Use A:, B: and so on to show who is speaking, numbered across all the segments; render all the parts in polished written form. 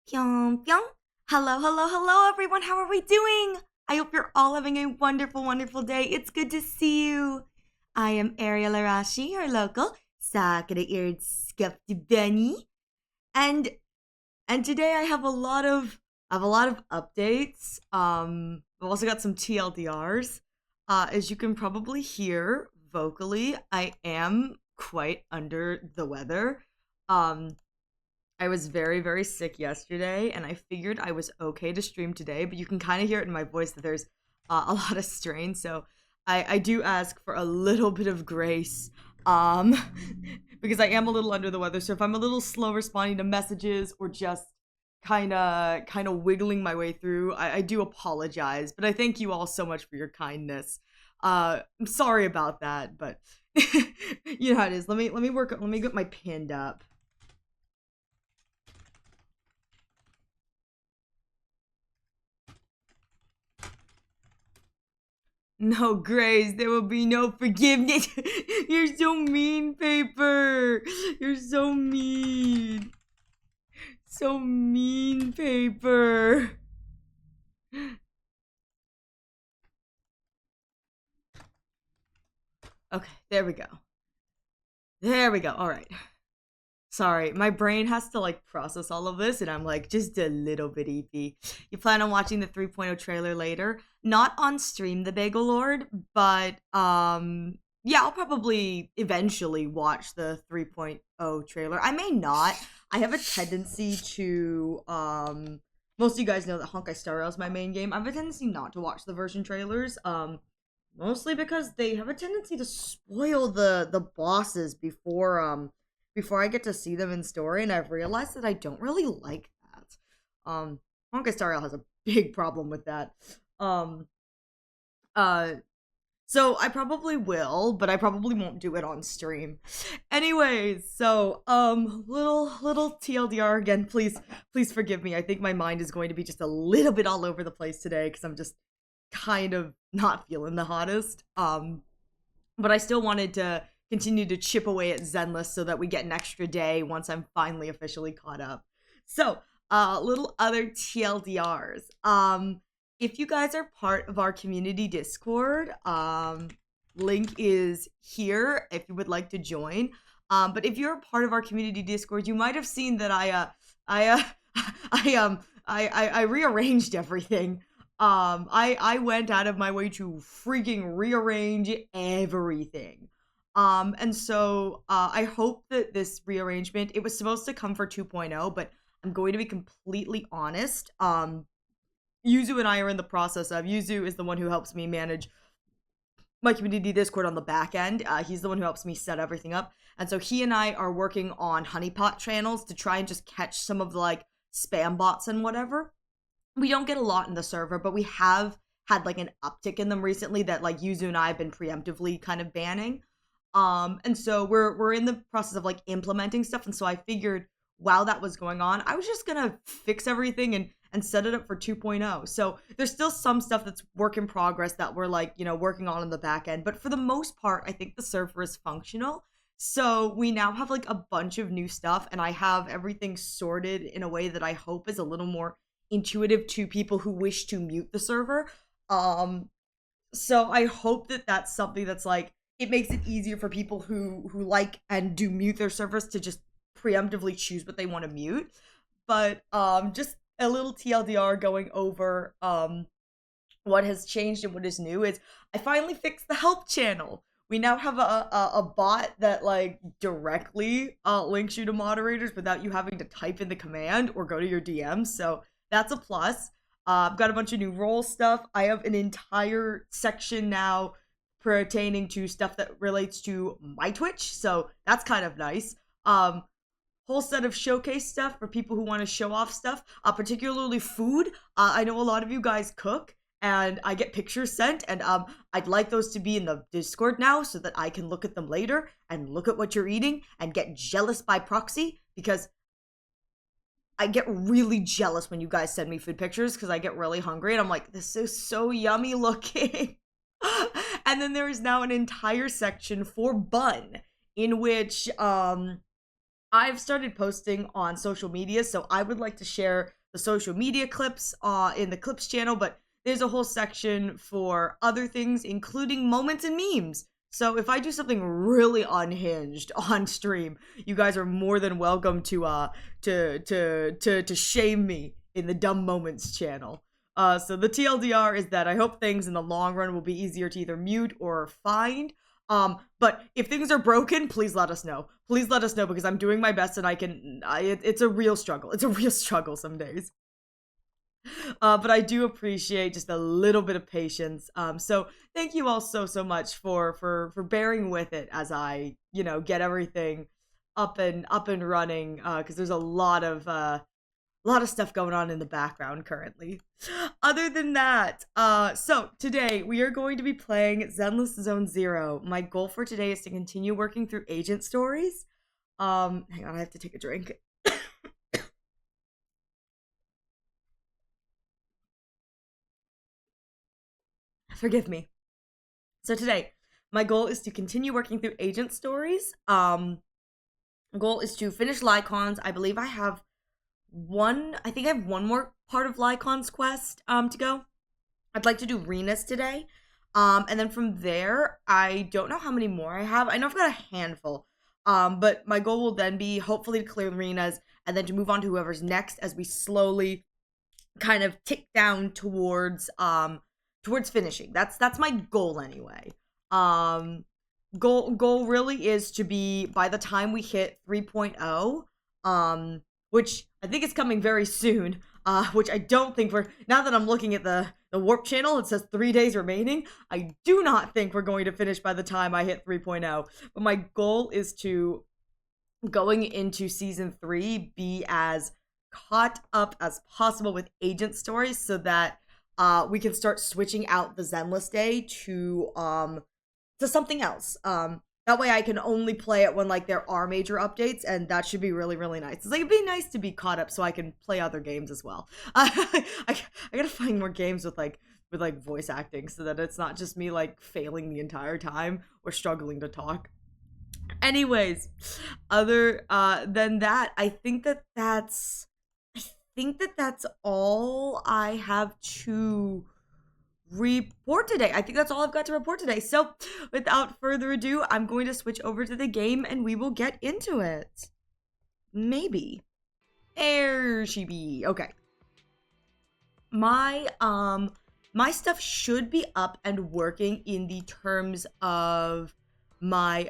A: Pyong pyong. Hello, hello, hello, everyone. How are we doing? I hope you're all having a wonderful, wonderful day. It's good to see you. I am Ariel Arashi, your local Sakura-eared scuffed bunny, and today I have a lot of updates. I've also got some TLDRs. As you can probably hear vocally, I am quite under the weather. Um, I was very, very sick yesterday, and I figured I was okay to stream today, but you can kind of hear it in my voice that there's a lot of strain, so I do ask for a little bit of grace, um, because I am a little under the weather, so if I'm a little slow responding to messages or just kind of wiggling my way through, I do apologize, but I thank you all so much for your kindness. I'm sorry about that, but you know how it is. Let me get my pinned up. No grace, there will be no forgiveness. You're so mean, Paper. You're so mean. So mean, Paper. Okay, there we go. There we go. All right. Sorry, my brain has to like process all of this, and I'm like just a little bit eepy. You plan on watching the 3.0 trailer later? Not on stream, the Bagel Lord, but yeah, I'll probably eventually watch the 3.0 trailer. I may not. I have a tendency to most of you guys know that Honkai Star Rail is my main game. I have a tendency not to watch the version trailers. Mostly because they have a tendency to spoil the bosses before I get to see them in story, and I've realized that I don't really like that. Honkai Star Rail has a big problem with that. Um, uh, so I probably will, but I probably won't do it on stream. Anyways, so little TLDR again. Please forgive me. I think my mind is going to be just a little bit all over the place today because I'm just kind of not feeling the hottest. But I still wanted to continue to chip away at Zenless so that we get an extra day once I'm finally officially caught up. So, little other TLDRs. If you guys are part of our community Discord, link is here if you would like to join. But if you're a part of our community Discord, you might have seen that I I rearranged everything. I went out of my way to freaking rearrange everything. And so I hope that this rearrangement, it was supposed to come for 2.0, but I'm going to be completely honest. Yuzu and I are in the process of, Yuzu is the one who helps me manage my community Discord on the back end. He's the one who helps me set everything up. And so he and I are working on honeypot channels to try and just catch some of the like spam bots and whatever. We don't get a lot in the server, but we have had like an uptick in them recently that like Yuzu and I have been preemptively kind of banning. And so we're in the process of like implementing stuff, and so I figured while that was going on, I was just gonna fix everything and set it up for 2.0. So there's still some stuff that's work in progress that we're like, you know, working on in the back end, but for the most part, I think the server is functional. So we now have like a bunch of new stuff, and I have everything sorted in a way that I hope is a little more intuitive to people who wish to mute the server. Um, so I hope that that's something that's like, it makes it easier for people who like and do mute their servers to just preemptively choose what they want to mute. But just a little TLDR going over what has changed and what is new is I finally fixed the help channel. We now have a bot that like directly links you to moderators without you having to type in the command or go to your DMs. So that's a plus. I've got a bunch of new role stuff. I have an entire section now pertaining to stuff that relates to my Twitch, so that's kind of nice. Whole set of showcase stuff for people who want to show off stuff, particularly food. I know a lot of you guys cook, and I get pictures sent, and I'd like those to be in the Discord now so that I can look at them later and look at what you're eating and get jealous by proxy, because I get really jealous when you guys send me food pictures because I get really hungry and I'm like, this is so yummy looking. And then there is now an entire section for bun in which I've started posting on social media, so I would like to share the social media clips in the clips channel, but there's a whole section for other things, including moments and memes. So if I do something really unhinged on stream, you guys are more than welcome to shame me in the dumb moments channel. So the TLDR is that I hope things in the long run will be easier to either mute or find. But if things are broken, please let us know. Please let us know, because I'm doing my best and it's a real struggle. It's a real struggle some days. But I do appreciate just a little bit of patience. So thank you all so much for bearing with it as I, get everything up and running. Because there's a lot of stuff going on in the background currently. Other than that, so today we are going to be playing Zenless Zone Zero. My goal for today is to continue working through agent stories. Hang on, I have to take a drink. Forgive me. So today, my goal is to continue working through agent stories. Goal is to finish Lycons. I believe I have one more part of Lycon's quest to go. I'd like to do Rina's today. And then from there, I don't know how many more I have. I know I've got a handful. But my goal will then be hopefully to clear Rina's and then to move on to whoever's next as we slowly kind of tick down towards finishing. That's my goal anyway. Goal really is to be, by the time we hit 3.0, which I think is coming very soon, which I don't think now that I'm looking at the warp channel, it says 3 days remaining. I do not think we're going to finish by the time I hit 3.0, but my goal is to, going into season 3, be as caught up as possible with agent stories so that we can start switching out the Zenless day to something else. That way I can only play it when there are major updates, and that should be really, really nice. It's it'd be nice to be caught up so I can play other games as well. I gotta find more games with voice acting so that it's not just me failing the entire time or struggling to talk. Anyways, other than that, I think that's all I have to report today. I think that's all I've got to report today. So without further ado, I'm going to switch over to the game and we will get into it. Maybe. There she be. Okay. My stuff should be up and working in the terms of my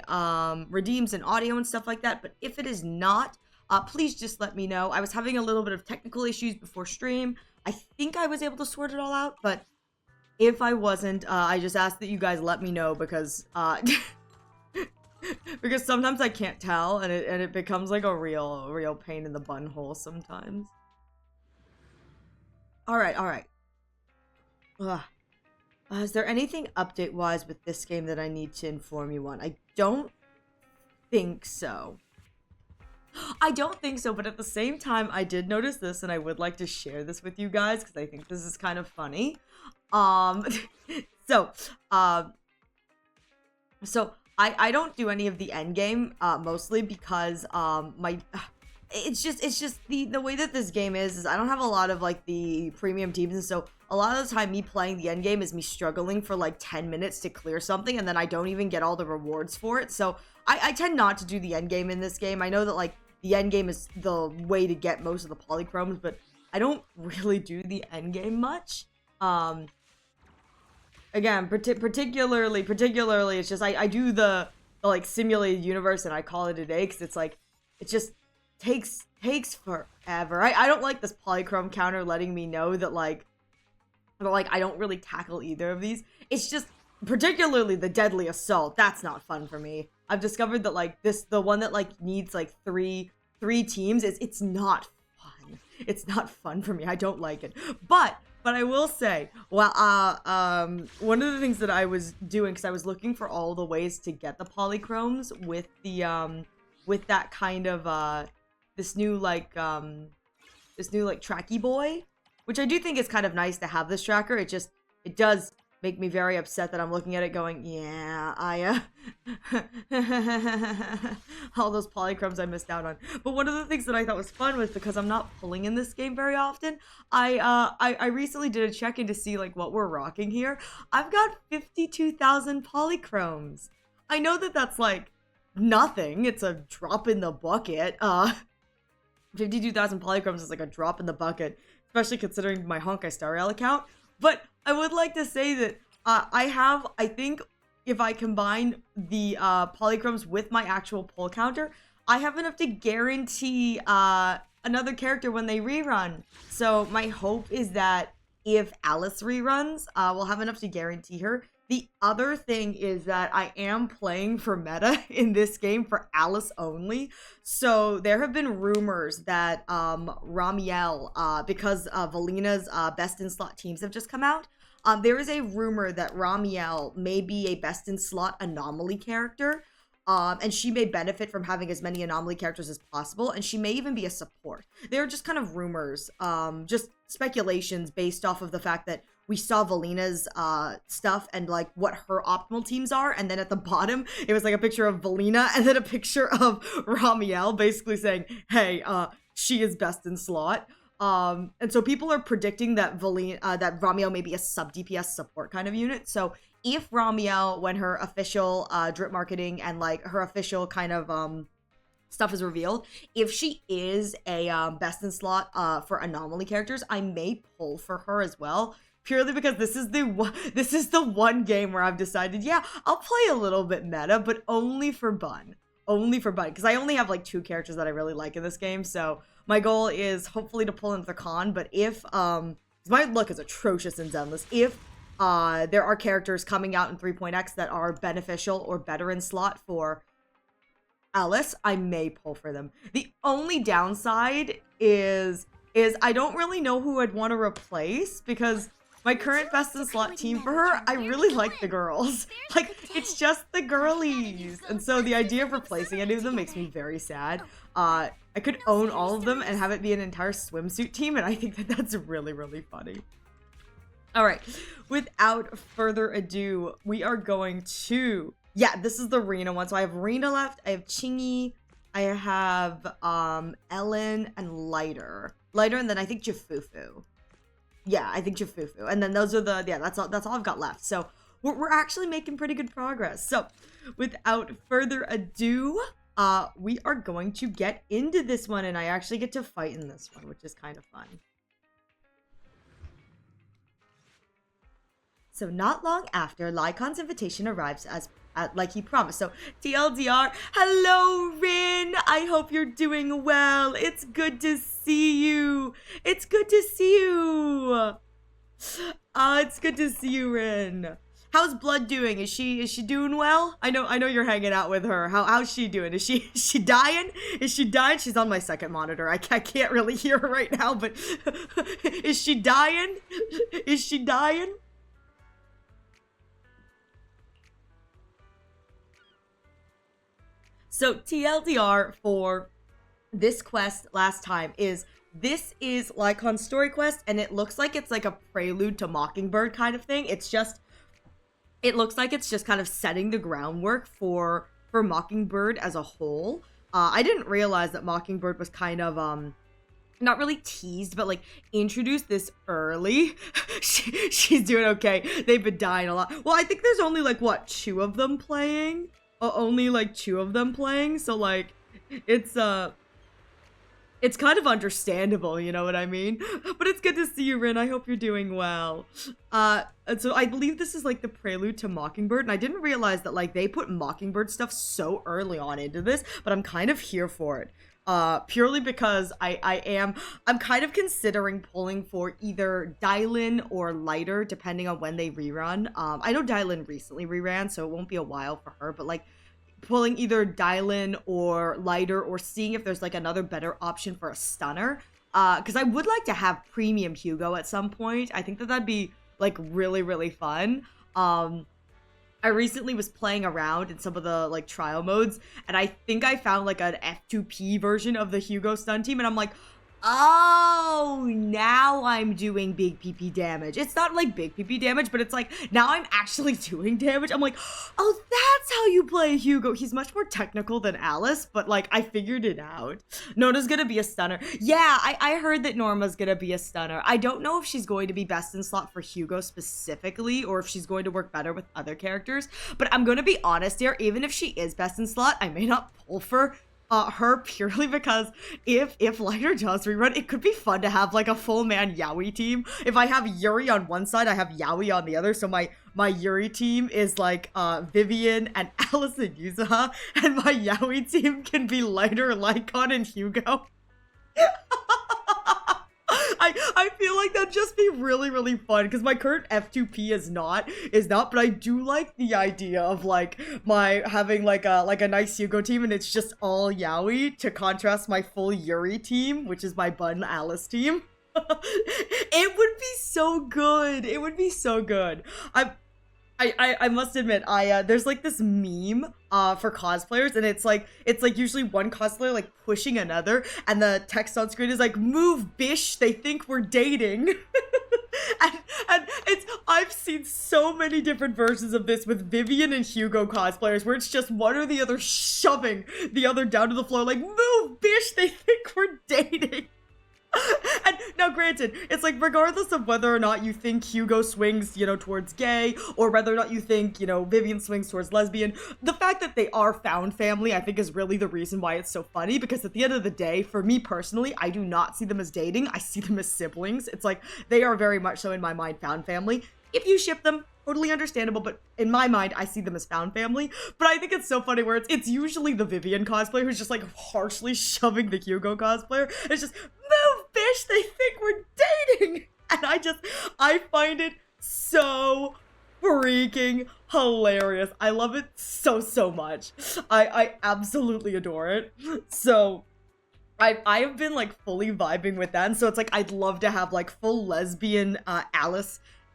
A: redeems and audio and stuff like that, but if it is not, please just let me know. I was having a little bit of technical issues before stream. I think I was able to sort it all out, but if I wasn't, I just ask that you guys let me know, because because sometimes I can't tell, and it becomes a real pain in the butthole sometimes. All right. Is there anything update-wise with this game that I need to inform you on? I don't think so. But at the same time, I did notice this, and I would like to share this with you guys, because I think this is kind of funny. So I don't do any of the end game, mostly because it's just the way that this game is I don't have a lot of the premium teams, and so a lot of the time me playing the end game is me struggling for 10 minutes to clear something, and then I don't even get all the rewards for it. So I tend not to do the end game in this game. I know that the end game is the way to get most of the polychromes, but I don't really do the end game much. Again, particularly, it's just I do the simulated universe, and I call it a day, because it's it just takes forever. I don't like this polychrome counter letting me know that I don't really tackle either of these. It's just particularly the deadly assault. That's not fun for me. I've discovered that the one that needs three teams, it's not fun. It's not fun for me. I don't like it. But I will say, well, one of the things that I was doing, because I was looking for all the ways to get the polychromes with the with that kind of this new tracky boy, which I do think is kind of nice to have this tracker. It does make me very upset that I'm looking at it going, yeah, I all those polychromes I missed out on. But one of the things that I thought was fun was because I'm not pulling in this game very often, I recently did a check-in to see like what we're rocking here. I've got 52,000 polychromes. I know that that's like nothing. It's a drop in the bucket. 52,000 polychromes is like a drop in the bucket, especially considering my Honkai Star Rail account. But I would like to say that I think if I combine the polychromes with my actual pull counter, I have enough to guarantee another character when they rerun. So my hope is that if Alice reruns, we'll have enough to guarantee her. The other thing is that I am playing for meta in this game for Alice only. So there have been rumors that Ramiel, because Valina's best in slot teams have just come out, there is a rumor that Ramiel may be a best in slot anomaly character. And she may benefit from having as many anomaly characters as possible, and she may even be a support. They're just kind of rumors, just speculations based off of the fact that we saw Valina's stuff and like what her optimal teams are, and then at the bottom it was like a picture of Valina and then a picture of Ramiel basically saying, hey, she is best in slot. And so people are predicting that that Ramiel may be a sub DPS support kind of unit. So if Ramiel, when her official drip marketing and like her official kind of stuff is revealed, if she is a best in slot for anomaly characters, I may pull for her as well. Purely because this is the one game where I've decided, yeah, I'll play a little bit meta, but only for bun. Only for bun. Because I only have like 2 characters that I really like in this game. So my goal is hopefully to pull into the con. But if, my luck is atrocious in Zenless. If there are characters coming out in 3.x that are beneficial or better in slot for Alice, I may pull for them. The only downside is I don't really know who I'd want to replace, because my current best in slot team for her, I really like the girls. Like, it's just the girlies. And so the idea of replacing any of them makes me very sad. I could own all of them and have it be an entire swimsuit team, and I think that that's really, really funny. All right, without further ado, we are going to, yeah, this is the Rina one. So I have Rina left, I have Qingyi, I have Ellen and Lighter, and then I think Jafufu. Yeah, I think Jafufu. And then those are the, yeah, that's all I've got left. So we're actually making pretty good progress. So without further ado, we are going to get into this one, and I actually get to fight in this one, which is kind of fun. So not long after, Lyacon's invitation arrives like he promised. So TLDR, hello Rin, I hope you're doing well. It's good to see you. It's good to see you. It's good to see you, Rin. How's Blood doing? Is she doing well? I know you're hanging out with her. How's she doing? Is she dying? Is she dying? She's on my second monitor. I can't really hear her right now, but is she dying? Is she dying? So TLDR for this quest last time is, this is Lyacon's story quest, and it looks like it's like a prelude to Mockingbird kind of thing. It looks like it's just kind of setting the groundwork for Mockingbird as a whole. I didn't realize that Mockingbird was kind of not really teased, but like introduced this early. She's doing okay. They've been dying a lot. Well, I think there's only like what, 2 of them playing? Only like 2 of them playing, so like it's kind of understandable, you know what I mean? But it's good to see you, Rin. I hope you're doing well. And so I believe this is like the prelude to Mockingbird, and I didn't realize that like they put Mockingbird stuff so early on into this, but I'm kind of here for it. Purely because I'm kind of considering pulling for either Dylan or Lighter, depending on when they rerun. I know Dylan recently reran, so it won't be a while for her, but like pulling either Dylan or Lighter, or seeing if there's like another better option for a stunner. Because I would like to have premium Hugo at some point. I think that that'd be like really, really fun. I recently was playing around in some of the like trial modes, and I think I found like an F2P version of the Hugo stun team, and I'm like, Oh, now I'm doing big PP damage. It's not like big PP damage, but it's like now I'm actually doing damage. I'm like, oh, that's how you play Hugo. He's much more technical than Alice, but like I figured it out. Nona's gonna be a stunner. Yeah, I heard that Norma's gonna be a stunner. I don't know if she's going to be best in slot for Hugo specifically, or if she's going to work better with other characters. But I'm gonna be honest here, even if she is best in slot, I may not pull for her purely because if Lighter does rerun, it could be fun to have like a full man YAOI team. If I have Yuri on one side, I have YAOI on the other. So my Yuri team is like Vivian and Alice and Yuzuha, and my YAOI team can be Lighter, Lyacon, and Hugo. I feel like that'd just be really, really fun because my current F2P is not, but I do like the idea of like my having like a nice Hugo team and it's just all YAOI to contrast my full Yuri team, which is my Bun Alice team. It would be so good. It would be so good. I must admit, there's like this meme for cosplayers, and it's like usually one cosplayer like pushing another, and the text on screen is like, "Move, bish, they think we're dating." and I've seen so many different versions of this with Vivian and Hugo cosplayers where it's just one or the other shoving the other down to the floor like, "Move, bish, they think we're dating." And now granted, it's like regardless of whether or not you think Hugo swings, towards gay, or whether or not you think, Vivian swings towards lesbian, the fact that they are found family, I think is really the reason why it's so funny, because at the end of the day, for me personally, I do not see them as dating, I see them as siblings. It's like, they are very much so in my mind found family. If you ship them, totally understandable, but in my mind, I see them as found family. But I think it's so funny where it's usually the Vivian cosplayer who's just like harshly shoving the Hugo cosplayer. It's just, move, bish, they think we're dating. And I find it so freaking hilarious. I love it so, so much. I absolutely adore it. So I have been like fully vibing with that. And so it's like, I'd love to have like full lesbian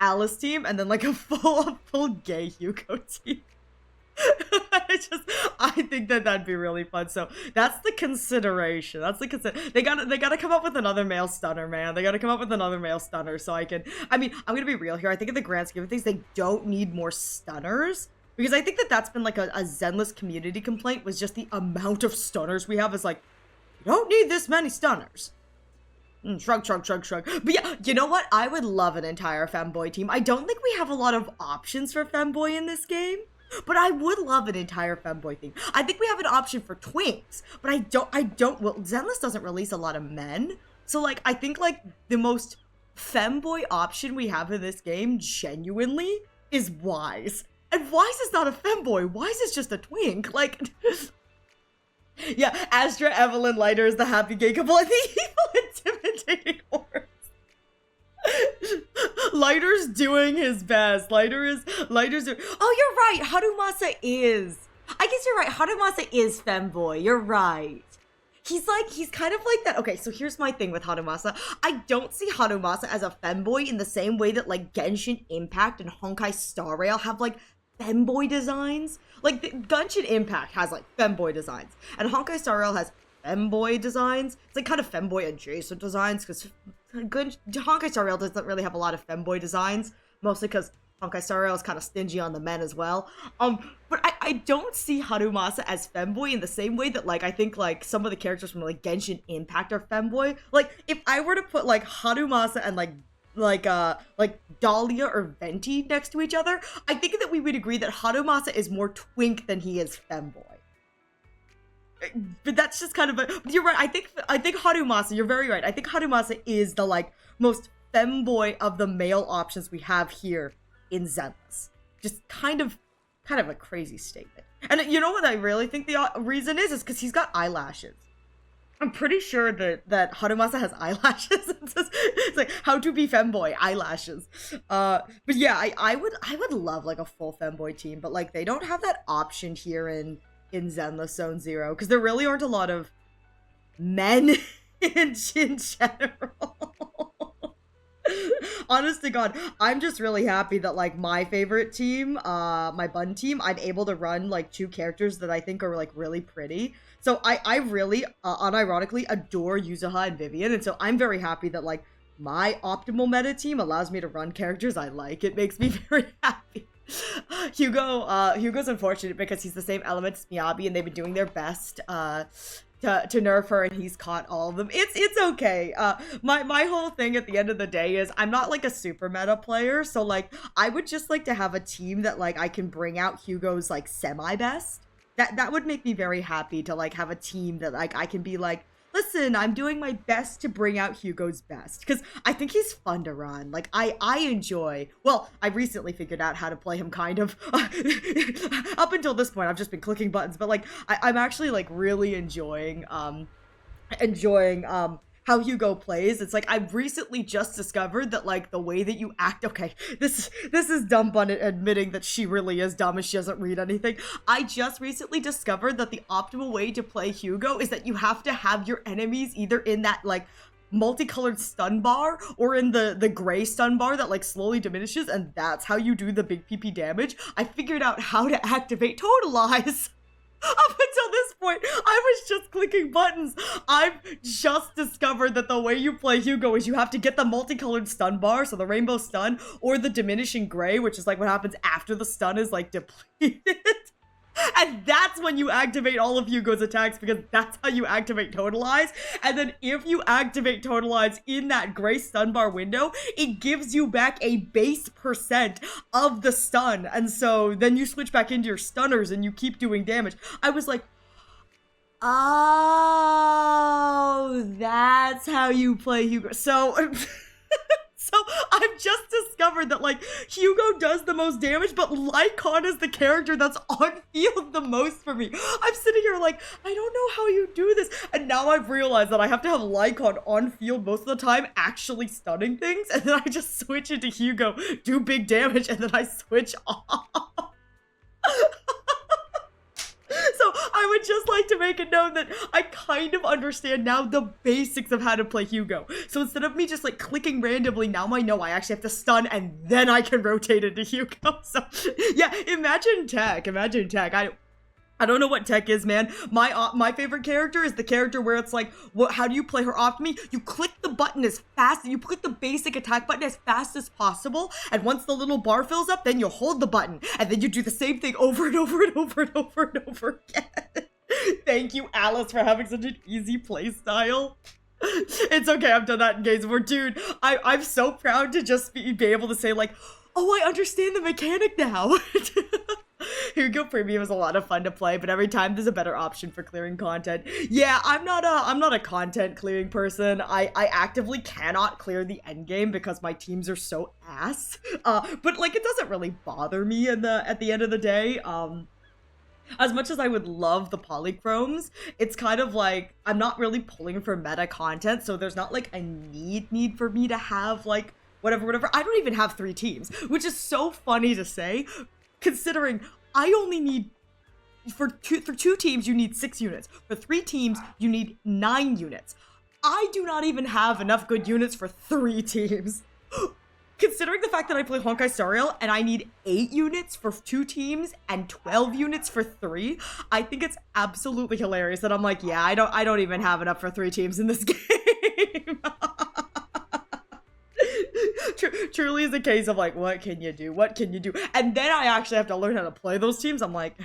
A: Alice team and then like a full gay Hugo team. I think that'd be really fun. So that's the consideration. They gotta come up with another male stunner, man. They gotta come up with another male stunner so I'm gonna be real here. I think in the grand scheme of things, they don't need more stunners. Because I think that's been like a Zenless community complaint, was just the amount of stunners we have is like, you don't need this many stunners. Shrug. But yeah, you know what? I would love an entire femboy team. I don't think we have a lot of options for femboy in this game, but I would love an entire femboy team. I think we have an option for twinks, but well, Zenless doesn't release a lot of men. So like, I think like the most femboy option we have in this game, genuinely, is Wise. And Wise is not a femboy. Wise is just a twink. Like... Yeah, Astra, Evelyn, Lighter is the happy gay couple, and the evil intimidating horse. Lighter's doing his best. Lighter's doing... Oh, you're right, Harumasa is. I guess you're right, Harumasa is femboy, you're right. He's kind of like that. Okay, so here's my thing with Harumasa. I don't see Harumasa as a femboy in the same way that like Genshin Impact and Honkai Star Rail have like femboy designs. Like, Genshin Impact has, like, femboy designs. And Honkai Star Rail has femboy designs. It's, like, kind of femboy-adjacent designs, because Honkai Star Rail doesn't really have a lot of femboy designs, mostly because Honkai Star Rail is kind of stingy on the men as well. But I don't see Harumasa as femboy in the same way that, like, I think, like, some of the characters from, like, Genshin Impact are femboy. Like, if I were to put, like, Harumasa and, like Dahlia or Venti next to each other, I think that we would agree that Harumasa is more twink than he is femboy. But that's just kind of you're right. I think Harumasa, you're very right. I think Harumasa is the like most femboy of the male options we have here in Zenless. Just kind of a crazy statement. And you know what I really think the reason is because he's got eyelashes. I'm pretty sure that Harumasa has eyelashes. It's like, how to be femboy, eyelashes. But yeah, I would love like a full femboy team, but like they don't have that option here in Zenless Zone Zero, because there really aren't a lot of men in general. Honest to God, I'm just really happy that like my favorite team, my bun team, I'm able to run like two characters that I think are like really pretty. So I really unironically adore Yuzuha and Vivian, and so I'm very happy that like my optimal meta team allows me to run characters I like. It makes me very happy. Hugo's unfortunate because he's the same element as Miyabi, and they've been doing their best to nerf her, and he's caught all of them. It's okay. My whole thing at the end of the day is I'm not like a super meta player, so like I would just like to have a team that like I can bring out Hugo's like semi best. That would make me very happy to like have a team that like I can be like, listen, I'm doing my best to bring out Hugo's best, because I think he's fun to run. Like, I enjoy, well, I recently figured out how to play him kind of. Up until this point, I've just been clicking buttons, but like, I'm actually like really enjoying how Hugo plays. It's like I've recently just discovered that like the way that you act, okay, this is dumb bun admitting that she really is dumb and she doesn't read anything. I just recently discovered that the optimal way to play Hugo is that you have to have your enemies either in that like multicolored stun bar or in the gray stun bar that like slowly diminishes, and that's how you do the big PP damage. I figured out how to activate Totalize. Up until this point, I was just clicking buttons. I've just discovered that the way you play Hugo is you have to get the multicolored stun bar, so the rainbow stun, or the diminishing gray, which is like what happens after the stun is like depleted. And that's when you activate all of Hugo's attacks, because that's how you activate Totalize. And then if you activate Totalize in that gray stun bar window, it gives you back a base percent of the stun. And so then you switch back into your stunners and you keep doing damage. I was like, oh, that's how you play Hugo. So... So I've just discovered that like Hugo does the most damage, but Lyacon is the character that's on field the most for me. I'm sitting here like, I don't know how you do this. And now I've realized that I have to have Lyacon on field most of the time actually stunning things. And then I just switch into Hugo, do big damage, and then I switch off. So I would just like to make it known that I kind of understand now the basics of how to play Hugo. So instead of me just like clicking randomly, now I know I actually have to stun and then I can rotate into Hugo. So yeah, imagine tech. I don't know what tech is, man. My favorite character is the character where it's like, how do you play her off me? You click the button as fast, you click the basic attack button as fast as possible, and once the little bar fills up, then you hold the button, and then you do the same thing over and over and over and over and over again. Thank you, Alice, for having such an easy play style. It's okay, I've done that in games where, dude, I'm so proud to just be able to say like, oh, I understand the mechanic now. Hugo Premium is a lot of fun to play, but every time there's a better option for clearing content. Yeah, I'm not a content clearing person. I actively cannot clear the end game because my teams are so ass. But like it doesn't really bother me at the end of the day. As much as I would love the polychromes, it's kind of like I'm not really pulling for meta content, so there's not like a need for me to have like whatever. I don't even have 3 teams, which is so funny to say, considering I only need, for two teams, you need 6 units. For 3 teams, you need 9 units. I do not even have enough good units for 3 teams. Considering the fact that I play Honkai Star Rail and I need 8 units for 2 teams and 12 units for 3, I think it's absolutely hilarious that I'm like, yeah, I don't even have enough for 3 teams in this game. Truly is a case of like, what can you do? And then I actually have to learn how to play those teams. I'm like,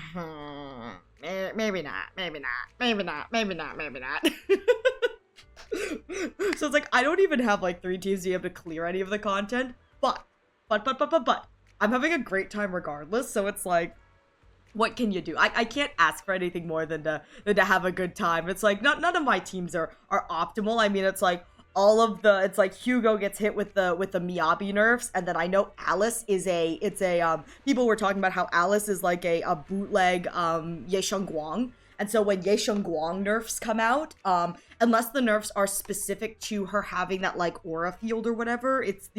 A: maybe not. So it's like, I don't even have like 3 teams to be able to clear any of the content, but I'm having a great time regardless. So it's like, what can you do? I can't ask for anything more than to have a good time. It's like, none of my teams are optimal. I mean, it's like, it's like Hugo gets hit with the Miyabi nerfs, and then I know Alice is people were talking about how Alice is like a bootleg Ye Guang. And so when Ye Guang nerfs come out, unless the nerfs are specific to her having that like aura field or whatever, it's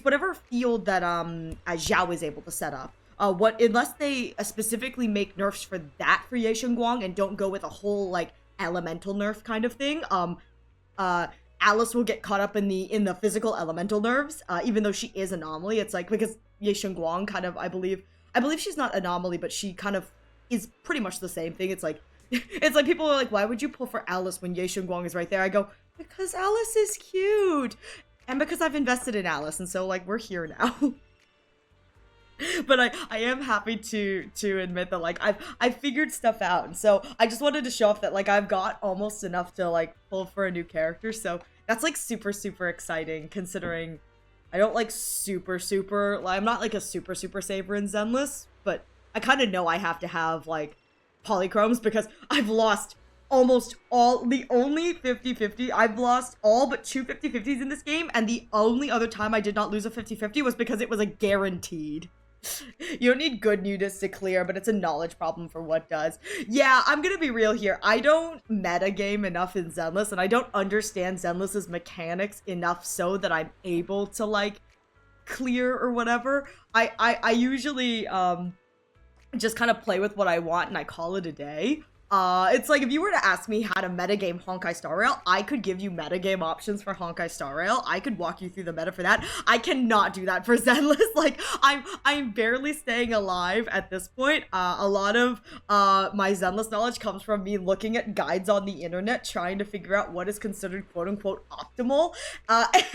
A: whatever field that Zhao is able to set up. Unless they specifically make nerfs for that for Ye Guang and don't go with a whole like elemental nerf kind of thing, Alice will get caught up in the physical elemental nerves, even though she is anomaly. It's like, because Ye Guang kind of, I believe she's not anomaly, but she kind of is pretty much the same thing. It's like people are like, why would you pull for Alice when Ye Guang is right there? I go, because Alice is cute, and because I've invested in Alice, and so like we're here now. But I am happy to admit that like I've figured stuff out, and so I just wanted to show off that like I've got almost enough to like pull for a new character. So that's like super exciting, considering I don't like I'm not like a super saver in Zenless, but I kind of know I have to have like polychromes because I've lost almost all, the only 50-50, I've lost all but 2 50-50s in this game, and the only other time I did not lose a 50-50 was because it was a guaranteed. You don't need good newness to clear, but it's a knowledge problem for what does. Yeah, I'm gonna be real here. I don't metagame enough in Zenless, and I don't understand Zenless's mechanics enough so that I'm able to, like, clear or whatever. I usually, just kind of play with what I want and I call it a day. It's like, if you were to ask me how to metagame Honkai Star Rail, I could give you metagame options for Honkai Star Rail. I could walk you through the meta for that. I cannot do that for Zenless. Like, I'm barely staying alive at this point. A lot of my Zenless knowledge comes from me looking at guides on the internet, trying to figure out what is considered quote-unquote optimal,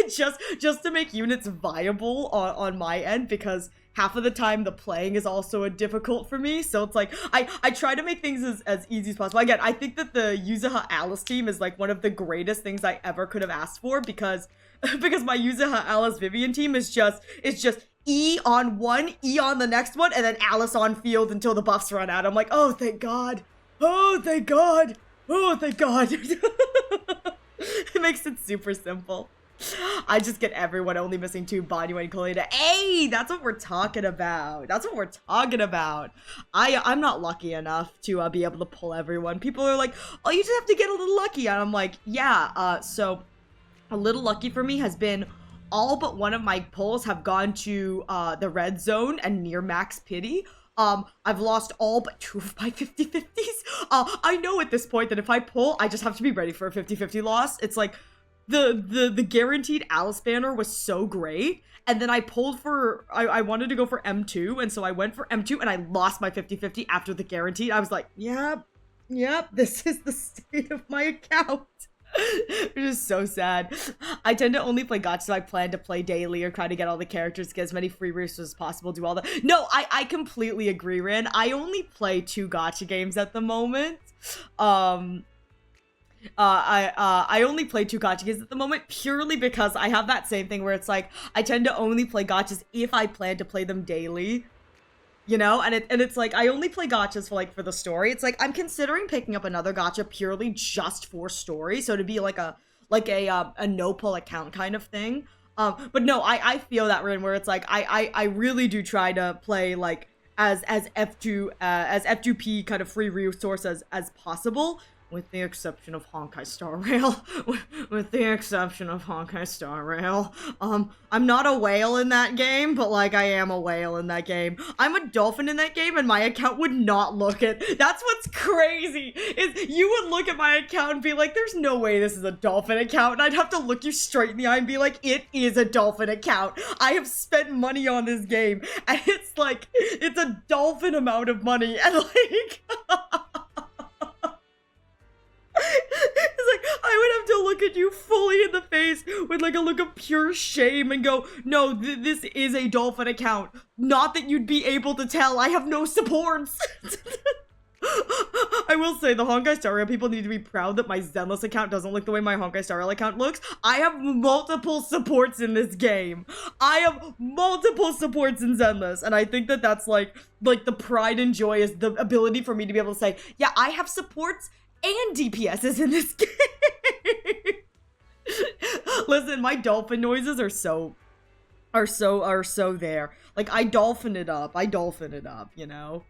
A: just to make units viable on my end, because half of the time the playing is also difficult for me, so it's like I try to make things as easy as possible. Again, I think that the Yuzuha Alice team is like one of the greatest things I ever could have asked for, because my Yuzuha Alice Vivian team is just E on one, E on the next one, and then Alice on field until the buffs run out. I'm like, oh thank God, oh thank God, oh thank God. It makes it super simple. I just get everyone, only missing 2 Banyu and Kolida. Hey, that's what we're talking about. That's what we're talking about. I'm not lucky enough to be able to pull everyone. People are like, oh, you just have to get a little lucky. And I'm like, yeah, so a little lucky for me has been all but one of my pulls have gone to the red zone and near max pity. I've lost all but 2 of my 50-50s. I know at this point that if I pull, I just have to be ready for a 50-50 loss. It's like, the guaranteed Alice banner was so great, and then I pulled for, I wanted to go for M2, and so I went for M2, and I lost my 50-50 after the guaranteed. I was like, yep, this is the state of my account. It is so sad. I tend to only play gacha, so I plan to play daily or try to get all the characters, get as many free resources as possible, do all the— No, I completely agree, Rin. I only play 2 gacha games at the moment. I only play 2 gacha games at the moment purely because I have that same thing where it's like, I tend to only play gachas if I plan to play them daily, you know? And it's like, I only play gachas for the story. It's like, I'm considering picking up another gacha purely just for story, so to be like a no-pull account kind of thing. But no, I feel that, Rin, where it's like, I really do try to play like as F2P kind of free resource as possible. With the exception of Honkai Star Rail. With the exception of Honkai Star Rail. I'm not a whale in that game, but like I am a whale in that game. I'm a dolphin in that game, and my account would not look it. That's what's crazy, is you would look at my account and be like, there's no way this is a dolphin account, and I'd have to look you straight in the eye and be like, it is a dolphin account. I have spent money on this game, and it's like, it's a dolphin amount of money, and like... It's like, I would have to look at you fully in the face with like a look of pure shame and go, no, this is a dolphin account. Not that you'd be able to tell. I have no supports. I will say, the Honkai Star Rail people need to be proud that my Zenless account doesn't look the way my Honkai Star Rail account looks. I have multiple supports in this game. I have multiple supports in Zenless, and I think that that's like the pride and joy is the ability for me to be able to say, yeah, I have supports and DPSs in this game. Listen, my dolphin noises are so there. Like, I dolphin it up, you know?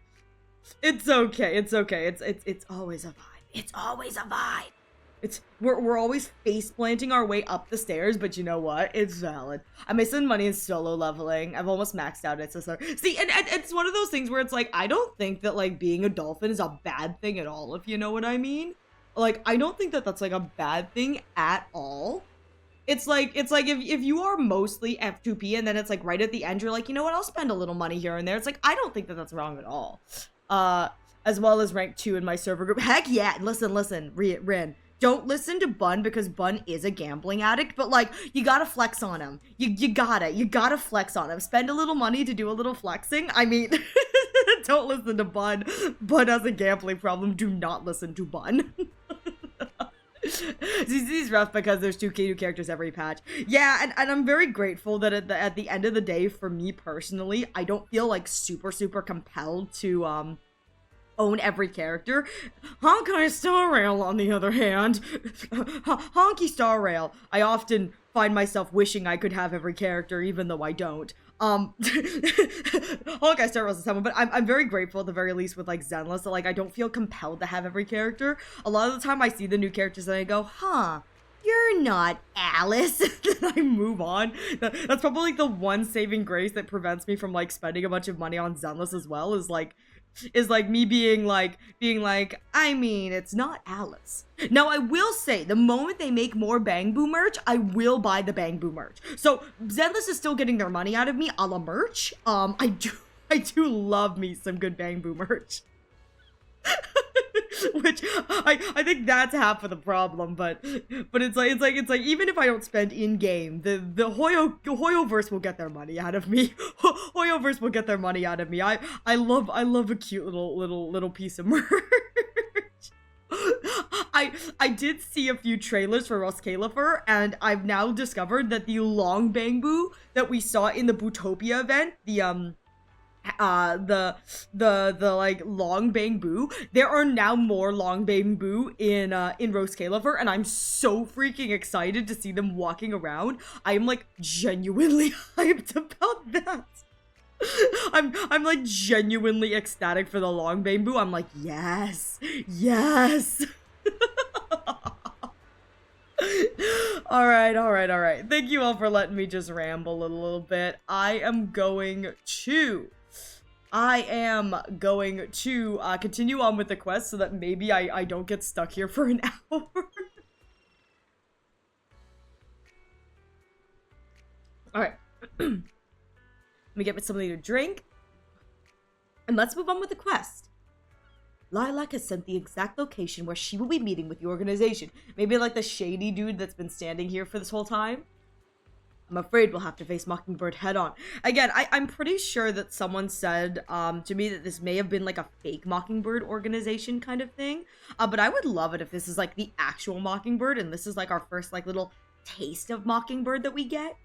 A: It's okay. It's always a vibe. It's always a vibe. We're always face planting our way up the stairs, but you know what? It's valid. I may spend money in solo leveling. I've almost maxed out it, so sorry. See, and it's one of those things where it's like, I don't think that like being a dolphin is a bad thing at all, if you know what I mean. Like, I don't think that that's like a bad thing at all. it's like if you are mostly F2P and then it's like right at the end you're like, you know what, I'll spend a little money here and there. It's like, I don't think that that's wrong at all. As well as rank 2 in my server group. Heck yeah. Listen, Rin. Don't listen to Bun because Bun is a gambling addict, but like, you gotta flex on him. You gotta flex on him. Spend a little money to do a little flexing. I mean, don't listen to Bun. Bun has a gambling problem. Do not listen to Bun. ZZ's rough because there's 2 new characters every patch. Yeah, and I'm very grateful that at the end of the day, for me personally, I don't feel like super compelled to own every character. Honkai Star Rail, on the other hand, Honky Star Rail, I often find myself wishing I could have every character, even though I don't. Honkai Star Rail's someone, but I'm very grateful at the very least with like Zenless that like I don't feel compelled to have every character. A lot of the time I see the new characters and I go, huh, you're not Alice. Then I move on. That's probably like the one saving grace that prevents me from like spending a bunch of money on Zenless as well, is like me being like, I mean, it's not Alice. Now, I will say, the moment they make more Bangboo merch, I will buy the Bangboo merch. So, Zenless is still getting their money out of me a la merch. I do love me some good Bangboo merch. Which I think that's half of the problem, but it's like even if I don't spend in game, the Hoyoverse will get their money out of me. Hoyoverse will get their money out of me. I love a cute little piece of merch. I did see a few trailers for Roskalifer, and I've now discovered that the long Bangboo that we saw in the Bootopia event, the like long Bangboo, there are now more long Bangboo in Roskalifer, and I'm so freaking excited to see them walking around. I am like genuinely hyped about that. I'm like genuinely ecstatic for the long Bangboo. I'm like, yes. All right. Thank you all for letting me just ramble a little bit. I am going to continue on with the quest so that maybe I don't get stuck here for an hour. All right. Let me get me something to drink. And let's move on with the quest. Lilac has sent the exact location where she will be meeting with the organization. Maybe like the shady dude that's been standing here for this whole time. I'm afraid we'll have to face Mockingbird head on. Again, I'm pretty sure that someone said to me that this may have been like a fake Mockingbird organization kind of thing. But I would love it if this is like the actual Mockingbird and this is like our first like little taste of Mockingbird that we get.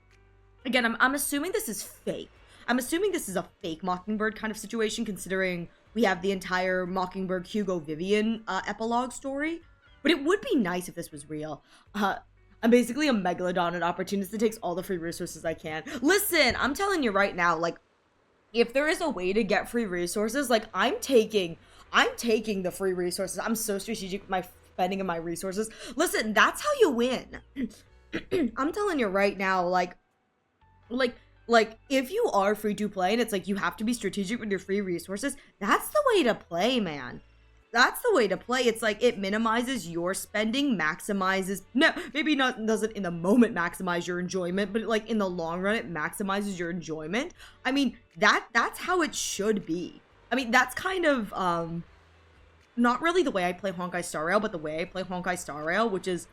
A: Again, I'm assuming this is fake. I'm assuming this is a fake Mockingbird kind of situation, considering we have the entire Mockingbird Hugo Vivian epilogue story. But it would be nice if this was real. I'm basically a megalodon and opportunist that takes all the free resources I can. Listen, I'm telling you right now, like, if there is a way to get free resources, like, I'm taking the free resources. I'm so strategic with my spending of my resources. Listen, that's how you win. I'm telling you right now, like, if you are free to play and it's like you have to be strategic with your free resources, that's the way to play, man. That's the way to play. It's like it minimizes your spending, maximizes, no, maybe not doesn't in the moment maximize your enjoyment, but like in the long run it maximizes your enjoyment. I mean, that's how it should be. I mean, that's kind of not really the way I play Honkai Star Rail, but the way I play Honkai Star Rail, which is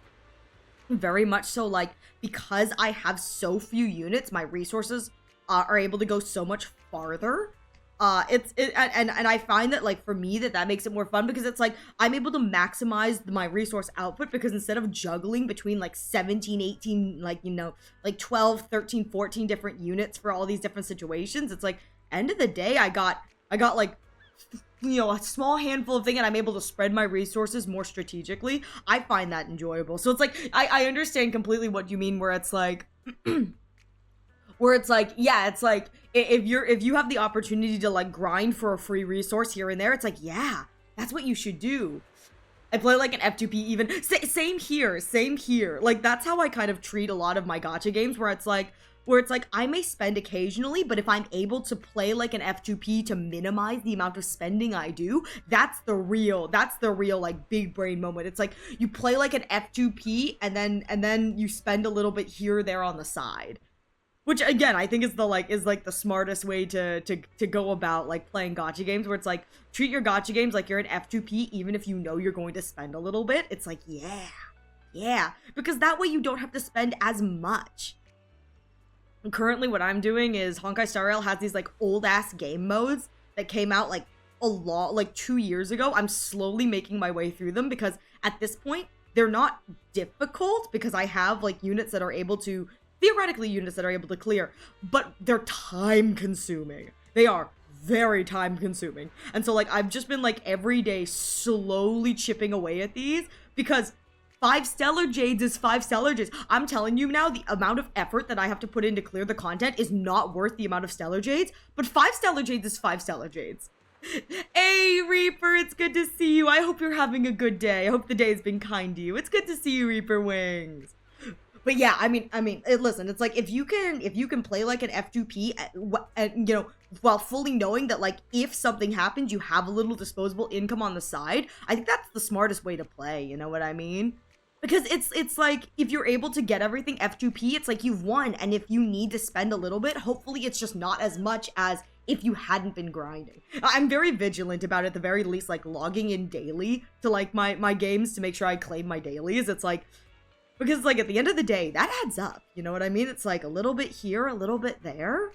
A: very much so like, because I have so few units, my resources are able to go so much farther. And I find that like for me that makes it more fun because it's like I'm able to maximize my resource output because instead of juggling between like 17, 18, like, you know, like 12, 13, 14 different units for all these different situations, it's like end of the day I got like, you know, a small handful of things and I'm able to spread my resources more strategically. I find that enjoyable. So it's like I understand completely what you mean where it's like where it's like, yeah, it's like if you have the opportunity to like grind for a free resource here and there, it's like, yeah, that's what you should do. I play like an F2P even. Same here. Like that's how I kind of treat a lot of my gacha games where it's like, where it's like I may spend occasionally, but if I'm able to play like an F2P to minimize the amount of spending I do, that's the real like big brain moment. It's like you play like an F2P and then you spend a little bit here or there on the side. Which again, I think is the smartest way to go about like playing gacha games, where it's like treat your gacha games like you're an F2P, even if you know you're going to spend a little bit. It's like, yeah, because that way you don't have to spend as much. And currently what I'm doing is Honkai Star Rail has these like old ass game modes that came out like like 2 years ago. I'm slowly making my way through them because at this point they're not difficult because I have like units that are able to, theoretically units that are able to clear, but they're time consuming. They are very time consuming. And so like I've just been like every day slowly chipping away at these because 5 Stellar Jades is 5 Stellar Jades. I'm telling you now, the amount of effort that I have to put in to clear the content is not worth the amount of Stellar Jades, but 5 Stellar Jades is 5 Stellar Jades. Hey Reaper, it's good to see you. I hope you're having a good day. I hope the day has been kind to you. It's good to see you, Reaper Wings. But yeah, I mean, listen, it's like if you can play like an F2P, and you know, while fully knowing that like if something happens, you have a little disposable income on the side. I think that's the smartest way to play. You know what I mean? Because it's like if you're able to get everything F2P, it's like you've won. And if you need to spend a little bit, hopefully it's just not as much as if you hadn't been grinding. I'm very vigilant about it, at the very least, like logging in daily to like my games to make sure I claim my dailies. It's like, because like at the end of the day, that adds up. You know what I mean? It's like a little bit here, a little bit there.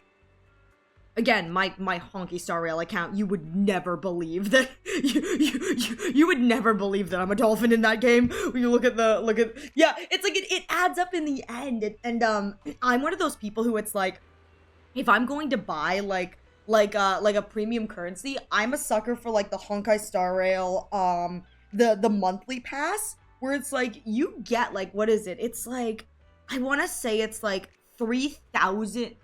A: Again, my Honky Star Rail account, you would never believe that you would never believe that I'm a dolphin in that game. When you look at yeah, it's like it adds up in the end. And I'm one of those people who it's like, if I'm going to buy like a premium currency, I'm a sucker for like the Honkai Star Rail the monthly pass, where it's like you get like, what is it? It's like, I want to say it's like 3,000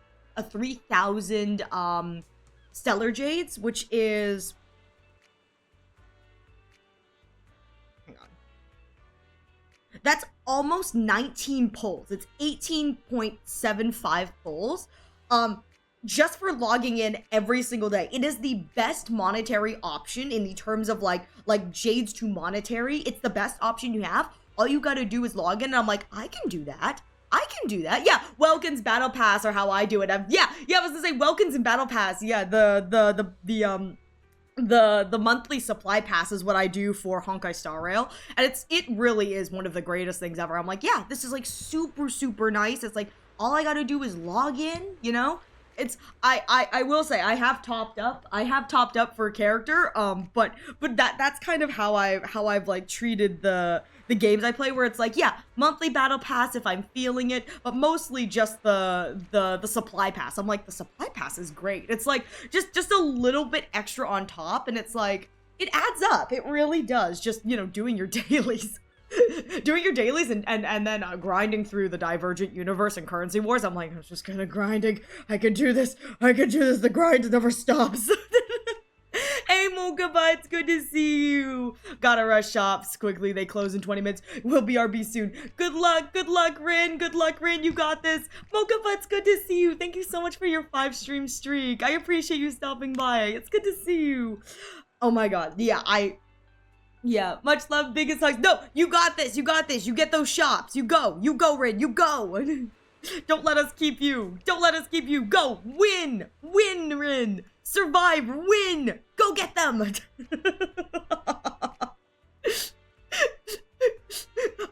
A: Stellar Jades, which is, hang on, that's almost 19 pulls. It's 18.75 pulls. Just for logging in every single day. It is the best monetary option in the terms of like Jades to monetary. It's the best option you have. All you gotta do is log in, and I'm like, I can do that. Yeah, Welkins Battle Pass are how I do it. Yeah, I was gonna say Welkins and Battle Pass. Yeah, the monthly supply pass is what I do for Honkai Star Rail, and it really is one of the greatest things ever. I'm like, yeah, this is like super nice. It's like all I gotta do is log in, you know. It's I will say I have topped up for a character, but that's kind of how I've like treated the games I play, where it's like, yeah, monthly battle pass if I'm feeling it, but mostly just the supply pass. I'm like, the supply pass is great. It's like just a little bit extra on top, and it's like it adds up. It really does. Just, you know, doing your dailies. Doing your dailies and then grinding through the Divergent Universe and Currency Wars. I'm like, I'm just kind of grinding. I can do this. The grind never stops. Hey, Mokaba, it's good to see you. Gotta rush shops quickly. They close in 20 minutes. We'll BRB soon. Good luck, Rin. You got this. Mokaba, it's good to see you. Thank you so much for your 5-stream streak. I appreciate you stopping by. It's good to see you. Oh my god. Yeah, much love, biggest hugs. No, you got this. You get those shops. You go, Rin, you go. Don't let us keep you. Go, win, Rin. Survive, win. Go get them.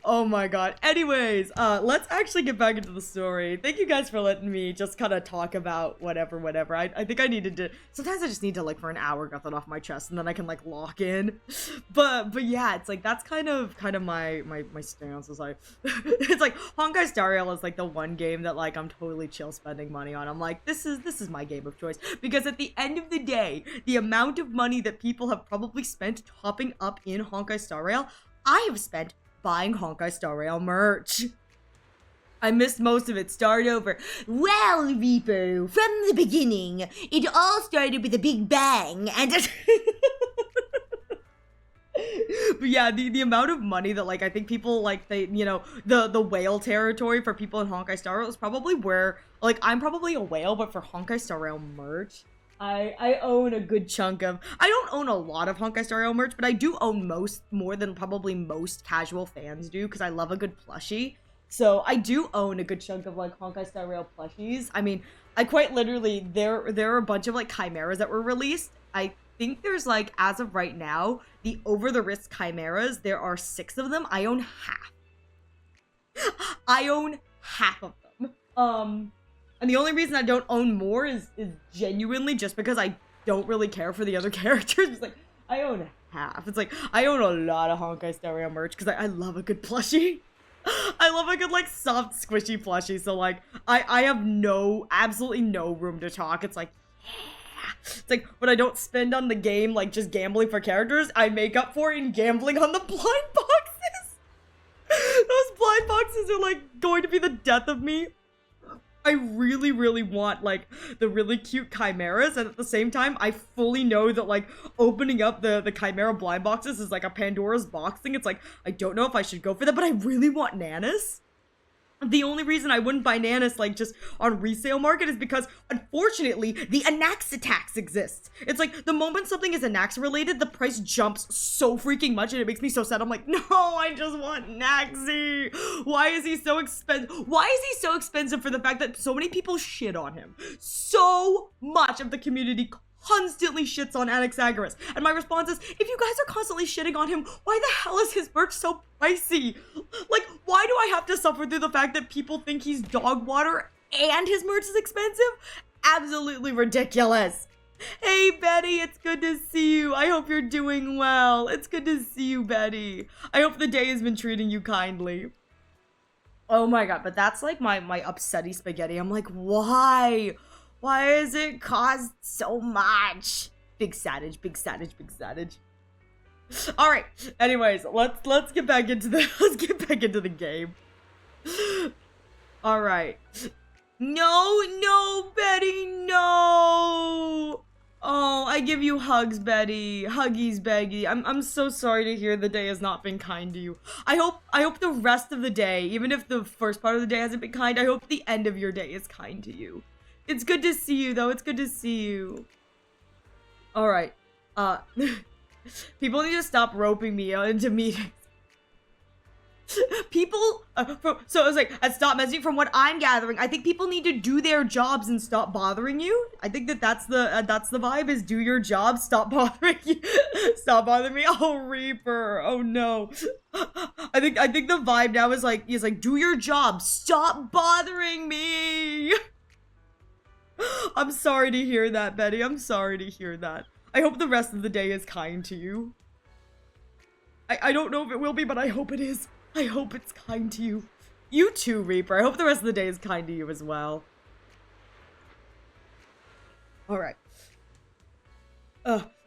A: Oh my god. Anyways, let's actually get back into the story. Thank you guys for letting me just kind of talk about whatever. I think I needed to, sometimes I just need to like for an hour get that off my chest, and then I can like lock in. But yeah, it's like that's kind of my stance is like it's like Honkai Star Rail is like the one game that like I'm totally chill spending money on. I'm like, this is my game of choice, because at the end of the day, the amount of money that people have probably spent topping up in Honkai Star Rail, I have spent buying Honkai Star Rail merch. I missed most of it. Start over. Well, Reaper, from the beginning, it all started with a big bang, and But yeah, the amount of money that like I think people like the whale territory for people in Honkai Star Rail is probably where like I'm probably a whale, but for Honkai Star Rail merch, I own a good chunk of. I don't own a lot of Honkai Star Rail merch, but I do own more than probably most casual fans do because I love a good plushie. So I do own a good chunk of like Honkai Star Rail plushies. I mean, I quite literally there are a bunch of like chimeras that were released. I think there's like, as of right now, the over the wrist chimeras, there are 6 of them. I own half. I own half of them. And the only reason I don't own more is genuinely just because I don't really care for the other characters. It's like, I own half. It's like, I own a lot of Honkai Star Rail merch because I love a good plushie. I love a good, like, soft, squishy plushie. So, like, I have absolutely no room to talk. It's like, yeah. It's like, what I don't spend on the game, like, just gambling for characters, I make up for in gambling on the blind boxes. Those blind boxes are, like, going to be the death of me. I really, really want, like, the really cute chimeras, and at the same time, I fully know that, like, opening up the chimera blind boxes is like a Pandora's box thing. It's like, I don't know if I should go for that, but I really want Nanas. The only reason I wouldn't buy Nanas, like, just on resale market is because, unfortunately, the Anaxa tax exists. It's like, the moment something is Anaxa related, the price jumps so freaking much, and it makes me so sad. I'm like, no, I just want Naxi. Why is he so expensive? Why is he so expensive for the fact that so many people shit on him? So much of the community constantly shits on Anaxagoras. And my response is, if you guys are constantly shitting on him, why the hell is his merch so pricey? Like, why do I have to suffer through the fact that people think he's dog water and his merch is expensive? Absolutely ridiculous. Hey, Betty, it's good to see you. I hope you're doing well. It's good to see you, Betty. I hope the day has been treating you kindly. Oh my god, but that's like my upsetty spaghetti. I'm like, why? Why does it cost so much? Big sadage, big sadage, big sadage. All right. Anyways, let's get back into the game. All right. No, Betty, no. Oh, I give you hugs, Betty. Huggies, Beggy. I'm so sorry to hear the day has not been kind to you. I hope the rest of the day, even if the first part of the day hasn't been kind, I hope the end of your day is kind to you. It's good to see you, though. It's good to see you. All right. People need to stop roping me into meetings. People, so I was like, stop messaging. From what I'm gathering, I think people need to do their jobs and stop bothering you. I think that's the vibe, is do your job, stop bothering you. Stop bothering me. Oh, Reaper. Oh no. I think the vibe now is like, do your job, stop bothering me. I'm sorry to hear that, Betty. I'm sorry to hear that. I hope the rest of the day is kind to you. I don't know if it will be, but I hope it is. I hope it's kind to you. You too, Reaper. I hope the rest of the day is kind to you as well. Alright.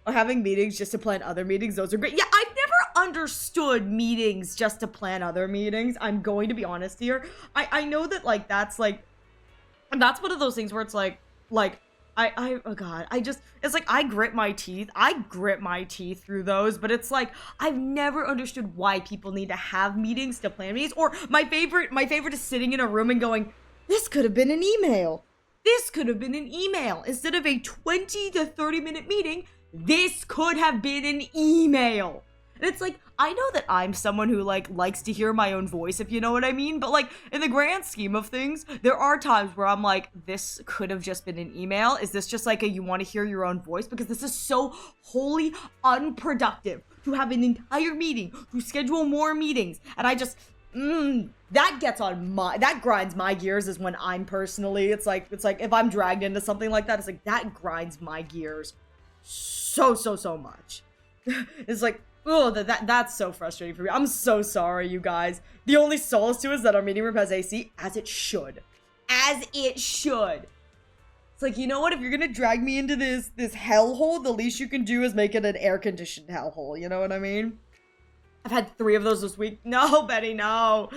A: Having meetings just to plan other meetings, those are great. Yeah, I've never understood meetings just to plan other meetings. I'm going to be honest here. I know that, like, that's one of those things where it's like, oh god, it's like, I grit my teeth through those, but it's like, I've never understood why people need to have meetings to plan meetings. Or my favorite is sitting in a room and going, this could have been an email. This could have been an email. Instead of a 20 to 30 minute meeting, this could have been an email. And it's like, I know that I'm someone who, like, likes to hear my own voice, if you know what I mean. But, like, in the grand scheme of things, there are times where I'm like, this could have just been an email. Is this just like you want to hear your own voice? Because this is so wholly unproductive to have an entire meeting, to schedule more meetings. And I just, that grinds my gears, is when I'm personally, it's like if I'm dragged into something like that, it's like, that grinds my gears so much. It's like, oh, that's so frustrating for me. I'm so sorry, you guys. The only solace to it is that our meeting room has AC, as it should. As it should. It's like, you know what? If you're gonna drag me into this hellhole, the least you can do is make it an air-conditioned hellhole. You know what I mean? I've had 3 of those this week. No, Betty, no.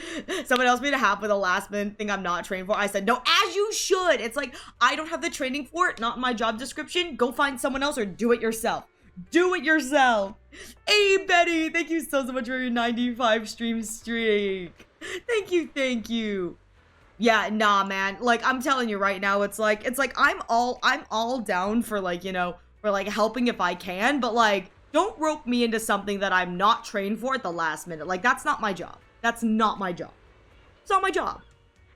A: Someone else made a half with a last-minute thing I'm not trained for. I said, no, as you should. It's like, I don't have the training for it. Not in my job description. Go find someone else or do it yourself. Do it yourself. Hey, Betty, thank you so much for your 95 stream streak. Thank you. Yeah, nah, man. Like, I'm telling you right now, it's like I'm all down for, like, you know, for like helping if I can, but like, don't rope me into something that I'm not trained for at the last minute. Like, that's not my job. That's not my job. It's not my job.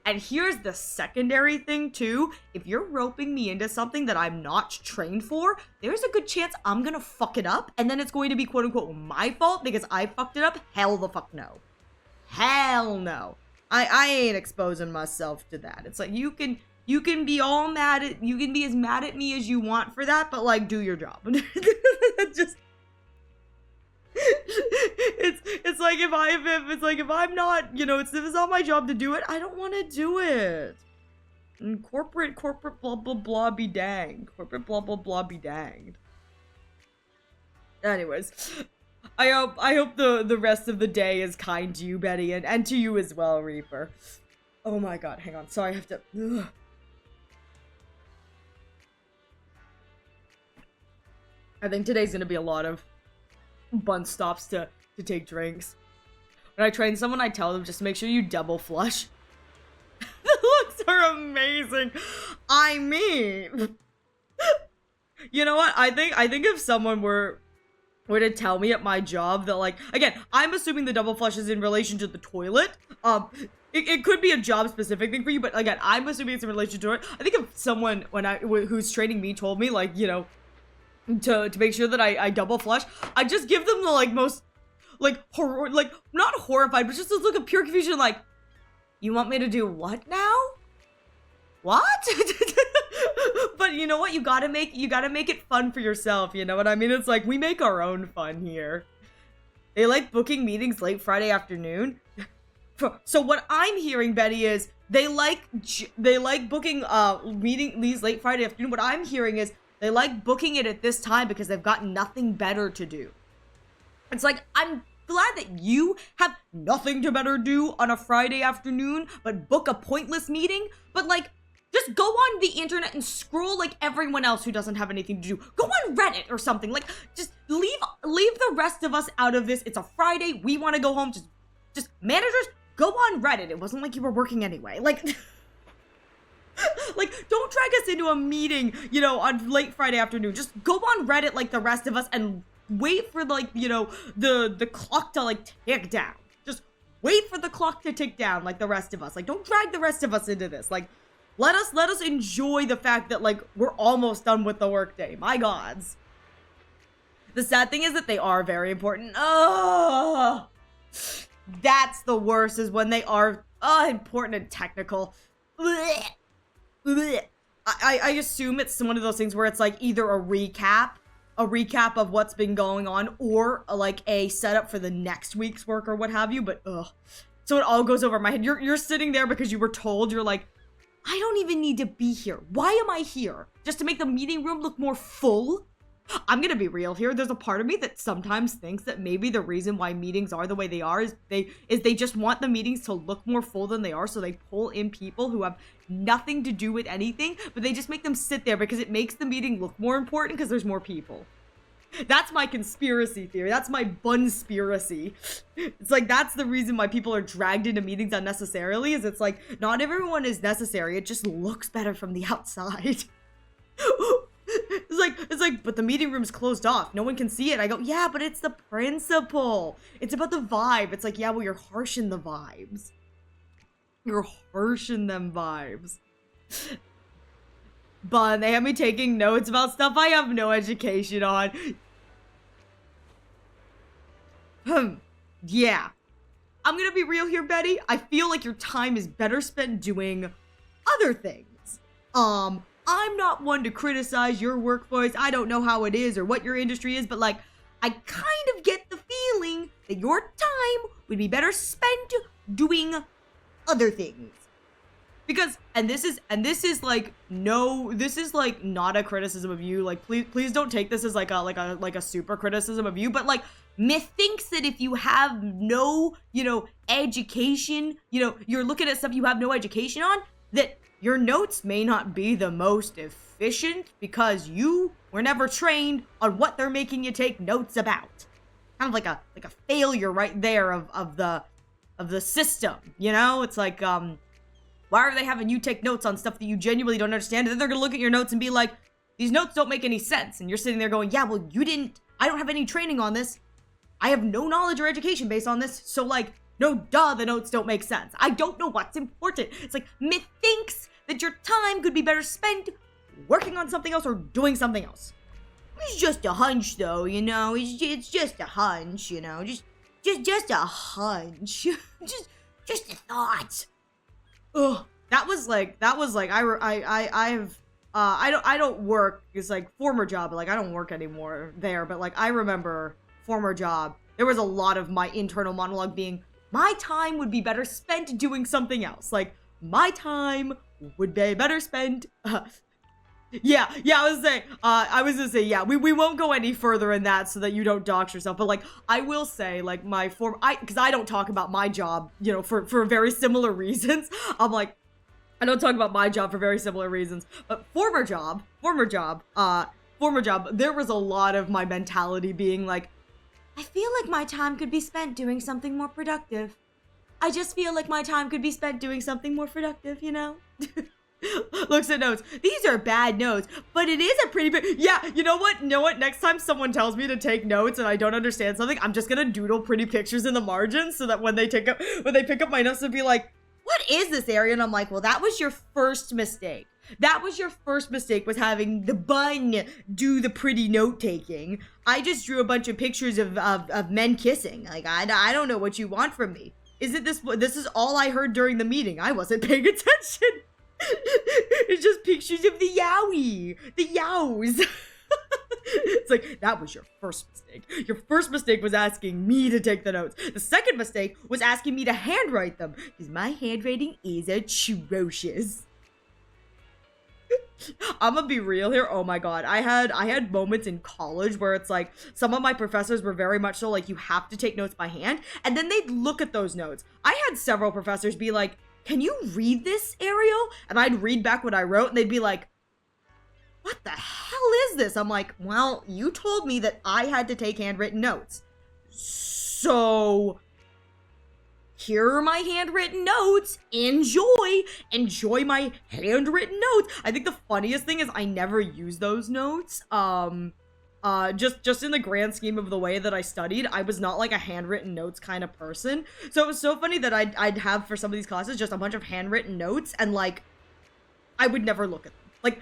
A: And here's the secondary thing too. If you're roping me into something that I'm not trained for, there's a good chance I'm gonna fuck it up, and then it's going to be quote unquote my fault because I fucked it up. Hell the fuck no. Hell no. I ain't exposing myself to that. It's like you can be all mad at, you can be as mad at me as you want for that, but like, do your job. Just it's like if I'm not, you know, if it's not my job to do it, I don't want to do it. And corporate blah blah blah be danged. Corporate blah blah blah be danged. Anyways, I hope the rest of the day is kind to you, Betty, and to you as well, Reaper. Oh my god, hang on. Sorry, I have to. Ugh. I think today's gonna be a lot of bun stops to take drinks. When I train someone, I tell them just make sure you double flush. The looks are amazing. I mean, you know what? I think if someone were to tell me at my job that, like, again, I'm assuming the double flush is in relation to the toilet. It could be a job specific thing for you, but again, I'm assuming it's in relation to it. I think if someone who's training me told me, like, you know, to make sure that I double flush, I just give them the like most like horror, like not horrified, but just this look of pure confusion, like, you want me to do what now? What? But you know what? You gotta make it fun for yourself. You know what I mean? It's like we make our own fun here. They like booking meetings late Friday afternoon. So what I'm hearing, Betty, is they like booking these late Friday afternoon. What I'm hearing is they like booking it at this time because they've got nothing better to do. It's like, I'm glad that you have nothing to better do on a Friday afternoon but book a pointless meeting, but like, just go on the internet and scroll like everyone else who doesn't have anything to do. Go on Reddit or something. Like, just leave the rest of us out of this. It's a Friday. We want to go home. Just managers, go on Reddit. It wasn't like you were working anyway. Like, like, don't drag us into a meeting, you know, on late Friday afternoon. Just go on Reddit like the rest of us and wait for, like, you know, the clock to, like, tick down. Just wait for the clock to tick down like the rest of us. Like, don't drag the rest of us into this. Like, let us enjoy the fact that, like, we're almost done with the workday. My gods. The sad thing is that they are very important. Oh, that's the worst, is when they are important and technical. Blech. Blech. I assume it's one of those things where it's like either a recap of what's been going on, or like a setup for the next week's work or what have you, but so it all goes over my head. You're sitting there because you were told, you're like, I don't even need to be here. Why am I here? Just to make the meeting room look more full? I'm gonna be real here. There's a part of me that sometimes thinks that maybe the reason why meetings are the way they are is they just want the meetings to look more full than they are, so they pull in people who have nothing to do with anything, but they just make them sit there because it makes the meeting look more important because there's more people. That's my conspiracy theory. That's my bunspiracy. It's like, that's the reason why people are dragged into meetings unnecessarily, is it's like, not everyone is necessary. It just looks better from the outside. It's like, but the meeting room's closed off. No one can see it. I go, yeah, but it's the principle. It's about the vibe. It's like, yeah, well, you're harshing the vibes. You're harshing them vibes. But they have me taking notes about stuff I have no education on. Yeah. I'm gonna be real here, Betty. I feel like your time is better spent doing other things. I'm not one to criticize your workforce. I don't know how it is or what your industry is, but like, I kind of get the feeling that your time would be better spent doing other things. Because, and this is like not a criticism of you. Like, please don't take this as like a super criticism of you. But like, methinks that if you have no, you know, education, you know, you're looking at stuff you have no education on, that your notes may not be the most efficient because you were never trained on what they're making you take notes about. Kind of like a failure right there of the system, you know? It's like, why are they having you take notes on stuff that you genuinely don't understand? And then they're gonna look at your notes and be like, these notes don't make any sense. And you're sitting there going, yeah, well, I don't have any training on this. I have no knowledge or education based on this. So like, no, duh, the notes don't make sense. I don't know what's important. It's like, methinks that your time could be better spent working on something else or doing something else. It's just a hunch, though, you know? It's just a hunch, you know? Just a hunch. just a thought. Ugh. That was like, I don't work, it's like former job, but like I don't work anymore there, but like I remember former job, there was a lot of my internal monologue being, my time would be better spent doing something else. Like, my time would be better spent, yeah, I was gonna say, yeah, we won't go any further in that so that you don't dox yourself, but like, I will say, like, because I don't talk about my job, you know, for very similar reasons. I'm like, I don't talk about my job for very similar reasons, but former job, there was a lot of my mentality being like, I feel like my time could be spent doing something more productive. I just feel like my time could be spent doing something more productive, you know? Looks at notes. These are bad notes, but it is a pretty big, yeah, you know what? Next time someone tells me to take notes and I don't understand something, I'm just gonna doodle pretty pictures in the margins so that when they pick up my notes, they'll be like, what is this area? And I'm like, well, that was your first mistake. That was your first mistake, was having the bun do the pretty note taking. I just drew a bunch of pictures of men kissing. Like, I don't know what you want from me. This is all I heard during the meeting. I wasn't paying attention. It's just pictures of the YAOI, the YAOs. It's like, that was your first mistake. Your first mistake was asking me to take the notes. The second mistake was asking me to handwrite them, because my handwriting is atrocious. I'm gonna be real here. Oh my god, I had moments in college where it's like, some of my professors were very much so like, you have to take notes by hand, and then they'd look at those notes. I had several professors be like, can you read this, Ariel? And I'd read back what I wrote, and they'd be like, what the hell is this? I'm like, well, you told me that I had to take handwritten notes. So, here are my handwritten notes. Enjoy my handwritten notes. I think the funniest thing is I never use those notes. Just in the grand scheme of the way that I studied, I was not like a handwritten notes kind of person. So it was so funny that I'd have for some of these classes just a bunch of handwritten notes, and like, I would never look at them. Like,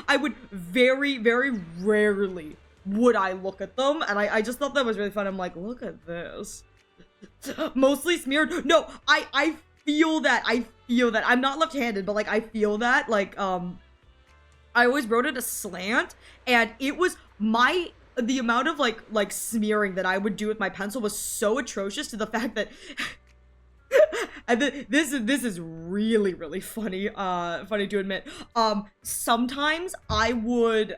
A: I would very, very rarely would I look at them, and I just thought that was really fun. I'm like, look at this. Mostly smeared. No, I feel that. I'm not left-handed, but like, I feel that. Like, I always wrote it aslant, and it was the amount of like smearing that I would do with my pencil was so atrocious, to the fact that and this is really, really funny to admit. Sometimes I would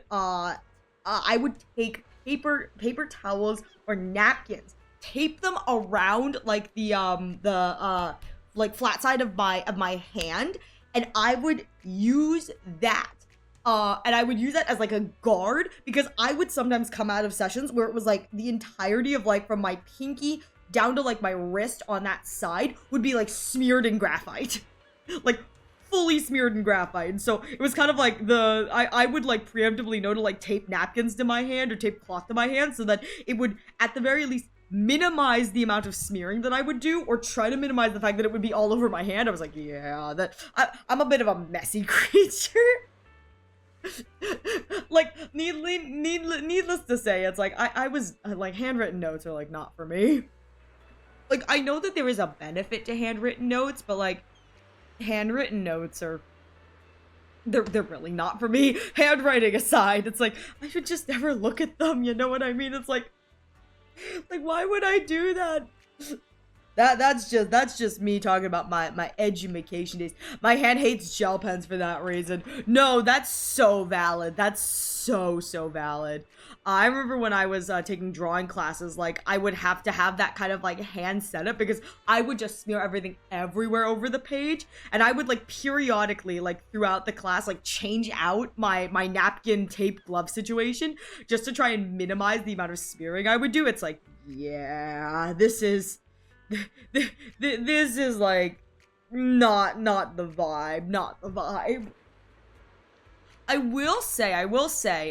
A: take paper towels or napkins, tape them around like the like flat side of my hand, and I would use that. And I would use that as like a guard, because I would sometimes come out of sessions where it was like the entirety of like from my pinky down to like my wrist on that side would be like smeared in graphite. Like fully smeared in graphite. And so it was kind of like I would like preemptively know to like tape napkins to my hand or tape cloth to my hand, so that it would at the very least minimize the amount of smearing that I would do, or try to minimize the fact that it would be all over my hand. I was like, yeah, I'm a bit of a messy creature. Like, needless to say, it's like I was like, handwritten notes are like not for me. Like, I know that there is a benefit to handwritten notes, but like, handwritten notes are they're really not for me. Handwriting aside, it's like, I should just never look at them, you know what I mean? It's like why would I do that? That's just me talking about my edumacation days. My hand hates gel pens for that reason. No, that's so valid. That's so valid. I remember when I was taking drawing classes, like I would have to have that kind of like hand setup because I would just smear everything everywhere over the page, and I would like periodically, like throughout the class, like change out my napkin tape glove situation just to try and minimize the amount of smearing I would do. It's like, yeah, this is this is like not the vibe, not the vibe. I will say,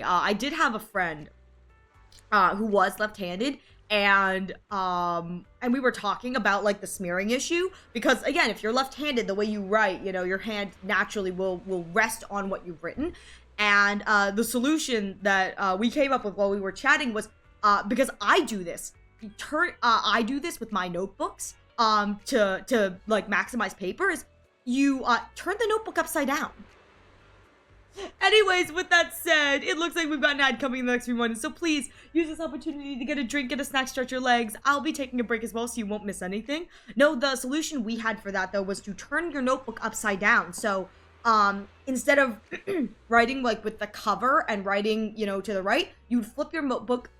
A: I did have a friend who was left-handed, and we were talking about like the smearing issue because again, if you're left-handed, the way you write, you know, your hand naturally will rest on what you've written, and the solution that we came up with while we were chatting was because I do this. I do this with my notebooks to like maximize papers. You turn the notebook upside down. Anyways, with that said, it looks like we've got an ad coming in the next few moments, so please use this opportunity to get a drink, get a snack, stretch your legs. I'll be taking a break as well, so you won't miss anything. No, the solution we had for that, though, was to turn your notebook upside down. So, instead of writing, like, with the cover and writing, you know, to the right, you'd flip your notebook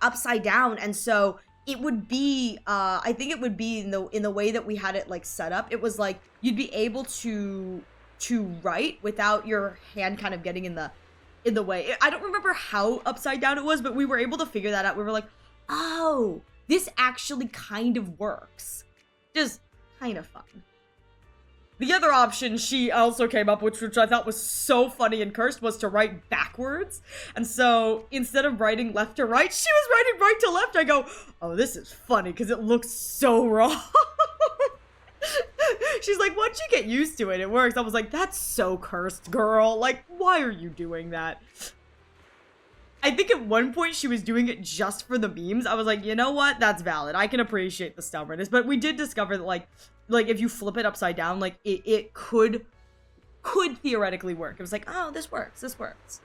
A: upside down, and so it would be, I think it would be in the way that we had it, like, set up. It was, like, you'd be able to write without your hand kind of getting in the way. I don't remember how upside down it was, but we were able to figure that out. We were like, oh, this actually kind of works. Just kind of fun. The other option she also came up with, which I thought was so funny and cursed, was to write backwards. And so instead of writing left to right, she was writing right to left. I go, oh, this is funny because it looks so wrong. She's like, once you get used to it, it works. I was like, that's so cursed, girl. Like, why are you doing that? I think at one point she was doing it just for the memes. I was like, you know what? That's valid. I can appreciate the stubbornness. But we did discover that, like if you flip it upside down, like, it could theoretically work. It was like, oh, this works. This works.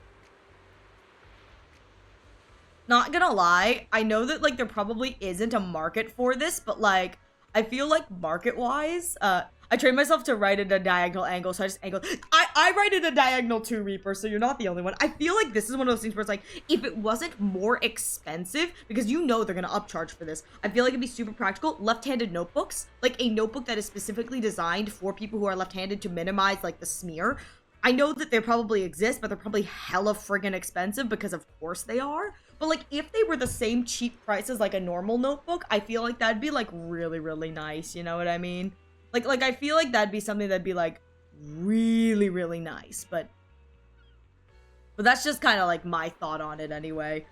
A: Not gonna lie, I know that, like, there probably isn't a market for this, but, like, I feel like market-wise, I trained myself to write at a diagonal angle, so I just angled. I write at a diagonal too, Reaper, so you're not the only one. I feel like this is one of those things where it's like, if it wasn't more expensive, because you know they're gonna upcharge for this, I feel like it'd be super practical. Left-handed notebooks, like a notebook that is specifically designed for people who are left-handed to minimize, like, the smear. I know that they probably exist, but they're probably hella friggin' expensive because of course they are. But, like, if they were the same cheap price as, like, a normal notebook, I feel like that'd be, like, really, really nice. You know what I mean? Like I feel like that'd be something that'd be, like, really, really nice. But that's just kind of, like, my thought on it anyway.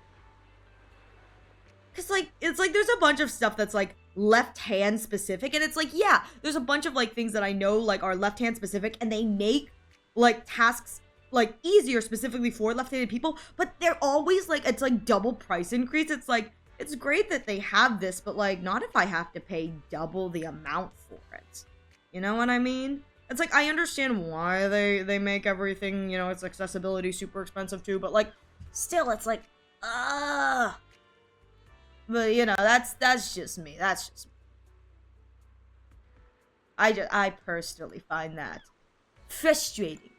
A: Because, like, it's, like, there's a bunch of stuff that's, like, left-hand specific. And it's, like, yeah, there's a bunch of, like, things that I know, like, are left-hand specific. And they make, like, tasks like easier specifically for left-handed people, but they're always like, it's like double price increase. It's like, it's great that they have this, but like, not if I have to pay double the amount for it. You know what I mean? It's like, I understand why they make everything, you know, it's accessibility super expensive too, but like, still, it's like, but you know, that's just me. That's just me. I personally find that frustrating.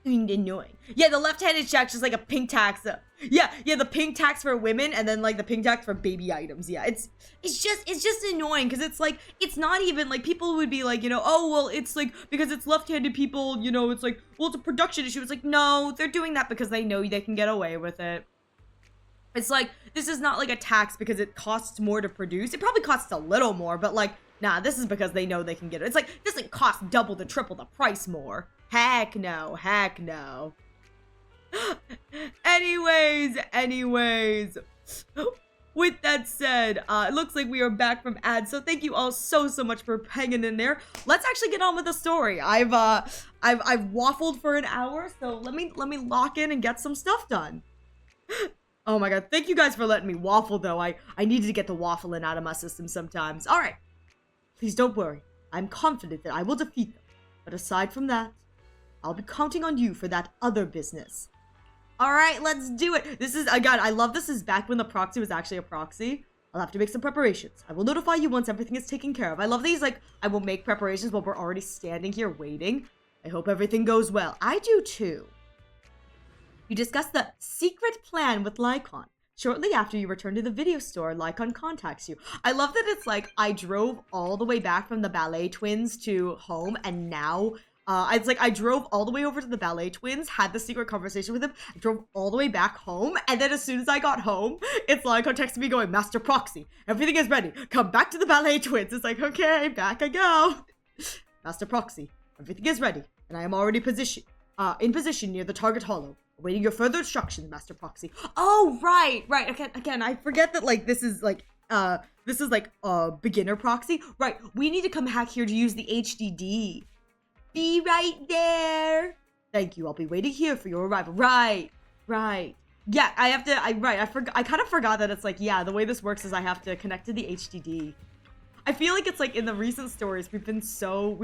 A: Annoying. Yeah, the left-handed check's just like a pink tax. Yeah, the pink tax for women, and then like the pink tax for baby items. Yeah, it's just annoying because it's like, it's not even like, people would be like, you know, oh well, it's like because it's left-handed people, you know, it's like, well, it's a production issue. It's like, no, they're doing that because they know they can get away with it. It's like, this is not like a tax because it costs more to produce. It probably costs a little more, but like, nah, this is because they know they can get it. It's like, this doesn't cost double to triple the price more. Heck no, heck no. Anyways. With that said, it looks like we are back from ads, so thank you all so much for hanging in there. Let's actually get on with the story. I've waffled for an hour, so let me lock in and get some stuff done. Oh my god, thank you guys for letting me waffle though. I needed to get the waffling out of my system sometimes. Alright. Please don't worry. I'm confident that I will defeat them. But aside from that, I'll be counting on you for that other business. Alright, let's do it. This is, God, I love this is back when the proxy was actually a proxy. I'll have to make some preparations. I will notify you once everything is taken care of. I love these, like, I will make preparations while we're already standing here waiting. I hope everything goes well. I do too. You discuss the secret plan with Lyacon. Shortly after you return to the video store, Lyacon contacts you. I love that it's like, I drove all the way back from the ballet twins to home, and now, it's like, I drove all the way over to the ballet twins, had the secret conversation with him, drove all the way back home, and then as soon as I got home, it's Lyacon texting me going, Master Proxy, everything is ready. Come back to the ballet twins. It's like, okay, back I go. Master Proxy, everything is ready, and I am already in position near the target hollow. Awaiting your further instructions, Master Proxy. Oh, right. Again, I forget that, like, this is like a beginner proxy. Right, we need to come back here to use the HDD. Be right there. Thank you, I'll be waiting here for your arrival. Right. Yeah, I kind of forgot that it's like, yeah, the way this works is I have to connect to the HDD. I feel like it's like in the recent stories, we've been so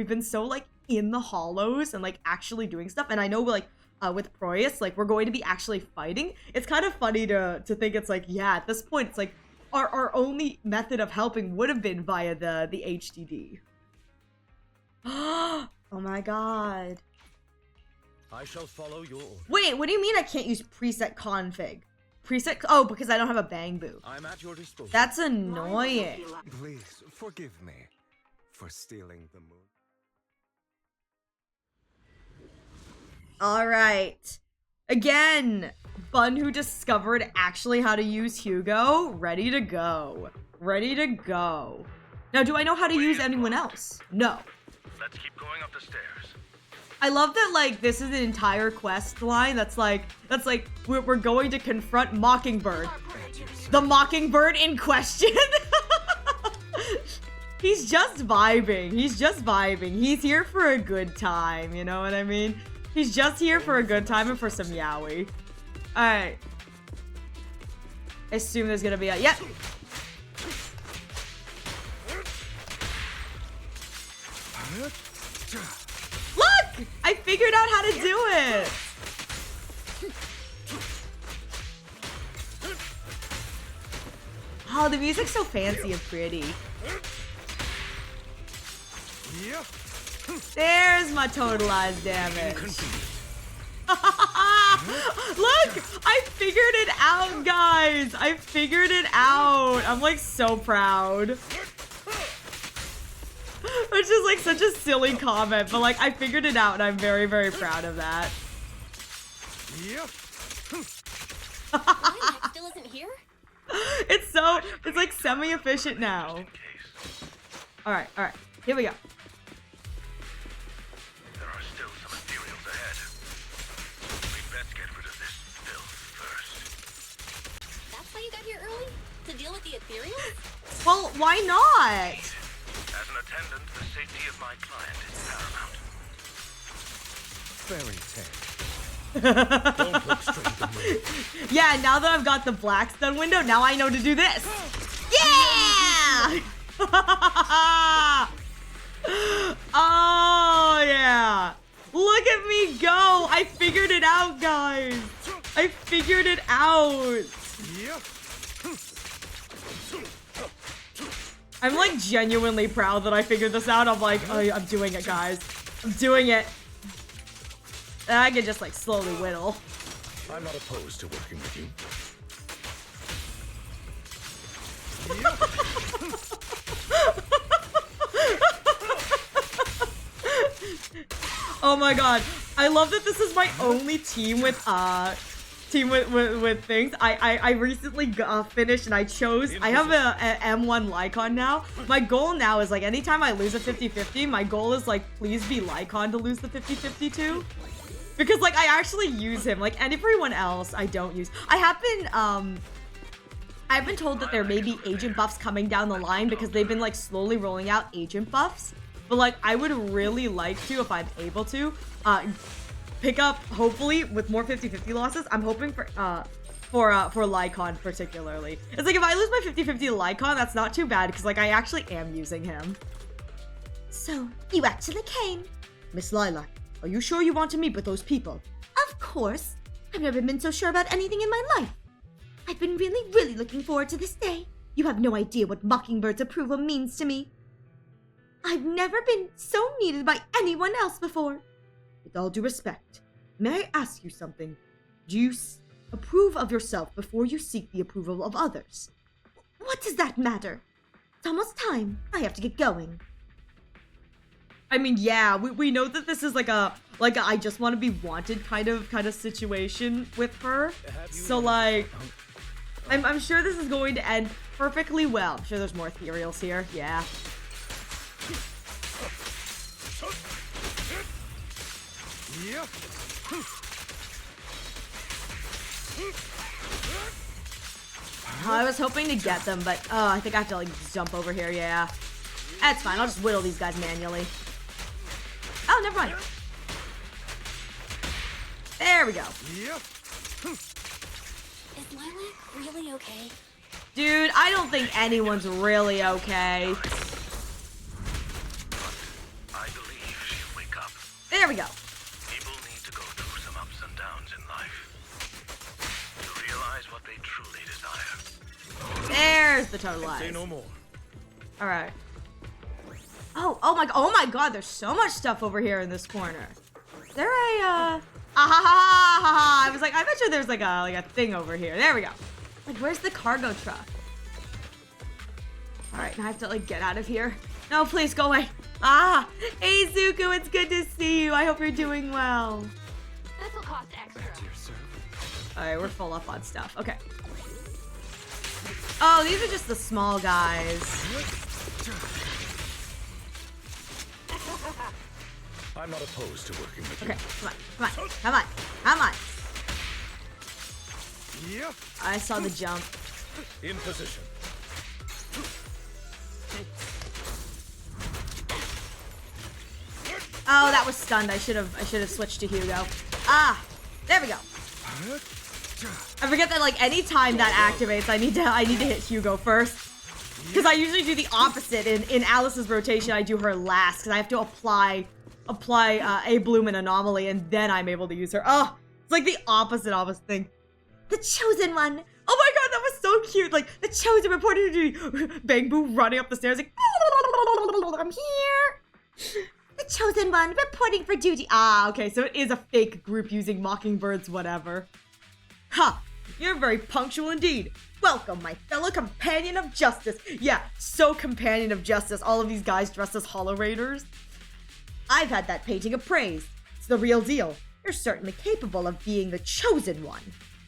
A: like in the hollows and like actually doing stuff. And I know like, with Proyas, like, we're going to be actually fighting. It's kind of funny to think it's like, yeah, at this point, it's like, our only method of helping would have been via the HDD. Oh my god.
B: I shall follow your order.
A: Wait, what do you mean I can't use preset config? Oh, because I don't have a Bangboo.
B: I'm at your disposal.
A: That's annoying.
C: Please, forgive me for stealing the moon.
A: Alright. Again, Bun who discovered actually how to use Hugo. Ready to go. Now, do I know how to use anyone else? No.
B: Let's keep going up the stairs.
A: I love that, like, this is an entire quest line that's like, we're going to confront Mockingbird. The Mockingbird in question. He's just vibing. He's here for a good time, you know what I mean? He's just here for a good time and for some YAOI. Alright. I assume there's gonna be a... Yep! Look! I figured out how to do it! Oh, the music's so fancy and pretty. There's my totalized damage. Look! I figured it out, guys! I figured it out! I'm like so proud. Which is like such a silly comment, but like I figured it out and I'm very, very proud of that.
D: Still isn't here?
A: It's like semi-efficient now. Alright, here we go.
B: There are still some materials ahead. We best get rid of this filth first.
D: That's why you got here early? To deal with the ethereals?
A: Well, why not?
B: As an attendant, the safety of my client is paramount.
C: Very tame.
B: Don't look straight at me.
A: Yeah, now that I've got the Blackstone window, now I know to do this. Yeah! Oh, yeah. Look at me go. I figured it out, guys. I figured it out. I'm like genuinely proud that I figured this out. I'm like, oh, I'm doing it, guys. I'm doing it. And I can just like slowly whittle.
B: I'm not opposed to working with you.
A: Oh my god. I love that this is my only team with things. I recently finished and I chose, I have a M1 Lyacon now. My goal now is like anytime I lose a 50-50, my goal is like please be Lyacon to lose the 50-50 too. Because like I actually use him, like, and everyone else I don't use. I've been told that there may be agent buffs coming down the line because they've been like slowly rolling out agent buffs. But like I would really like to, if I'm able to, pick up, hopefully, with more 50-50 losses. I'm hoping for Lyacon particularly. It's like if I lose my 50-50 to Lyacon, that's not too bad because like I actually am using him.
E: So, you actually came.
A: Miss Lilac, are you sure you want to meet with those people?
E: Of course. I've never been so sure about anything in my life. I've been really, really looking forward to this day. You have no idea what Mockingbird's approval means to me. I've never been so needed by anyone else before.
A: With all due respect, may I ask you something? Do you approve of yourself before you seek the approval of others?
E: What does that matter? It's almost time. I have to get going.
A: I mean, yeah, we know that this is like a I just want to be wanted kind of situation with her. So like, I'm sure this is going to end perfectly well. I'm sure there's more ethereals here. Yeah. I was hoping to get them, but I think I have to like jump over here. Yeah, that's fine. I'll just whittle these guys manually. Oh, never mind. There we go.
D: Is Lilac really okay?
A: Dude, I don't think anyone's really okay.
B: I believe she'll wake up.
A: There we go.
B: People need to go through some ups and downs in life to realize what they truly desire.
A: There's the total eyes.
B: Say no more.
A: All right. Oh my god, there's so much stuff over here in this corner. Is there a, I was like, I bet you there's like a thing over here. There we go. Like, where's the cargo truck? All right, now I have to like get out of here. No, please go away. Hey Zuko, it's good to see you. I hope you're doing well.
D: This'll cost extra.
A: All right, we're full up on stuff. Okay. Oh, these are just the small guys.
B: I'm not opposed to working with
A: Okay, come on. I saw the jump.
B: you. In position.
A: Oh, that was stunned. I should have switched to Hugo. There we go. I forget that like anytime that activates, I need to hit Hugo first. Because I usually do the opposite. In Alice's rotation, I do her last because I have to apply a bloom and anomaly, and then I'm able to use her. Oh, it's like the opposite thing.
E: The Chosen One.
A: Oh my god, that was so cute. Like, the Chosen reported to duty. Bangboo running up the stairs like,
E: I'm here. The Chosen One reporting for duty.
A: Okay, so it is a fake group using Mockingbirds, whatever. Ha! You're very punctual indeed. Welcome, my fellow companion of justice. Yeah, so companion of justice. All of these guys dressed as Hollow Raiders. I've had that painting appraised. It's the real deal. You're certainly capable of being the Chosen One.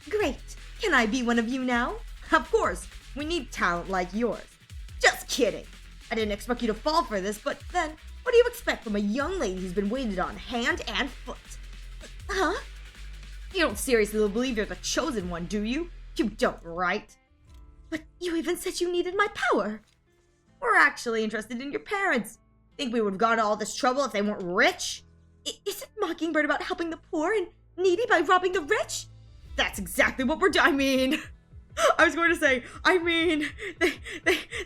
E: Great. Can I be one of you now?
A: Of course, we need talent like yours. Just kidding. I didn't expect you to fall for this, but then, what do you expect from a young lady who's been waited on hand and foot?
E: Huh?
A: You don't seriously believe you're the Chosen One, do you? You don't, right?
E: But you even said you needed my power.
A: We're actually interested in your parents. Think we would have gone to all this trouble if they weren't rich?
E: Isn't Mockingbird about helping the poor and needy by robbing the rich?
A: That's exactly what we're doing. I mean, I was going to say, I mean, they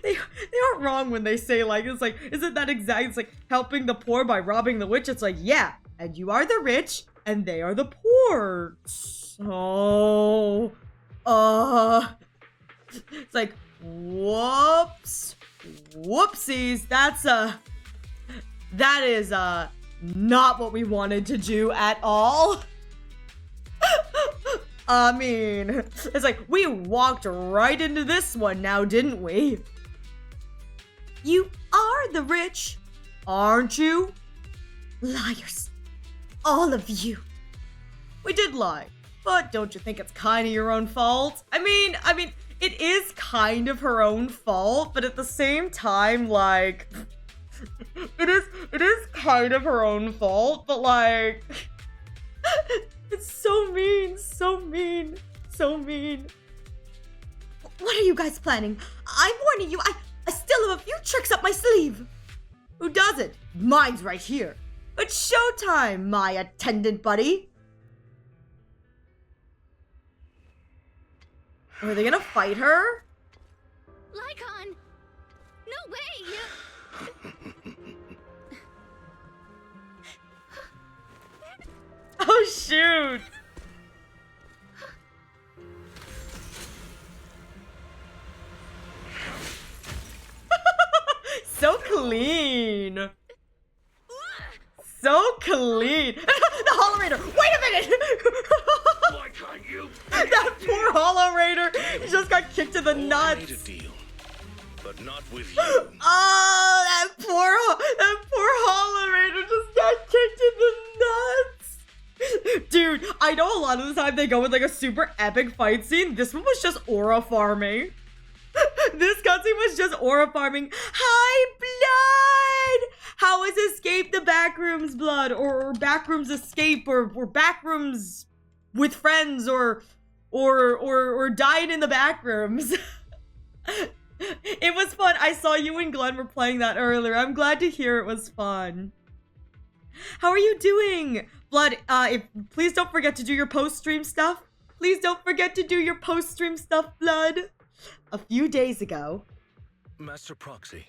A: aren't wrong when they say like, it's like, isn't that exact? It's like helping the poor by robbing the rich. It's like, yeah, and you are the rich and they are the poor. So, it's like, whoops, whoopsies. That is not what we wanted to do at all. I mean, it's like we walked right into this one now, didn't we? You are the rich, aren't you?
E: Liars. All of you.
A: We did lie, but don't you think it's kind of your own fault? I mean, it is kind of her own fault, but at the same time, like, it is kind of her own fault, but like, it's so mean, so mean, so mean.
E: What are you guys planning? I'm warning you, I still have a few tricks up my sleeve.
A: Who doesn't? Mine's right here. It's showtime, my attendant buddy. Are they gonna fight her?
D: Lycon! No way!
A: Oh shoot! clean. So clean. The Hollow Raider. Wait a minute.
B: Why can't you?
A: That poor Hollow Raider just got kicked in the
B: I made a
A: nuts.
B: deal, but not with you.
A: Oh, that poor Hollow Raider just got kicked in the nuts. Dude, I know a lot of the time they go with like a super epic fight scene. This one was just aura farming. This cutscene was just aura farming. Hi, blood! How is escape the backrooms blood? Or backrooms escape or backrooms with friends or dying in the backrooms. It was fun. I saw you and Glenn were playing that earlier. I'm glad to hear it was fun. How are you doing? Blood, please don't forget to do your post-stream stuff. Please don't forget to do your post-stream stuff, Blood. A few days ago.
B: Master Proxy,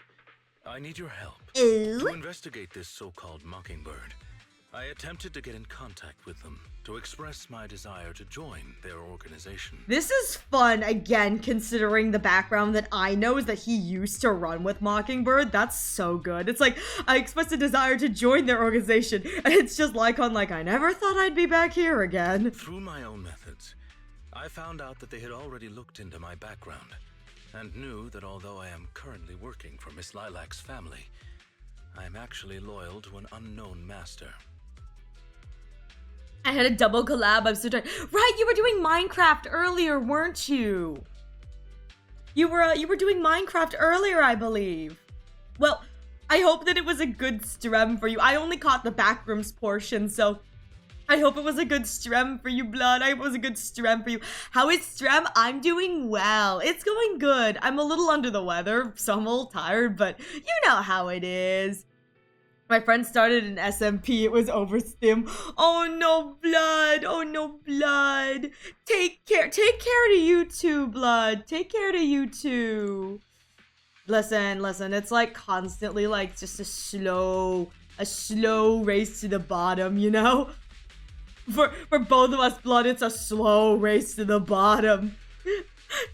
B: I need your help.
E: Ooh.
B: To investigate this so-called Mockingbird, I attempted to get in contact with them to express my desire to join their organization.
A: This is fun, again, considering the background that I know is that he used to run with Mockingbird. That's so good. It's like, I expressed a desire to join their organization, and it's just Lyacon like, I never thought I'd be back here again.
B: Through my own methods, I found out that they had already looked into my background and knew that although I am currently working for Miss Lilac's family, I am actually loyal to an unknown master.
A: I had a double collab. I'm so tired. Right, you were doing Minecraft earlier, weren't you? You were doing Minecraft earlier, I believe. Well, I hope that it was a good stream for you. I only caught the backrooms portion, so I hope it was a good stream for you, Blood. I hope it was a good stream for you. How is stream? I'm doing well. It's going good. I'm a little under the weather, so I'm a little tired, but you know how it is. My friend started an SMP. It was overstim. Oh no, Blood. Oh no, Blood. Take care to you too, Blood. Take care to you too. Listen. It's like constantly like just a slow race to the bottom, you know? For both of us, Blood, it's a slow race to the bottom.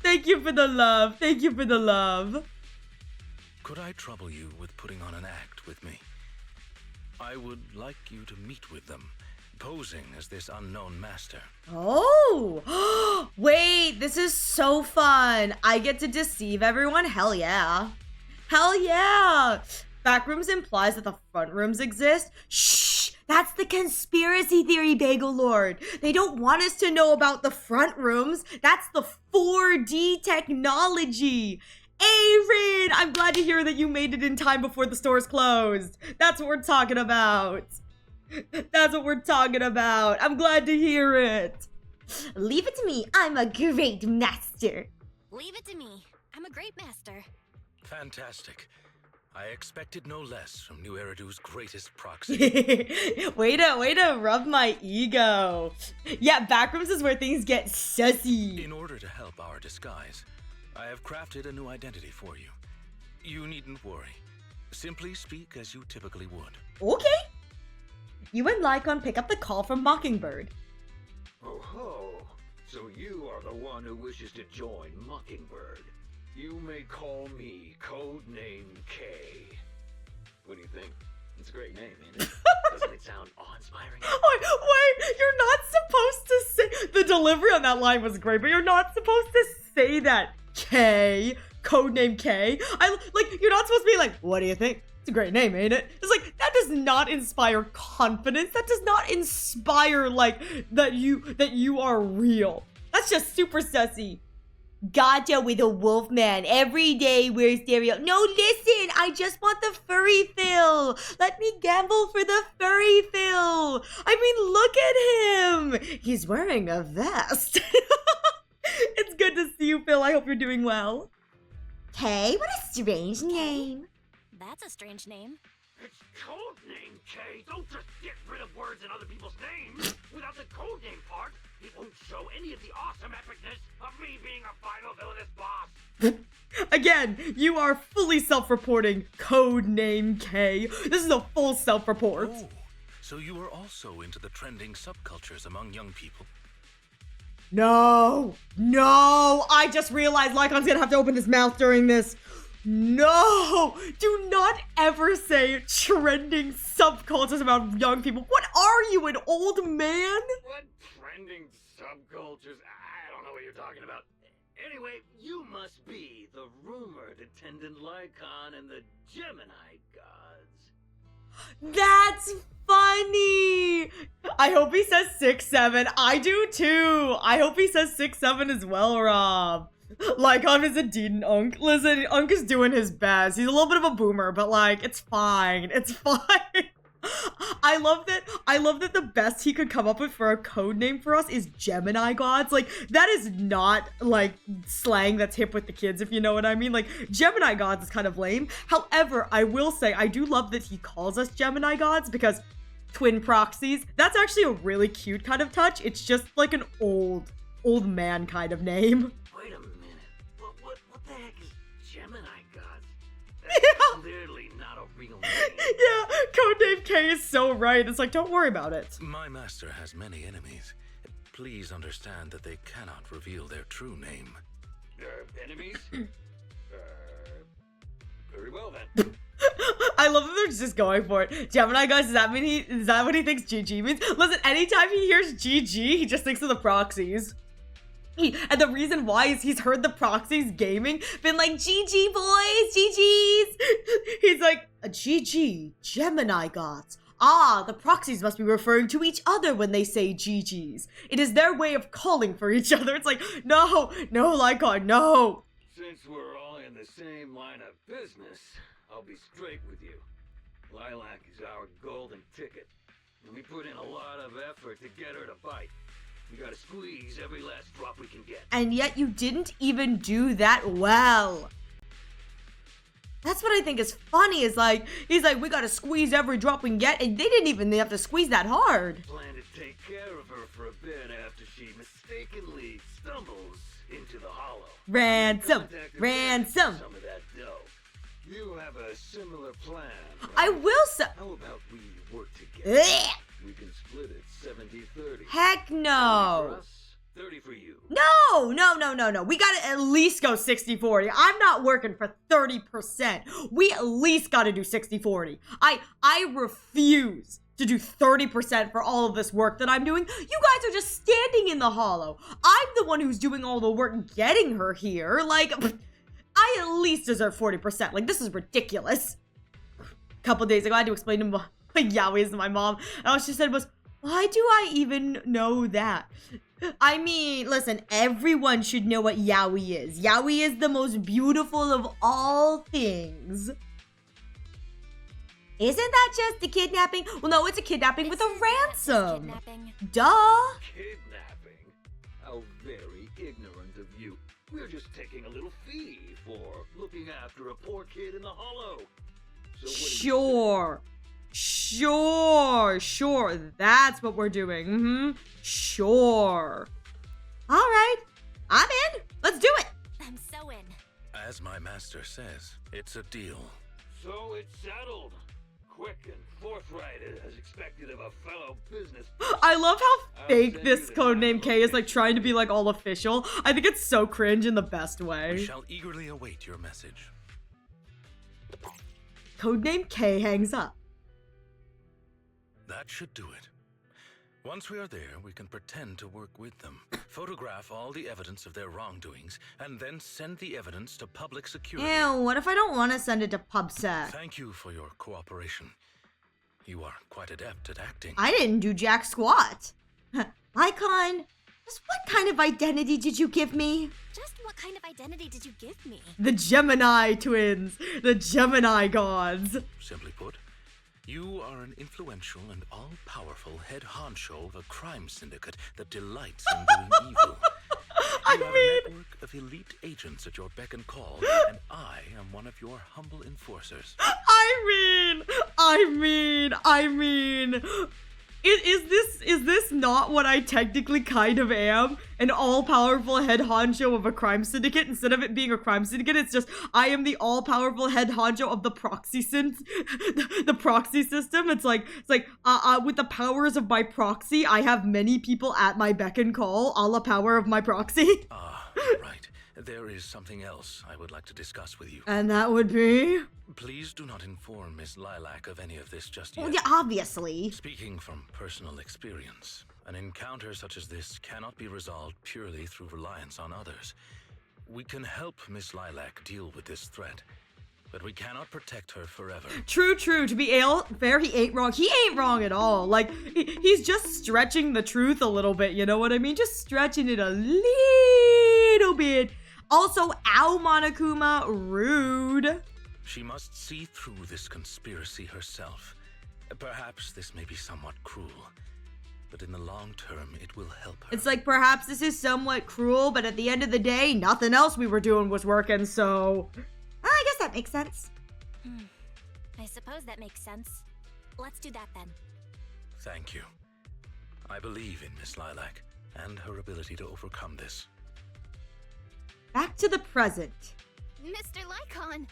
A: Thank you for the love. Thank you for the love.
B: Could I trouble you with putting on an act with me? I would like you to meet with them, posing as this unknown master.
A: Oh! Wait, this is so fun. I get to deceive everyone? Hell yeah. Hell yeah. Backrooms implies that the front rooms exist. Shh! That's the conspiracy theory, Bagel Lord. They don't want us to know about the front rooms. That's the 4D technology. Aaron, I'm glad to hear that you made it in time before the stores closed. That's what we're talking about. That's what we're talking about. I'm glad to hear it.
E: Leave it to me. I'm a great master.
D: Leave it to me. I'm a great master.
B: Fantastic. I expected no less from New Eridu's greatest proxy.
A: way to rub my ego. Yeah, backrooms is where things get sussy.
B: In order to help our disguise, I have crafted a new identity for you. You needn't worry. Simply speak as you typically would.
A: Okay. You and Lycon pick up the call from Mockingbird.
F: Oh ho! So you are the one who wishes to join Mockingbird. You may call me Codename K. What do you think? It's a great name, ain't it? Doesn't it sound awe-inspiring?
A: Wait, you're not supposed to say... The delivery on that line was great, but you're not supposed to say that. K. Codename K. You're not supposed to be like, what do you think? It's a great name, ain't it? It's like, that does not inspire confidence. That does not inspire, like, that you are real. That's just super sussy.
E: Gotcha with a wolf man. Every day wears stereo. No, listen, I just want the furry fill. Let me gamble for the furry fill. I mean, look at him. He's wearing a vest.
A: It's good to see you, Phil. I hope you're doing well.
E: K, what a strange name.
D: That's a strange name.
F: It's Codename K. Don't just get rid of words in other people's names. Without the codename part, it won't show any of the awesome epicness of me being a final villainous boss.
A: Again, you are fully self-reporting. Codename K. This is a full self-report.
B: Oh, so you are also into the trending subcultures among young people?
A: No, I just realized Lycon's gonna have to open his mouth during this. No! Do not ever say trending subcultures about young people. What are you, an old man?
F: What trending subcultures? I don't know what you're talking about. Anyway, you must be the rumored attendant Lyacon and the Gemini gods.
A: That's funny! I hope he says 6'7". I do too! I hope he says 6'7" as well, Rob. Lycon is indeed an Unk. Listen, Unk is doing his best. He's a little bit of a boomer, but like, it's fine. It's fine. I love that the best he could come up with for a code name for us is Gemini gods. Like, that is not like slang that's hip with the kids, if you know what I mean. Like, Gemini gods is kind of lame. However, I will say I do love that he calls us Gemini gods because twin proxies, that's actually a really cute kind of touch. It's just like an old man kind of name.
F: Wait a minute. What the heck is Gemini gods?
A: Yeah.
F: That's clearly not a real name.
A: Yeah, Codename K is so right. It's like, don't worry about it.
B: My master has many enemies. Please understand that they cannot reveal their true name.
F: Enemies? Very well then.
A: I love that they're just going for it. Gemini guys, is that what he thinks GG means? Listen, anytime he hears GG, he just thinks of the proxies. And the reason why is he's heard the proxies gaming, been like, GG boys, GG's. He's like, GG, Gemini gods. Ah, the proxies must be referring to each other when they say GG's. It is their way of calling for each other. It's like, no, Lycon, no.
F: Since we're all in the same line of business, I'll be straight with you. Lilac is our golden ticket, and we put in a lot of effort to get her to bite. We gotta squeeze every last drop we can get.
A: And yet you didn't even do that well. That's what I think is funny, is like, he's like, we gotta squeeze every drop we can get, and they didn't even have to squeeze that hard.
F: Plan to take care of her for a bit after she mistakenly stumbles into the hollow.
A: Ransom.
F: Some of that dough. You have a similar plan, right?
A: I will say.
F: How about we work together?
A: Ugh.
F: We can split it 70-30.
A: Heck
F: 70
A: no.
F: for us, 30 for you.
A: No. We gotta at least go 60-40. I'm not working for 30%. We at least gotta do 60-40. I refuse to do 30% for all of this work that I'm doing. You guys are just standing in the hollow. I'm the one who's doing all the work getting her here. Like, I at least deserve 40%. Like, this is ridiculous. A couple days ago, I had to explain to YAOI is my mom. And all she said was, why do I even know that? I mean, listen, everyone should know what YAOI is. YAOI is the most beautiful of all things. Isn't that just a kidnapping? Well, no, it's a kidnapping with a ransom.
D: Kidnapping.
A: Duh.
F: Kidnapping? How very ignorant of you. We're just taking a little fee for looking after a poor kid in the hollow. So what do
A: Sure. That's what we're doing. Sure. All right. I'm in. Let's do it.
D: I'm so in.
B: As my master says, it's a deal.
F: So it's settled. Quick and forthright as expected of a fellow business.
A: I love how fake this codename K is, like, trying to be, like, all official. I think it's so cringe in the best
B: We
A: way.
B: shall eagerly await your message.
A: Codename K hangs up.
B: That should do it. Once we are there, we can pretend to work with them, photograph all the evidence of their wrongdoings, and then send the evidence to public security.
A: Ew, what if I don't want to send it to PubSec?
B: Thank you for your cooperation. You are quite adept at acting.
A: I didn't do jack squat. Lycon, just what kind of identity did you give me?
D: Just what kind of identity did you give me?
A: The Gemini twins, the Gemini gods.
B: Simply put, you are an influential and all-powerful head honcho of a crime syndicate that delights in doing evil. You have a network of elite agents at your beck and call, and I am one of your humble enforcers.
A: I mean, is this not what I technically kind of am? An all-powerful head honcho of a crime syndicate? Instead of it being a crime syndicate, it's just I am the all-powerful head honcho of the proxy the proxy system. It's like with the powers of my proxy, I have many people at my beck and call, a la power of my proxy.
B: Ah, right. there is something else I would like to discuss with you.
A: And that would be?
B: Please do not inform Miss Lilac of any of this just yet.
A: Well, yeah, obviously.
B: Speaking from personal experience, an encounter such as this cannot be resolved purely through reliance on others. We can help Miss Lilac deal with this threat, but we cannot protect her forever.
A: True. To be fair, he ain't wrong. He ain't wrong at all. Like, he's just stretching the truth a little bit, you know what I mean? Just stretching it a little bit. Also, ow, Monokuma, rude.
B: She must see through this conspiracy herself. Perhaps this may be somewhat cruel, but in the long term, it will help her.
A: It's like, perhaps this is somewhat cruel, but at the end of the day, nothing else we were doing was working, so... I guess that makes sense.
D: I suppose that makes sense. Let's do that then.
B: Thank you. I believe in Miss Lilac and her ability to overcome this.
A: Back to the present.
D: Mr. Lyacon,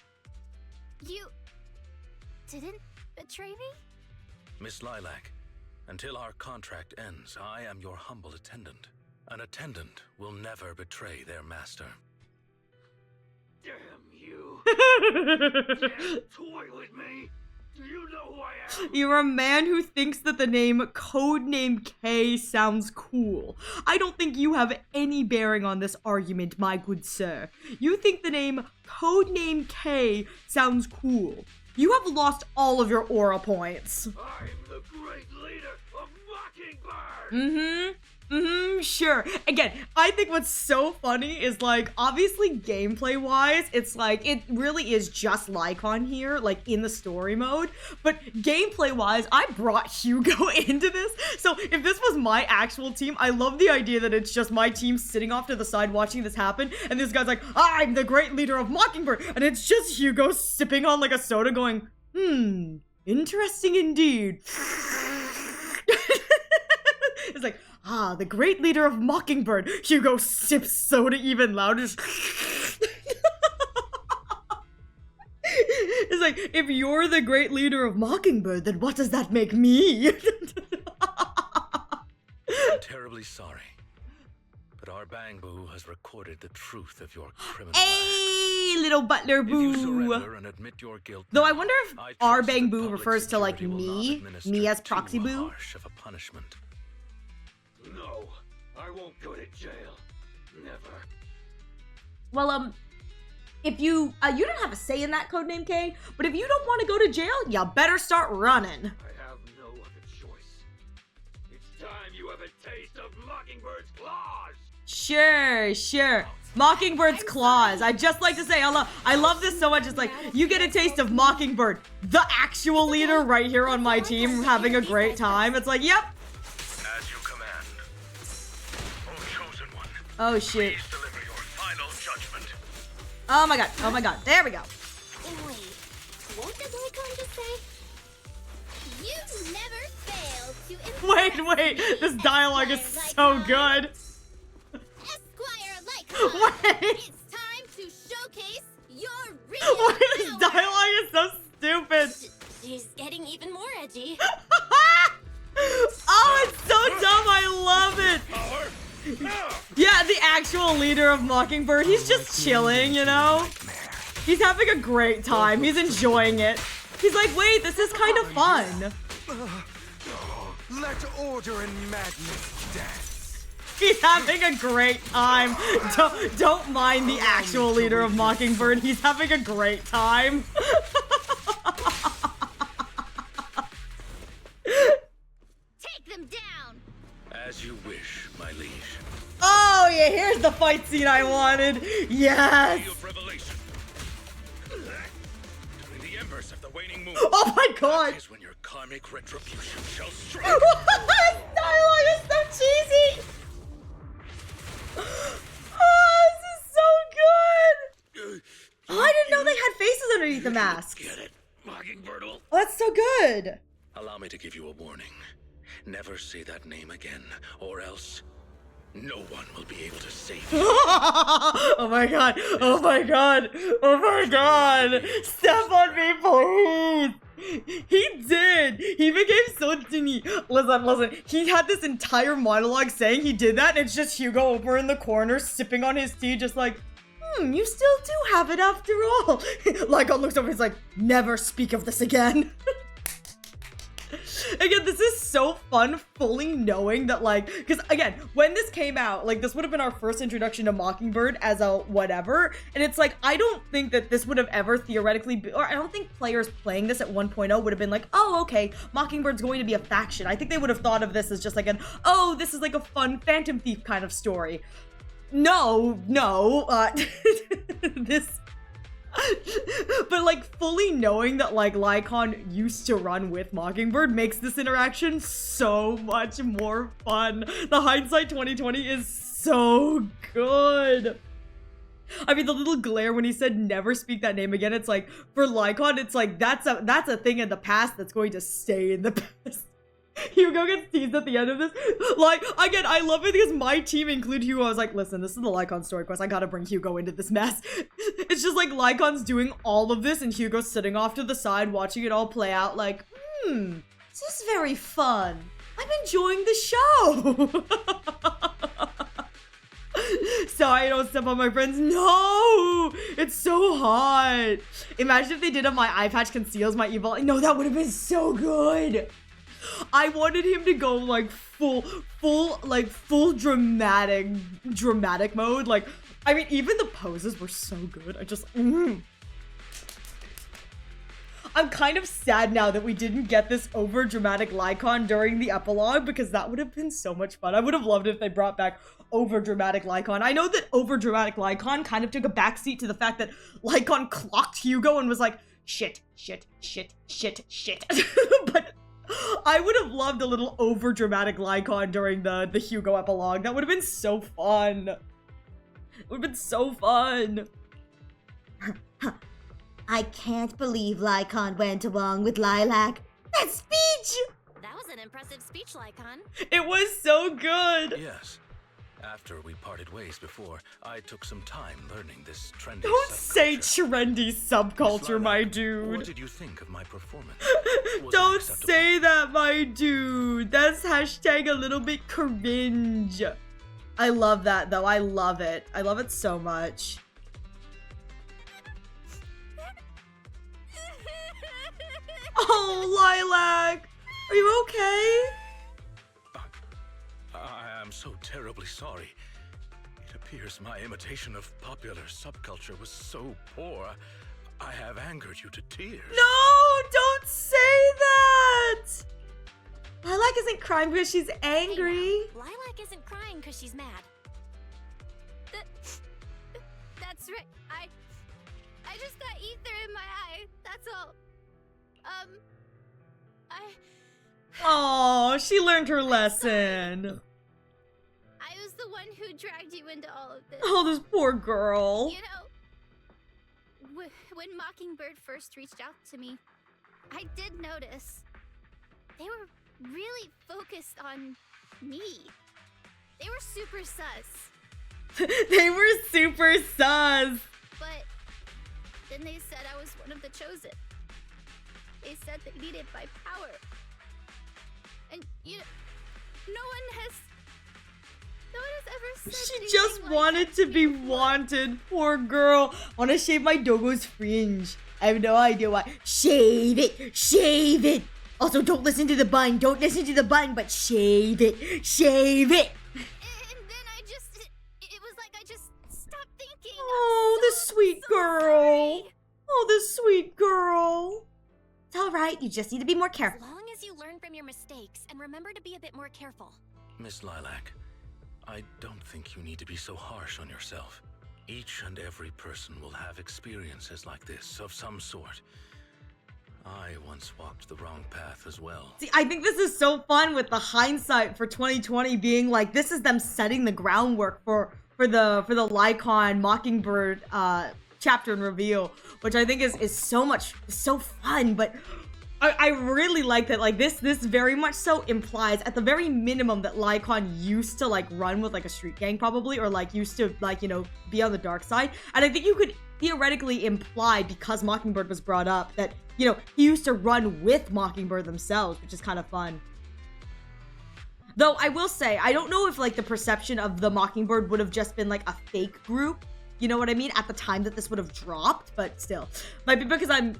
D: you didn't betray me?
B: Miss Lilac, until our contract ends, I am your humble attendant. An attendant will never betray their master.
F: Damn you. Can't toy with me. You know who I am.
A: You're a man who thinks that the name Codename K sounds cool. I don't think you have any bearing on this argument, my good sir. You think the name Codename K sounds cool. You have lost all of your aura points.
F: I'm the great leader of Mockingbird.
A: Sure. Again, I think what's so funny is, like, obviously gameplay-wise, it's like, it really is just Lyacon here, like, in the story mode. But gameplay-wise, I brought Hugo into this. So if this was my actual team, I love the idea that it's just my team sitting off to the side watching this happen. And this guy's like, I'm the great leader of Mockingbird. And it's just Hugo sipping on, like, a soda going, interesting indeed. It's like, the great leader of Mockingbird. Hugo sips soda even louder. It's like, if you're the great leader of Mockingbird, then what does that make me?
B: I'm terribly sorry, but our Bangboo has recorded the truth of your criminal
A: Hey, little butler
B: If you
A: boo.
B: surrender and admit your guilt
A: Though
B: now,
A: I wonder if
B: I
A: our
B: trust that
A: Bangboo
B: public
A: refers to, like,
B: security will not
A: me
B: administer
A: as
B: too
A: Proxy Boo.
B: harsh of a punishment.
F: No, I won't go to jail. Never.
A: Well, if you don't have a say in that Codename K, but if you don't want to go to jail, you better start running.
F: I have no other choice. It's time you have a taste of Mockingbird's claws.
A: Sure. Mockingbird's claws. I just like to say, I love this so much. It's like, you get a taste of Mockingbird, the actual leader right here on my team, having a great time. It's like, yep.
B: As you command. O chosen one,
A: Oh, shit.
B: please deliver your final judgment.
A: Oh my god. There we go.
D: Wait, what did Lyacon just say? You never fail to impress
A: Wait. This dialogue is so good.
D: Esquire Lyacon.
A: Wait.
D: It's time to showcase your real
A: Wait, this
D: power.
A: dialogue is so stupid.
D: She's getting even more edgy.
A: Oh, it's so dumb. I love it. Yeah, the actual leader of Mockingbird, he's just chilling, you know? He's having a great time. He's enjoying it. He's like, wait, this is kind of fun.
C: Let order and madness dance.
A: He's having a great time. Don't mind the actual leader of Mockingbird. He's having a great time.
D: Take them down.
B: As you wish, my liege.
A: Oh, yeah, here's the fight scene I wanted.
B: Day
A: Yes.
B: of revelation. During the embers of the waning moon.
A: Oh my god.
B: Is when your karmic retribution shall strike.
A: This dialogue is so cheesy. Oh, this is so good. Oh, I didn't know they had faces underneath the masks.
B: Get it, Mockingbirdle?
A: Oh, that's so good.
B: Allow me to give you a warning. Never say that name again, or else no one will be able to save you.
A: Oh my god. Step on me, please. He did. He became so tinny. Listen. He had this entire monologue saying he did that, and it's just Hugo over in the corner sipping on his tea, just like, you still do have it after all. Lycon looks over, he's like, never speak of this again. Again, this is so fun fully knowing that, like, because again, when this came out, like, this would have been our first introduction to Mockingbird as a whatever, and it's like, I don't think that this would have ever theoretically been, or I don't think players playing this at 1.0 would have been like, oh, okay, Mockingbird's going to be a faction. I think they would have thought of this as just like an, oh, this is like a fun Phantom Thief kind of story. No, this... But like fully knowing that like Lycon used to run with Mockingbird makes this interaction so much more fun. The hindsight 2020 is so good. I mean, the little glare when he said never speak that name again, it's like for Lycon, it's like that's a thing in the past that's going to stay in the past. Hugo gets teased at the end of this. Like, again, I love it because my team include Hugo. I was like, listen, this is the Lycon story quest. I gotta bring Hugo into this mess. It's just like Lycon's doing all of this and Hugo's sitting off to the side watching it all play out like, this is very fun. I'm enjoying the show. Sorry, I don't step on my friends. No, it's so hot. Imagine if they did a my eye patch conceals my evil. No, that would have been so good. I wanted him to go like full dramatic mode. Like, I mean, even the poses were so good. I just, I'm kind of sad now that we didn't get this over dramatic Lycon during the epilogue because that would have been so much fun. I would have loved it if they brought back over dramatic Lycon. I know that over dramatic Lycon kind of took a backseat to the fact that Lycon clocked Hugo and was like, shit. But I would have loved a little over-dramatic Lycon during the Hugo epilogue. That would have been so fun. It would have been so fun.
E: I can't believe Lycon went along with Lilac. That speech!
D: That was an impressive speech, Lycon.
A: It was so good.
B: Yes. After we parted ways before, I took some time learning this trendy
A: Don't
B: subculture.
A: say trendy subculture, my
B: What
A: dude.
B: did you think of my performance? Was it
A: Don't
B: acceptable?
A: say that, my dude. That's hashtag a little bit cringe. I love that, though. I love it. I love it so much. Oh, Lilac. Are you okay?
B: I am so terribly sorry. It appears my imitation of popular subculture was so poor, I have angered you to tears.
A: No, don't say that. Lilac isn't crying because she's angry.
D: Hey now, Lilac isn't crying because she's mad. That's right. I just got ether in my eye. That's all.
A: Oh, she learned her lesson.
D: I was the one who dragged you into all of this.
A: Oh, this poor girl.
D: You know, when Mockingbird first reached out to me, I did notice they were really focused on me. They were super sus.
A: They were super sus.
D: But then they said I was one of the chosen. They said they needed my power. And you know, no one has ever said
A: She
D: anything
A: just
D: like
A: wanted
D: that
A: to be
D: me before.
A: wanted. Poor girl. I want to shave my doggo's fringe. I have no idea why. Shave it. Shave it. Also, don't listen to the bun. Don't listen to the bun, but shave it. Shave it.
D: And then it was like I just stopped thinking.
A: Oh,
D: I'm
A: the sweet
D: so
A: girl.
D: sorry.
A: Oh, the sweet girl.
E: It's all right. You just need to be more
D: As
E: careful.
D: long as you learn from your mistakes and remember to be a bit more careful.
B: Miss Lilac, I don't think you need to be so harsh on yourself. Each and every person will have experiences like this of some sort. I once walked the wrong path as well.
A: See, I think this is so fun with the hindsight for 2020 being like, this is them setting the groundwork for the Lycon Mockingbird chapter and reveal, which I think is so fun. But I really like that, like this very much so implies at the very minimum that Lycon used to like run with like a street gang probably, or like used to like, you know, be on the dark side. And I think you could theoretically imply, because Mockingbird was brought up, that, you know, he used to run with Mockingbird themselves, which is kind of fun. Though I will say, I don't know if like the perception of the Mockingbird would have just been like a fake group, You know what I mean? At the time that this would have dropped, but still. Might be because I'm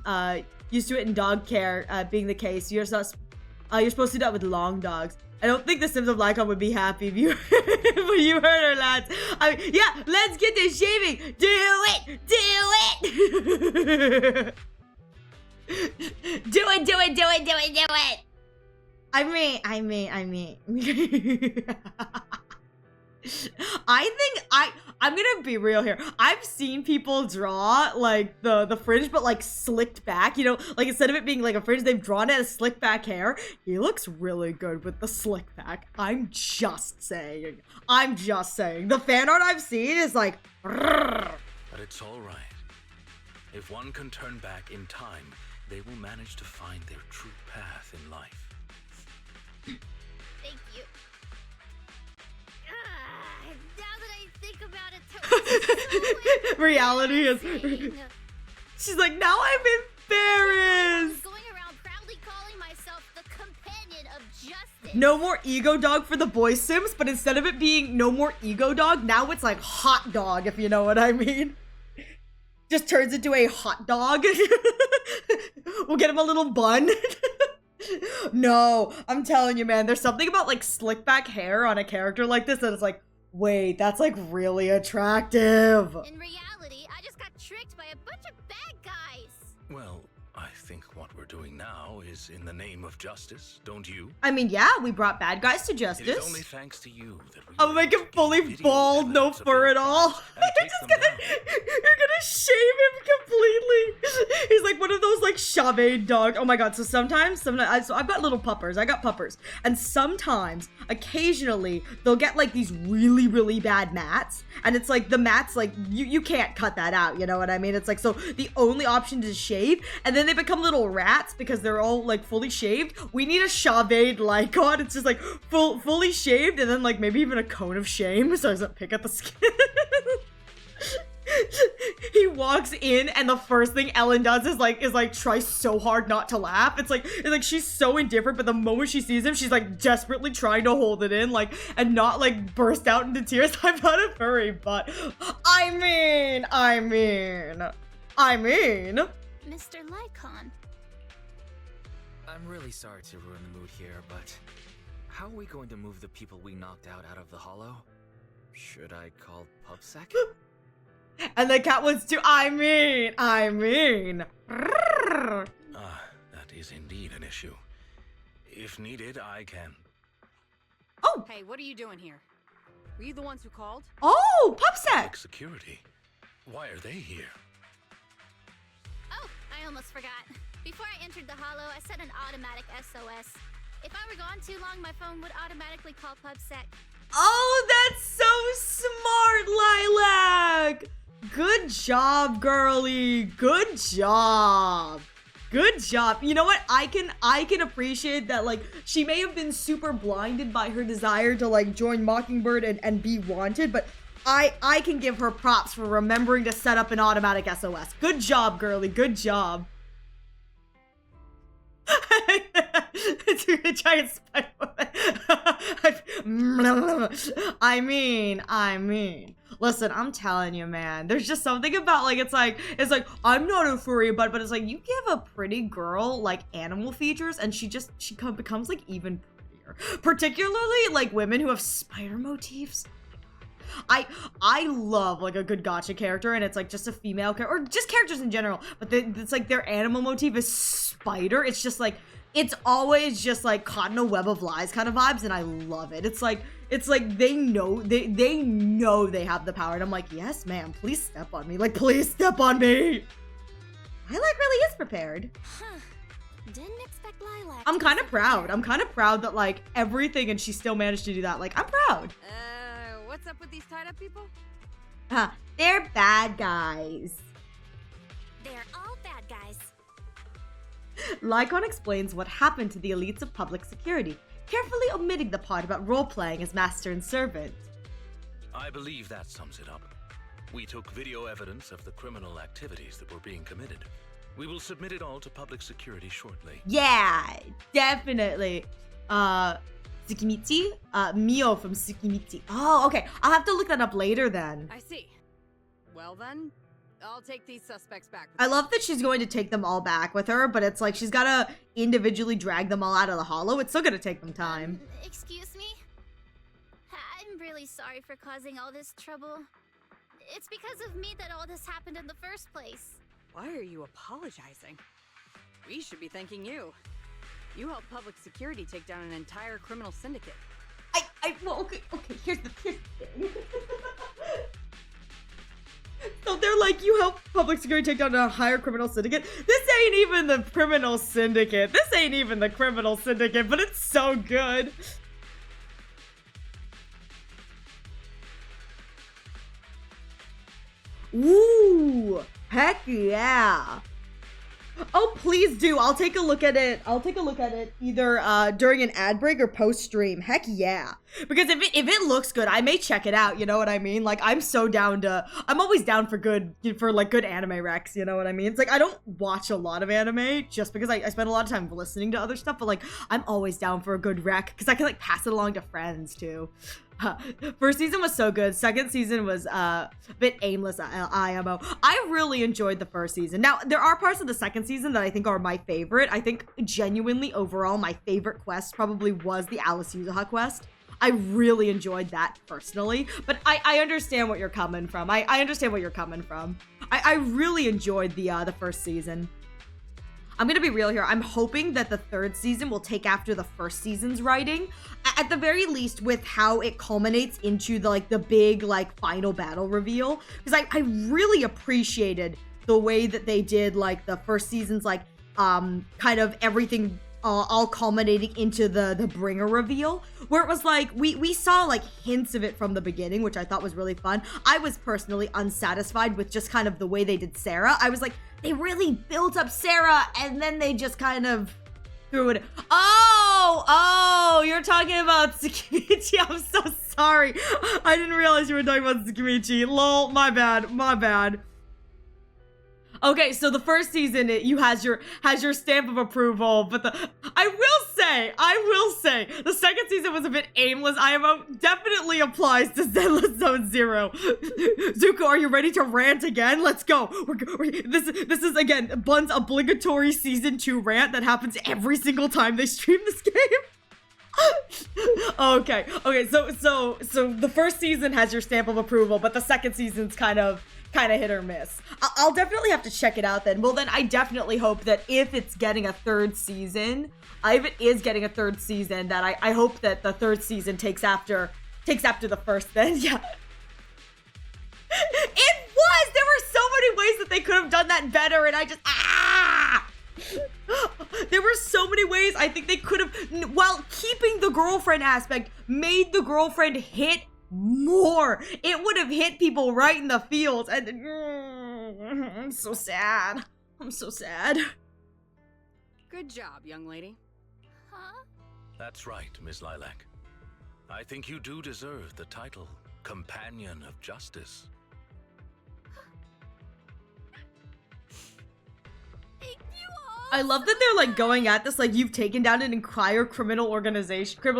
A: used to it in dog care being the case. You're supposed to do that with long dogs. I don't think the Sims of Lyacon would be happy if you, but you heard her, lads. Yeah, let's get this shaving. Do it! Do it! I mean. I'm gonna be real here. I've seen people draw like the fringe, but like slicked back, you know, like instead of it being like a fringe, they've drawn it as slicked back hair. He looks really good with the slick back. I'm just saying. The fan art I've seen is like,
B: but it's all right. If one can turn back in time, they will manage to find their true path in life.
D: Thank you. Now that I think about it, so
A: reality is. She's like, now I'm embarrassed.
D: Going around proudly calling myself the companion of justice.
A: No more ego dog for the boy Sims, but instead of it being no more ego dog, now it's like hot dog, if you know what I mean. Just turns into a hot dog. We'll get him a little bun. No, I'm telling you, man, there's something about like slick back hair on a character like this that it's like, wait, that's like really attractive.
D: In reality, I just got tricked by a bunch of bad guys.
B: Well, I think what we're doing now is in the name of justice, don't you?
A: I mean, yeah, we brought bad guys to
B: It
A: justice.
B: is only thanks to you that we
A: I'll
B: were
A: make
B: able
A: him
B: to
A: fully
B: get video
A: bald, no
B: evidence of
A: fur
B: their
A: at all.
B: crimes and take them down.
A: You're gonna shave him completely. He's like one of those like Chavez dog. Oh my god, so sometimes so I've got little puppers. I got puppers. And sometimes, occasionally, they'll get like these really, really bad mats. And it's like the mats, like you can't cut that out, you know what I mean? It's like, so the only option is shave, and then they become little rats because they're all like fully shaved. We need a Chavez Lyacon. It's just like fully shaved, and then like maybe even a cone of shame so it doesn't pick at the skin. He walks in and the first thing Ellen does is like try so hard not to laugh. It's like she's so indifferent, but the moment she sees him, she's like desperately trying to hold it in, like, and not like burst out into tears. I'm not a furry, but I mean.
D: Mr. Lycon.
G: I'm really sorry to ruin the mood here, but how are we going to move the people we knocked out of the hollow? Should I call PubSec?
A: And the cat wants to, I mean.
B: Ah, that is indeed an issue. If needed, I can.
A: Oh,
H: Hey, what are you doing here? Were you the ones who called?
A: oh, PubSec.
B: Like security. Why are they here?
D: Oh, I almost forgot. Before I entered the hollow, I set an automatic SOS. If I were gone too long, my phone would automatically call PubSec.
A: Oh, that's so smart, Lilac. Good job, girly. Good job. You know what? I can appreciate that, like, she may have been super blinded by her desire to like join Mockingbird and be wanted, but I can give her props for remembering to set up an automatic SOS. Good job, girly. Good job. Try and spy. I mean. Listen, I'm telling you, man. There's just something about like it's like I'm not a furry, but it's like you give a pretty girl like animal features, and she becomes like even prettier. Particularly like women who have spider motifs. I love like a good gacha character, and it's like just a female character, or just characters in general, but it's like their animal motif is spider. It's just like, it's always just like caught in a web of lies kind of vibes, and I love it. It's like they know they have the power, and I'm like, yes ma'am, please step on me, like please step on me. I like really is prepared.
D: Huh. Didn't expect Lilac.
A: I'm kind of proud that like everything, and she still managed to do that. Like, I'm proud.
H: What's up with these tied-up people?
A: They're bad guys.
D: They're all bad guys.
A: Lycon explains what happened to the elites of public security, carefully omitting the part about role-playing as master and servant.
B: I believe that sums it up. We took video evidence of the criminal activities that were being committed. We will submit it all to public security shortly.
A: Yeah, definitely. Tsukimichi? Mio from Tsukimichi. Oh, okay. I'll have to look that up later then.
H: I see. Well then, I'll take these suspects back.
A: I love that she's going to take them all back with her, but it's like she's gotta individually drag them all out of the hollow. It's still gonna take them time.
D: Excuse me? I'm really sorry for causing all this trouble. It's because of me that all this happened in the first place.
H: Why are you apologizing? We should be thanking you. You helped public security take down an entire criminal syndicate.
A: Well, okay, here's the thing. So they're like, you help public security take down a higher criminal syndicate? This ain't even the criminal syndicate. This ain't even the criminal syndicate, but it's so good. Ooh, heck yeah. Oh, please do. I'll take a look at it. I'll take a look at it either during an ad break or post stream. Heck yeah. Because if it looks good, I may check it out. You know what I mean? Like, I'm so down to, I'm always down for good anime recs. You know what I mean? It's like, I don't watch a lot of anime just because I spend a lot of time listening to other stuff, but like, I'm always down for a good rec because I can like pass it along to friends too. First season was so good. Second season was a bit aimless. IMO. I really enjoyed the first season. Now, there are parts of the second season that I think are my favorite. I think genuinely overall, my favorite quest probably was the Alice Yuzaha quest. I really enjoyed that personally, but I understand what you're coming from. I understand what you're coming from. I really enjoyed the first season. I'm gonna be real here. I'm hoping that the third season will take after the first season's writing, at the very least, with how it culminates into the big final battle reveal. Because I really appreciated the way that they did the first season's kind of everything all culminating into the bringer reveal, where it was we saw hints of it from the beginning, which I thought was really fun. I was personally unsatisfied with just kind of the way they did Sarah. I was like, they really built up Sarah and then they just kind of threw it. Oh, you're talking about Tsukimichi. I'm so sorry. I didn't realize you were talking about Tsukimichi. Lol, my bad. Okay, so the first season you has your stamp of approval, but I will say the second season was a bit aimless. IMO definitely applies to Zenless Zone Zero. Zuko, are you ready to rant again? Let's go. This is again Bun's obligatory season 2 rant that happens every single time they stream this game. Okay, so the first season has your stamp of approval, but the second season's kind of hit or miss. I'll definitely have to check it out then. Well, then I definitely hope that if it's getting a third season, if it is getting a third season, that I hope that the third season takes after the first then. Yeah. It was! There were so many ways that they could have done that better, and I just, there were so many ways I think they could have, while keeping the girlfriend aspect, made the girlfriend hit more. It would have hit people right in the feels, and I'm so sad.
H: Good job, young lady.
D: Huh?
B: That's right, Miss Lilac. I think you do deserve the title Companion of Justice.
D: Thank you all.
A: I love that they're going at this you've taken down an entire criminal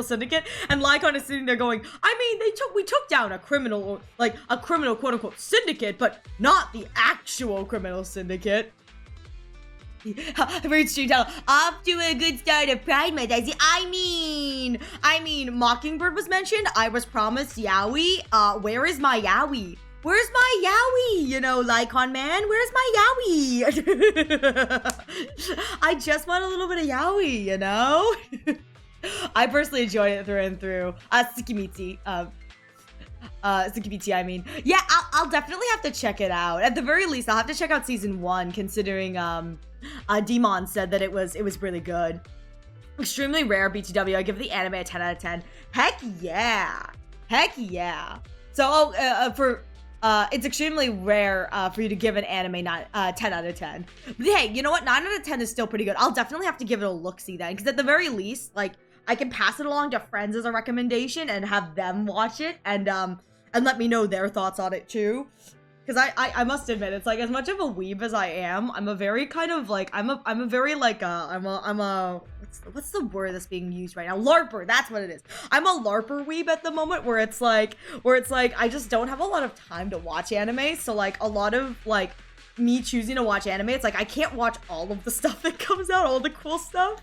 A: syndicate, and Lyacon is sitting there going, I mean, we took down a criminal quote unquote syndicate, but not the actual criminal syndicate. Read stream title, off to a good start of Pride Month. I mean, Mockingbird was mentioned. I was promised YAOI. Where is my YAOI? Where's my YAOI? You know, Lycon man, where's my YAOI? I just want a little bit of YAOI, you know? I personally enjoyed it through and through. Tsukimichi. Tsukimichi, I mean. Yeah, I'll definitely have to check it out. At the very least, I'll have to check out season 1, considering Demon said that it was really good. Extremely rare BTW. I give the anime a 10 out of 10. Heck yeah. So it's extremely rare for you to give an anime 10 out of 10. But hey, you know what? 9 out of 10 is still pretty good. I'll definitely have to give it a look-see then, because at the very least, I can pass it along to friends as a recommendation and have them watch it and let me know their thoughts on it too. because I must admit, it's like, as much of a weeb as I am, I'm a very kind of like, I'm a very like, I'm a what's the word that's being used right now? LARPer, that's what it is. I'm a LARPer weeb at the moment, where it's like I just don't have a lot of time to watch anime, so like a lot of like me choosing to watch anime, it's like I can't watch all of the stuff that comes out, all the cool stuff.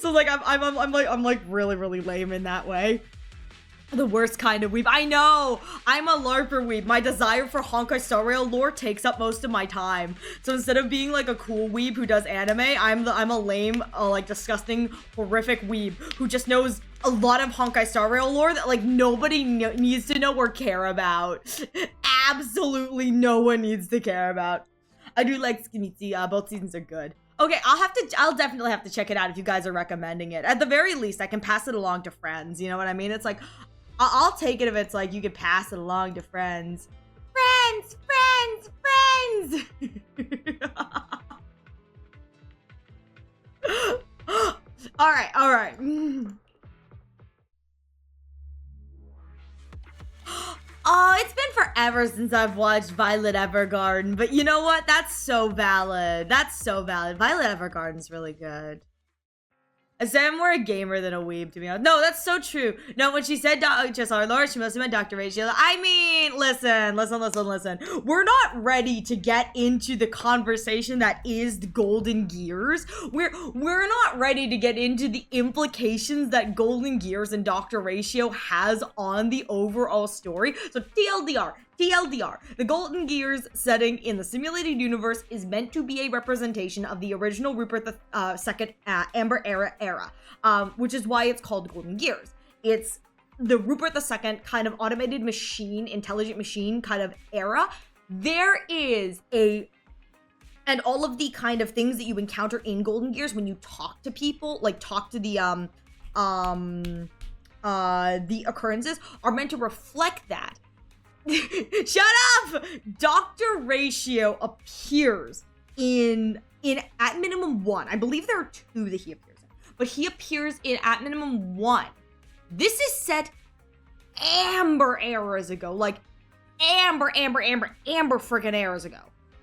A: So like I'm like really lame in that way. The worst kind of weeb. I know! I'm a LARPer weeb. My desire for Honkai Star Rail lore takes up most of my time. So instead of being like a cool weeb who does anime, I'm a lame, like disgusting, horrific weeb who just knows a lot of Honkai Star Rail lore that like nobody needs to know or care about. Absolutely no one needs to care about. I do like Skimitsu. Both seasons are good. Okay, I'll definitely have to check it out if you guys are recommending it. At the very least, I can pass it along to friends. You know what I mean? It's like, I'll take it if it's like you could pass it along to friends. Friends! All right. Oh, it's been forever since I've watched Violet Evergarden, but you know what? That's so valid. Violet Evergarden's really good. I say I'm more a gamer than a weeb, to be honest. No, that's so true. No, when she said just our Lord, she must have meant Dr. Ratio. I mean, listen. We're not ready to get into the conversation that is the Golden Gears. We're not ready to get into the implications that Golden Gears and Dr. Ratio has on the overall story. So TLDR, the Golden Gears setting in the simulated universe is meant to be a representation of the original Rupert II Amber era, which is why it's called Golden Gears. It's the Rupert II kind of automated machine, intelligent machine kind of era. There is and all of the kind of things that you encounter in Golden Gears when you talk to people, like talk to the occurrences, are meant to reflect that. Shut up! Dr. Ratio appears in at minimum 1. I believe there are 2 that he appears in, but he appears in at minimum 1. This is set Amber eras ago, like Amber freaking eras ago.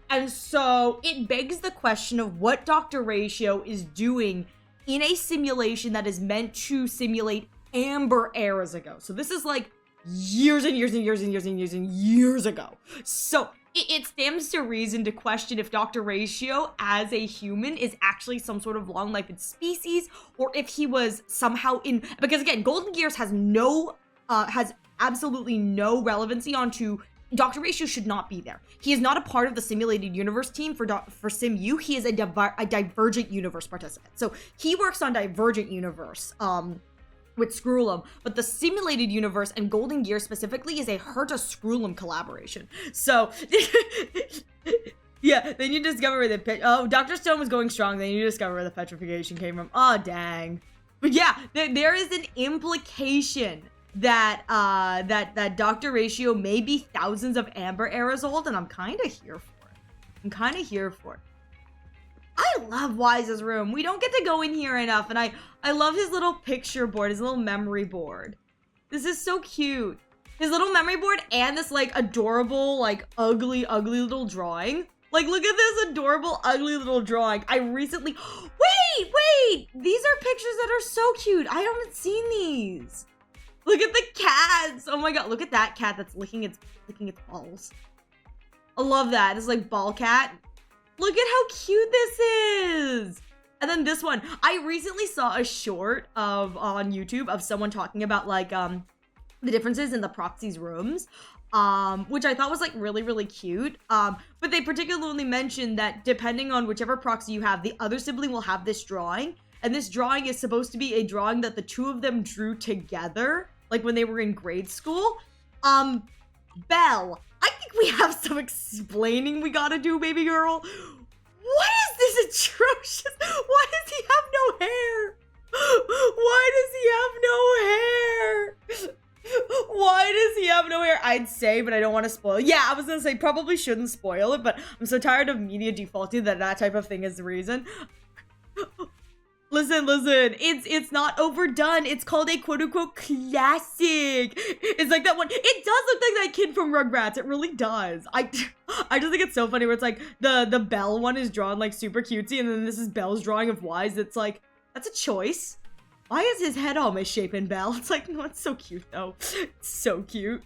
A: And so it begs the question of what Dr. Ratio is doing in a simulation that is meant to simulate Amber eras ago. So this is like years ago. So it stands to reason to question if Dr. Ratio as a human is actually some sort of long-lived species, or if he was somehow because again, Golden Gears has absolutely no relevancy onto Dr. Ratio should not be there. He is not a part of the simulated universe team for SimU. He is a Divergent Universe participant. So he works on Divergent Universe, with Scroolum, but the simulated universe and Golden Gear specifically is a Herta Scroolum collaboration. So yeah, then you discover where Dr. Stone was going strong, then you discover where the petrification came from. Oh dang. But yeah, there is an implication that that Dr. Ratio may be thousands of Amber eras old, and I'm kind of here for it. I love Wise's room. We don't get to go in here enough, and I love his little picture board, his little memory board. This is so cute. His little memory board and this like adorable, like ugly little drawing. Like, look at this adorable, ugly little drawing. I recently, wait, these are pictures that are so cute. I haven't seen these. Look at the cats. Oh my God, look at that cat that's licking its balls. I love that. It's like ball cat. Look at how cute this is. And then this one, I recently saw a short on YouTube of someone talking about like the differences in the proxy's rooms, which I thought was like really cute. But they particularly mentioned that depending on whichever proxy you have, the other sibling will have this drawing, and this drawing is supposed to be a drawing that the two of them drew together, like when they were in grade school. Belle, I think we have some explaining we gotta do, baby girl. What is this atrocious? Why does he have no hair? Why does he have no hair? I'd say, but I don't want to spoil. Yeah, I was gonna say probably shouldn't spoil it, but I'm so tired of media defaulting that type of thing is the reason. Listen, it's not overdone. It's called a quote-unquote classic. It's like that one. It does look like that kid from Rugrats. It really does. I just think it's so funny where it's like the Belle one is drawn like super cutesy, and then this is Belle's drawing of Wise. It's like, that's a choice. Why is his head all misshapen, Belle? It's like, no, it's so cute though. It's so cute.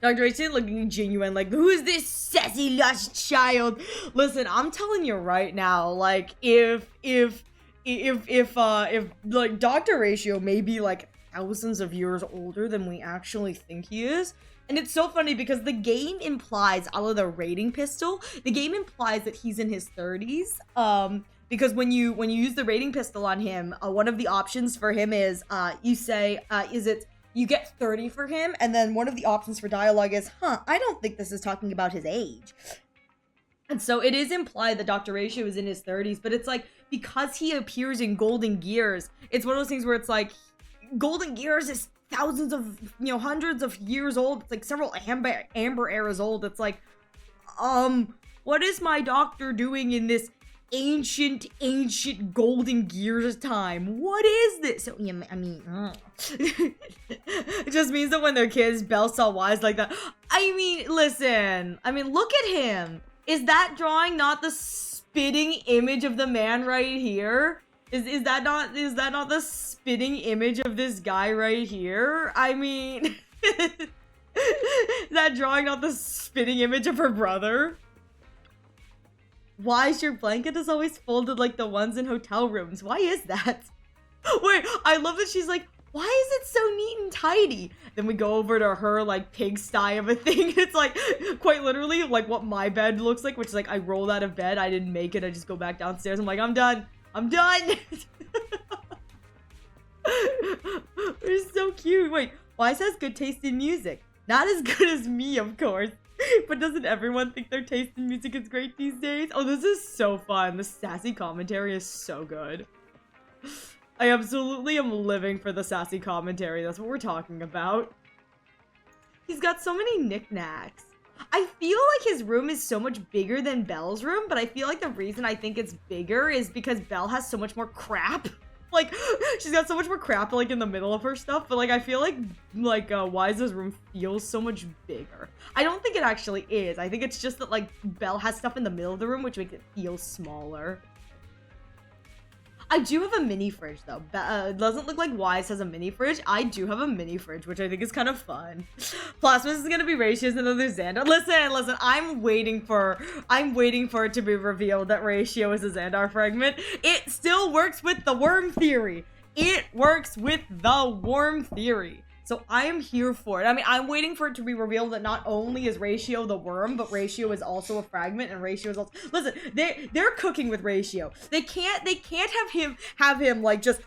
A: Dr. Racing looking genuine, like, who is this sassy lost child? Listen, I'm telling you right now, like, if like Dr. Ratio may be like thousands of years older than we actually think he is. And it's so funny because the game implies, out of the rating pistol, the game implies that he's in his 30s. Because when you use the rating pistol on him, one of the options for him is you say, you get 30 for him, and then one of the options for dialogue is, I don't think this is talking about his age. And so it is implied that Dr. Ratio is in his 30s, but it's like, because he appears in Golden Gears, it's one of those things where it's like, Golden Gears is thousands of, hundreds of years old. It's like several Amber eras old. It's like, what is my doctor doing in this ancient Golden Gears time? What is this? So, yeah, I mean, it just means that when their kids, Belle saw Wise like that. I mean, listen. I mean, look at him. Is that drawing not the spitting image of the man right here? Is that not the spitting image of this guy right here? I mean, is that drawing not the spitting image of her brother? Why is your blanket is always folded like the ones in hotel rooms? Why is that? Wait, I love that she's like, why is it so neat and tidy? Then we go over to her like pigsty of a thing. It's like quite literally like what my bed looks like, which is like I rolled out of bed, I didn't make it, I just go back downstairs. I'm like, I'm done. It's so cute. Wait, Wise has good taste in music. Not as good as me, of course. But doesn't everyone think their taste in music is great these days? Oh, this is so fun. The sassy commentary is so good. I absolutely am living for the sassy commentary. That's what we're talking about. He's got so many knickknacks. I feel like his room is so much bigger than Belle's room, but I feel like the reason I think it's bigger is because Belle has so much more crap. Like, she's got so much more crap, like, in the middle of her stuff, but, like, I feel like Wise's room feels so much bigger. I don't think it actually is. I think it's just that, like, Belle has stuff in the middle of the room, which makes it feel smaller. I do have a mini fridge, though. It doesn't look like Wise has a mini fridge. I do have a mini fridge, which I think is kind of fun. Plasmus is gonna be Ratio's and another Xandar. Listen, I'm waiting for it to be revealed that Ratio is a Xandar fragment. It still works with the worm theory. So I am here for it. I mean, I'm waiting for it to be revealed that not only is Ratio the worm, but Ratio is also a fragment, and Ratio is also— listen, they're cooking with Ratio. They can't have him like just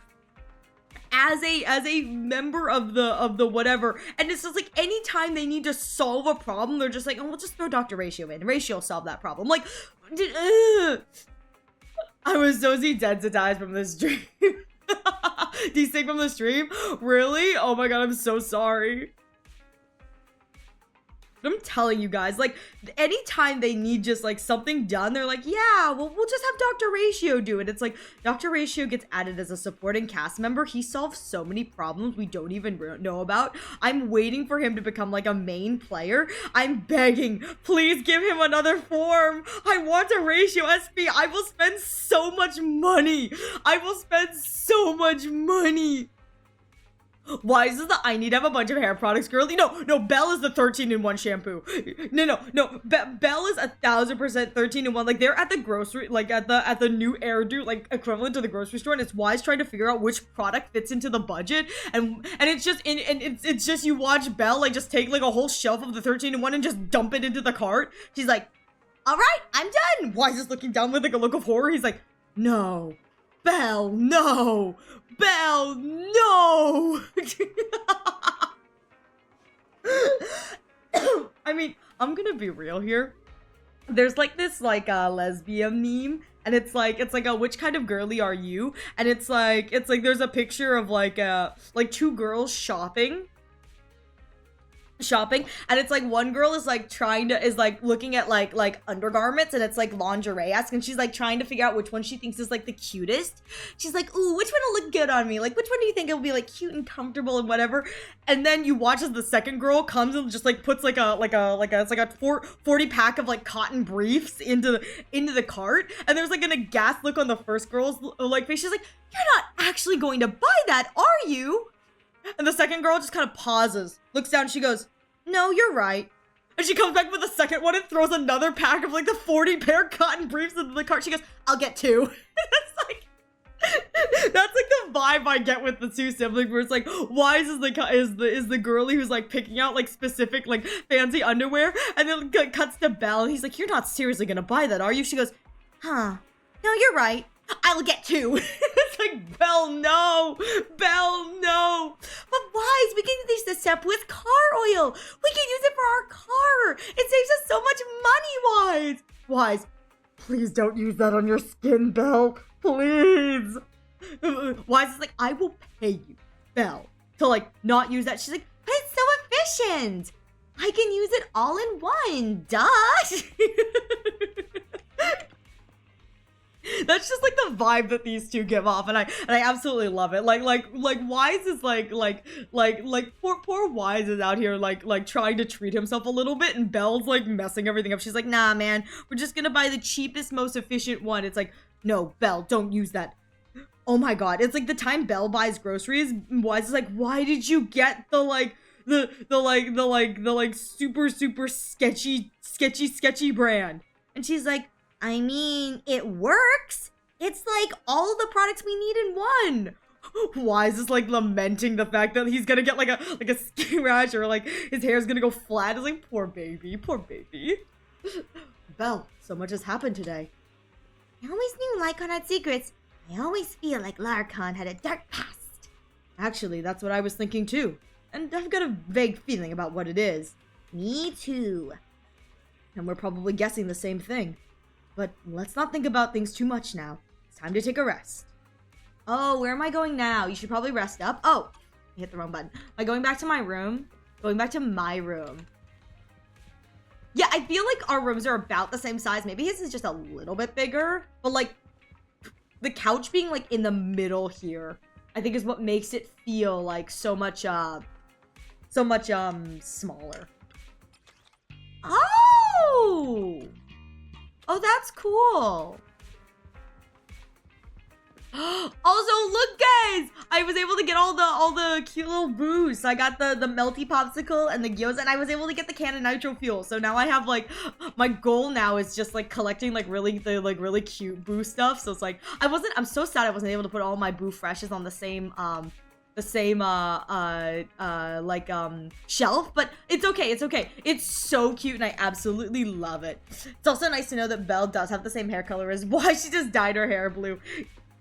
A: as a member of the whatever. And it's just like anytime they need to solve a problem, they're just like, oh, we'll just throw Dr. Ratio in. Ratio will solve that problem. Like, I was so desensitized from this dream. Desync from the stream? Really? Oh my god, I'm so sorry. I'm telling you guys, like, anytime they need just, like, something done, they're like, yeah, well, we'll just have Dr. Ratio do it. It's like, Dr. Ratio gets added as a supporting cast member. He solves so many problems we don't even know about. I'm waiting for him to become, like, a main player. I'm begging, please give him another form. I want a Ratio SP. I will spend so much money. Why is this the I need to have a bunch of hair products girly? No, Belle is the 13-in-1 shampoo. No. Belle is 1000% 13-in-1. Like, they're at the grocery, like at the new Airdo, like equivalent to the grocery store, and it's Wise trying to figure out which product fits into the budget, and it's just it's just you watch Belle like just take like a whole shelf of the 13-in-1 and just dump it into the cart. She's like, all right, I'm done. Wise is looking down with like a look of horror. He's like, no. Belle, no! Belle, no! I mean, I'm gonna be real here. There's like this like lesbian meme, and it's like a which kind of girly are you? And it's like there's a picture of like two girls shopping shopping, and it's like one girl is like looking at like undergarments, and it's like lingerie-esque, and she's like trying to figure out which one she thinks is like the cutest. She's like, ooh, which one will look good on me? Like, which one do you think will be like cute and comfortable and whatever? And then you watch as the second girl comes and just like puts it's like a 40 pack of like cotton briefs into the cart, and there's like an aghast look on the first girl's like face. She's like, you're not actually going to buy that, are you? And the second girl just kind of pauses, looks down, she goes, no, you're right. And she comes back with the second one and throws another pack of like the 40 pair cotton briefs into the cart. She goes, I'll get 2. That's like the vibe I get with the two siblings, where it's like, Wise is the girly who's like picking out like specific like fancy underwear, and then cuts to Belle, and he's like, you're not seriously gonna buy that, are you? She goes, huh, no, you're right. I'll get 2. It's like, Belle, no. Belle, no. But Wise, we can use this step with car oil. We can use it for our car. It saves us so much money, Wise. Wise, please don't use that on your skin, Belle. Please. Wise is like, I will pay you, Belle, to like not use that. She's like, but it's so efficient. I can use it all in one. Duh. That's just like the vibe that these two give off, and I absolutely love it. Like Wise is like poor Wise is out here like trying to treat himself a little bit, and Belle's like messing everything up. She's like, nah, man, we're just gonna buy the cheapest, most efficient one. It's like, no, Belle, don't use that. Oh my god, it's like the time Belle buys groceries, Wise is like, why did you get the super sketchy brand? And she's like, I mean, it works. It's like all the products we need in one. Wise is like lamenting the fact that he's gonna get like a skin rash, or like his hair's gonna go flat. It's like, poor baby, poor baby. Belle, so much has happened today.
E: I always knew Lyacon had secrets. I always feel like Lyacon had a dark past.
A: Actually, that's what I was thinking too. And I've got a vague feeling about what it is.
E: Me too.
A: And we're probably guessing the same thing. But let's not think about things too much now. It's time to take a rest. Oh, where am I going now? You should probably rest up. Oh, I hit the wrong button. Am I going back to my room? Going back to my room. Yeah, I feel like our rooms are about the same size. Maybe his is just a little bit bigger. But like, the couch being like in the middle here, I think is what makes it feel like so much smaller. Oh! Oh, that's cool. Also, look, guys! I was able to get all the cute little boosts. I got the melty popsicle and the gyoza, and I was able to get the can of nitro fuel. So now I have like, my goal now is just like collecting like really cute boo stuff. So it's like, I'm so sad I wasn't able to put all my boo freshes on the same shelf, but it's okay. It's so cute, and I absolutely love it. It's also nice to know that Belle does have the same hair color as Why. She just dyed her hair blue.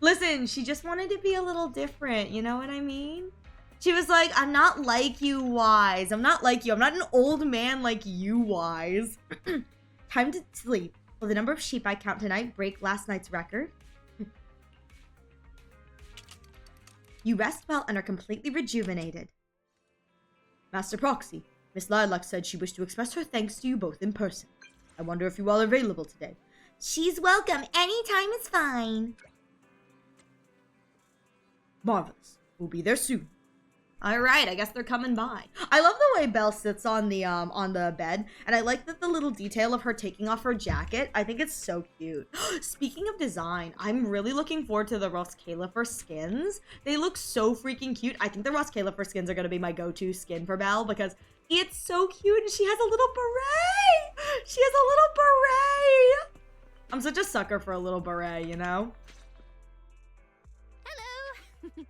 A: Listen, she just wanted to be a little different, you know what I mean? She was like, I'm not like you, Wise. I'm not like you. I'm not an old man like you, Wise. Time to sleep. Will the number of sheep I count tonight break last night's record? You rest well and are completely rejuvenated. Master Proxy, Miss Lilac said she wished to express her thanks to you both in person. I wonder if you all are available today.
E: She's welcome. Anytime is fine.
A: Marvelous. We'll be there soon. Alright, I guess they're coming by. I love the way Belle sits on the bed, and I like that the little detail of her taking off her jacket. I think it's so cute. Speaking of design, I'm really looking forward to the Ross Califer skins. They look so freaking cute. I think the Ross Califer skins are gonna be my go-to skin for Belle because it's so cute, and she has a little beret! She has a little beret! I'm such a sucker for a little beret, you know?
D: Hello!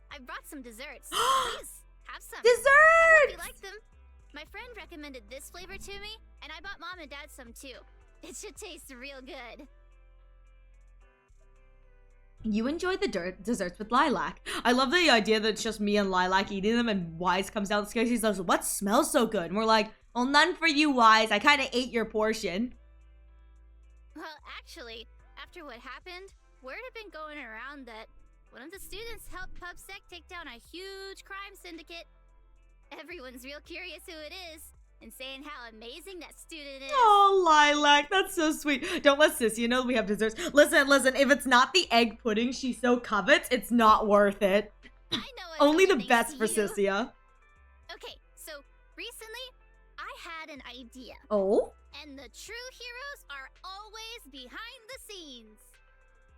D: I brought some desserts. Please, have some.
A: Desserts!
D: I hope you like them. My friend recommended this flavor to me, and I bought Mom and Dad some too. It should taste real good.
A: You enjoyed the desserts with Lilac. I love the idea that it's just me and Lilac eating them, and Wise comes downstairs. He says, what smells so good? And we're like, well, none for you, Wise. I kind of ate your portion.
D: Well, actually, after what happened, word had been going around that one of the students helped PubSec take down a huge crime syndicate. Everyone's real curious who it is, and saying how amazing that student is.
A: Oh, Lilac, that's so sweet. Don't let Sissy know we have desserts. Listen, if it's not the egg pudding she so covets, it's not worth it.
D: I know it's
A: Only the
D: thanks
A: best
D: to
A: for
D: you.
A: Sissia.
D: Okay, so recently, I had an idea.
A: Oh?
D: And the true heroes are always behind the scenes.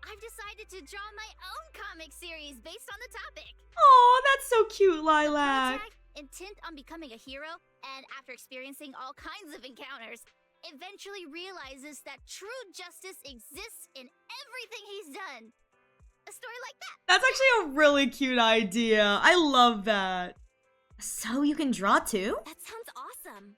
D: I've decided to draw my own comic series based on the topic.
A: Oh, that's so cute, Lilac.
D: Protag, intent on becoming a hero, and after experiencing all kinds of encounters, eventually realizes that true justice exists in everything he's done. A story like that.
A: That's actually a really cute idea. I love that.
E: So you can draw too?
I: That sounds awesome.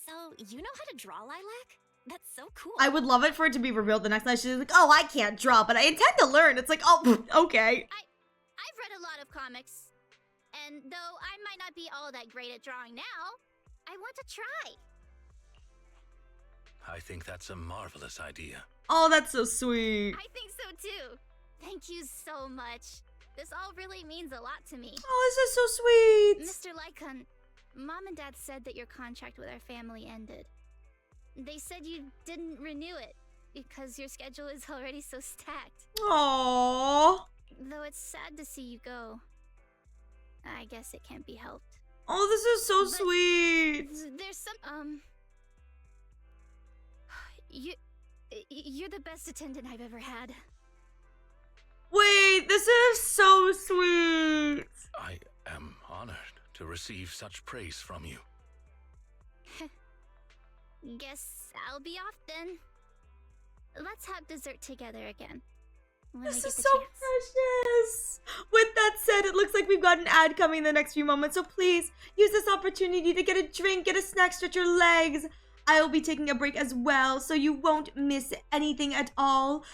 I: So, you know how to draw, Lilac? That's so cool.
A: I would love it for it to be revealed the next night. She's like, oh, I can't draw, but I intend to learn. It's like, oh, okay.
D: I've read a lot of comics, and though I might not be all that great at drawing now, I want to try.
B: I think that's a marvelous idea.
A: Oh, that's so sweet.
D: I think so too. Thank you so much. This all really means a lot to me.
A: Oh, this is so sweet.
D: Mr. Lyacon, Mom and Dad said that your contract with our family ended. They said you didn't renew it because your schedule is already so stacked.
A: Aww.
D: Though it's sad to see you go, I guess it can't be helped.
A: Oh, this is so
D: But
A: sweet.
D: There's some, you're the best attendant I've ever had.
A: Wait, this is so sweet.
B: I am honored to receive such praise from you.
D: Guess I'll be off then. Let's have dessert together again. When
A: This
D: we get
A: is
D: the
A: so
D: chance.
A: precious. With that said, it looks like we've got an ad coming in the next few moments, so please use this opportunity to get a drink, get a snack, stretch your legs. I will be taking a break as well, so you won't miss anything at all.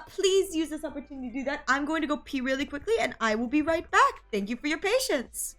A: Please use this opportunity to do that. I'm going to go pee really quickly, and I will be right back. Thank you for your patience.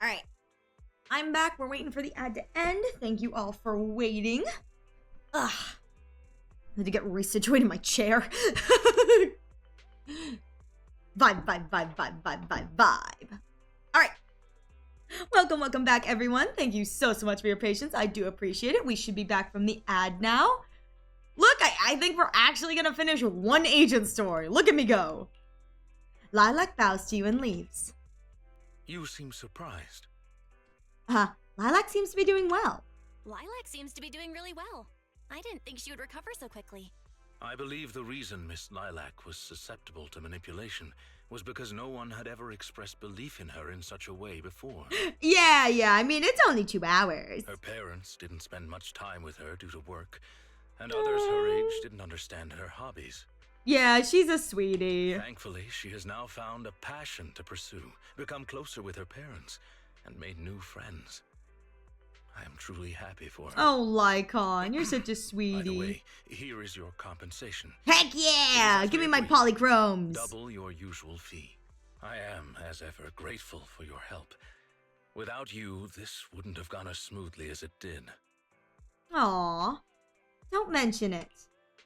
A: All right, I'm back. We're waiting for the ad to end. Thank you all for waiting. Ugh. I had to get resituated in my chair. Vibe. All right. Welcome back, everyone. Thank you so much for your patience. I do appreciate it. We should be back from the ad now. Look, I think we're actually gonna finish one agent story. Look at me go. Lilac bows to you and leaves.
B: You seem surprised.
E: Lilac seems to be doing well.
I: Lilac seems to be doing really well. I didn't think she would recover so quickly.
B: I believe the reason Miss Lilac was susceptible to manipulation was because no one had ever expressed belief in her in such a way before.
E: Yeah, I mean, it's only 2 hours.
B: Her parents didn't spend much time with her due to work, and others her age didn't understand her hobbies.
E: Yeah, she's a sweetie.
B: Thankfully, she has now found a passion to pursue, become closer with her parents, and made new friends. I am truly happy for her.
E: Oh, Lyacon, you're such a
B: By the
E: sweetie.
B: way, here is your compensation.
E: Heck yeah! Give me my polychromes.
B: Double your usual fee. I am, as ever, grateful for your help. Without you, this wouldn't have gone as smoothly as it did.
E: Aw. Don't mention it.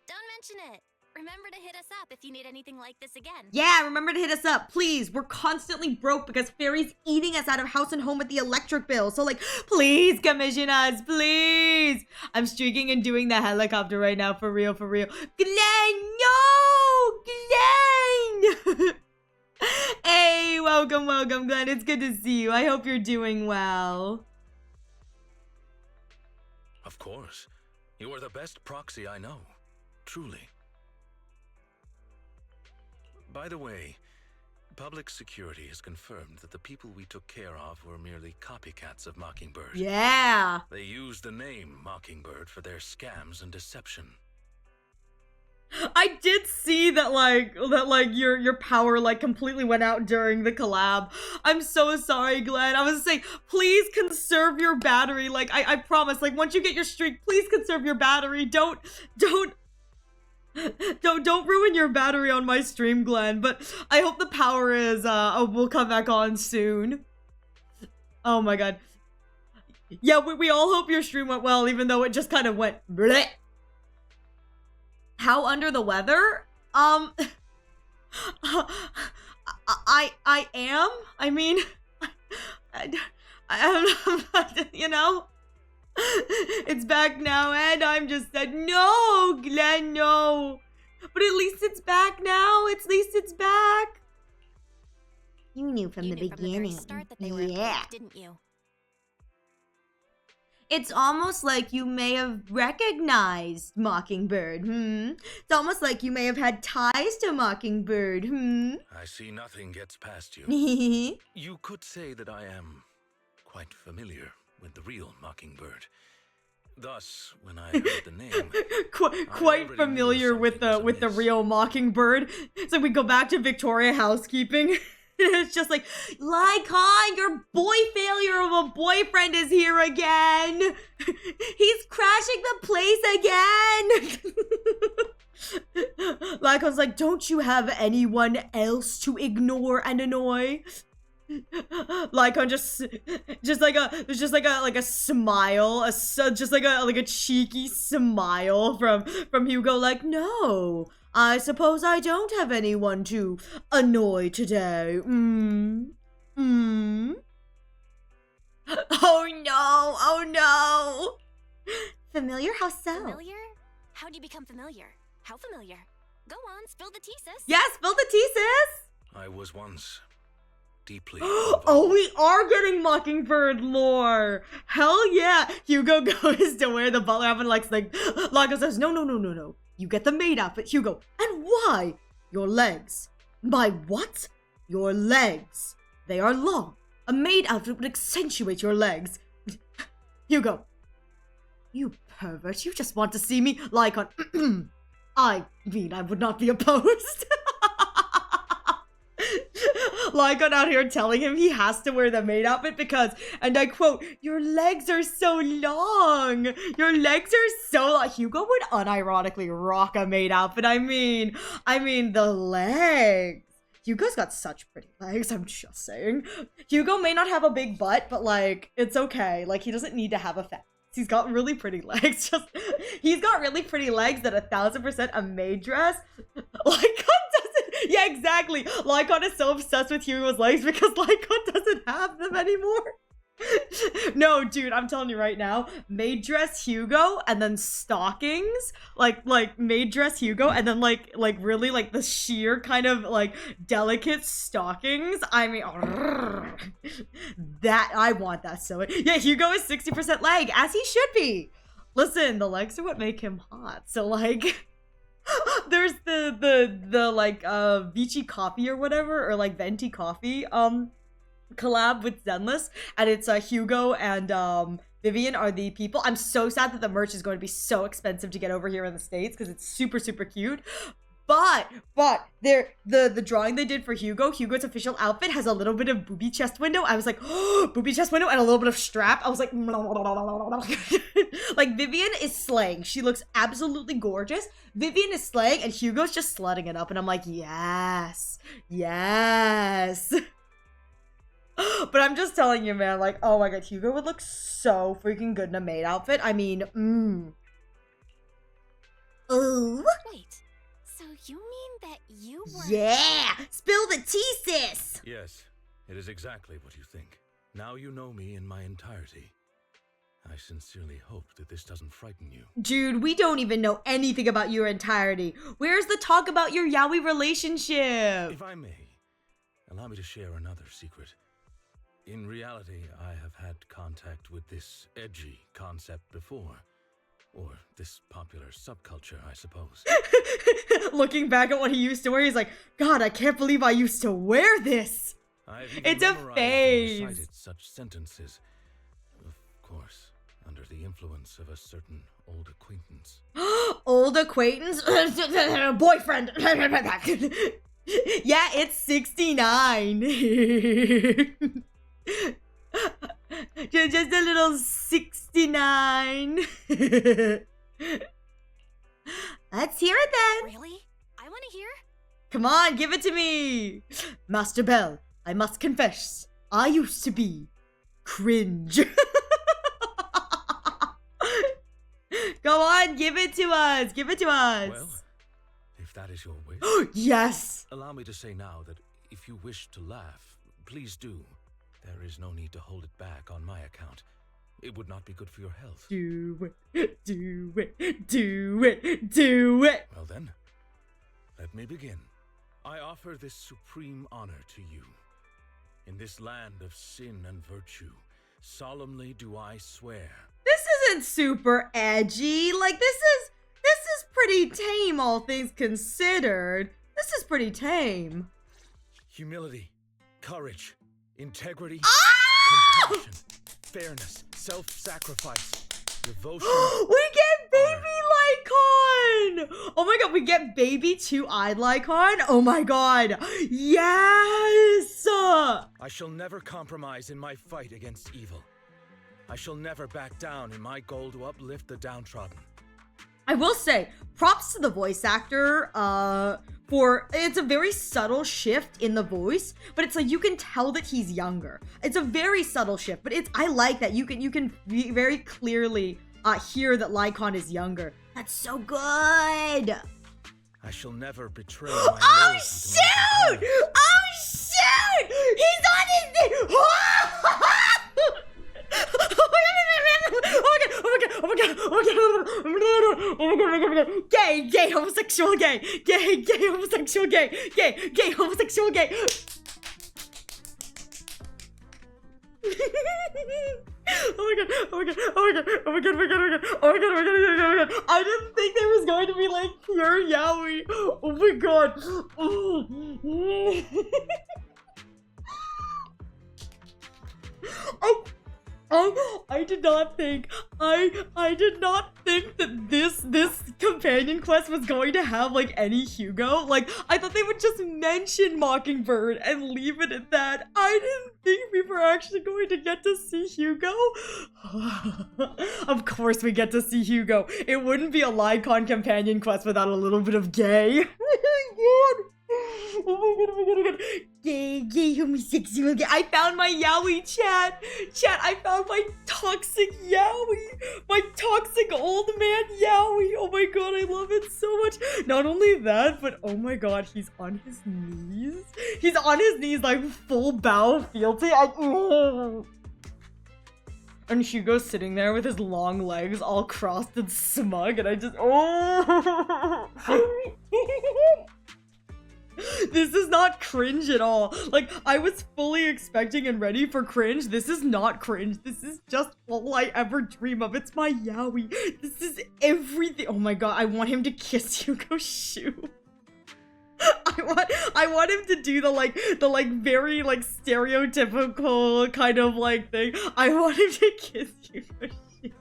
I: Don't mention it. Remember to hit us up if you need anything like this again.
E: Yeah, remember to hit us up, please. We're constantly broke because Fairy's eating us out of house and home with the electric bill. So, like, please commission us, please. I'm streaking and doing the helicopter right now, for real, for real. Glenn, no! Glenn! Hey, welcome, Glenn. It's good to see you. I hope you're doing well.
B: Of course. You are the best proxy I know. Truly. By the way, public security has confirmed that the people we took care of were merely copycats of Mockingbird.
E: Yeah.
B: They used the name Mockingbird for their scams and deception.
A: I did see that your power like completely went out during the collab. I'm so sorry, Glenn. I was saying, please conserve your battery. Like I promise, like once you get your streak, please conserve your battery. Don't ruin your battery on my stream, Glenn. But I hope the power is will come back on soon. Oh my god. Yeah, we all hope your stream went well, even though it just kind of went bleh. How under the weather? I am. I mean, I'm you know, it's back now, and I'm just said no, Glenn, no. But at least it's back now. At least it's back.
E: You knew from the
I: From the very
E: beginning.
I: start that they were
E: Yeah.
I: fake, didn't you?
E: It's almost like you may have recognized Mockingbird, It's almost like you may have had ties to Mockingbird,
B: I see nothing gets past you. You could say that I am quite familiar with the real Mockingbird. Thus, when I heard the name,
A: Quite familiar with the real Mockingbird. So we go back to Victoria housekeeping. It's just like, Lyacon, your boy failure of a boyfriend is here again. He's crashing the place again. Lycon's like, don't you have anyone else to ignore and annoy? Lycon just like a smile, just like a cheeky smile from Hugo, like, no, I suppose I don't have anyone to annoy today. Oh no.
E: Familiar? How so?
I: Familiar? How'd you become familiar? How familiar? Go on, spill the tea, sis.
A: Yeah, spill the tea, sis.
B: I was once deeply
A: Oh, we are getting Mockingbird lore. Hell yeah. Hugo goes to where the butler happened, like Lycon says, no. You get the maid outfit, Hugo. And why? Your legs. My what? Your legs. They are long. A maid outfit would accentuate your legs. Hugo. You pervert. You just want to see me. Lycon. I mean, I would not be opposed. Lycon out here telling him he has to wear the maid outfit because, and I quote, your legs are so long. Your legs are so long. Hugo would unironically rock a maid outfit. I mean the legs. Hugo's got such pretty legs, I'm just saying. Hugo may not have a big butt, but like, it's okay. Like, he doesn't need to have a fat. He's got really pretty legs. He's got really pretty legs that 1000% a maid dress. Lycon doesn't. Yeah, exactly. Lycon is so obsessed with Hugo's legs because Lycon doesn't have them anymore. No, dude, I'm telling you right now, maid dress Hugo and then stockings, like maid dress Hugo and then like really like the sheer kind of like delicate stockings. I mean, that I want that so. Yeah, Hugo is 60% leg, as he should be. Listen, the legs are what make him hot. So like there's the like Vici coffee or whatever, or like Venti coffee collab with Zenless, and it's Hugo and Vivian are the people. I'm so sad that the merch is going to be so expensive to get over here in the States because it's super cute. But the drawing they did for Hugo's official outfit has a little bit of booby chest window. I was like, oh, booby chest window and a little bit of strap. I was like, like Vivian is slaying. She looks absolutely gorgeous. Vivian is slaying and Hugo's just slutting it up. And I'm like, yes. But I'm just telling you, man, like, oh my god, Hugo would look so freaking good in a maid outfit. I mean,
E: Ooh.
I: Wait, so you mean that you were...
E: Yeah! Spill the tea, sis!
B: Yes, it is exactly what you think. Now you know me in my entirety. I sincerely hope that this doesn't frighten you.
A: dude, we don't even know anything about your entirety. Where's the talk about your yaoi relationship?
B: If I may, allow me to share another secret. In reality, I have had contact with this edgy concept before. Or this popular subculture, I suppose.
A: Looking back at what he used to wear, he's like, God, I can't believe I used to wear this. It's a phase.
B: Recited such sentences. Of course, under the influence of a certain old acquaintance.
A: Old acquaintance? Boyfriend. Yeah, it's 69. Just a little 69.
E: Let's hear it then.
I: Really? I want to hear?
A: Come on, give it to me. Master Bell, I must confess, I used to be cringe. Go on, give it to us. Give it to us.
B: Well, if that is your wish.
A: Yes.
B: Allow me to say now that if you wish to laugh, please do. There is no need to hold it back on my account. It would not be good for your health.
A: Do it, do it, do it, do it.
B: Well then, let me begin. I offer this supreme honor to you. In this land of sin and virtue, solemnly do I swear.
A: This isn't super edgy. Like, this is pretty tame, all things considered. This is pretty tame.
B: Humility, courage, integrity, compassion, fairness, self-sacrifice, devotion.
A: We get baby Lycon! Oh my god, we get baby two-eyed Lycon? Oh my god. Yes!
B: I shall never compromise in my fight against evil. I shall never back down in my goal to uplift the downtrodden.
A: I will say, props to the voice actor, for, it's a very subtle shift in the voice, but it's like, you can tell that he's younger. It's a very subtle shift, but I like that. You can very clearly, hear that Lycon is younger. That's so good!
B: I shall never betray my
A: Oh
B: loyalty to
A: shoot!
B: my companions.
A: Oh shoot! He's on his knee! Oh my god! Gay, homosexual, gay, homosexual, gay, homosexual, gay. Oh my god! I didn't think there was going to be like pure yaoi. Oh my god! I did not think that this companion quest was going to have like any Hugo. Like, I thought they would just mention Mockingbird and leave it at that. I didn't think we were actually going to get to see Hugo. Of course we get to see Hugo. It wouldn't be a Lycon companion quest without a little bit of gay. Oh my god. Gay, homosexual, gay. I found my yaoi, chat. I found my toxic yaoi. My toxic old man yaoi. Oh my god, I love it so much. Not only that, but oh my god, he's on his knees. He's on his knees like full bow fealty. And Hugo's sitting there with his long legs all crossed and smug, and I just, oh. This is not cringe at all. Like, I was fully expecting and ready for cringe. This is not cringe. This is just all I ever dream of. It's my yaoi. This is everything. Oh my god, I want him to kiss Hugo's shoe. I want him to do the very like stereotypical kind of like thing. I want him to kiss Hugo's shoe.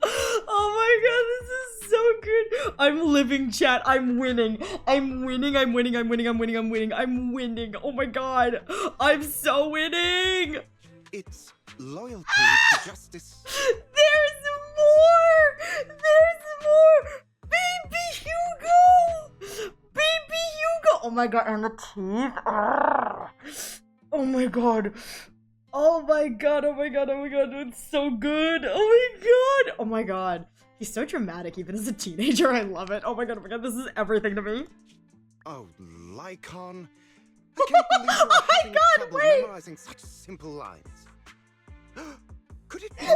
A: Oh my god, this is so good. I'm living, chat. I'm winning. I'm winning. I'm winning. I'm winning. I'm winning. I'm winning. I'm winning. Oh my god. I'm so winning.
C: It's loyalty to justice.
A: There's more. There's more. Baby Hugo. Baby Hugo. Oh my god. And the teeth. Arrgh. Oh my god. Oh my god, oh my god, oh my god, it's so good. Oh my god. Oh my god. He's so dramatic even as a teenager. I love it. Oh my god, this is everything to me.
C: Oh, Lyacon. I can't believe you're
A: Oh my
C: having
A: god,
C: trouble
A: wait.
C: memorizing such simple lines. Could it be?
A: I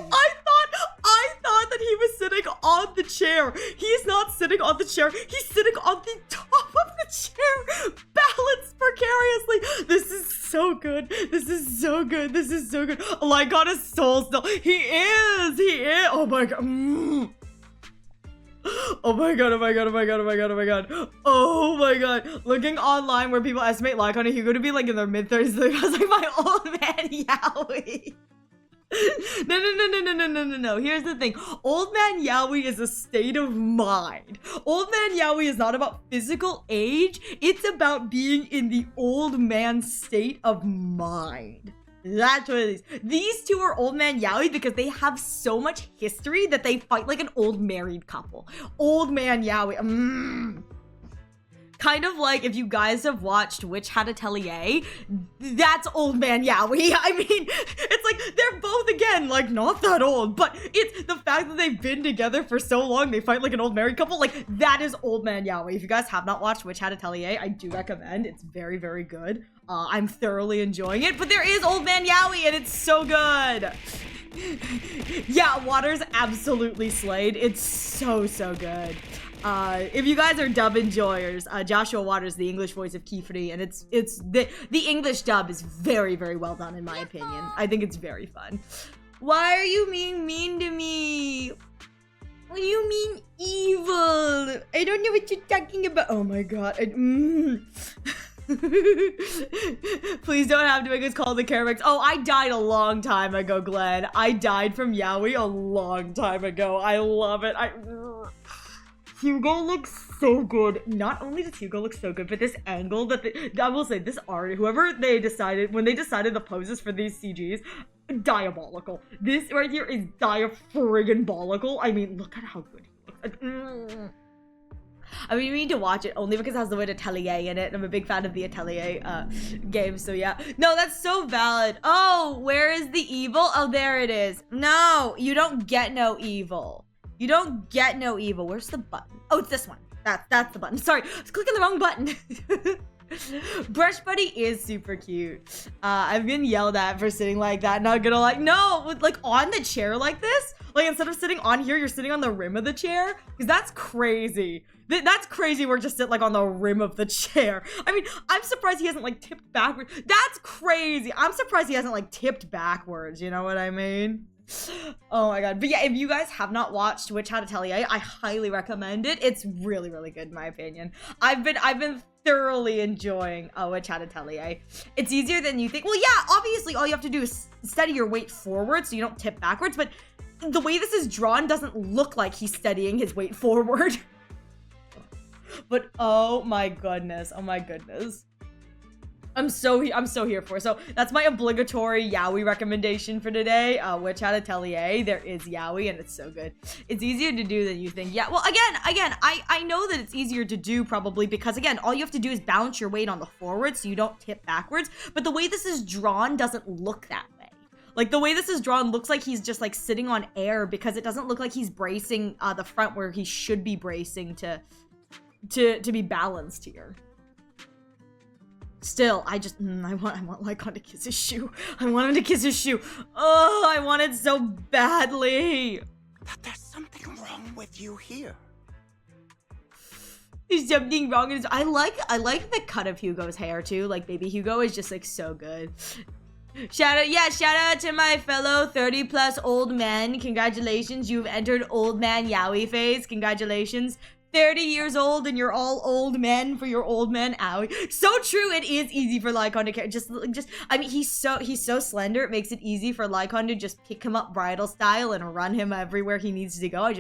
A: thought that he was sitting on the chair. He's not sitting on the chair. He's sitting on the top of the chair, balanced precariously. This is so good. This is so good. This is so good. Lycon is soul still. He is. He is. Oh my god. Oh my god, oh my god, oh my god, oh my god, oh my god. Oh my god. Looking online where people estimate Lycon and Hugo to be like in their mid-30s because like my old man Yaoi. No. Here's the thing. Old man Yaoi is a state of mind. Old man Yaoi is not about physical age. It's about being in the old man state of mind. That's what it is. These two are old man Yaoi because they have so much history that they fight like an old married couple. Old man Yaoi. Kind of like if you guys have watched Witch Hat Atelier, that's old man Yaoi. I mean, it's like they're both again like not that old, but it's the fact that they've been together for so long, they fight like an old married couple. Like that is old man Yaoi. If you guys have not watched Witch Hat Atelier, I do recommend. It's very, very good. I'm thoroughly enjoying it, but there is old man Yaoi and it's so good. Yeah, Waters absolutely slayed. It's so good. If you guys are dub enjoyers, Joshua Waters, the English voice of Kifri, and it's the English dub is very, very well done in my opinion. I think it's very fun. Why are you being mean to me? What do you mean evil? I don't know what you're talking about. Oh my god. Please don't have to make us call the Caramex. Oh, I died a long time ago, Glenn. I died from Yaoi a long time ago. I love it. Hugo looks so good. Not only does Hugo look so good, but this angle that I will say, this art, whoever they decided, when they decided the poses for these CGs, diabolical. This right here is dia-friggin-bolical. I mean, look at how good he looks. I mean, you need to watch it only because it has the word Atelier in it, and I'm a big fan of the Atelier game, so yeah. No, that's so valid. Oh, where is the evil? Oh, there it is. No, you don't get no evil. You don't get no evil. Where's the button? Oh, it's this one. That's the button. Sorry, I was clicking the wrong button. Brush Buddy is super cute. I've been yelled at for sitting like that. Not gonna like, no, like on the chair like this. Like instead of sitting on here, you're sitting on the rim of the chair. Because that's crazy. That's crazy. We're just sit like on the rim of the chair. I mean, I'm surprised he hasn't like tipped backwards. That's crazy. I'm surprised he hasn't like tipped backwards. You know what I mean? Oh my god. But yeah, if you guys have not watched Witch Hat Atelier, I highly recommend it. It's really, really good in my opinion. I've been thoroughly enjoying Witch Hat Atelier. It's easier than you think. Well, yeah, obviously all you have to do is steady your weight forward so you don't tip backwards, but the way this is drawn doesn't look like he's steadying his weight forward. But oh my goodness. Oh my goodness. I'm so here for it. So that's my obligatory Yaoi recommendation for today. Witch Hat Atelier. There is Yaoi and it's so good. It's easier to do than you think. Yeah, well, again, I know that it's easier to do probably because again, all you have to do is balance your weight on the forward so you don't tip backwards. But the way this is drawn doesn't look that way. Like the way this is drawn looks like he's just like sitting on air because it doesn't look like he's bracing the front where he should be bracing to be balanced here. Still, I want Lycon to kiss his shoe. I want him to kiss his shoe. Oh, I want it so badly.
C: That there's something wrong with you here.
A: There's something wrong. I like the cut of Hugo's hair too. Like baby Hugo is just like so good. Shout out to my fellow 30+ old men. Congratulations, you've entered old man yaoi phase. Congratulations. 30 years old and you're all old men for your old man yaoi. So true, it is easy for Lycon to carry. I mean, he's so slender, it makes it easy for Lycon to just pick him up bridal style and run him everywhere he needs to go.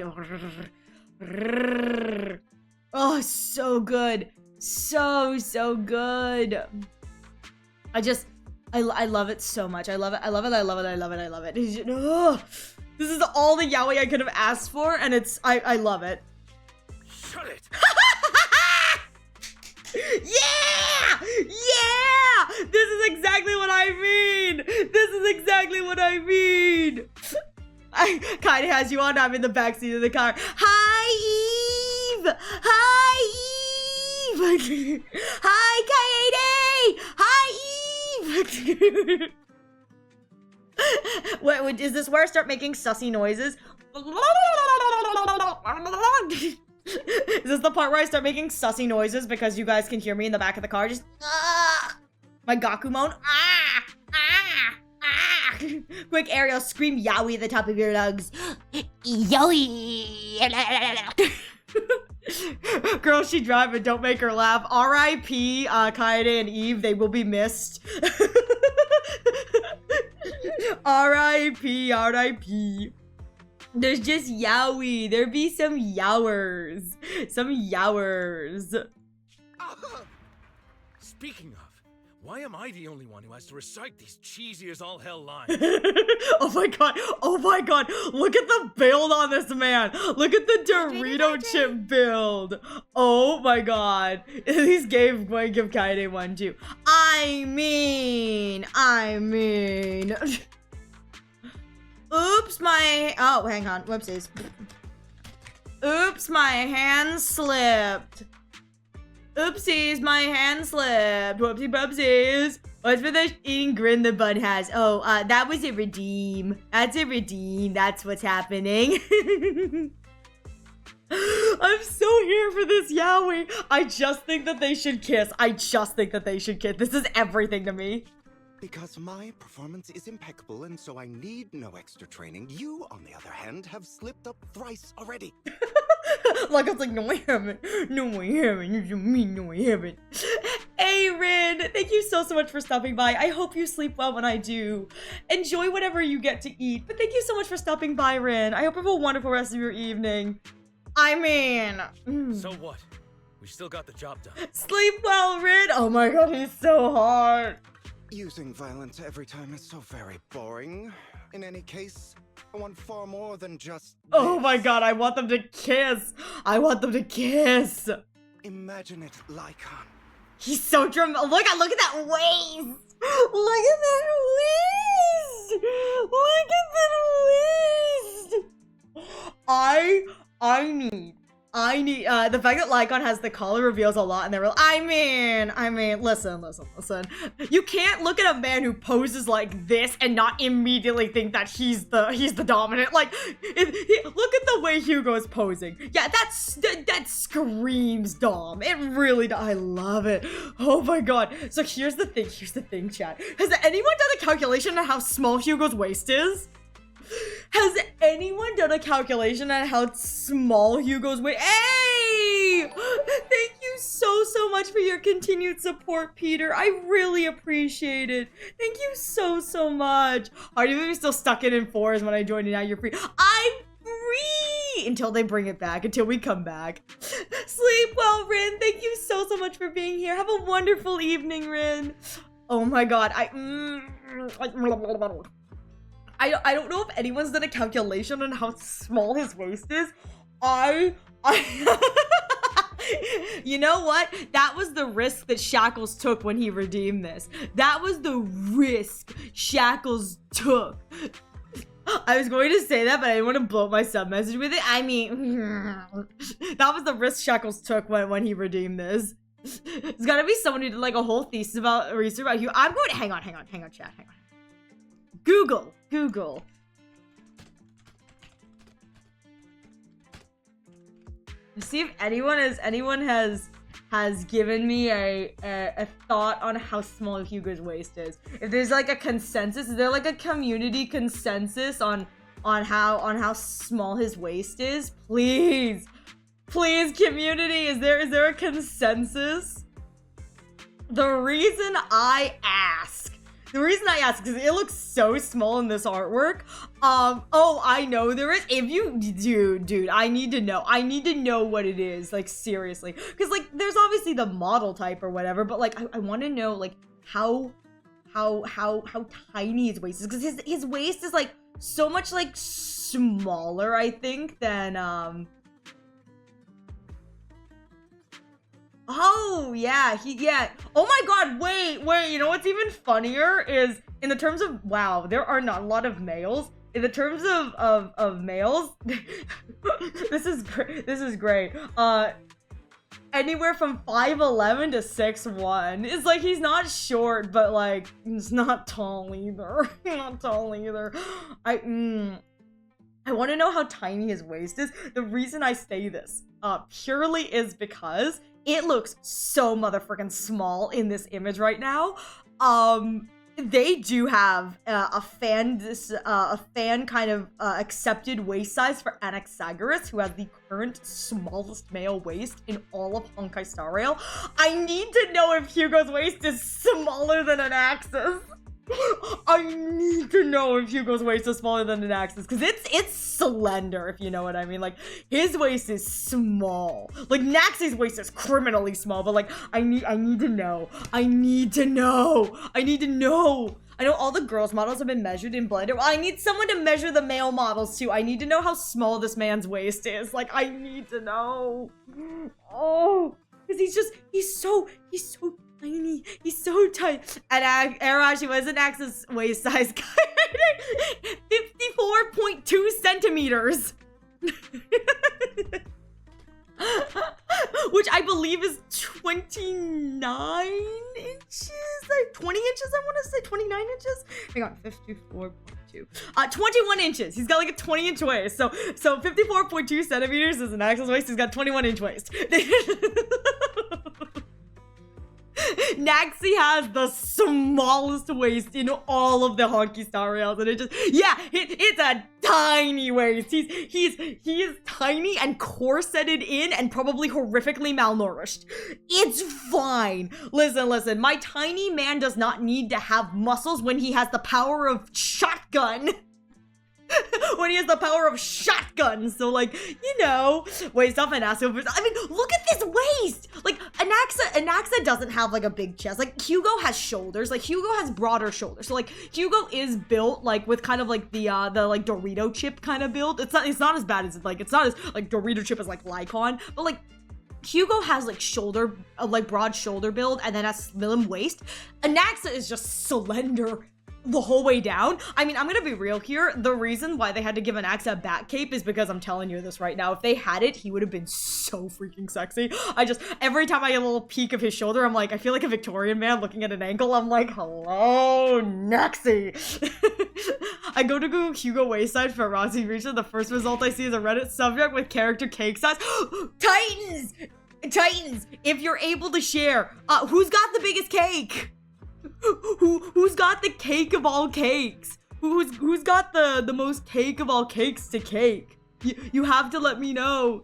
A: Oh, so good. So good. I love it so much. I love it. This is all the yaoi I could have asked for, and I love it.
B: Shut it!
A: Yeah! This is exactly what I mean! I kinda has you on. I'm in the backseat of the car. Hi, Eve! Hi, Kaede! Hi, Eve! Wait, is this where I start making sussy noises? Is this the part where I start making sussy noises because you guys can hear me in the back of the car? Just my Gaku moan. Quick Ariel, scream yaoi at the top of your lungs.
E: Yoey.
A: Girl, she drive and don't make her laugh. R.I.P. Kaede and Eve, they will be missed. R.I.P. There's just yaoi. There be some yowers.
B: Speaking of, why am I the only one who has to recite these cheesy as all hell lines?
A: Oh my god. Look at the build on this man. Look at the Dorito chip build. Oh my god. These give Kaede one too. I mean. Oops, oh, hang on. Whoopsies. Oops, my hand slipped. Oopsies, my hand slipped. Whoopsie bubsies. What's with the eating grin the bud has? Oh, that was a redeem. That's a redeem. That's what's happening. I'm so here for this yaoi. I just think that they should kiss. This is everything to me.
C: Because my performance is impeccable and so I need no extra training. You, on the other hand, have slipped up thrice already.
A: Like, I was like, no, I haven't. You mean no, I haven't. Hey, Rin, thank you so much for stopping by. I hope you sleep well when I do. Enjoy whatever you get to eat. But thank you so much for stopping by, Rin. I hope you have a wonderful rest of your evening. I mean...
B: So what? We still got the job done.
A: Sleep well, Rin. Oh my god, he's so hard.
C: Using violence every time is so very boring. In any case, I want far more than just
A: Oh
C: this.
A: my god, I want them to kiss.
C: Imagine it, Lycon.
A: He's so dramatic. Look at that waist. I need the fact that Lycon has the collar reveals a lot, and they're real. I mean, listen. You can't look at a man who poses like this and not immediately think that he's the dominant. Like, look at the way Hugo is posing. Yeah, that screams dom. It really does. I love it. Oh my god. So here's the thing, chat. Has anyone done a calculation on how small Hugo's waist is? Has anyone done a calculation on how small Hugo's waist? Hey! Thank you so much for your continued support, Peter. I really appreciate it. Thank you so much. Are you still stuck in 4s when I joined and now you're free? I'm free until they bring it back, until we come back. Sleep well, Rin. Thank you so much for being here. Have a wonderful evening, Rin. Oh my god, I don't know if anyone's done a calculation on how small his waist is. You know what? That was the risk that Shackles took when he redeemed this. That was the risk Shackles took. I was going to say that, but I didn't want to blow up my sub message with it. I mean, that was the risk Shackles took when he redeemed this. There's gotta be someone who did like a whole thesis about research about Hugo. I'm going to hang on, chat, hang on. Google. See if anyone has given me a thought on how small Hugo's waist is. If there's like a consensus, is there like a community consensus on how small his waist is? Please, community, is there a consensus? The reason I ask is it looks so small in this artwork. Oh, I know there is. If you, dude, I need to know what it is, like, seriously. Because, like, there's obviously the model type or whatever, but, like, I want to know, like, how tiny his waist is. Because his waist is, like, so much, like, smaller, I think, than, Oh, yeah, Oh my god, wait, you know what's even funnier is, in the terms of, wow, there are not a lot of males. In the terms of males, this is great. Anywhere from 5'11" to 6'1". It's like, he's not short, but like, he's not tall either. I want to know how tiny his waist is. The reason I say this, purely is because it looks so motherfucking small in this image right now. They do have a fan kind of accepted waist size for Anaxagoras, who has the current smallest male waist in all of Honkai Star Rail. I need to know if Hugo's waist is smaller than Anax's. I need to know if Hugo's waist is smaller than Anax's, because it's slender, if you know what I mean. Like, his waist is small. Like, Naxi's waist is criminally small, but like, I need to know. I know all the girls' models have been measured in Blender. Well, I need someone to measure the male models too. I need to know how small this man's waist is. Like, I need to know. Oh, because he's so tiny. He's so tight. And Arashi was an Axis waist size. 54.2 centimeters. Which I believe is 29 inches? Like 20 inches, I want to say. 29 inches? Hang on, 54.2. 21 inches. He's got like a 20-inch waist. So 54.2 centimeters is an Axis waist. He's got 21-inch waist. Naxi has the smallest waist in all of the Honky Star Rails, and it's a tiny waist. He is tiny and corseted in and probably horrifically malnourished. It's fine. Listen, my tiny man does not need to have muscles when he has the power of shotgun. When he has the power of shotgun, so like, you know, waist off and ass over. I mean, look at this waist. Like, Anaxa doesn't have like a big chest. Like, Hugo has shoulders. Like, Hugo has broader shoulders. So like, Hugo is built like with kind of like the like Dorito chip kind of build. It's not as bad as like, it's not as like Dorito chip as like Lyacon, but like, Hugo has like like broad shoulder build and then a slim waist. Anaxa is just slender the whole way down. I mean, I'm gonna be real here. The reason why they had to give Anaxa a back cape is because I'm telling you this right now. If they had it, he would have been so freaking sexy. Every time I get a little peek of his shoulder, I'm like, I feel like a Victorian man looking at an ankle. I'm like, hello, Naxi. I go to Google Hugo waist size for Roxy Reacher. The first result I see is a Reddit subject with character cake size. Titans, if you're able to share, who's got the biggest cake? Who's got the cake of all cakes? Who's got the most cake of all cakes to cake? You have to let me know.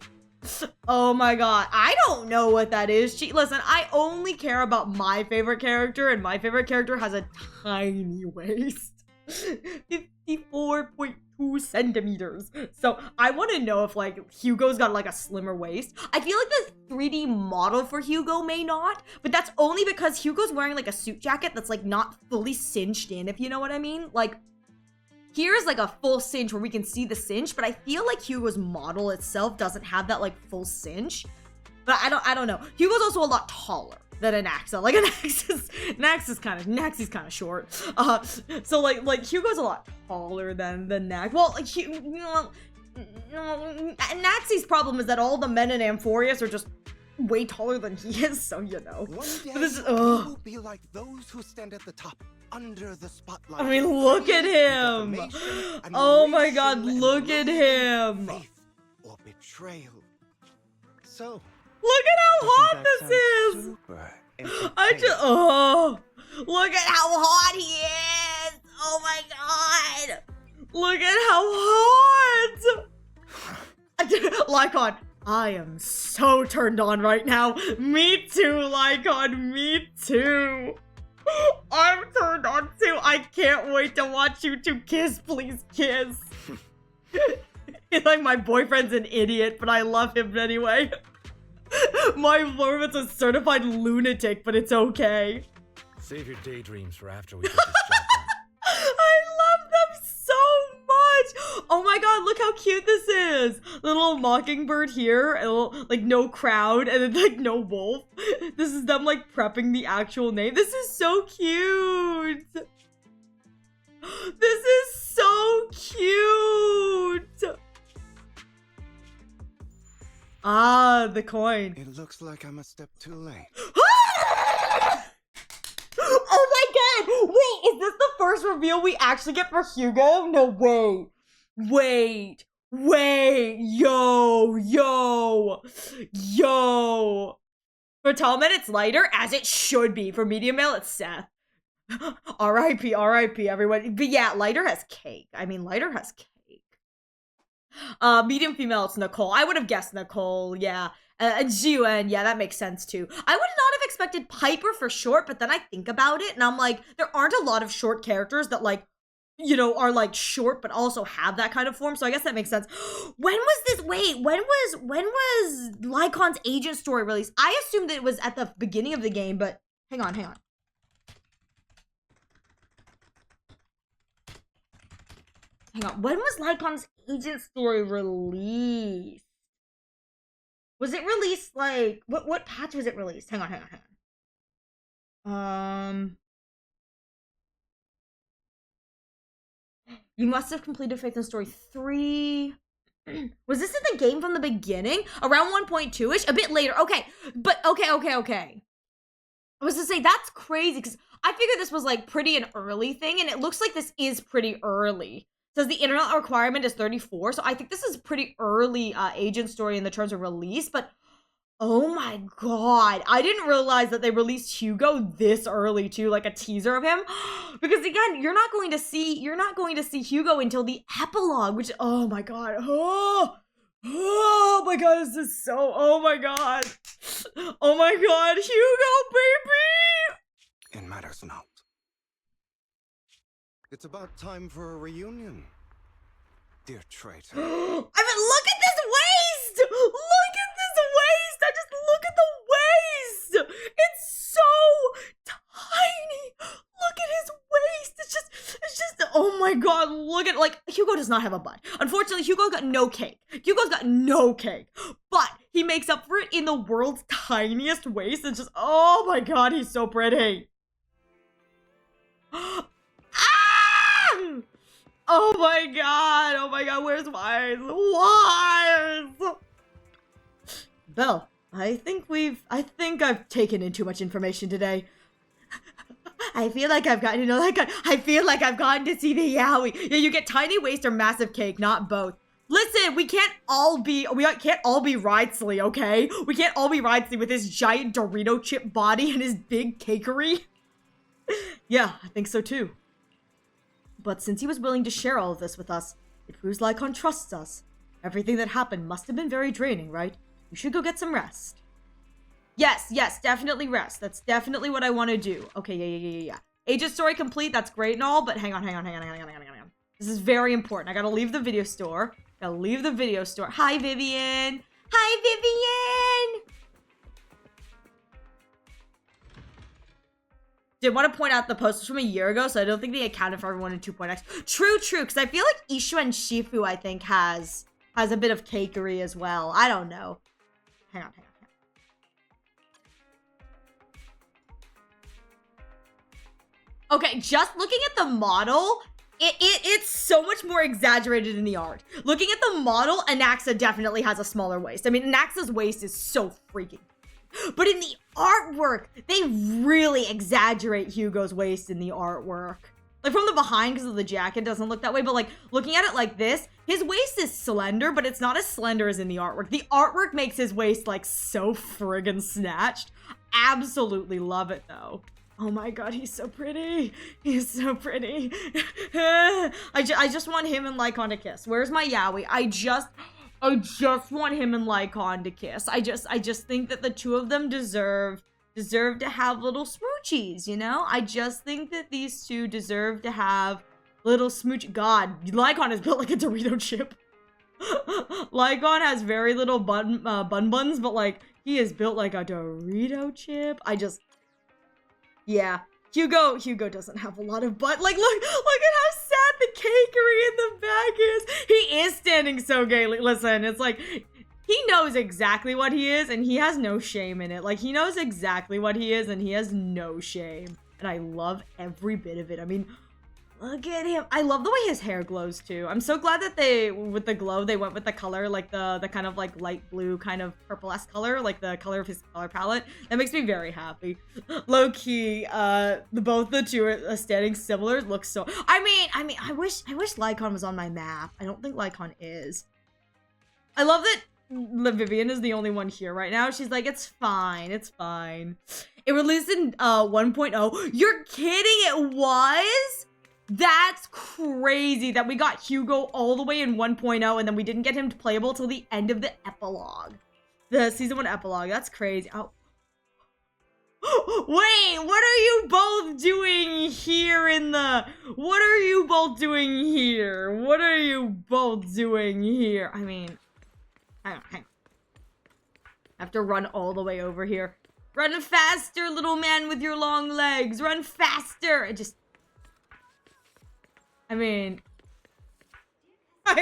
A: Oh my god, I don't know what that is. Listen, I only care about my favorite character, and my favorite character has a tiny waist. 54.2 centimeters. So I want to know if like Hugo's got like a slimmer waist. I feel like the 3D model for Hugo may not, but that's only because Hugo's wearing like a suit jacket that's like not fully cinched in, if you know what I mean. Like, here's like a full cinch where we can see the cinch, but I feel like Hugo's model itself doesn't have that like full cinch. But I don't know. Hugo's also a lot taller than Anaxa. Like, Naxi's kind of short. So like Hugo's a lot taller than Nax. Well, like, Naxi's problem is that all the men in Amphorius are just way taller than he is, so you know.
C: One day,
A: But this is,
C: you
A: ugh.
C: will be like those who stand at the top, under the spotlight.
A: I mean, look at him.
C: Defamation,
A: Oh my god,
C: annihilation, and
A: look at
C: loathing,
A: him.
C: faith or betrayal. So,
A: Look at how
C: doesn't
A: hot
C: that
A: this
C: sound
A: is.
C: super
A: I just,
C: entertaining?
A: oh, look at how hot he is. Oh my god. Look at how hot. Lycon, I am so turned on right now. Me too, Lycon, me too. I'm turned on too. I can't wait to watch you two kiss. Please kiss. It's like my boyfriend's an idiot, but I love him anyway. My boyfriend's a certified lunatic, but it's okay.
B: Save your daydreams for after we get this job done.
A: I love them so much. Oh my god, look how cute this is. The little mockingbird here, a little, like no crowd, and then like no wolf. This is them like prepping the actual name. This is so cute. This is so cute. Ah, the coin.
C: It looks like I'm a step too late.
A: Oh my god! Wait, is this the first reveal we actually get for Hugo? No, wait. Yo. For tall men, it's lighter, as it should be. For medium male, it's Seth. R.I.P. everyone. But yeah, lighter has cake. Medium female, it's Nicole. I would have guessed Nicole, yeah. And Zhiyuan, yeah, that makes sense too. I would not have expected Piper for short, but then I think about it and I'm like, there aren't a lot of short characters that like, you know, are like short but also have that kind of form, so I guess that makes sense. When was Lycon's Agent Story released? I assumed that it was at the beginning of the game, but hang on. When was Lycon's Agent Story released? Was it released like what patch was it released? Hang on. You must have completed Faith and Story 3. Was this in the game from the beginning? Around 1.2-ish? A bit later. Okay. But okay. I was to say that's crazy because I figured this was like pretty an early thing, and it looks like this is pretty early. Says the internet requirement is 34, so I think this is pretty early Agent Story in the terms of release, but oh my god, I didn't realize that they released Hugo this early too, like a teaser of him, because again, you're not going to see Hugo until the epilogue, which, oh my god, oh my god, this is so, oh my god, Hugo, baby!
C: It matters not. It's about time for a reunion, dear traitor.
A: I mean, look at this waist! I just look at the waist! It's so tiny! Look at his waist! It's just, oh my god, look at, like, Hugo does not have a butt. Unfortunately, Hugo's got no cake. But he makes up for it in the world's tiniest waist. It's just, oh my god, he's so pretty. Oh my god, where's Wise? Belle, I think I've taken in too much information today. I feel like I've gotten, to see the YAOI. Yeah, you get tiny waist or massive cake, not both. Listen, we can't all be Ridesley, okay? We can't all be Ridesley with his giant Dorito chip body and his big cakery. Yeah, I think so too. But since he was willing to share all of this with us, it proves Lycon trusts us. Everything that happened must have been very draining, right? You should go get some rest. Yes, definitely rest. That's definitely what I want to do. Okay, yeah. Agent Story complete, that's great and all, but hang on. This is very important. I gotta leave the video store. Hi, Vivian! Did want to point out the post was from a year ago, so I don't think they accounted for everyone in 2.x. True, because I feel like Ishu and Shifu, I think, has a bit of cakery as well. I don't know. Hang on. Okay, just looking at the model, it's so much more exaggerated in the art. Looking at the model, Anaxa definitely has a smaller waist. I mean, Anaxa's waist is so freaking
E: But in the artwork, they really exaggerate Hugo's waist in the artwork. Like, from the behind, because of the jacket, doesn't look that way. But, like, looking at it like this, his waist is slender, but it's not as slender as in the artwork. The artwork makes his waist, like, so friggin' snatched. Absolutely love it, though. Oh my god, he's so pretty. He's so pretty. I just want him and Lyacon to kiss. Where's my YAOI? I just want him and Lyacon to kiss. I just think that the two of them deserve to have little smoochies, you know? I just think that these two deserve to have little smooch. God, Lyacon is built like a Dorito chip. Lyacon has very little buns, but like, he is built like a Dorito chip. Yeah. Hugo doesn't have a lot of butt. Like, look at how sad the cakery in the back is. He is standing so gaily. Listen, it's like, he knows exactly what he is, and he has no shame in it. Like, he knows exactly what he is, and he has no shame. And I love every bit of it. I mean, look at him. I love the way his hair glows, too. I'm so glad that with the glow, they went with the color, like the kind of like light blue, kind of purple-esque color, like the color of his color palette. That makes me very happy. Low-key, both the two are standing similar. Looks so... I mean, I wish Lyacon was on my map. I don't think Lyacon is. I love that Vivian is the only one here right now. She's like, it's fine. It released in 1.0. You're kidding, it was? That's crazy that we got Hugo all the way in 1.0 and then we didn't get him playable till the end of the epilogue. The season 1 epilogue. That's crazy. Oh. Wait, what are you both doing here What are you both doing here? What are you both doing here? I mean... Hang on. I have to run all the way over here. Run faster, little man with your long legs. Run faster. I mean, look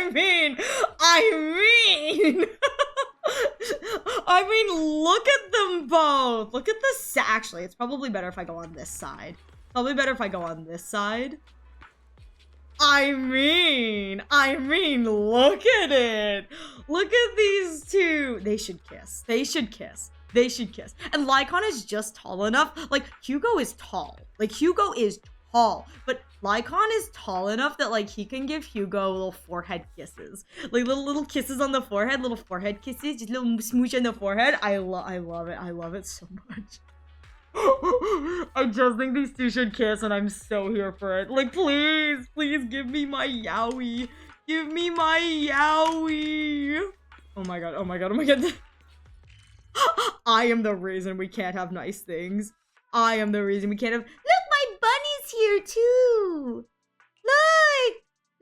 E: at them both. Look at this. Actually, it's probably better if I go on this side. Look at it. Look at these two. They should kiss. And Lyacon is just tall enough. Like, Hugo is tall. But Lyacon is tall enough that, like, he can give Hugo little forehead kisses. Like, little kisses on the forehead, little forehead kisses, just little smooch on the forehead. I love it. I love it so much. I just think these two should kiss, and I'm so here for it. Like, please give me my YAOI. Oh my god. I am the reason we can't have nice things. Look, my bunny's here too.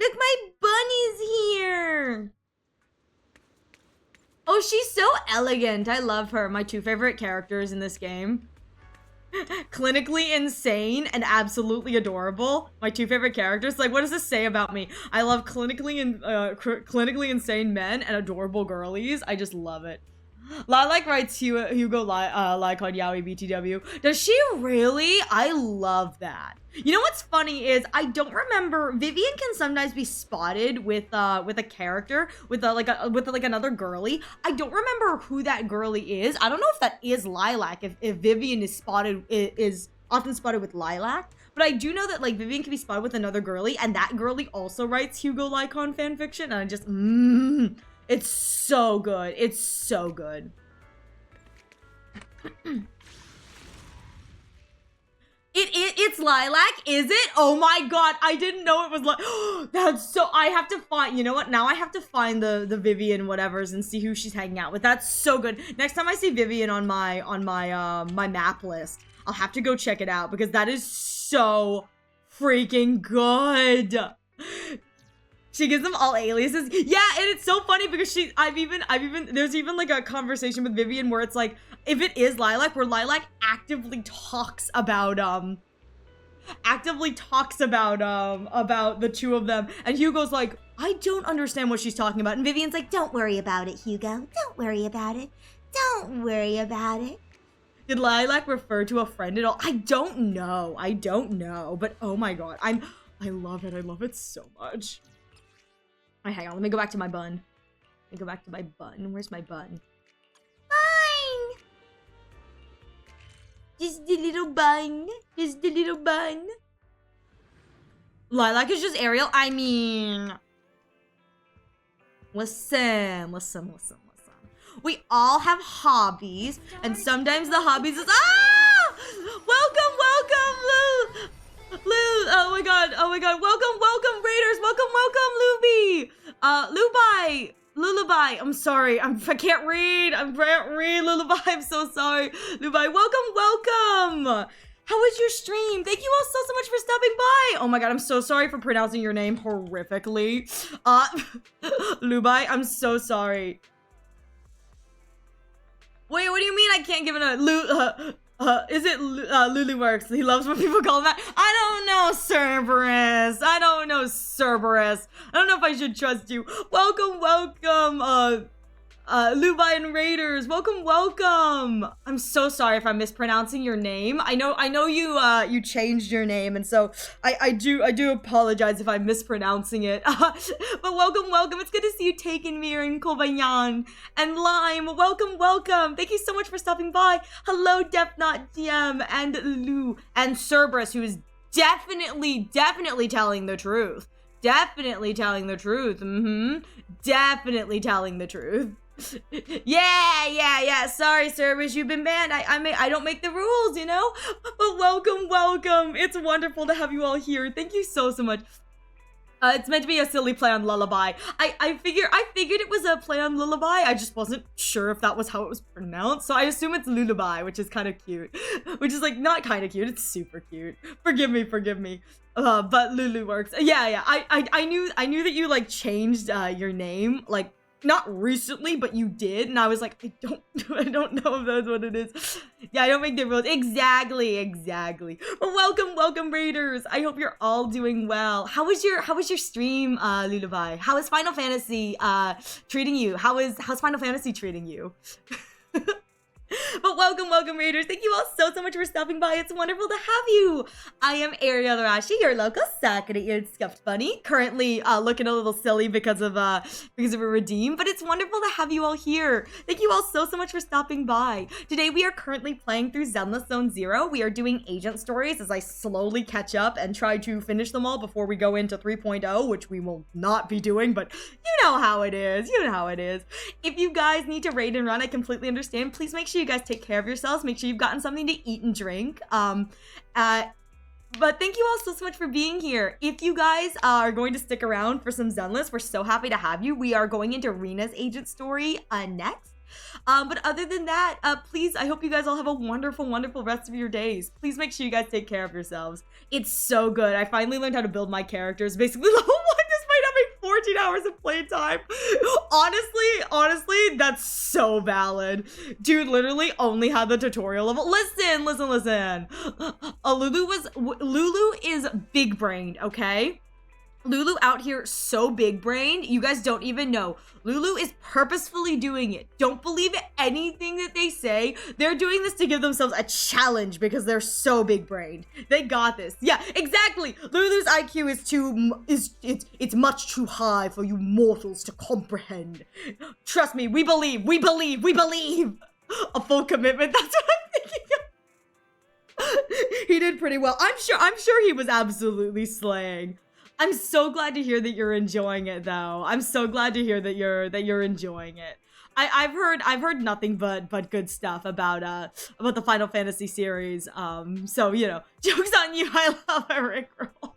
E: Look, my bunny's here. Oh, she's so elegant. I love her. My two favorite characters in this game. Clinically insane and absolutely adorable. My two favorite characters. Like, what does this say about me? I love clinically insane men and adorable girlies. I just love it. Lilac writes Hugo Lyacon YAOI BTW. Does she really? I love that. You know what's funny is I don't remember. Vivian can sometimes be spotted with a character with another girly. I don't remember who that girly is. I don't know if that is Lilac. If Vivian is often spotted with Lilac. But I do know that, like, Vivian can be spotted with another girly, and that girly also writes Hugo Lyacon fanfiction, and I just it's so good. It's Lilac, is it? Oh my god, I didn't know it was like that's so I have to find, you know what? Now I have to find the Vivian whatevers and see who she's hanging out with. That's so good. Next time I see Vivian on my my map list, I'll have to go check it out because that is so freaking good. She gives them all aliases. Yeah, and it's so funny because there's even like a conversation with Vivian where it's like, if it is Lilac, where Lilac actively talks about the two of them, and Hugo's like, I don't understand what she's talking about, and Vivian's like, don't worry about it, Hugo. Don't worry about it. Did Lilac refer to a friend at all? I don't know, but oh my god, I love it so much. All right, hang on, let me go back to my bun. Where's my bun? Fine. Just a little bun. Just a little bun. Lilac is just Ariel. I mean... Listen. We all have hobbies, and sometimes the hobbies is... Ah! Welcome, Lou! Oh my god. Welcome, Raiders! Welcome, Luby! Lullaby. I'm sorry. I can't read. Lullaby. I'm so sorry. Lullaby. Welcome. How was your stream? Thank you all so much for stopping by. Oh my god, I'm so sorry for pronouncing your name horrifically. Lubai, I'm so sorry. Wait, what do you mean I can't give it a is it Lulu Works? He loves when people call him that. I don't know, Cerberus. I don't know if I should trust you. Welcome, Lubai and Raiders. Welcome. I'm so sorry if I'm mispronouncing your name. I know you changed your name, and so I do apologize if I'm mispronouncing it. But welcome. It's good to see you, Taken Mir and Kobayan and Lime. Welcome. Thank you so much for stopping by. Hello, Defnot DM and Lou and Cerberus, who is definitely telling the truth. Definitely telling the truth. Yeah. Sorry, Cerberus, you've been banned. I don't make the rules, you know? But welcome. It's wonderful to have you all here. Thank you so much. It's meant to be a silly play on lullaby. I figured it was a play on lullaby. I just wasn't sure if that was how it was pronounced. So I assume it's lullaby, which is kind of cute. Which is like not kind of cute. It's super cute. Forgive me. But Lulu works. Yeah. I knew that you like changed your name like not recently, but you did, and I was like, I don't know if that's what it is. Yeah, I don't make the rules. Exactly. Well, welcome, Raiders. I hope you're all doing well. How was your stream, Lullaby? How is Final Fantasy treating you? How's Final Fantasy treating you? But welcome, Raiders. Thank you all so much for stopping by. It's wonderful to have you. I am Ariel Arashi, your local Sakura-eared stuffed bunny. Currently looking a little silly because of a redeem, but it's wonderful to have you all here. Thank you all so much for stopping by. Today we are currently playing through Zenless Zone Zero. We are doing agent stories as I slowly catch up and try to finish them all before we go into 3.0, which we will not be doing, but you know how it is. If you guys need to raid and run, I completely understand. Please make sure you guys take care of yourselves. Make sure you've gotten something to eat and drink. But thank you all so much for being here. If you guys are going to stick around for some Zenless, we're so happy to have you. We are going into Rina's Agent Story next. But other than that, please, I hope you guys all have a wonderful rest of your days. Please make sure you guys take care of yourselves. It's so good. I finally learned how to build my characters. Basically, level 1 despite having 14 hours of playtime. Honestly, that's so valid. Dude, literally only had the tutorial level. Listen. Lulu is big-brained, okay? Lulu out here so big-brained, you guys don't even know. Lulu is purposefully doing it. Don't believe anything that they say. They're doing this to give themselves a challenge because they're so big-brained. They got this. Yeah, exactly. Lulu's IQ it's much too high for you mortals to comprehend. Trust me, we believe. A full commitment. That's what I'm thinking of. He did pretty well. I'm sure he was absolutely slaying. I'm so glad to hear that you're enjoying it, though. I'm so glad to hear that you're enjoying it. I've heard nothing but good stuff about the Final Fantasy series. So you know, jokes on you. I love Eric Roll.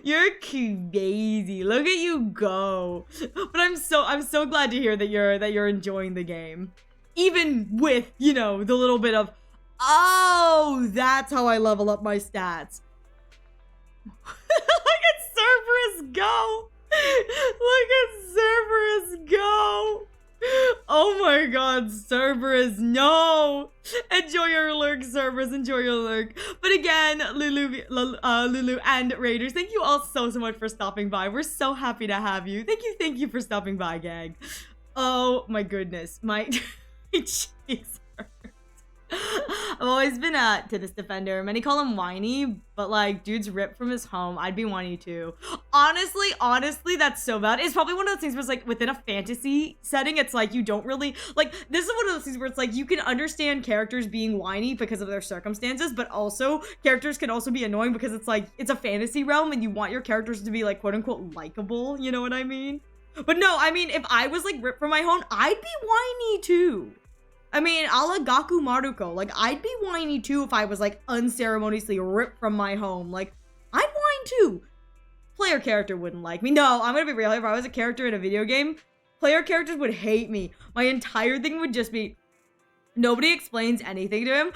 E: You're crazy. Look at you go. But I'm so glad to hear that you're enjoying the game, even with, you know, the little bit of, oh, that's how I level up my stats. Look at Cerberus go. Oh my god, Cerberus, no. Enjoy your lurk, Cerberus, enjoy your lurk. But again, Lulu and Raiders, thank you all so much for stopping by. We're so happy to have you. Thank you for stopping by, gang. Oh my goodness, my cheeks hurt.
A: I've always been to this defender. Many call him whiny, but like, dude's ripped from his home. I'd be whiny too. Honestly, that's so bad. It's probably one of those things where it's like within a fantasy setting, it's like you don't really like. This is one of those things where it's like you can understand characters being whiny because of their circumstances, but also characters can also be annoying because it's like it's a fantasy realm and you want your characters to be like quote unquote likable. You know what I mean? But no, I mean if I was like ripped from my home, I'd be whiny too. I mean, a la Gaku Maruko. Like, I'd be whiny too if I was, like, unceremoniously ripped from my home. Like, I'd whine too. Player character wouldn't like me. No, I'm gonna be real. If I was a character in a video game, player characters would hate me. My entire thing would just be, nobody explains anything to him.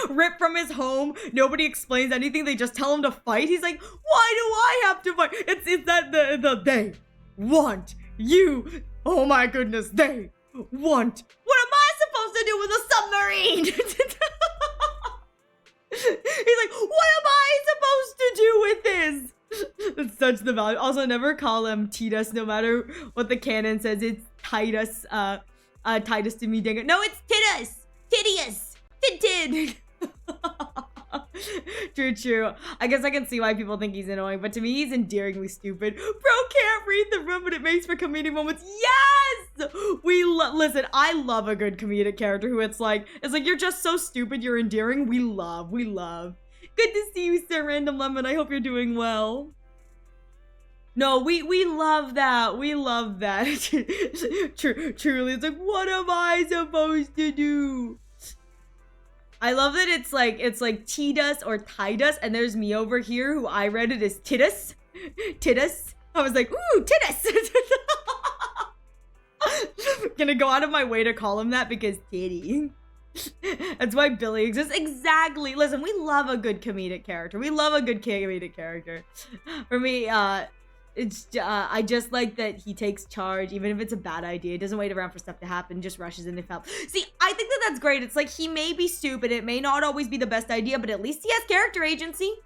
A: Ripped from his home. Nobody explains anything. They just tell him to fight. He's like, why do I have to fight? It's that they want you. Oh my goodness, they want. What am I supposed to do with a submarine? He's like, what am I supposed to do with this? It's such the value. Also, never call him Titus, no matter what the canon says. It's Titus, Titus to me, dang it. No, it's Titus! Titius! Tintin! True. I guess I can see why people think he's annoying, but to me, he's endearingly stupid. Bro can't read the room, but it makes for comedic moments. Yes! Listen, I love a good comedic character who it's like, you're just so stupid, you're endearing. We love. Good to see you, Sir Random Lemon. I hope you're doing well. No, we love that. We love that. Truly, it's like, what am I supposed to do? I love that it's like Titus or Titus, and there's me over here who I read it as Titus. Titus. I was like, ooh, Titus. Gonna go out of my way to call him that because titty. That's why Billy exists. Exactly. Listen, we love a good comedic character. For me, I just like that he takes charge, even if it's a bad idea. He doesn't wait around for stuff to happen, just rushes in and help. See, I think that's great. It's like, he may be stupid. It may not always be the best idea, but at least he has character agency.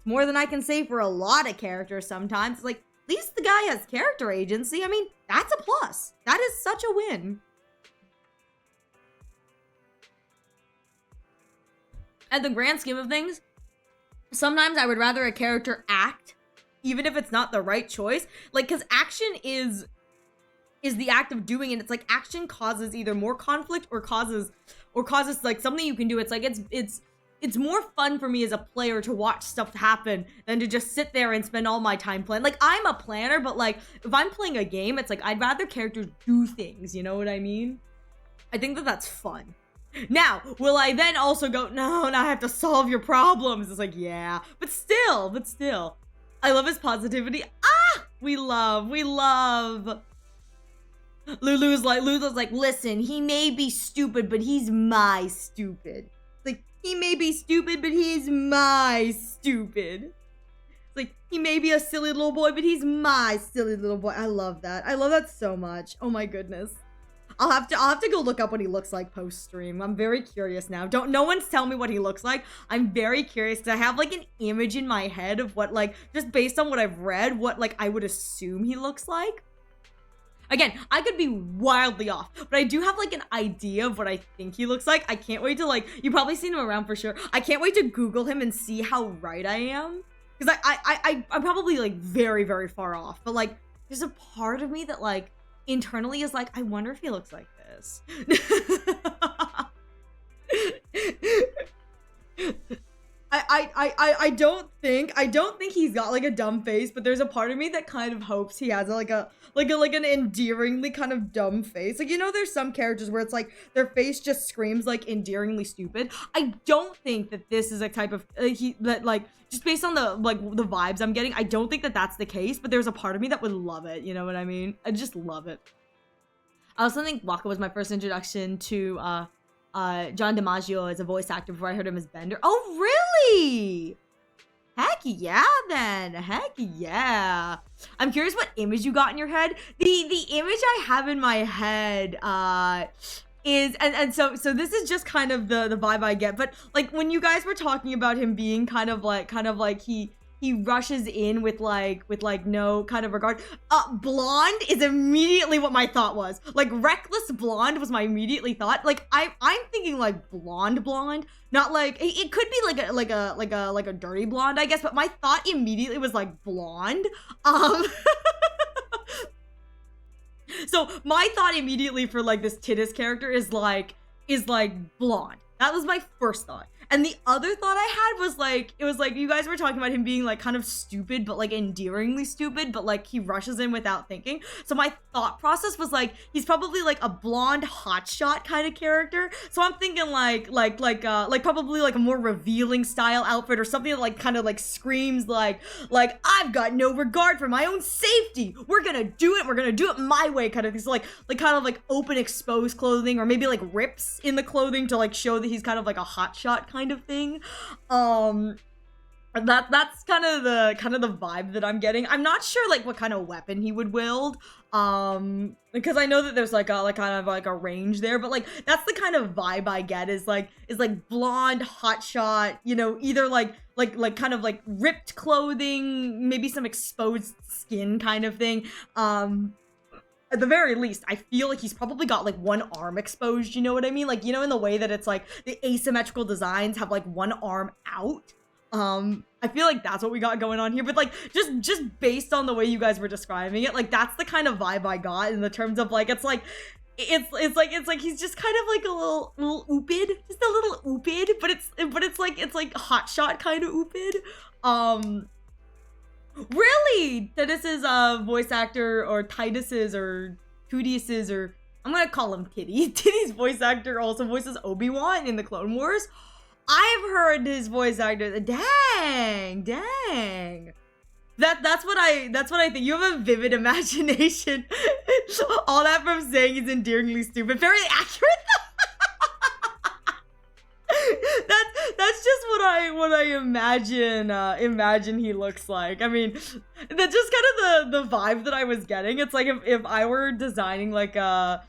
A: More than I can say for a lot of characters sometimes. It's like, at least the guy has character agency. I mean, that's a plus. That is such a win. At the grand scheme of things, sometimes I would rather a character act, even if it's not the right choice. Like, because action is the act of doing it. It's like action causes either more conflict or causes like something you can do. It's like it's more fun for me as a player to watch stuff happen than to just sit there and spend all my time planning. Like, I'm a planner, but like if I'm playing a game, it's like I'd rather characters do things. You know what I mean? I think that's fun. Now, will I then also go, no, now I have to solve your problems? It's like, yeah, but still. I love his positivity. We love. Lulu's like, listen, he may be stupid, but he's my stupid. It's like, he may be stupid, but he's my stupid. It's like, he may be a silly little boy, but he's my silly little boy. I love that. I love that so much. Oh my goodness. I'll have to go look up what he looks like post stream. I'm very curious now. No one's tell me what he looks like. I'm very curious because I have like an image in my head of what, like, just based on what I've read, what like I would assume he looks like. Again, I could be wildly off, but I do have like an idea of what I think he looks like. I can't wait to, like, you've probably seen him around for sure. I can't wait to Google him and see how right I am. Because I'm probably like very, very far off. But like, there's a part of me that like internally is like, I wonder if he looks like this. I don't think he's got like a dumb face, but there's a part of me that kind of hopes he has like an endearingly kind of dumb face. Like, you know, there's some characters where it's like their face just screams like endearingly stupid. I don't think that this is a type of just based on the the vibes I'm getting, I don't think that that's the case, but there's a part of me that would love it. You know what I mean? I just love it. I also think Waka was my first introduction to John DiMaggio as a voice actor before I heard him as Bender. Oh, really? Heck yeah, then. Heck yeah. I'm curious what image you got in your head. The image I have in my head is so this is just kind of the vibe I get. But like when you guys were talking about him being kind of like he rushes in with like no kind of regard. Blonde is immediately what my thought was. Like reckless blonde was my immediately thought. Like I'm thinking like blonde, not like it could be like a dirty blonde, I guess. But my thought immediately was like blonde. So my thought immediately for like this Tidus character is like blonde. That was my first thought. And the other thought I had was like, it was like you guys were talking about him being like kind of stupid, but like endearingly stupid, but like he rushes in without thinking. So my thought process was like, he's probably like a blonde hotshot kind of character. So I'm thinking like probably like a more revealing style outfit or something that like kind of like screams like I've got no regard for my own safety. We're gonna do it my way kind of thing. So like kind of like open exposed clothing, or maybe like rips in the clothing to like show that he's kind of like a hotshot kind of thing. That's kind of the vibe that I'm getting. I'm not sure like what kind of weapon he would wield, because I know that there's like kind of like a range there, but like that's the kind of vibe I get is like blonde hotshot, you know, either like kind of like ripped clothing, maybe some exposed skin kind of thing. At the very least, I feel like he's probably got like one arm exposed, you know what I mean? Like, you know, in the way that it's like the asymmetrical designs have like one arm out. I feel like that's what we got going on here, but like just based on the way you guys were describing it, like that's the kind of vibe I got in the terms of like it's like he's just kind of like a little oopid, just a little oopid, but it's like hotshot kind of oopid. Really? Tidus's voice actor, or Titus's, or Tudius's, or I'm gonna call him Tiddy. Tiddy's voice actor also voices Obi-Wan in the Clone Wars. I've heard his voice actor. Dang. That's what I think. You have a vivid imagination. All that from saying he's endearingly stupid. Very accurate. That's just what I imagine he looks like. I mean, that's just kind of the vibe that I was getting. It's like if I were designing like a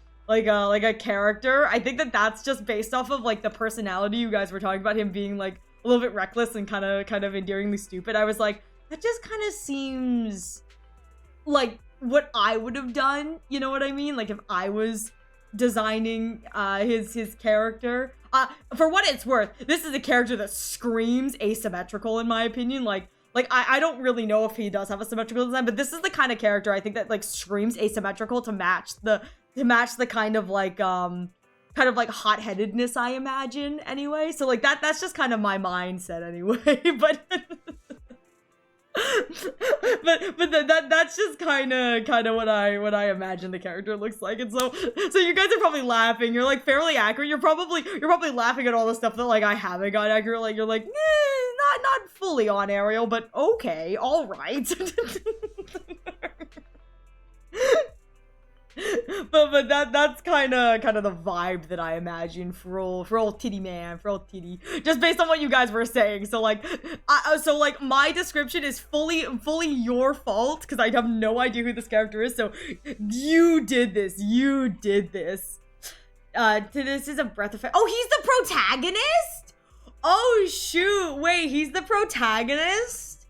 A: character, I think that's just based off of like the personality you guys were talking about, him being like a little bit reckless and kind of endearingly stupid. I was like, that just kind of seems like what I would have done, you know what I mean? Like if I was designing his character. For what it's worth, this is a character that screams asymmetrical in my opinion. Like I don't really know if he does have a symmetrical design, but this is the kind of character I think that like screams asymmetrical to match the kind of like hot-headedness I imagine anyway. So like that's just kind of my mindset anyway. But that's just kind of what I imagine the character looks like. And so you guys are probably laughing. You're like fairly accurate. You're probably laughing at all the stuff that like I haven't got accurate. Like you're like, not fully on, Ariel, but okay, all right. but that's kind of the vibe that I imagine for old Titty man, for old Titty, just based on what you guys were saying. So like my description is fully your fault because I have no idea who this character is. So you did this. This is a breath of fire. Oh, he's the protagonist? Oh shoot, wait, he's the protagonist?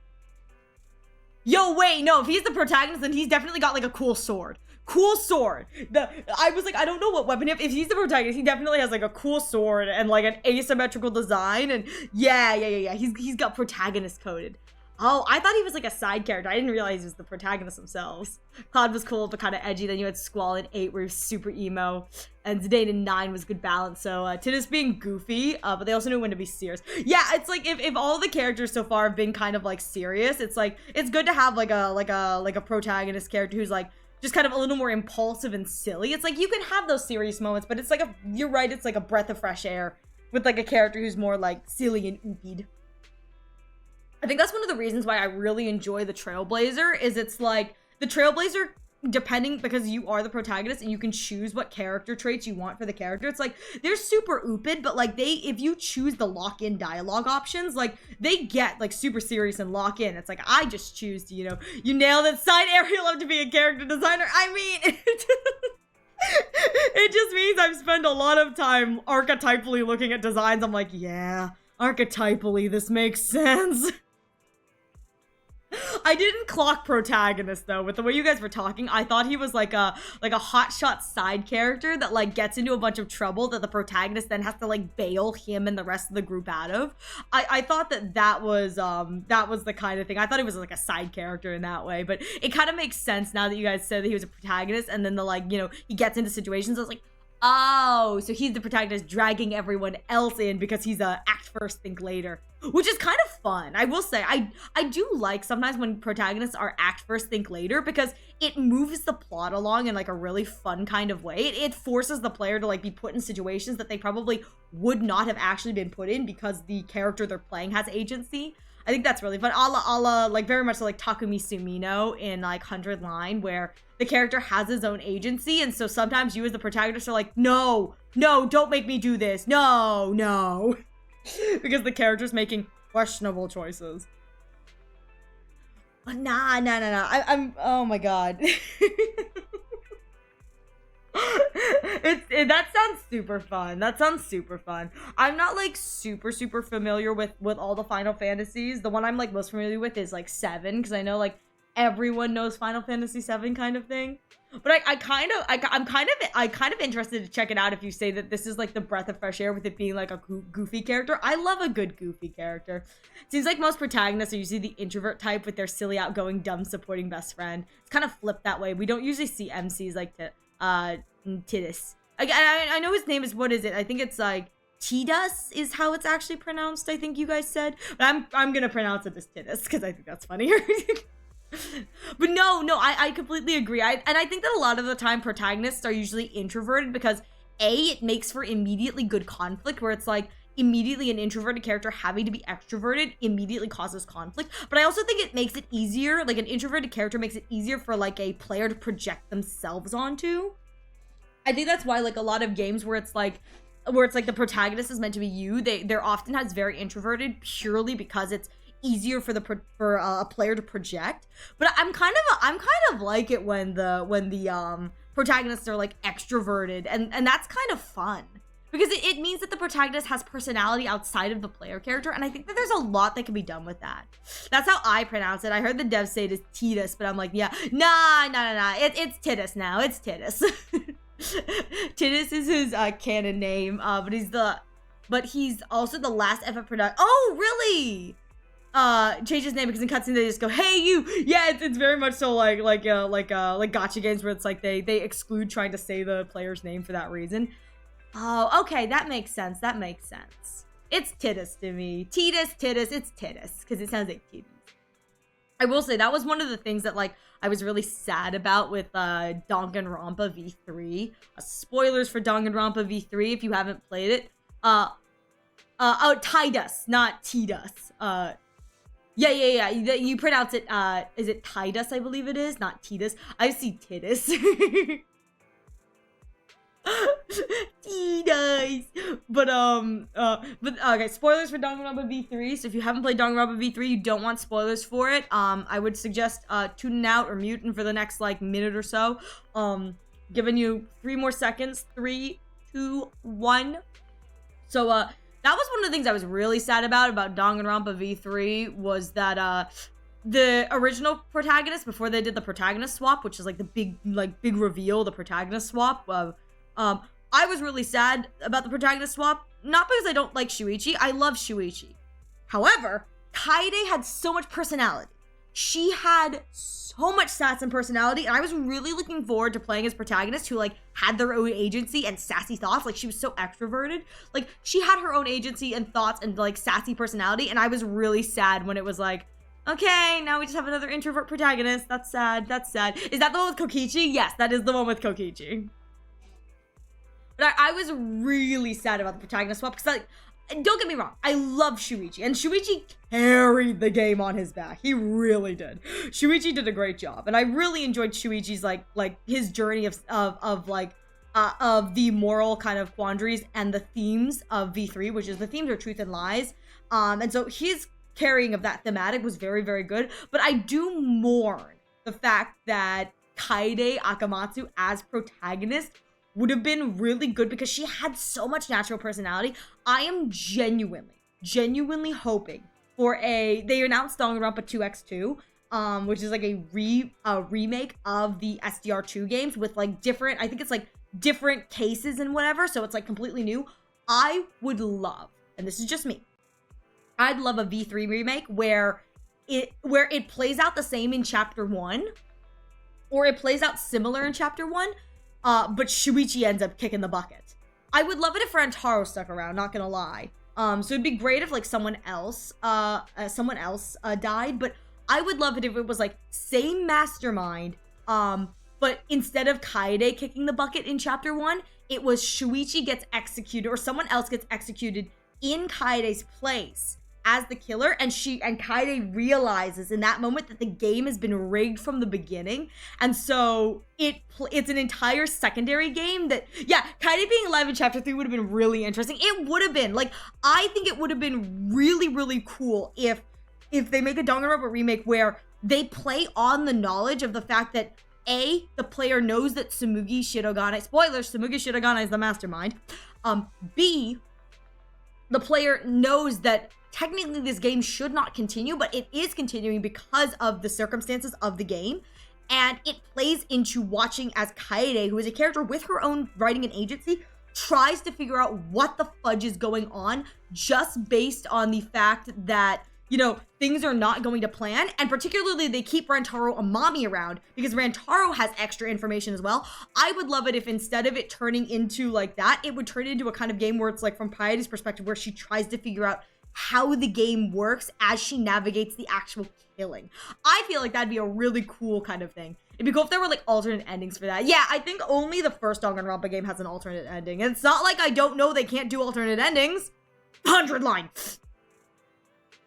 A: Yo, wait, no, if he's the protagonist, then he's definitely got like a cool sword. I was like, I don't know what weapon. If he's the protagonist, he definitely has like a cool sword and like an asymmetrical design. And yeah. He's got protagonist coded. Oh, I thought he was like a side character. I didn't realize he was the protagonist themselves. Cloud was cool but kind of edgy. Then you had Squall in 8 where he was super emo. And Zidane in 9 was good balance. So Tidus being goofy, but they also knew when to be serious. Yeah, it's like if all the characters so far have been kind of like serious, it's like it's good to have like a protagonist character who's like just kind of a little more impulsive and silly. It's like you can have those serious moments, but it's like you're right, it's like a breath of fresh air with like a character who's more like silly and oopied. I think that's one of the reasons why I really enjoy the Trailblazer, is it's like the Trailblazer, depending, because you are the protagonist and you can choose what character traits you want for the character. It's like they're super oopid, but like if you choose the lock-in dialogue options, like they get like super serious and lock in. It's like I just choose to, you nailed it, sign Ariel up to be a character designer. I mean, it just means I've spent a lot of time archetypally looking at designs. I'm like, yeah, archetypally this makes sense. I didn't clock protagonist though. With the way you guys were talking, I thought he was like a hotshot side character that like gets into a bunch of trouble that the protagonist then has to like bail him and the rest of the group out of. I thought that was the kind of thing. I thought he was like a side character in that way, but it kind of makes sense now that you guys said that he was a protagonist, and then the like, you know, he gets into situations. I was like, oh, so he's the protagonist dragging everyone else in because he's a act first, think later, which is kind of fun. I will say, I do like sometimes when protagonists are act first, think later, because it moves the plot along in like a really fun kind of way. It forces the player to like be put in situations that they probably would not have actually been put in because the character they're playing has agency. I think that's really fun. A la like very much like Takumi Sumino in like 100 Line, where the character has his own agency, and so sometimes you as the protagonist are like, no, don't make me do this. No. Because the character's making questionable choices. But nah. I'm oh my god. That sounds super fun. That sounds super fun. I'm not like super familiar with all the Final Fantasies. The one I'm like most familiar with is like 7, because I know like everyone knows Final Fantasy 7 kind of thing. But I'm kind of interested to check it out if you say that this is like the breath of fresh air with it being like a goofy character. I love a good goofy character. Seems like most protagonists are usually the introvert type with their silly, outgoing, dumb, supporting best friend. It's kind of flipped that way. We don't usually see MCs like Tidus. I know his name is, what is it? I think it's like Tidus is how it's actually pronounced, I think you guys said. But I'm gonna pronounce it as Tidus because I think that's funnier. But no, I completely agree. I think that a lot of the time protagonists are usually introverted because it makes for immediately good conflict, where it's like immediately an introverted character having to be extroverted immediately causes conflict. But I also think it makes it easier, like an introverted character makes it easier for like a player to project themselves onto. I think that's why like a lot of games where it's like the protagonist is meant to be you, they're often has very introverted purely because it's easier for a player to project. But I'm kind of like it when the protagonists are like extroverted, and that's kind of fun because it means that the protagonist has personality outside of the player character, and I think that there's a lot that can be done with that. That's how I pronounce it. I heard the devs say it is Tidus, but I'm like, yeah, nah. It's Tidus now. It's Tidus. Tidus is his canon name, but he's also the last ever product. Oh, really? Change his name because in cutscene they just go, hey you. Yeah, it's very much so like gacha games where it's like they exclude trying to say the player's name for that reason. Oh, okay, that makes sense. It's Tidus to me. Tidus, it's Tidus because it sounds like Tidus. I will say that was one of the things that like I was really sad about with Danganronpa V3. Spoilers for Danganronpa V3 if you haven't played it. Tidus, not Tidus. Yeah. You pronounce it, is it Tidus, I believe it is? Not Tidus. I see Tidus. Tidus. But okay, spoilers for Danganronpa V3. So if you haven't played Danganronpa V3, you don't want spoilers for it. I would suggest tuning out or muting for the next like minute or so. Giving you 3 more seconds. 3, 2, 1. So that was one of the things I was really sad about Danganronpa V3 was that the original protagonist, before they did the protagonist swap, which is like the big reveal, the protagonist swap, I was really sad about the protagonist swap, not because I don't like Shuichi. I love Shuichi. However, Kaede had so much personality. She had so much sass and personality, and I was really looking forward to playing as protagonists who like had their own agency and sassy thoughts. Like she was so extroverted. Like she had her own agency and thoughts and like sassy personality, and I was really sad when it was like, okay, now we just have another introvert protagonist. That's sad. Is that the one with Kokichi? Yes, that is the one with Kokichi. But I was really sad about the protagonist swap because like, don't get me wrong, I love Shuichi, and Shuichi carried the game on his back. He really did. Shuichi did a great job, and I really enjoyed Shuichi's like his journey of the moral kind of quandaries and the themes of V3, which is the themes are truth and lies. And so his carrying of that thematic was very, very good. But I do mourn the fact that Kaede Akamatsu as protagonist would have been really good because she had so much natural personality. I am genuinely hoping for they announced Danganronpa 2x2. which is like a remake of the SDR2 games with like different, I think it's like different cases and whatever, so it's like completely new. I would love, and this is just me, I'd love a V3 remake where it plays out the same in chapter 1, or it plays out similar in chapter 1, but Shuichi ends up kicking the bucket. I would love it if Rantaro stuck around, not gonna lie. So it'd be great if like someone else died, but I would love it if it was like same mastermind, but instead of Kaede kicking the bucket in chapter 1, it was Shuichi gets executed or someone else gets executed in Kaede's place as the killer, and Kaede realizes in that moment that the game has been rigged from the beginning, and so it's an entire secondary game that, yeah, Kaede being alive in chapter 3 would have been really interesting. It would have been, like, I think it would have been really, really cool if they make a Danganronpa remake where they play on the knowledge of the fact that A, the player knows that Tsumugi Shirogane, spoilers, Tsumugi Shirogane is the mastermind, B, the player knows that technically this game should not continue, but it is continuing because of the circumstances of the game. And it plays into watching as Kaede, who is a character with her own writing and agency, tries to figure out what the fudge is going on just based on the fact that, you know, things are not going to plan. And particularly they keep Rantaro Amami around because Rantaro has extra information as well. I would love it if instead of it turning into like that, it would turn into a kind of game where it's like from Kaede's perspective, where she tries to figure out how the game works as she navigates the actual killing. I feel like that'd be a really cool kind of thing. It'd be cool if there were like alternate endings for that. Yeah, I think only the first Danganronpa game has an alternate ending. And it's not like I don't know they can't do alternate endings. 100 line.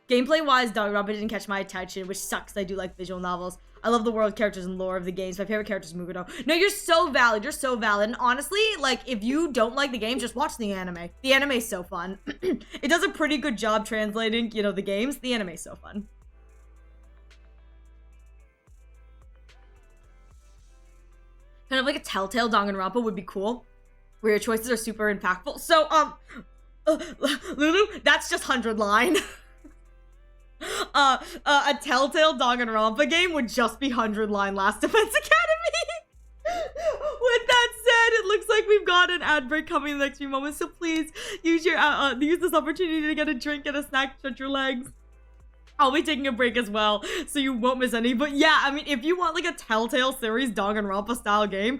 A: Gameplay-wise, Danganronpa didn't catch my attention, which sucks. I do like visual novels. I love the world, characters, and lore of the games. My favorite character is Muguno. No, you're so valid. You're so valid. And honestly, like, if you don't like the game, just watch the anime. The anime is so fun. It does a pretty good job translating, you know, the games. The anime is so fun. Kind of like a Telltale Danganronpa would be cool, where your choices are super impactful. So, Lulu, that's just 100 line. A Telltale Danganronpa game would just be 100 line Last Defense Academy. With that said, it looks like we've got an ad break coming in the next few moments, so please use your use this opportunity to get a drink and a snack, stretch your legs. I'll be taking a break as well, so you won't miss any. But yeah, I mean, if you want like a Telltale series Danganronpa style game,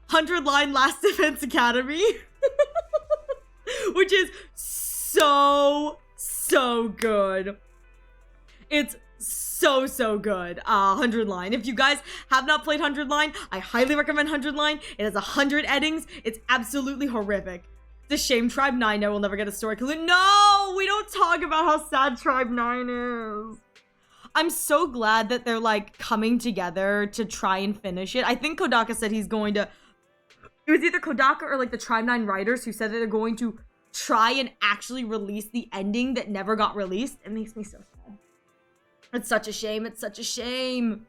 A: 100 line Last Defense Academy, which is so good. It's so good. 100 line. If you guys have not played 100 line, I highly recommend 100 line. It has 100 endings. It's absolutely horrific. It's a shame Tribe 9 now will never get a story. No, we don't talk about how sad Tribe 9 is. I'm so glad that they're like coming together to try and finish it. I think Kodaka said he's going to, it was either Kodaka or like the Tribe 9 writers who said that they're going to try and actually release the ending that never got released. It makes me so sad. It's such a shame. It's such a shame.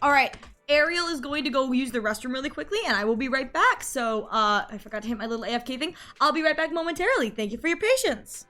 A: All right. Ariel is going to go use the restroom really quickly, and I will be right back. So, I forgot to hit my little AFK thing. I'll be right back momentarily. Thank you for your patience.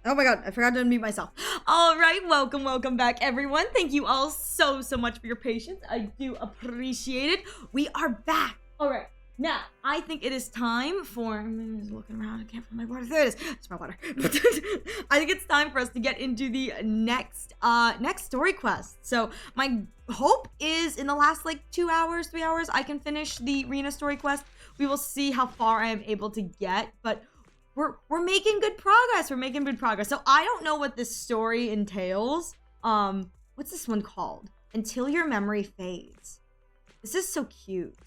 A: Oh my god, I forgot to unmute myself. All right, welcome back, everyone. Thank you all so much for your patience. I do appreciate it. We are back. All right, now I think it is time for. I'm just looking around. I can't find my water. There it is. It's my water. I think it's time for us to get into the next story quest. So my hope is in the last like 2 hours, 3 hours, I can finish the Rina story quest. We will see how far I am able to get, but. We're making good progress. We're making good progress. So I don't know what this story entails. What's this one called? Until Your Memory Fades. This is so cute.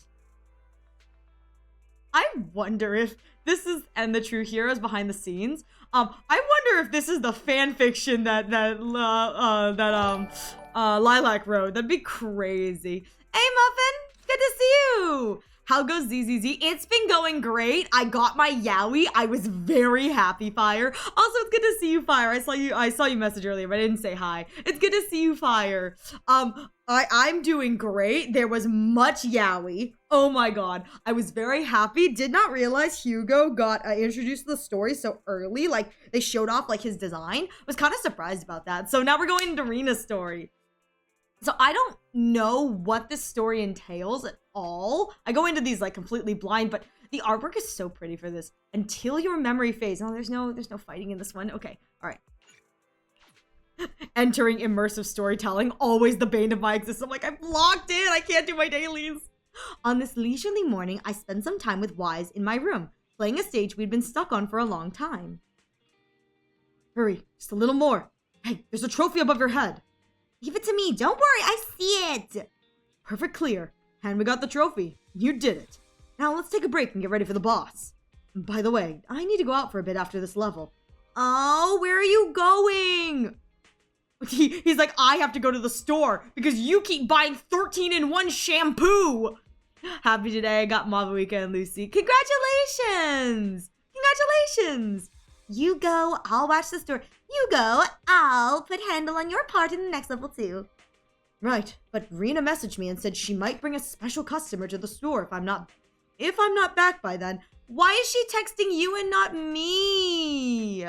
A: I wonder if this is and the true heroes behind the scenes. I wonder if this is the fan fiction that Lilac wrote. That'd be crazy. Hey Muffin, good to see you. How goes ZZZ? It's been going great. I got my YAOI. I was very happy, Fire. Also, it's good to see you, Fire. I saw you message earlier, but I didn't say hi. It's good to see you, Fire. I'm doing great. There was much YAOI. Oh my god. I was very happy. Did not realize Hugo got introduced to the story so early. Like, they showed off, like, his design. Was kind of surprised about that. So now we're going into Rina's story. So I don't know what this story entails at all. I go into these like completely blind, but the artwork is so pretty for this. Until Your Memory Fades. Oh, there's no fighting in this one. Okay, all right. Entering immersive storytelling, always the bane of my existence. I'm like, I'm locked in. I can't do my dailies. On this leisurely morning, I spent some time with Wise in my room, playing a stage we'd been stuck on for a long time. Hurry, just a little more. Hey, there's a trophy above your head. Give it to me. Don't worry. I see it. Perfect clear. And we got the trophy. You did it. Now let's take a break and get ready for the boss. And by the way, I need to go out for a bit after this level. Oh, where are you going? He's like, I have to go to the store because you keep buying 13-in-1 shampoo. Happy today. I got Mavuika and Lucy. Congratulations. Congratulations. You go, I'll watch the store. You go, I'll put handle on your part in the next level too. Right, but Rina messaged me and said she might bring a special customer to the store if I'm not back by then. Why is she texting you and not me?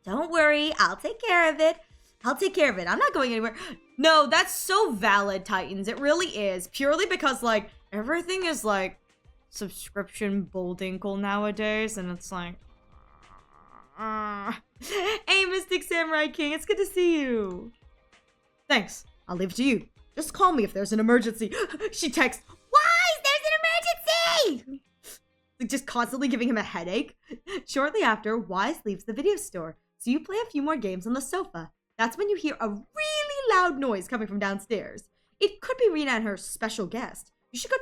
A: Don't worry, I'll take care of it. I'm not going anywhere. No, that's so valid, Titans. It really is. Purely because, like, everything is, like, subscription boldinkle nowadays, and it's like... Hey, Mystic Samurai King, it's good to see you. Thanks. I'll leave it to you. Just call me if there's an emergency. She texts, Wise, there's an emergency! Like, just constantly giving him a headache. Shortly after, Wise leaves the video store, so you play a few more games on the sofa. That's when you hear a really loud noise coming from downstairs. It could be Rina and her special guest. You should go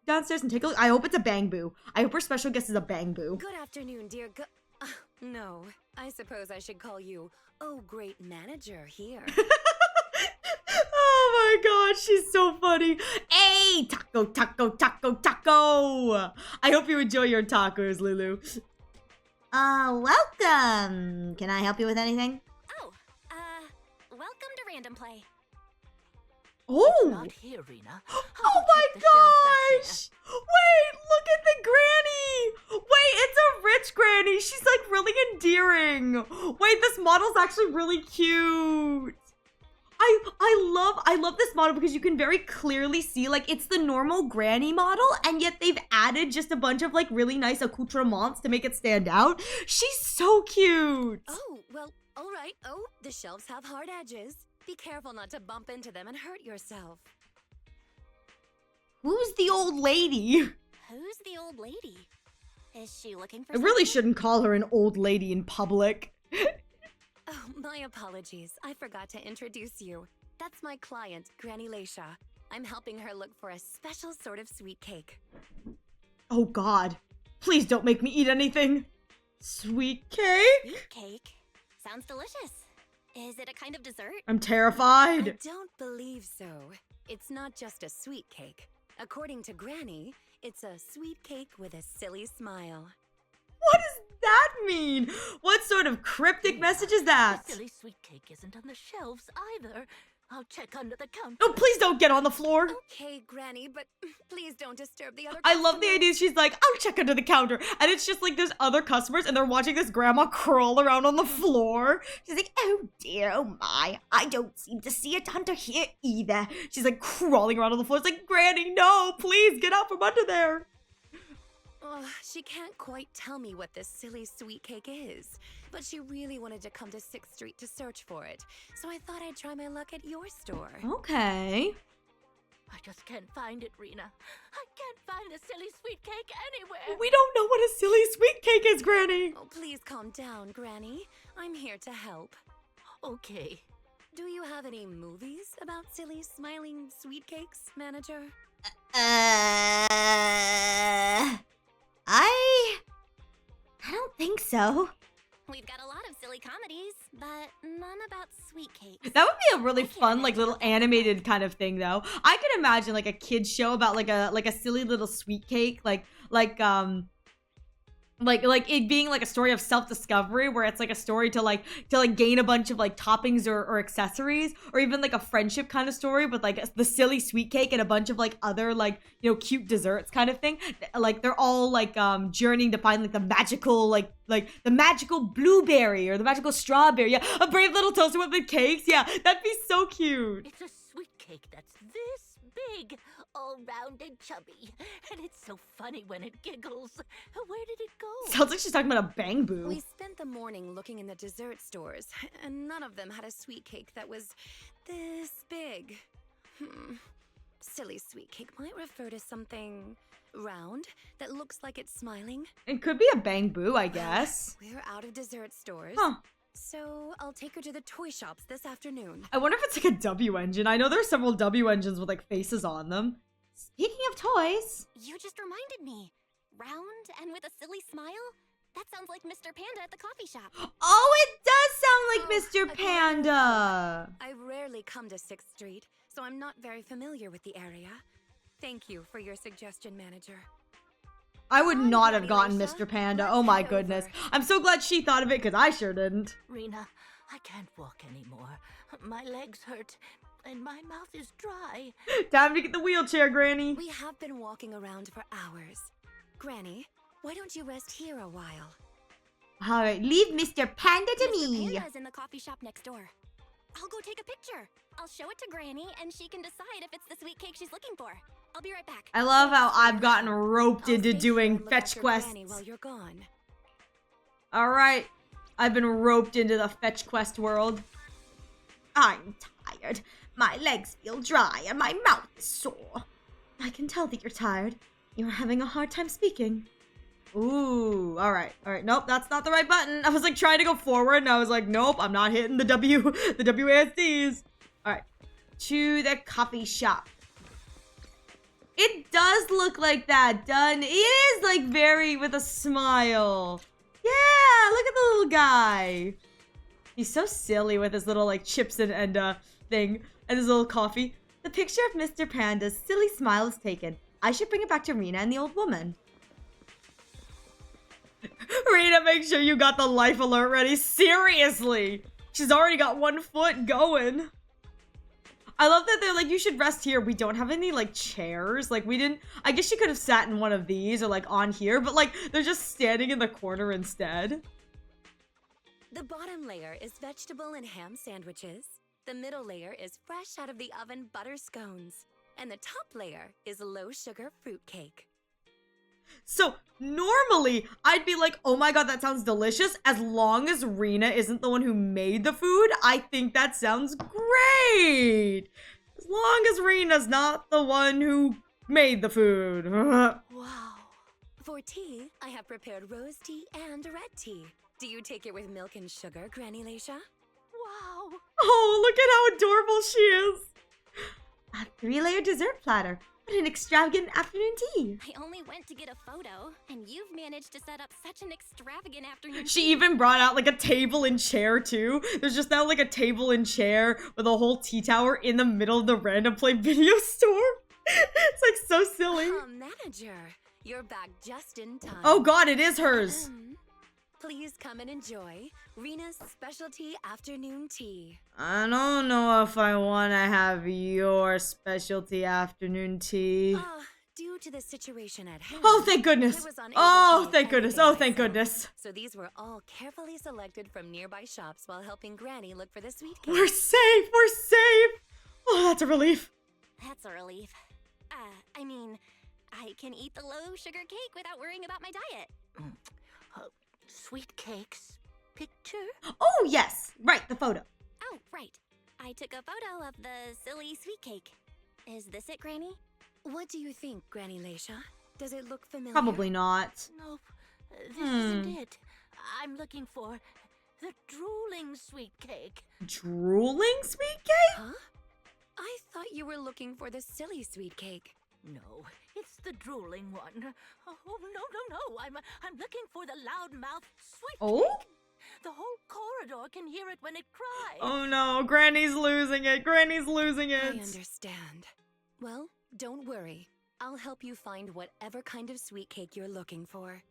A: downstairs and take a look. I hope it's a Bangboo. I hope her special guest is a Bangboo.
J: Good afternoon, dear no, I suppose I should call you, oh, great manager here.
A: Oh my god, she's so funny. Hey, taco, taco, taco, taco. I hope you enjoy your tacos, Lulu. Welcome. Can I help you with anything?
I: Oh, welcome to Random Play.
A: Oh!
K: Not here, Rina.
A: Oh my gosh! Wait, look at the granny! Wait, it's a rich granny. She's like really endearing. Wait, this model's actually really cute. I love this model because you can very clearly see like it's the normal granny model, and yet they've added just a bunch of like really nice accoutrements to make it stand out. She's so cute.
J: Oh, well, all right. Oh, the shelves have hard edges. Be careful not to bump into them and hurt yourself.
A: Who's the old lady?
I: Who's the old lady? Is she looking for
A: I really
I: something?
A: shouldn't call her an old lady in public.
J: Oh, my apologies. I forgot to introduce you. That's my client, Granny Leisha. I'm helping her look for a special sort of sweet cake.
A: Oh god. Please don't make me eat anything. Sweet cake?
I: Sweet cake? Sounds delicious. Is it a kind of dessert?
A: I'm terrified.
J: I don't believe so. It's not just a sweet cake. According to Granny, it's a sweet cake with a silly smile.
A: What does that mean? What sort of cryptic message is that?
K: The silly sweet cake isn't on the shelves either. I'll check under the counter.
A: No, please don't get on the floor.
J: Okay, Granny, but please don't disturb the other
A: I love the
J: customers.
A: idea. She's like, I'll check under the counter. And it's just like there's other customers and they're watching this grandma crawl around on the floor. She's like, oh dear, oh my. I don't seem to see it under here either. She's like crawling around on the floor. It's like, Granny, no, please get out from under there.
J: She can't quite tell me what this silly sweet cake is, but she really wanted to come to 6th Street to search for it, so I thought I'd try my luck at your store.
A: Okay.
K: I just can't find it, Rina. I can't find the silly sweet cake anywhere.
A: We don't know what a silly sweet cake is, Granny.
J: Oh, please calm down, Granny. I'm here to help.
K: Okay.
J: Do you have any movies about silly, smiling sweet cakes, manager?
E: I don't think so.
I: We've got a lot of silly comedies, but none about sweet cakes.
A: That would be a really fun, like, little animated kind of thing, though. I could imagine, like, a kid's show about, like a silly little sweet cake, like it being like a story of self-discovery where it's like a story to gain a bunch of like toppings or accessories, or even like a friendship kind of story with like the silly sweet cake and a bunch of like other like, you know, cute desserts kind of thing. Like they're all like journeying to find like the magical the magical blueberry or the magical strawberry. Yeah, a brave little toaster with cakes. Yeah, that'd be so cute.
K: It's a sweet cake that's this big, all round and chubby, and it's so funny when it giggles. Where did it go?
A: Sounds like she's talking about a Bangboo.
J: We spent the morning looking in the dessert stores, and none of them had a sweet cake that was this big. Silly sweet cake might refer to something round that looks like it's smiling.
A: It could be a Bangboo, I guess.
J: We're out of dessert stores.
A: Huh.
J: So I'll take her to the toy shops this afternoon.
A: I wonder if it's like a W engine. I know there's several W engines with like faces on them. Speaking of toys.
I: You just reminded me. Round and with a silly smile? That sounds like Mr. Panda at the coffee shop.
A: Oh, it does sound like Mr. Panda.
J: I rarely come to 6th Street, so I'm not very familiar with the area. Thank you for your suggestion, manager.
A: I would not have gotten Mr. Panda. Oh my goodness. I'm so glad she thought of it because I sure didn't.
K: Rina, I can't walk anymore. My legs hurt and my mouth is dry.
A: Time to get the wheelchair, Granny.
J: We have been walking around for hours. Granny, why don't you rest here a while?
E: All right, leave Mr. Panda to
I: Mr.
E: me.
I: Panda's in the coffee shop next door. I'll go take a picture. I'll show it to Granny, and she can decide if it's the sweet cake she's looking for. I'll be right back.
A: I love how I've gotten roped into doing fetch quests.
J: While you're gone.
A: All right, I've been roped into the fetch quest world.
E: I'm tired. My legs feel dry and my mouth is sore.
A: I can tell that you're tired. You're having a hard time speaking. Ooh, all right. Nope, that's not the right button. I was like trying to go forward and I was like, nope, I'm not hitting the WASDs. All right, to the coffee shop. It does look like that, done. It is like very with a smile. Yeah, look at the little guy. He's so silly with his little like chips and thing and his little coffee. The picture of Mr. Panda's silly smile is taken. I should bring it back to Rina and the old woman. Rina, make sure you got the life alert ready. Seriously. She's already got one foot going. I love that they're like, you should rest here. We don't have any like chairs. Like we didn't, I guess she could have sat in one of these or like on here, but like they're just standing in the corner instead.
J: The bottom layer is vegetable and ham sandwiches. The middle layer is fresh out of the oven butter scones. And the top layer is low sugar fruit cake.
A: So normally I'd be like, oh my god, that sounds delicious. As long as Rina isn't the one who made the food, I think that sounds great. As long as Rina's not the one who made the food.
J: Wow. For tea, I have prepared rose tea and red tea. Do you take it with milk and sugar, Granny Leisha?
K: Wow.
A: Oh, look at how adorable she is.
E: A 3-layer dessert platter. What an extravagant afternoon tea.
I: I only went to get a photo, and you've managed to set up such an extravagant afternoon.
A: She even brought out like a table and chair too. There's just now like a table and chair with a whole tea tower in the middle of the random play video store. It's like so silly.
J: Manager, you're back just in time.
A: Oh god, it is hers.
J: Please come and enjoy Rina's specialty afternoon tea.
A: I don't know if I want to have your specialty afternoon tea.
J: Due to the situation at hand.
A: Oh, thank goodness.
J: I was unable
A: Oh,
J: to make
A: thank goodness.
J: everything
A: Oh, thank
J: myself.
A: goodness.
J: So these were all carefully selected from nearby shops while helping Granny look for the sweet cake.
A: We're safe. We're safe. Oh, that's a relief.
I: That's a relief. I mean, I can eat the low sugar cake without worrying about my diet.
K: Sweet cakes. Picture?
A: Oh, yes. Right, the photo.
I: Oh, right. I took a photo of the silly sweet cake. Is this it, Granny?
J: What do you think, Granny Leisha? Does it look familiar?
A: Probably not.
K: Nope. This isn't it. I'm looking for the drooling sweet cake.
A: Drooling sweet cake?
J: Huh? I thought you were looking for the silly sweet cake.
K: No, it's the drooling one. Oh, no. I'm looking for the loudmouth sweet
A: Oh?
K: cake. The whole corridor can hear it when it cries.
A: Oh no, Granny's losing it. Granny's losing it.
J: I understand. Well, don't worry. I'll help you find whatever kind of sweet cake you're looking for.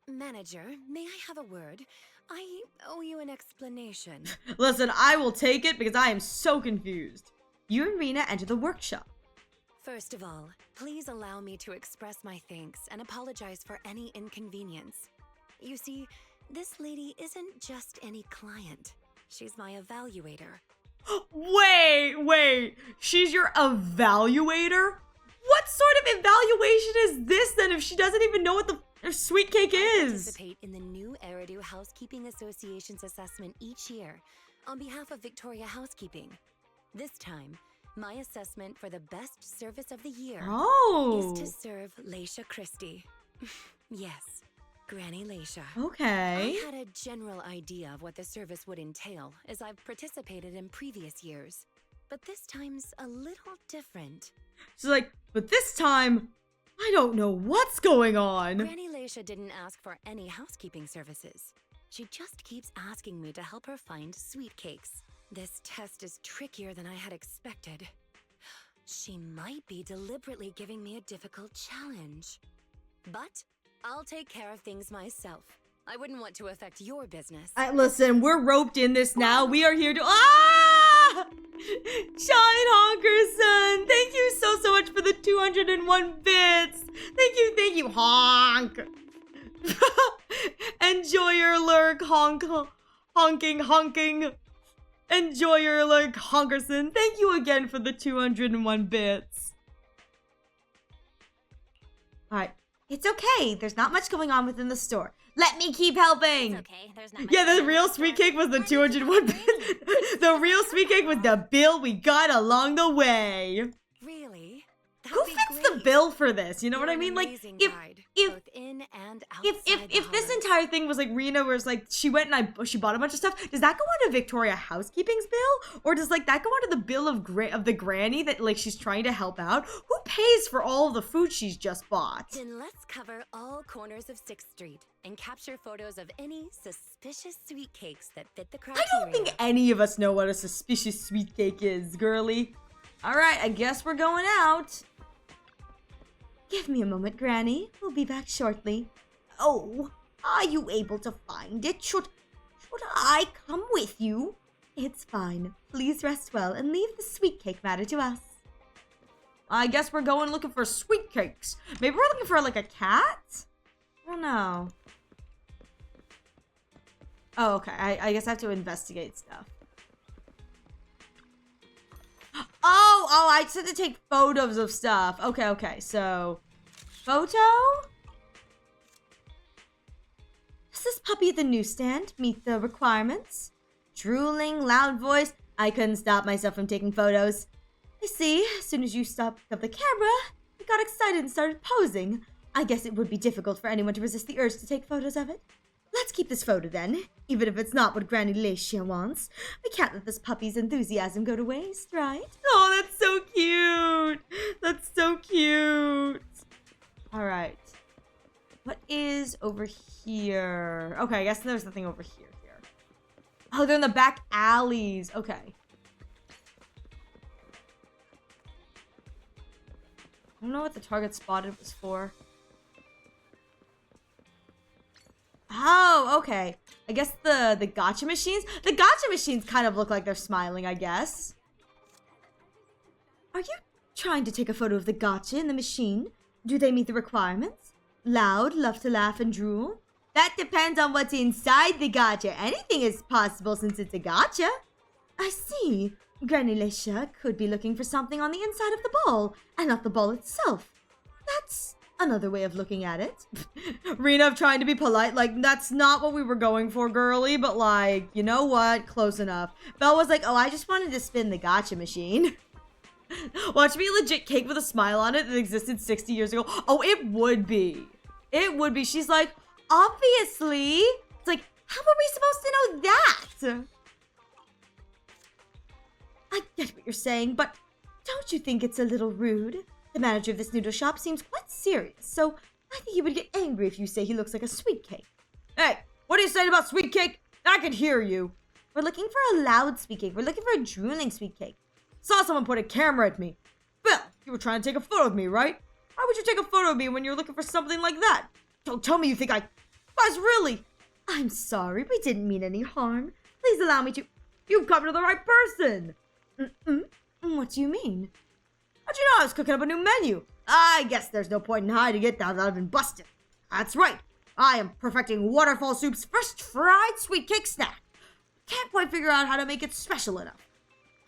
J: Manager, may I have a word? I owe you an explanation.
A: Listen, I will take it because I am so confused. You and Rina enter the workshop.
J: First of all, please allow me to express my thanks and apologize for any inconvenience. You see, this lady isn't just any client. She's my evaluator.
A: Wait. She's your evaluator? What sort of evaluation is this then if she doesn't even know what the sweet cake
J: I
A: is?
J: participate in the new Eridu Housekeeping Association's assessment each year on behalf of Victoria Housekeeping. This time, my assessment for the best service of the year is to serve Leisha Christie. Yes, Granny Leisha.
A: Okay.
J: I had a general idea of what the service would entail as I've participated in previous years. But this time's a little different.
A: She's like, but this time, I don't know what's going on.
J: Granny Leisha didn't ask for any housekeeping services. She just keeps asking me to help her find sweet cakes. This test is trickier than I had expected. She might be deliberately giving me a difficult challenge. But I'll take care of things myself. I wouldn't want to affect your business.
A: Listen, we're roped in this now. We are here to... Ah! Shine Honkerson! Thank you so much for the 201 bits! Thank you, honk! Enjoy your lurk, honking. Enjoy your lurk, Honkerson. Thank you again for the 201 bits. Alright, it's okay. There's not much going on within the store. Let me keep helping.
I: It's okay. There's not much
A: Yeah, the
I: going
A: real
I: on.
A: sweet cake was the 201 bits. The real sweet cake was the bill we got along the way.
J: Really?
A: Who fits the bill for this? You know what I mean? Like,
J: both in and outside
A: if this entire thing was like Rina, where it's like she went and she bought a bunch of stuff, does that go onto Victoria Housekeeping's bill, or does like that go onto the bill of the granny that like she's trying to help out? Who pays for all of the food she's just bought?
J: Then let's cover all corners of 6th Street and capture photos of any suspicious sweet cakes that fit the criteria.
A: I don't think any of us know what a suspicious sweet cake is, girly. All right, I guess we're going out. Give me a moment, Granny. We'll be back shortly. Oh, are you able to find it? Should I come with you? It's fine. Please rest well and leave the sweet cake matter to us. I guess we're going looking for sweet cakes. Maybe we're looking for like a cat? I don't know. Oh, okay. I guess I have to investigate stuff. Oh, I just had to take photos of stuff. Okay. So, photo? Is this puppy at the newsstand? Meet the requirements. Drooling, loud voice. I couldn't stop myself from taking photos. I see. As soon as you stopped up the camera, I got excited and started posing. I guess it would be difficult for anyone to resist the urge to take photos of it. Let's keep this photo then, even if it's not what Granny Leisha wants. We can't let this puppy's enthusiasm go to waste, right? Oh, that's so cute! That's so cute! Alright. What is over here? Okay, I guess there's nothing over here. Oh, they're in the back alleys. Okay. I don't know what the target spotted was for.
E: Oh, okay. I guess the gacha machines? The gacha machines kind of look like they're smiling, I guess. Are you trying to take a photo of the gacha in the machine? Do they meet the requirements? Loud, love to laugh and drool? That depends on what's inside the gacha. Anything is possible since it's a gacha. I see. Granny Leisha could be looking for something on the inside of the ball, and not the ball itself. That's another way of looking at it. Rina trying to be polite, like, that's not what we were going for, girly, but like, you know what? Close enough. Belle was like, oh, I just wanted to spin the gacha machine. Watch me legit cake with a smile on it that existed 60 years ago. Oh, it would be. It would be. She's like, obviously. It's like, how are we supposed to know that? I get what you're saying, but don't you think it's a little rude? The manager of this noodle shop seems quite serious, so I think he would get angry if you say he looks like a sweet cake. Hey, what are you saying about sweet cake? I can hear you. We're looking for a loud sweet cake. We're looking for a drooling sweet cake. Saw someone put a camera at me. Bill, you were trying to take a photo of me, right? Why would you take a photo of me when you're looking for something like that? Don't tell me you think I... Guys, really? I'm sorry, we didn't mean any harm. Please allow me to... You've come to the right person. What do you mean? How'd you know I was cooking up a new menu? I guess there's no point in hiding it now that I've been busted. That's right. I am perfecting Waterfall Soup's first fried sweet cake snack. Can't quite figure out how to make it special enough.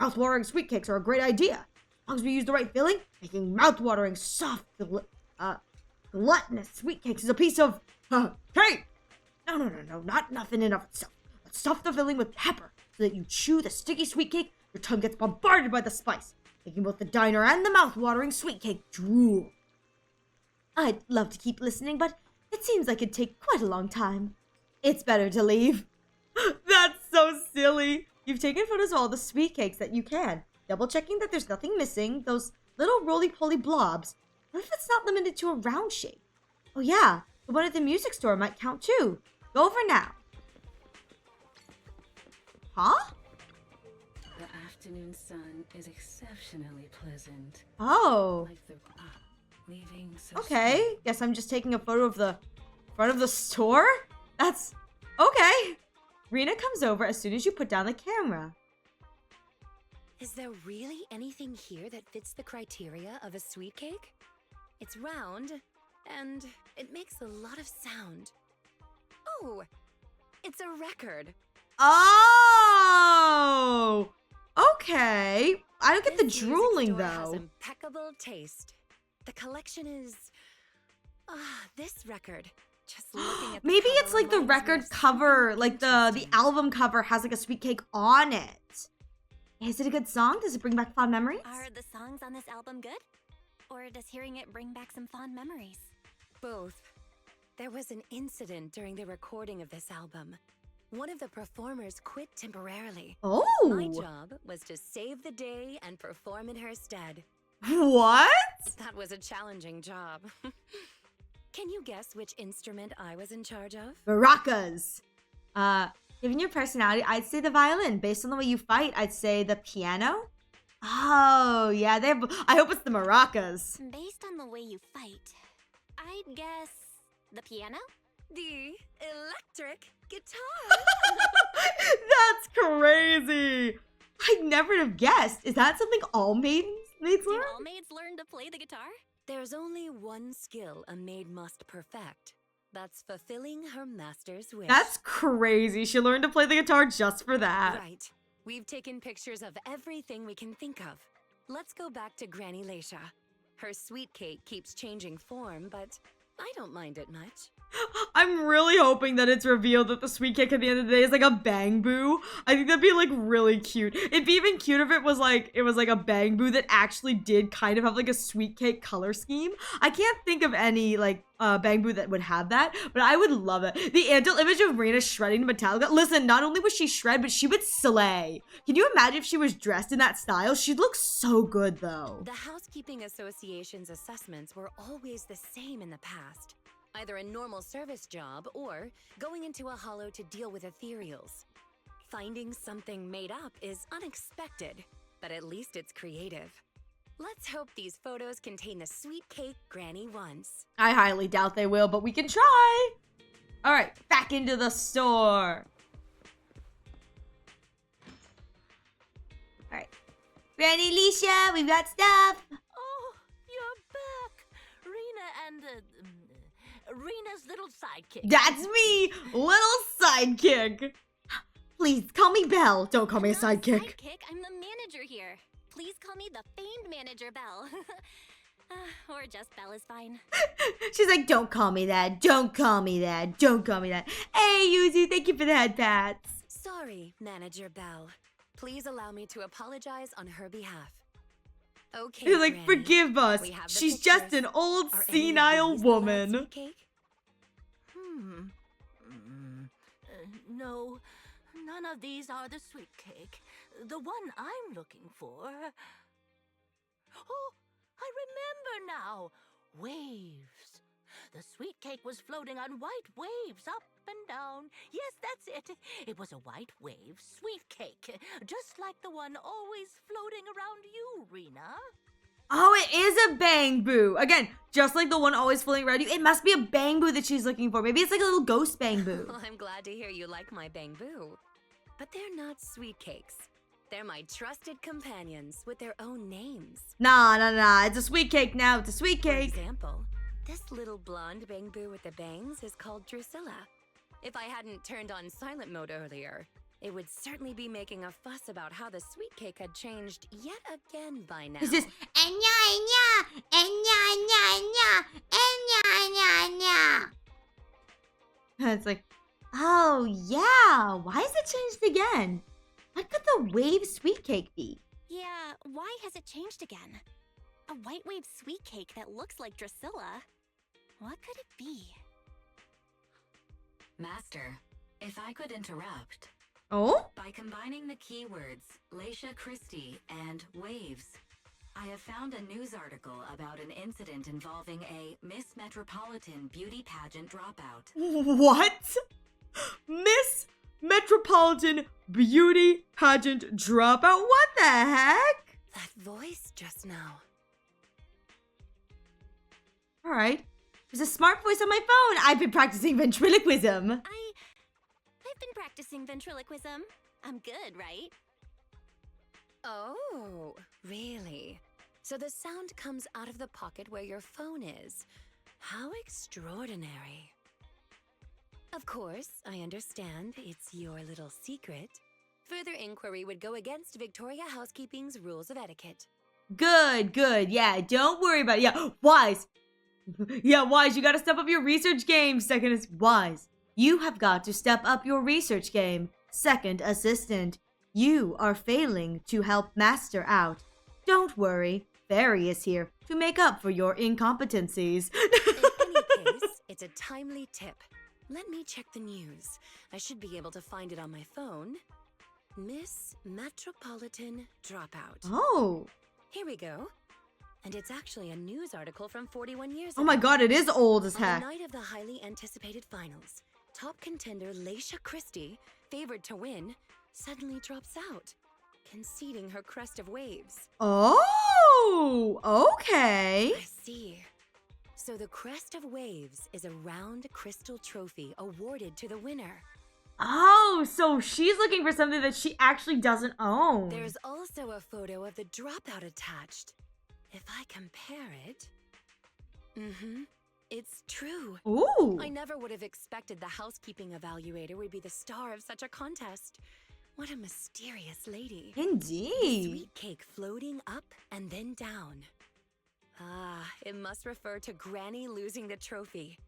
E: Mouth-watering sweet cakes are a great idea. As long as we use the right filling, making mouth-watering, soft, gluttonous sweet cakes is a piece of, cake! No, not nothing in of itself. Let's stuff the filling with pepper so that you chew the sticky sweet cake, your tongue gets bombarded by the spice, making both the diner and the mouth-watering sweet cake drool. I'd love to keep listening, but it seems like it'd take quite a long time. It's better to leave. That's so silly. You've taken photos of all the sweet cakes that you can, double-checking that there's nothing missing, those little roly-poly blobs. What if it's not limited to a round shape? Oh yeah, the one at the music store might count too. Go over now. Huh?
L: The afternoon sun is exceptionally pleasant.
E: Oh.
L: Like the leaving so
E: okay,
L: soon.
E: Guess I'm just taking a photo of the front of the store? That's... okay. Rina comes over as soon as you put down the camera.
J: Is there really anything here that fits the criteria of a sweet cake? It's round, and it makes a lot of sound. Oh, it's a record.
E: Oh! Okay. I don't get the drooling, though.
J: Has impeccable taste. The collection is... this record. Just looking at the
E: maybe
J: cover
E: it's like the
J: reminds me
E: record
J: of
E: cover, like the
J: something
E: album cover has like a sweet cake on it. Is it a good song? Does it bring back fond memories?
I: Are the songs on this album good? Or does hearing it bring back some fond memories?
J: Both. There was an incident during the recording of this album. One of the performers quit temporarily.
E: Oh!
J: My job was to save the day and perform in her stead.
E: What?
J: That was a challenging job. Can you guess which instrument I was in charge of?
E: Maracas. Given your personality, I'd say the violin. Based on the way you fight, I'd say the piano. Oh, yeah, I hope it's the maracas.
I: Based on the way you fight, I'd guess the piano?
J: The electric guitar.
E: That's crazy. I'd never have guessed. Is that something all maids learn?
I: Do all maids learn to play the guitar?
J: There's only one skill a maid must perfect. That's fulfilling her master's wish.
E: That's crazy. She learned to play the guitar just for that.
J: Right. We've taken pictures of everything we can think of. Let's go back to Granny Leisha. Her sweet cake keeps changing form, but I don't mind it much.
E: I'm really hoping that it's revealed that the sweet cake at the end of the day is like a Bangboo. I think that'd be like really cute. It'd be even cute if it was like a Bangboo that actually did kind of have like a sweet cake color scheme. I can't think of any like Bangboo that would have that, but I would love it. The Antil image of Rina shredding Metallica. Listen, not only was she shred, but she would slay. Can you imagine if she was dressed in that style? She'd look so good though.
J: The Housekeeping Association's assessments were always the same in the past. Either a normal service job or going into a hollow to deal with ethereals. Finding something made up is unexpected, but at least it's creative. Let's hope these photos contain the sweet cake Granny wants.
E: I highly doubt they will, but we can try. All right, back into the store. All right. Granny Alicia, we've got stuff.
K: Oh, you're back. Rina and Rina's little sidekick.
E: That's me, little sidekick. Please call me Belle. Don't call me a sidekick.
I: Sidekick, I'm the manager here. Please call me the famed manager, Belle. Or just Belle is fine.
E: She's like, don't call me that. Don't call me that. Don't call me that. Hey, Yuzu, thank you for the head pats.
J: Sorry, Manager Belle. Please allow me to apologize on her behalf. Okay,
E: You're like,
J: Granny.
E: forgive us.
J: We have the
E: She's just
J: pictures.
E: an old
J: Are any of
E: senile
J: these the last
E: woman.
J: sweet cake?
K: No, none of these are the sweet cake. The one I'm looking for. Oh, I remember now. Waves. The sweet cake was floating on white waves up and down. Yes, that's it. It was a white wave sweet cake, just like the one always floating around you, Rina.
E: Oh, it is a Bangboo. Again, just like the one always floating around you. It must be a Bangboo that she's looking for. Maybe it's like a little ghost Bangboo.
J: Well, I'm glad to hear you like my Bangboo. But they're not sweet cakes. They're my trusted companions with their own names.
E: Nah. It's a sweet cake now. It's a sweet cake.
J: For example, this little blonde Bangboo with the bangs is called Drusilla. If I hadn't turned on silent mode earlier, it would certainly be making a fuss about how the sweet cake had changed yet again by now.
E: It's just, it's like, oh yeah, why is it changed again? What could the wave sweet cake be?
I: Yeah, why has it changed again? A white wave sweet cake that looks like Drusilla. What could it be?
L: Master, if I could interrupt.
E: Oh?
L: By combining the keywords Lacia Christie and waves, I have found a news article about an incident involving a Miss Metropolitan beauty pageant dropout.
E: What? Miss Metropolitan beauty pageant dropout? What the heck?
J: That voice just now.
E: All right. There's a smart voice on my phone. I've been practicing ventriloquism.
I: I've been practicing ventriloquism. I'm good, right?
J: Oh, really? So the sound comes out of the pocket where your phone is. How extraordinary. Of course, I understand it's your little secret. Further inquiry would go against Victoria Housekeeping's rules of etiquette.
E: Good. Yeah, don't worry about it. Yeah, Wise. Yeah, Wise, you gotta step up your research game. Second is Wise. You have got to step up your research game. Second assistant. You are failing to help Master out. Don't worry. Fairy is here to make up for your incompetencies.
J: In any case, it's a timely tip. Let me check the news. I should be able to find it on my phone. Miss Metropolitan Dropout.
E: Oh.
J: Here we go. And it's actually a news article from 41 years ago.
E: Oh my god, it is old as
J: On
E: heck.
J: the night of the highly anticipated finals, top contender Lacia Christie, favored to win, suddenly drops out, conceding her crest of waves.
E: Oh, okay.
J: I see. So the crest of waves is a round crystal trophy awarded to the winner.
E: Oh, so she's looking for something that she actually doesn't own.
J: There's also a photo of the dropout attached. If I compare it... It's true.
E: Ooh.
J: I never would have expected the housekeeping evaluator would be the star of such a contest. What a mysterious lady.
E: Indeed.
J: The sweet cake floating up and then down. Ah, it must refer to Granny losing the trophy.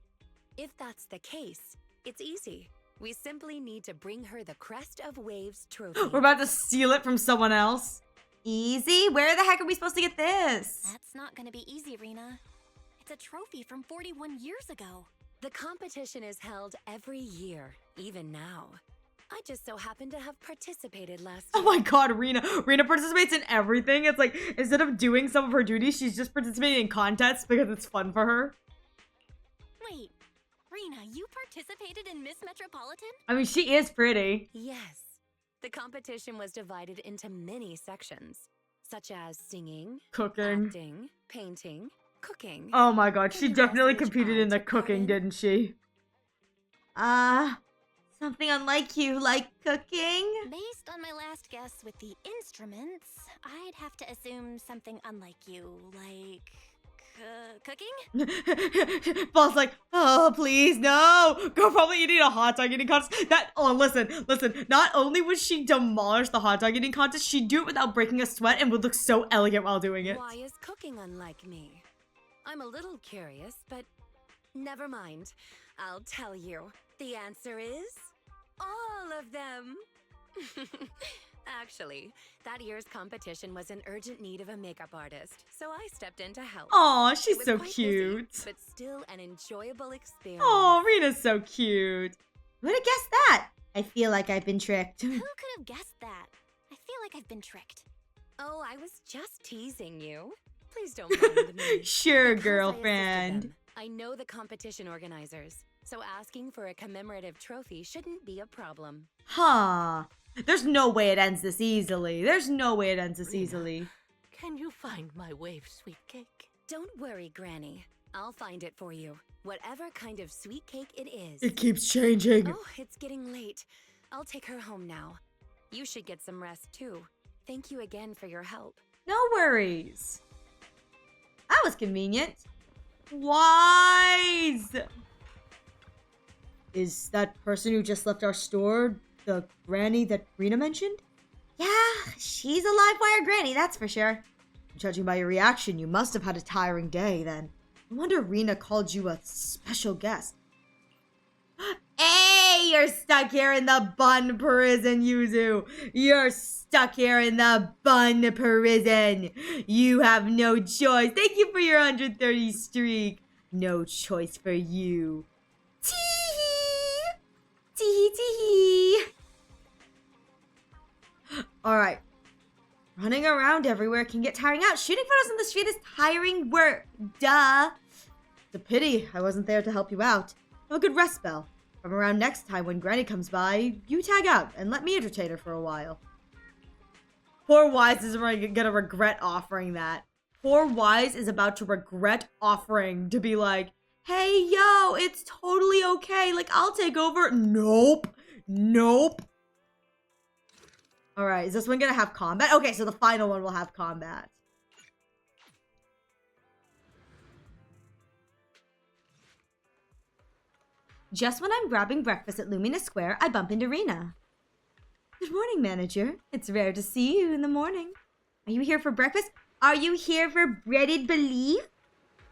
J: If that's the case, it's easy. We simply need to bring her the Crest of Waves trophy.
E: We're about to steal it from someone else. Easy? Where the heck are we supposed to get this?
I: That's not gonna be easy, Rina. It's a trophy from 41 years ago.
J: The competition is held every year, even now. I just so happened to have participated last
E: Oh
J: year.
E: my god, Rina. Rina participates in everything. It's like, instead of doing some of her duties, she's just participating in contests because it's fun for her.
I: Wait, Rina, you participated in Miss Metropolitan?
E: I mean, she is pretty.
J: Yes. The competition was divided into many sections, such as singing,
E: Cooking.
J: acting, painting, cooking.
E: Oh my god, she
J: And the rest
E: definitely
J: which
E: competed
J: I
E: in the
J: took part
E: cooking,
J: in.
E: didn't she? Something unlike you, like cooking?
I: Based on my last guess with the instruments, I'd have to assume something unlike you, like cooking?
A: Ball's like, oh, please, no. Girl probably eating a hot dog eating contest. Listen. Not only would she demolish the hot dog eating contest, she'd do it without breaking a sweat and would look so elegant while doing it.
J: Why is cooking unlike me? I'm a little curious, but never mind. I'll tell you. The answer is all of them. Actually, that year's competition was in urgent need of a makeup artist, so I stepped in to help.
A: Aw,
J: It
A: she's
J: was
A: so
J: quite
A: cute.
J: busy, but still an enjoyable experience.
A: Aw, Rina's so cute.
E: Who'd have guessed that? I feel like I've been tricked.
I: Who could have guessed that? I feel like I've been tricked.
J: Oh, I was just teasing you. Please don't mind me.
A: Sure,
J: Because I assisted
A: girlfriend.
J: them, I know the competition organizers, so asking for a commemorative trophy shouldn't be a problem.
A: Huh. There's no way it ends this easily.
K: Can you find my wave sweet cake?
J: Don't worry, Granny. I'll find it for you. Whatever kind of sweet cake it is.
A: It keeps changing.
J: Oh, it's getting late. I'll take her home now. You should get some rest too. Thank you again for your help.
A: No worries.
E: That was convenient.
A: Wise! Is that person who just left our store the granny that Rina mentioned?
E: Yeah, she's a live wire granny, that's for sure.
A: Judging by your reaction, you must have had a tiring day then. No wonder Rina called you a special guest.
E: Hey, you're stuck here in the bun prison, Yuzu. You're stuck here in the bun prison. You have no choice. Thank you for your 130 streak. No choice for you. Tee-hee. Tee-hee, tee-hee.
A: Alright. Running around everywhere can get tiring out. Shooting photos on the street is tiring work. Duh. It's a pity I wasn't there to help you out. Have a good rest spell. From around next time when Granny comes by, you tag out and let me entertain her for a while. Poor Wise is gonna regret offering that. Poor Wise is about to regret offering to be like, hey, yo, it's totally okay. Like, I'll take over. Nope. Alright, is this one gonna have combat? Okay, so the final one will have combat.
E: Just when I'm grabbing breakfast at Lumina Square, I bump into Rina. Good morning, manager. It's rare to see you in the morning. Are you here for breakfast? Are you here for breaded belief?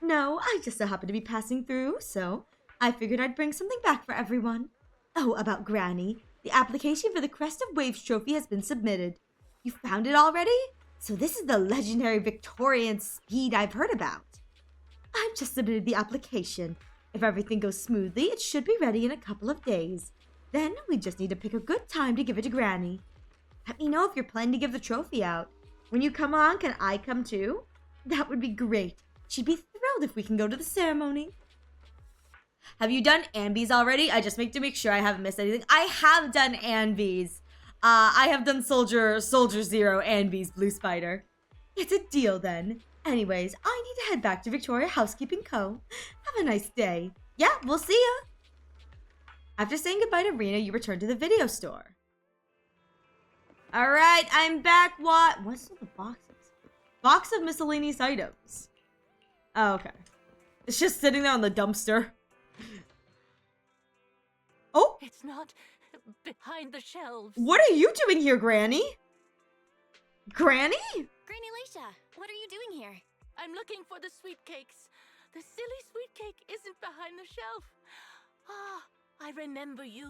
E: No, I just so happen to be passing through, so I figured I'd bring something back for everyone. Oh, about Granny. The application for the Crest of Waves trophy has been submitted. You found it already? So this is the legendary Victorian speed I've heard about. I've just submitted the application. If everything goes smoothly, it should be ready in a couple of days. Then we just need to pick a good time to give it to Granny. Let me know if you're planning to give the trophy out. When you come on, can I come too? That would be great. She'd be thrilled if we can go to the ceremony. Have you done Anvies already? I just make to make sure I haven't missed anything. I have done Anvies. I have done Soldier Zero Anvies Blue Spider. It's a deal then. Anyways, I need to head back to Victoria Housekeeping Co. Have a nice day. Yeah, we'll see ya. After saying goodbye to Rina, you return to the video store. Alright, I'm back. What's in the boxes? Box of miscellaneous items. Oh, okay. It's just sitting there on the dumpster. Oh!
K: It's not behind the shelves.
A: What are you doing here, Granny? Granny?
I: Granny Leisha, what are you doing here?
K: I'm looking for the sweet cakes. The silly sweet cake isn't behind the shelf. Ah, I remember you.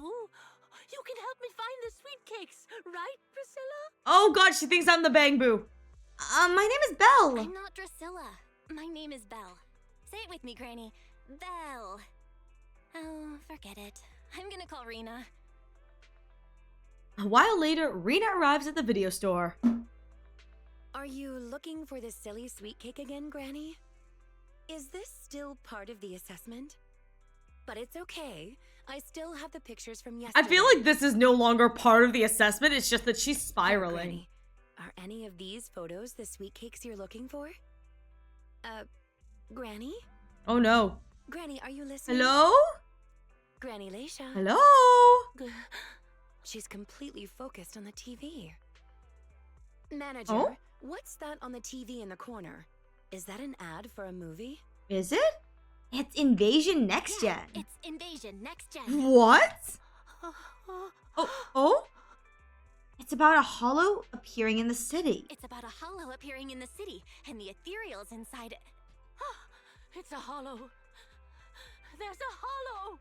K: You can help me find the sweet cakes, right, Priscilla?
A: Oh god, she thinks I'm the Bangboo.
E: My name is Belle.
I: I'm not Drusilla. My name is Belle. Say it with me, Granny. Belle. Oh, forget it. I'm gonna call Rina.
A: A while later, Rina arrives at the video store.
J: Are you looking for the silly sweet cake again, Granny? Is this still part of the assessment? But it's okay. I still have the pictures from yesterday.
A: I feel like this is no longer part of the assessment. It's just that she's spiraling.
J: Granny, are any of these photos the sweet cakes you're looking for? Granny?
A: Oh no.
J: Granny, are you listening?
A: Hello?
J: Granny Leisha.
A: Hello?
J: She's completely focused on the TV. Manager,
A: Oh?
J: what's that on the TV in the corner? Is that an ad for a movie?
A: Is it?
E: It's Invasion Next Gen.
I: It's Invasion Next Gen.
A: What? Oh?
E: It's about a hollow appearing in the city.
I: It's about a hollow appearing in the city, and the ethereals inside it.
K: It's a hollow. There's a hollow.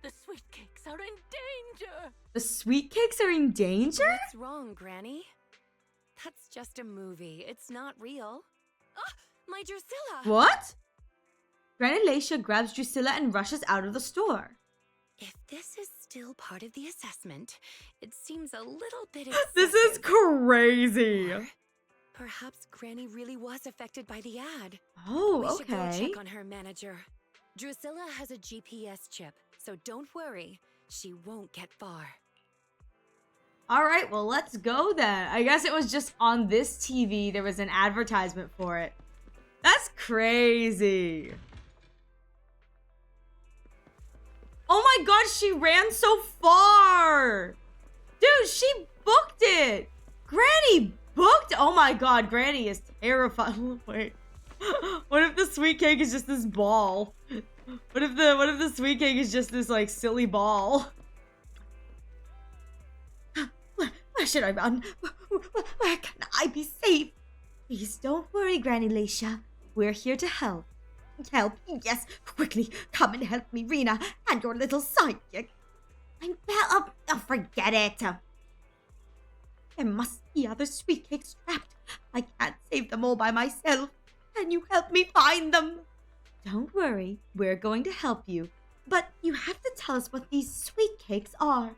K: The sweet cakes are in danger.
A: The sweet cakes are in danger?
J: What's wrong, Granny? That's just a movie. It's not real. Oh, my Drusilla!
A: What? Granny Leisha grabs Drusilla and rushes out of the store.
J: If this is still part of the assessment, it seems a little bit excessive.
A: This is crazy.
J: Or perhaps Granny really was affected by the ad.
A: Oh,
J: We should go
A: okay.
J: check on her, manager. Drusilla has a GPS chip, so don't worry. She won't get far.
A: All right, well, let's go then. I guess it was just on this TV. There was an advertisement for it. That's crazy. Oh my god, she ran so far. Dude, she booked it. Granny booked. Oh my god, Granny is terrified. Wait. What if the sweet cake is just this ball? What if the sweet cake is just this like silly ball?
E: Where should I run? Where can I be safe? Please don't worry, Granny Leisha. We're here to help. Help? Yes, quickly, come and help me, Rina, and your little sidekick. I'm Bella. Oh, forget it. There must be other sweet cakes trapped. I can't save them all by myself. Can you help me find them? Don't worry, we're going to help you. But you have to tell us what these sweet cakes are.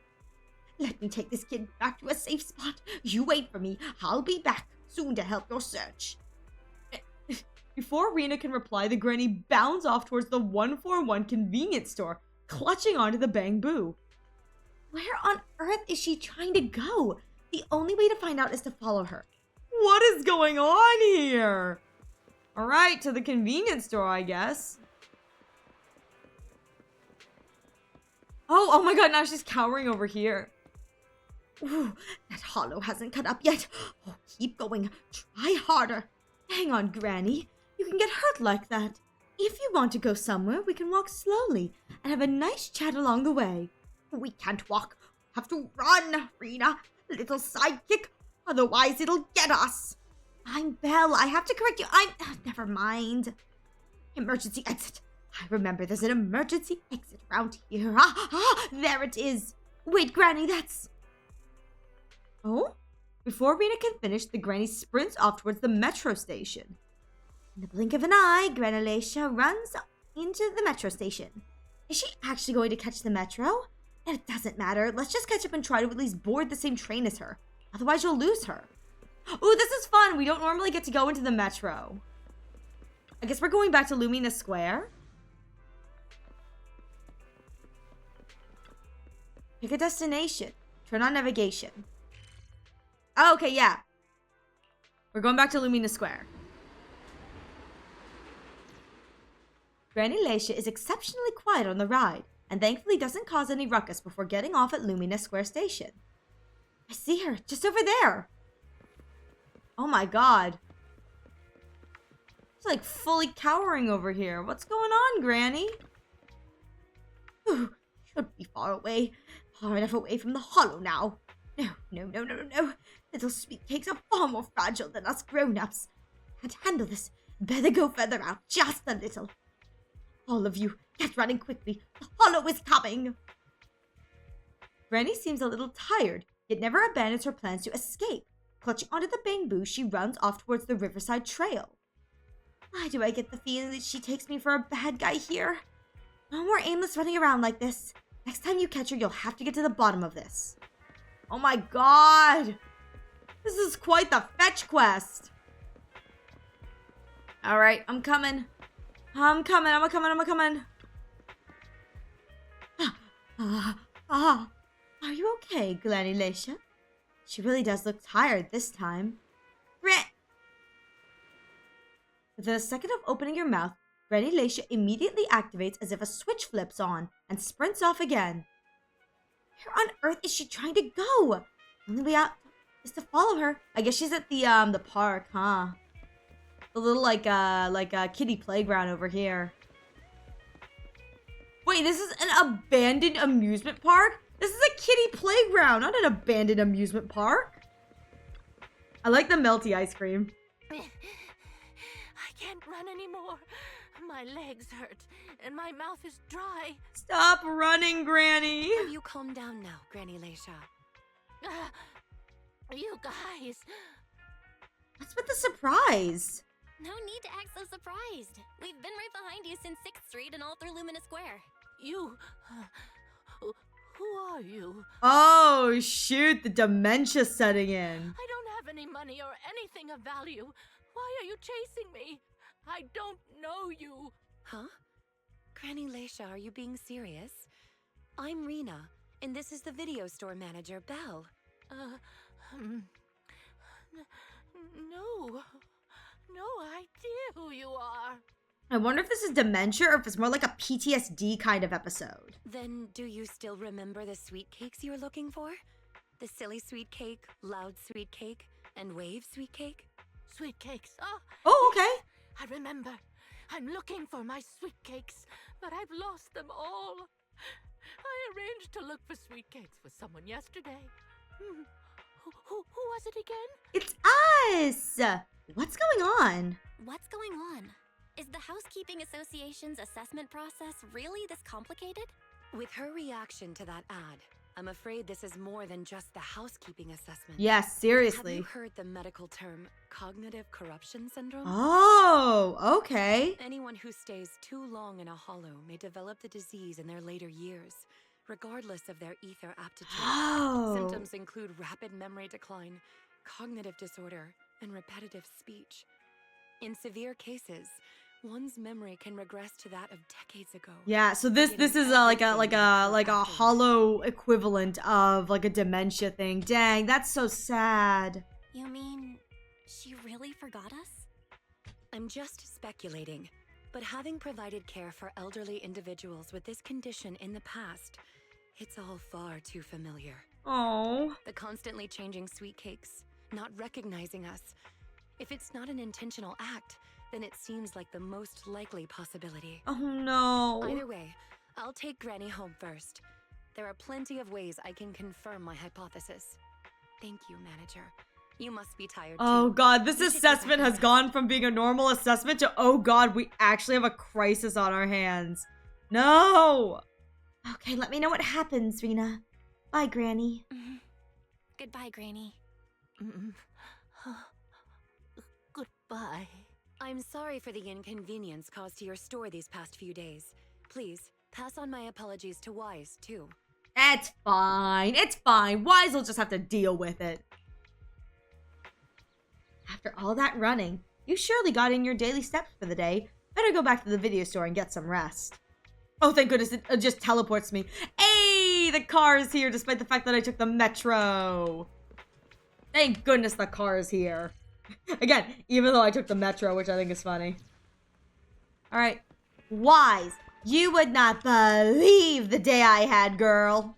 E: Let me take this kid back to a safe spot. You wait for me. I'll be back soon to help your search.
A: Before Rina can reply, the granny bounds off towards the 141 convenience store, clutching onto the Bangboo.
E: Where on earth is she trying to go? The only way to find out is to follow her.
A: What is going on here? All right, to the convenience store, I guess. Oh my god, now she's cowering over here.
E: Ooh, that hollow hasn't cut up yet. Oh, keep going. Try harder. Hang on, Granny. You can get hurt like that. If you want to go somewhere, we can walk slowly and have a nice chat along the way. We can't walk. We have to run, Rina. Little sidekick. Otherwise, it'll get us. I'm Belle. I have to correct you. Never mind. Emergency exit. I remember there's an emergency exit around here. There it is. Wait, Granny, that's...
A: Oh? Before Rina can finish, the granny sprints off towards the metro station.
E: In the blink of an eye, Granny Leisha runs into the metro station. Is she actually going to catch the metro? It doesn't matter. Let's just catch up and try to at least board the same train as her. Otherwise, you'll lose her.
A: Ooh, this is fun. We don't normally get to go into the metro. I guess we're going back to Lumina Square. Pick a destination. Turn on navigation. Oh, okay, yeah. We're going back to Lumina Square.
E: Granny Leisha is exceptionally quiet on the ride, and thankfully doesn't cause any ruckus before getting off at Lumina Square Station. I see her, just over there.
A: Oh my god. She's like fully cowering over here. What's going on, Granny?
E: Ooh, should be far away. Far enough away from the hollow now. No. Little sweet cakes are far more fragile than us grown-ups. Can't handle this. Better go further out, just a little. All of you, get running quickly. The hollow is coming.
A: Granny seems a little tired, yet never abandons her plans to escape. Clutching onto the Bangboo, she runs off towards the Riverside Trail.
E: Why do I get the feeling that she takes me for a bad guy here? No more aimless running around like this. Next time you catch her, you'll have to get to the bottom of this.
A: Oh my god! This is quite the fetch quest! Alright, I'm coming. I'm coming.
E: Are you okay, Granny Leisha? She really does look tired this time.
A: Within a second of opening your mouth,
E: Granny Leisha immediately activates as if a switch flips on and sprints off again. Where on earth is she trying to go? Only way out is to follow her. I guess she's at the park, huh? The little like a kiddie playground over here. Wait, this is an abandoned amusement park? This is a kiddie playground, not an abandoned amusement park. I like the melty ice cream.
K: I can't run anymore. My legs hurt, and my mouth is dry.
E: Stop running, Granny.
J: Have you calmed down now, Granny Leisha?
K: You guys.
E: What's with the surprise?
I: No need to act so surprised. We've been right behind you since 6th Street and all through Lumina Square.
K: You... who are you?
E: Oh, shoot, the dementia setting in.
K: I don't have any money or anything of value. Why are you chasing me? I don't know you.
J: Huh? Granny Leisha, are you being serious? I'm Rina, and this is the video store manager, Belle.
K: No. No idea who you are.
E: I wonder if this is dementia or if it's more like a PTSD kind of episode.
J: Then do you still remember the sweet cakes you were looking for? The silly sweet cake, loud sweet cake, and wave sweet cake?
K: Sweet cakes.
E: Oh, okay.
K: I remember. I'm looking for my sweet cakes, but I've lost them all. I arranged to look for sweet cakes with someone yesterday. Who was it again?
E: It's us! What's going on?
I: What's going on? Is the Housekeeping Association's assessment process really this complicated?
J: With her reaction to that ad, I'm afraid this is more than just the housekeeping assessment.
E: Yes, seriously.
J: Have you heard the medical term cognitive corruption syndrome?
E: Oh, okay.
J: Anyone who stays too long in a hollow may develop the disease in their later years, regardless of their ether aptitude.
E: Oh.
J: Symptoms include rapid memory decline, cognitive disorder, and repetitive speech. In severe cases, one's memory can regress to that of decades ago.
E: Yeah, so this is like a hollow equivalent of like a dementia thing. Dang, that's so sad.
I: You mean she really forgot us?
J: I'm just speculating, but having provided care for elderly individuals with this condition in the past, it's all far too familiar.
E: Oh.
J: The constantly changing sweet cakes, not recognizing us. If it's not an intentional act, then it seems like the most likely possibility.
E: Oh no.
J: Either way, I'll take Granny home first. There are plenty of ways I can confirm my hypothesis. Thank you, manager. You must be tired
E: Oh
J: too.
E: god, this
J: We should
E: assessment
J: go back
E: has gone from being a normal assessment to, oh god, we actually have a crisis on our hands. No! Okay, let me know what happens, Rina. Bye, Granny.
I: Goodbye, Granny.
K: Goodbye.
J: I'm sorry for the inconvenience caused to your store these past few days. Please, pass on my apologies to Wise, too.
E: It's fine. It's fine. Wise will just have to deal with it. After all that running, you surely got in your daily steps for the day. Better go back to the video store and get some rest. Oh, thank goodness it just teleports me. Hey, the car is here despite the fact that I took the metro. Thank goodness the car is here. Again, even though I took the metro, which I think is funny. Alright. Wise, you would not believe the day I had, girl.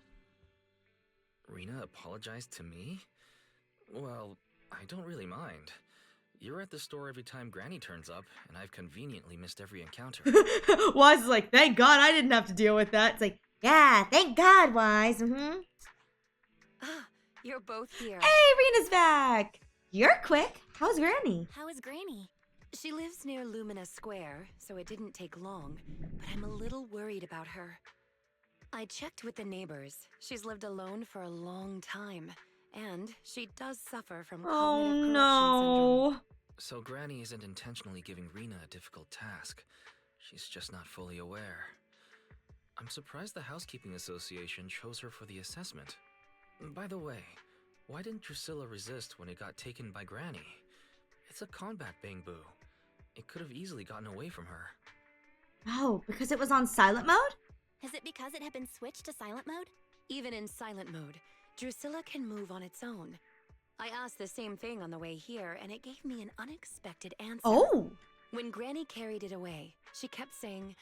G: Rina apologized to me? Well, I don't really mind. You're at the store every time Granny turns up, and I've conveniently missed every encounter.
E: Wise is like, thank God I didn't have to deal with that. It's like, yeah, thank God, Wise.
J: Ah, you're both here.
E: Hey, Rina's back. You're quick. How's Granny?
I: How is Granny?
J: She lives near Lumina Square, so it didn't take long, but I'm a little worried about her. I checked with the neighbors. She's lived alone for a long time, and she does suffer from cognitive corruption syndrome.
G: So Granny isn't intentionally giving Rina a difficult task. She's just not fully aware. I'm surprised the Housekeeping Association chose her for the assessment. By the way, why didn't Drusilla resist when it got taken by Granny? It's a combat Bangboo. It could have easily gotten away from her.
E: Oh, because it was on silent mode?
I: Is it because it had been switched to silent mode?
J: Even in silent mode, Drusilla can move on its own. I asked the same thing on the way here, and it gave me an unexpected answer.
E: Oh!
J: When Granny carried it away, she kept saying,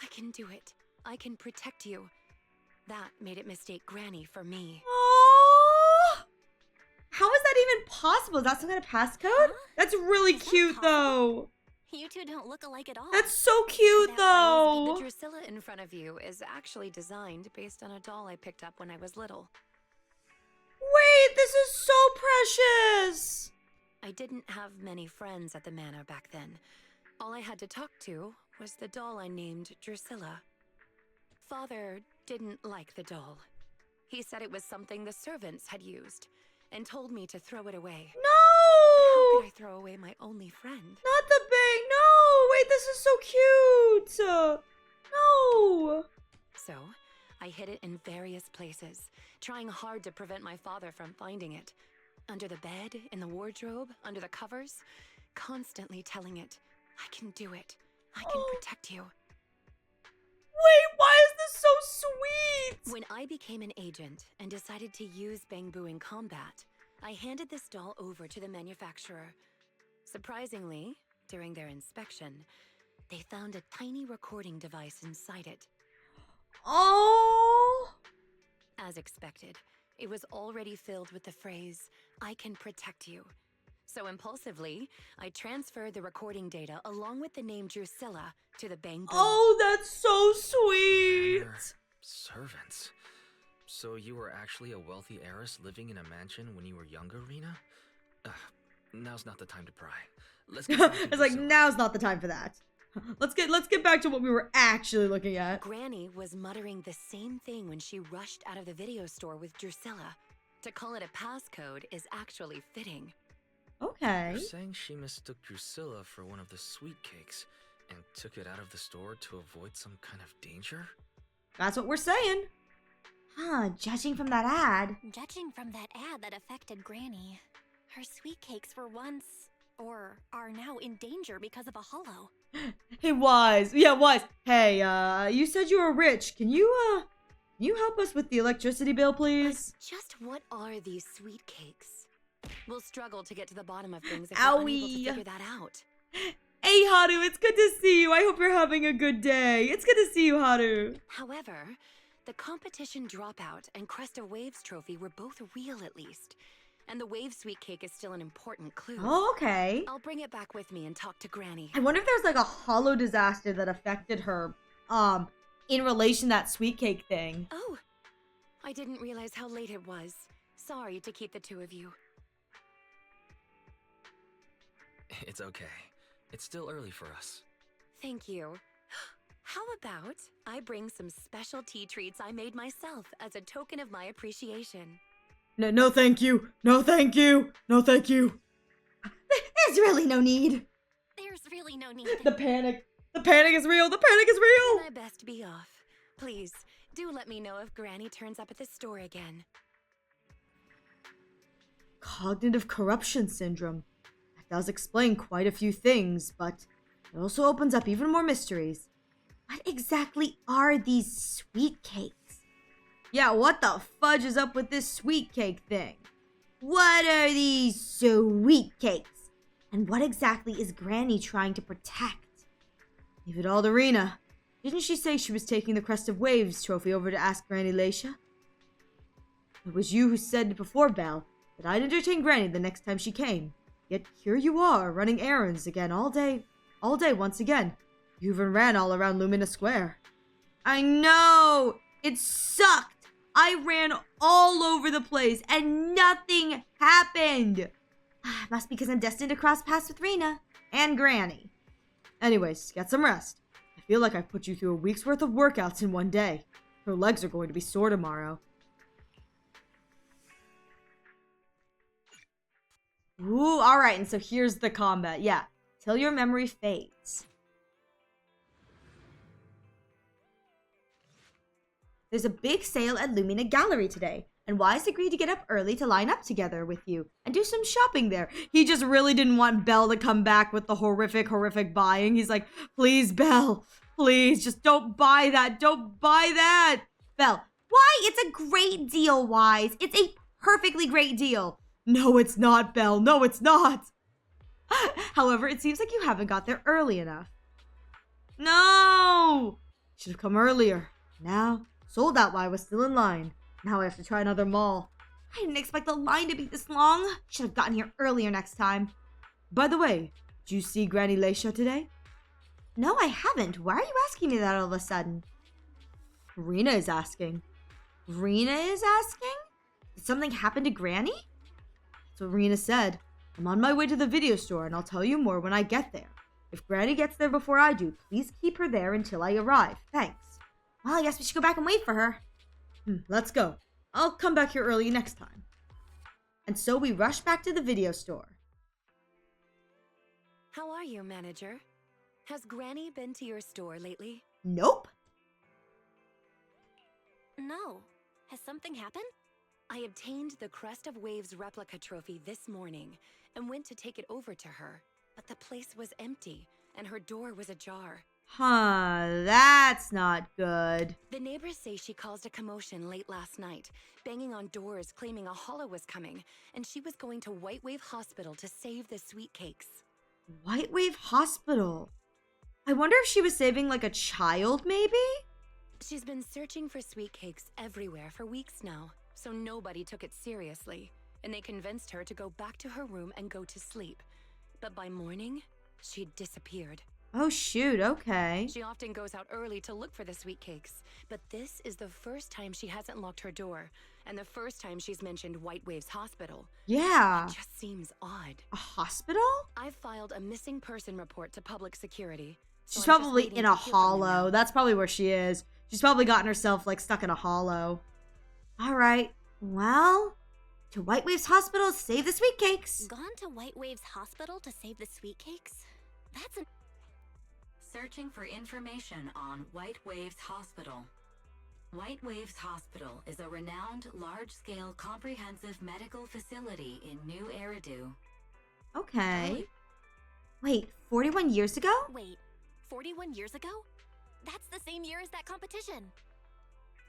J: "I can do it. I can protect you." That made it mistake Granny for me.
E: Oh, how is that even possible? Is that some kind of passcode?
I: Huh?
E: That's really
I: Is that
E: cute,
I: possible?
E: though.
I: You two don't look alike at all.
E: That's so cute,
J: The
E: though.
J: Drusilla in front of you is actually designed based on a doll I picked up when I was little.
E: Wait, this is so precious.
J: I didn't have many friends at the manor back then. All I had to talk to was the doll I named Drusilla. Father didn't like the doll. He said it was something the servants had used and told me to throw it away.
E: No!
J: How could I throw away my only friend?
E: Not the bang. No! Wait, this is so cute. No!
J: So, I hid it in various places, trying hard to prevent my father from finding it. Under the bed, in the wardrobe, under the covers, constantly telling it, "I can do it. I can protect you."
E: Wait, why is this so sweet?
J: When I became an agent and decided to use Bangboo in combat, I handed this doll over to the manufacturer. Surprisingly, during their inspection, they found a tiny recording device inside it.
E: Oh!
J: As expected, it was already filled with the phrase, "I can protect you." So impulsively, I transferred the recording data along with the name Drusilla to the Bangboo.
E: Oh, that's so sweet.
G: Manor servants. So you were actually a wealthy heiress living in a mansion when you were younger, Rina? Now's not the time to pry. Let's get back to
E: It's like,
G: Drusilla.
E: now's not the time for that. Let's get back to what we were actually looking at.
J: Granny was muttering the same thing when she rushed out of the video store with Drusilla. To call it a passcode is actually fitting.
E: Okay.
G: You're saying she mistook Drusilla for one of the sweet cakes and took it out of the store to avoid some kind of danger?
E: That's what we're saying. Huh, judging from that ad.
I: Judging from that ad that affected Granny, her sweet cakes were once, or are now in danger because of a hollow.
E: Hey, Wise. Yeah, Wise. Hey, you said you were rich. Can you help us with the electricity bill, please?
J: But just what are these sweet cakes? We'll struggle to get to the bottom of things if we're unable to figure that out.
E: Hey, Haru, it's good to see you. I hope you're having a good day. It's good to see you, Haru.
J: However, the competition dropout and Crest of Waves trophy were both real at least. And the Wave Sweet Cake is still an important clue.
E: Oh, okay.
J: I'll bring it back with me and talk to Granny.
E: I wonder if there's like a hollow disaster that affected her, in relation to that sweet cake thing.
J: Oh, I didn't realize how late it was. Sorry to keep the two of you.
G: It's okay. It's still early for us.
J: Thank you. How about I bring some special tea treats I made myself as a token of my appreciation?
E: No, thank you. No, thank you. No, thank you. There's really no need.
I: There's really no need.
E: The panic. The panic is real. The panic is real.
J: Then I best be off. Please, do let me know if Granny turns up at the store again.
E: Cognitive corruption syndrome. That does explain quite a few things, but it also opens up even more mysteries. What exactly are these sweet cakes? Yeah, what the fudge is up with this sweet cake thing? What are these sweet cakes? And what exactly is Granny trying to protect? Leave it all to Rina. Didn't she say she was taking the Crest of Waves trophy over to ask Granny Laisha? It was you who said before, Belle, that I'd entertain Granny the next time she came. Yet here you are, running errands again all day once again. You even ran all around Lumina Square. I know! It sucked! I ran all over the place and nothing happened! Must be because I'm destined to cross paths with Rina and Granny. Anyways, get some rest. I feel like I've put you through a week's worth of workouts in one day. Your legs are going to be sore tomorrow. Ooh, alright, and so here's the combat. Yeah, till your memory fades. There's a big sale at Lumina Gallery today, and Wise agreed to get up early to line up together with you and do some shopping there. He just really didn't want Belle to come back with the horrific buying. He's like, please, Belle, please, just don't buy that. Don't buy that. Belle, why? It's a great deal, Wise. It's a perfectly great deal. No, it's not, Belle. No, it's not.
A: However, it seems like you haven't got there early enough. No! Should have come earlier. Now, sold out while I was still in line. Now I have to try another mall. I didn't expect the line to be this long. Should have gotten here earlier next time. By the way, did you see Granny Leisha today? No, I haven't. Why are you asking me that all of a sudden? Rina is asking. Rina is asking? Did something happen to Granny? That's what Rina said. I'm on my way to the video store and I'll tell you more when I get there. If Granny gets there before I do, please keep her there until I arrive. Thanks. Well, I guess we should go back and wait for her. Let's go. I'll come back here early next time. And so we rush back to the video store.
J: How are you, manager? Has Granny been to your store lately?
A: Nope.
I: No. Has something happened?
J: I obtained the Crest of Waves replica trophy this morning and went to take it over to her, but the place was empty and her door was ajar.
A: That's not good.
J: The neighbors say she caused a commotion late last night, banging on doors claiming a hollow was coming, and she was going to White Wave Hospital to save the sweet cakes.
A: White Wave Hospital? I wonder if she was saving like a child, maybe?
J: She's been searching for sweet cakes everywhere for weeks now, so nobody took it seriously, and they convinced her to go back to her room and go to sleep. But by morning, she'd disappeared.
A: Oh shoot, okay.
J: She often goes out early to look for the sweet cakes, but this is the first time she hasn't locked her door, and the first time she's mentioned White Wave's hospital.
A: Yeah.
J: It just seems odd.
A: A hospital?
J: I've filed a missing person report to public security.
A: She's probably in a hollow. That's probably where she is. She's probably gotten herself like stuck in a hollow. Alright, well, to White Wave's hospital to save the sweet cakes.
I: Gone to White Wave's hospital to save the sweet cakes? That's an...
L: Searching for information on White Waves Hospital. White Waves Hospital is a renowned, large-scale, comprehensive medical facility in New Eridu.
A: Okay. Wait, 41 years ago?
I: Wait, 41 years ago? That's the same year as that competition.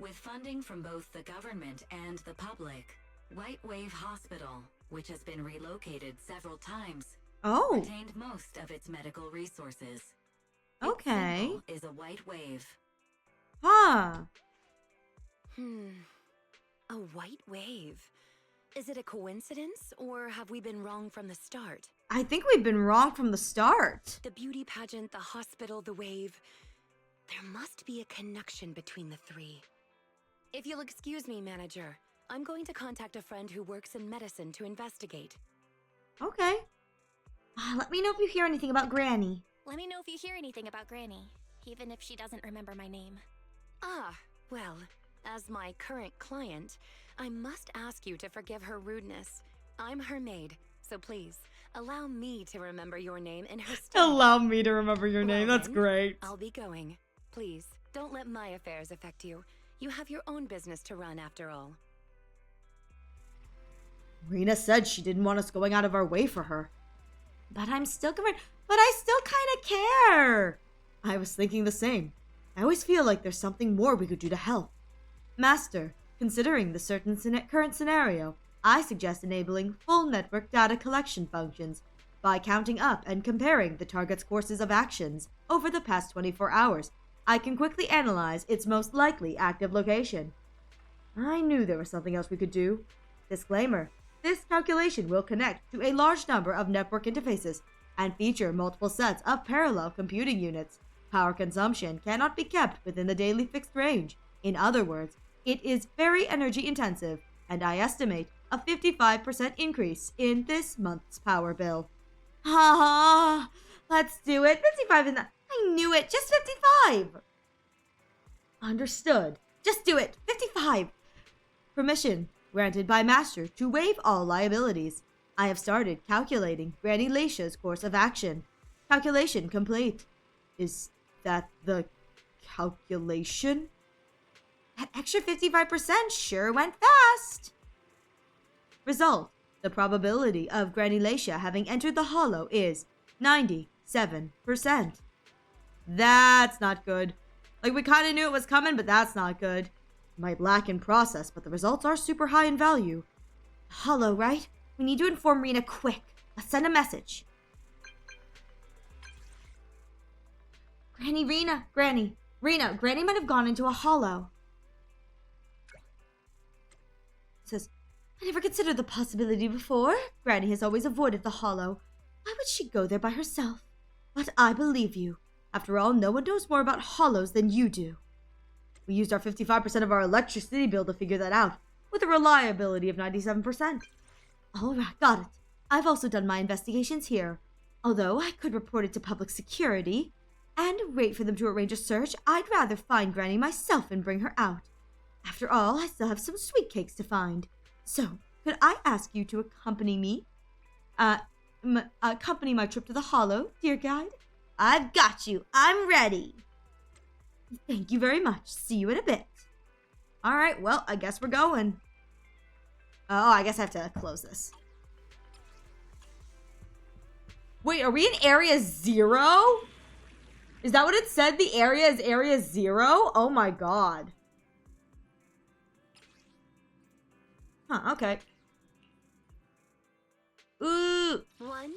L: With funding from both the government and the public, White Wave Hospital, which has been relocated several times, retained most of its medical resources.
A: Okay.
L: Its symbol is a white wave.
A: Huh.
J: A white wave. Is it a coincidence, or have we been wrong from the start?
A: I think we've been wrong from the start.
J: The beauty pageant, the hospital, the wave. There must be a connection between the three. If you'll excuse me, manager, I'm going to contact a friend who works in medicine to investigate.
A: Okay. Let me know if you hear anything about Granny.
I: Let me know if you hear anything about Granny, even if she doesn't remember my name.
J: Well, as my current client, I must ask you to forgive her rudeness. I'm her maid, so please, allow me to remember your name in her stead.
A: Allow me to remember your name, that's great.
J: I'll be going. Please, don't let my affairs affect you. You have your own business to run after all.
A: Rina said she didn't want us going out of our way for her. But I still kind of care. I was thinking the same. I always feel like there's something more we could do to help. Master, considering the current scenario, I suggest enabling full network data collection functions by counting up and comparing the target's courses of actions over the past 24 hours. I can quickly analyze its most likely active location. I knew there was something else we could do. Disclaimer. This calculation will connect to a large number of network interfaces and feature multiple sets of parallel computing units. Power consumption cannot be kept within the daily fixed range. In other words, it is very energy intensive, and I estimate a 55% increase in this month's power bill. Let's do it. 55 is not... I knew it. Just 55. Understood. Just do it. 55. Permission granted by Master to waive all liabilities. I have started calculating Granny Leisha's course of action. Calculation complete. Is that the calculation? That extra 55% sure went fast. Result. The probability of Granny Leisha having entered the hollow is 97%. That's not good. Like, we kind of knew it was coming, but that's not good. Might lack in process, but the results are super high in value. Hollow, right? We need to inform Rina quick. Let's send a message.
E: Granny might have gone into a hollow. Says, I never considered the possibility before. Granny has always avoided the hollow. Why would she go there by herself? But I believe you. After all, no one knows more about hollows than you do. We used our 55% of our electricity bill to figure that out, with a reliability of 97%. All right, got it. I've also done my investigations here. Although I could report it to public security and wait for them to arrange a search, I'd rather find Granny myself and bring her out. After all, I still have some sweet cakes to find. So, could I ask you to accompany me? Accompany my trip to the hollow, dear guide? I've got you. I'm ready. Thank you very much. See you in a bit. All right, well, I guess we're going. Oh, I guess I have to close this. Wait, are we in Area 0? Is that what it said? The area is Area 0? Oh my god. Huh, okay. Ooh.
J: 1,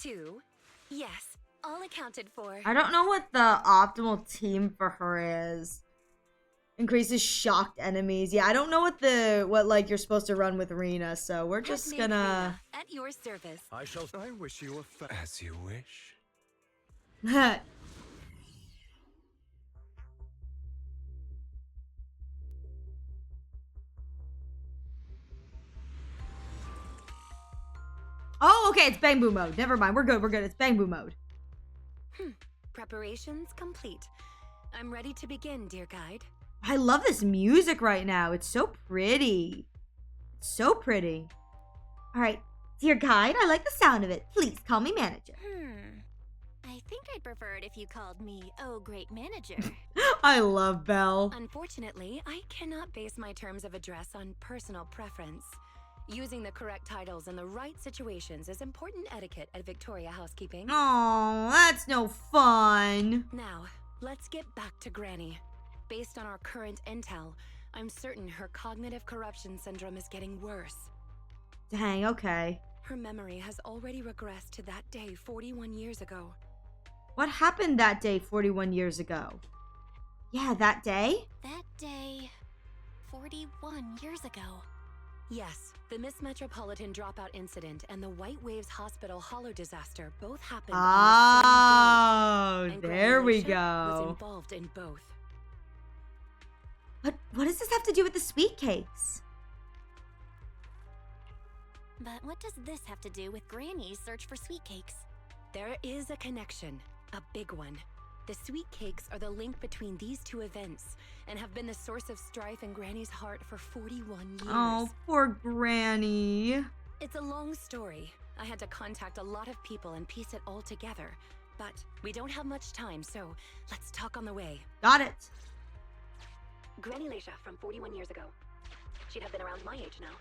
J: 2, yes, all accounted for.
E: I don't know what the optimal team for her is. Increases shocked enemies. Yeah, I don't know what like you're supposed to run with Rina, so we're just gonna
J: at your service.
C: I wish you were as you wish.
E: Oh, okay, it's Bangboo mode. Never mind, we're good. It's Bangboo mode.
J: Preparations complete. I'm ready to begin, dear guide.
E: I love this music right now. It's so pretty. It's so pretty. All right, dear guide, I like the sound of it. Please call me manager.
I: I think I'd prefer it if you called me, oh, great manager.
E: I love Belle.
J: Unfortunately, I cannot base my terms of address on personal preference. Using the correct titles in the right situations is important etiquette at Victoria Housekeeping.
E: Oh, that's no fun.
J: Now, let's get back to Granny. Based on our current intel, I'm certain her cognitive corruption syndrome is getting worse.
E: Dang, okay.
J: Her memory has already regressed to that day 41 years ago.
E: What happened that day 41 years ago? Yeah, that day?
I: That day, 41 years ago.
J: Yes, the Miss Metropolitan dropout incident and the White Waves Hospital hollow disaster both happened on the same day. And
E: there we
J: Granny
E: go.
J: was involved in both.
E: What does this have to do with the sweet cakes?
I: But what does this have to do with Granny's search for sweet cakes?
J: There is a connection, a big one. The sweet cakes are the link between these two events and have been the source of strife in Granny's heart for 41 years.
E: Oh, poor Granny.
J: It's a long story. I had to contact a lot of people and piece it all together. But we don't have much time, so let's talk on the way.
E: Got it.
J: Granny Leisha from 41 years ago. She'd have been around my age now.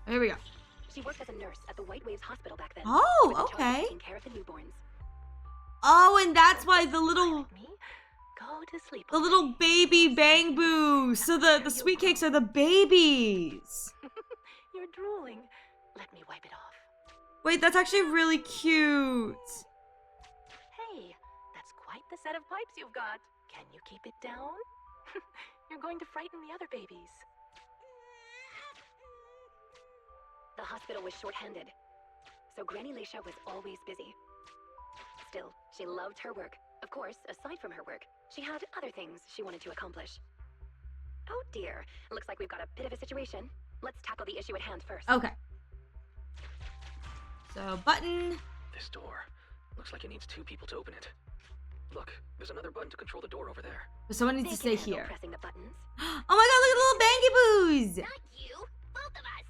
E: Here we go.
J: She worked as a nurse at the White Waves Hospital back then.
E: Oh, okay.
J: Taking care of the newborns.
E: Oh, and that's why the little
J: Go to sleep.
E: the little baby Bangboo. So the sweet cakes are the babies.
J: You're drooling. Let me wipe it off.
E: Wait, that's actually really cute.
J: Hey, that's quite the set of pipes you've got. Can you keep it down? You're going to frighten the other babies. The hospital was short-handed, so Granny Leisha was always busy. Still, she loved her work. Of course, aside from her work, she had other things she wanted to accomplish. Oh dear, looks like we've got a bit of a situation. Let's tackle the issue at hand first.
E: Okay. So, button.
G: This door looks like it needs 2 people to open it. Look, there's another button to control the door over there.
E: So someone needs
J: They
E: to
J: can
E: stay
J: handle
E: here.
J: pressing the buttons.
E: Oh my god, look at the little Bangy Boos!
I: Not you, both of us.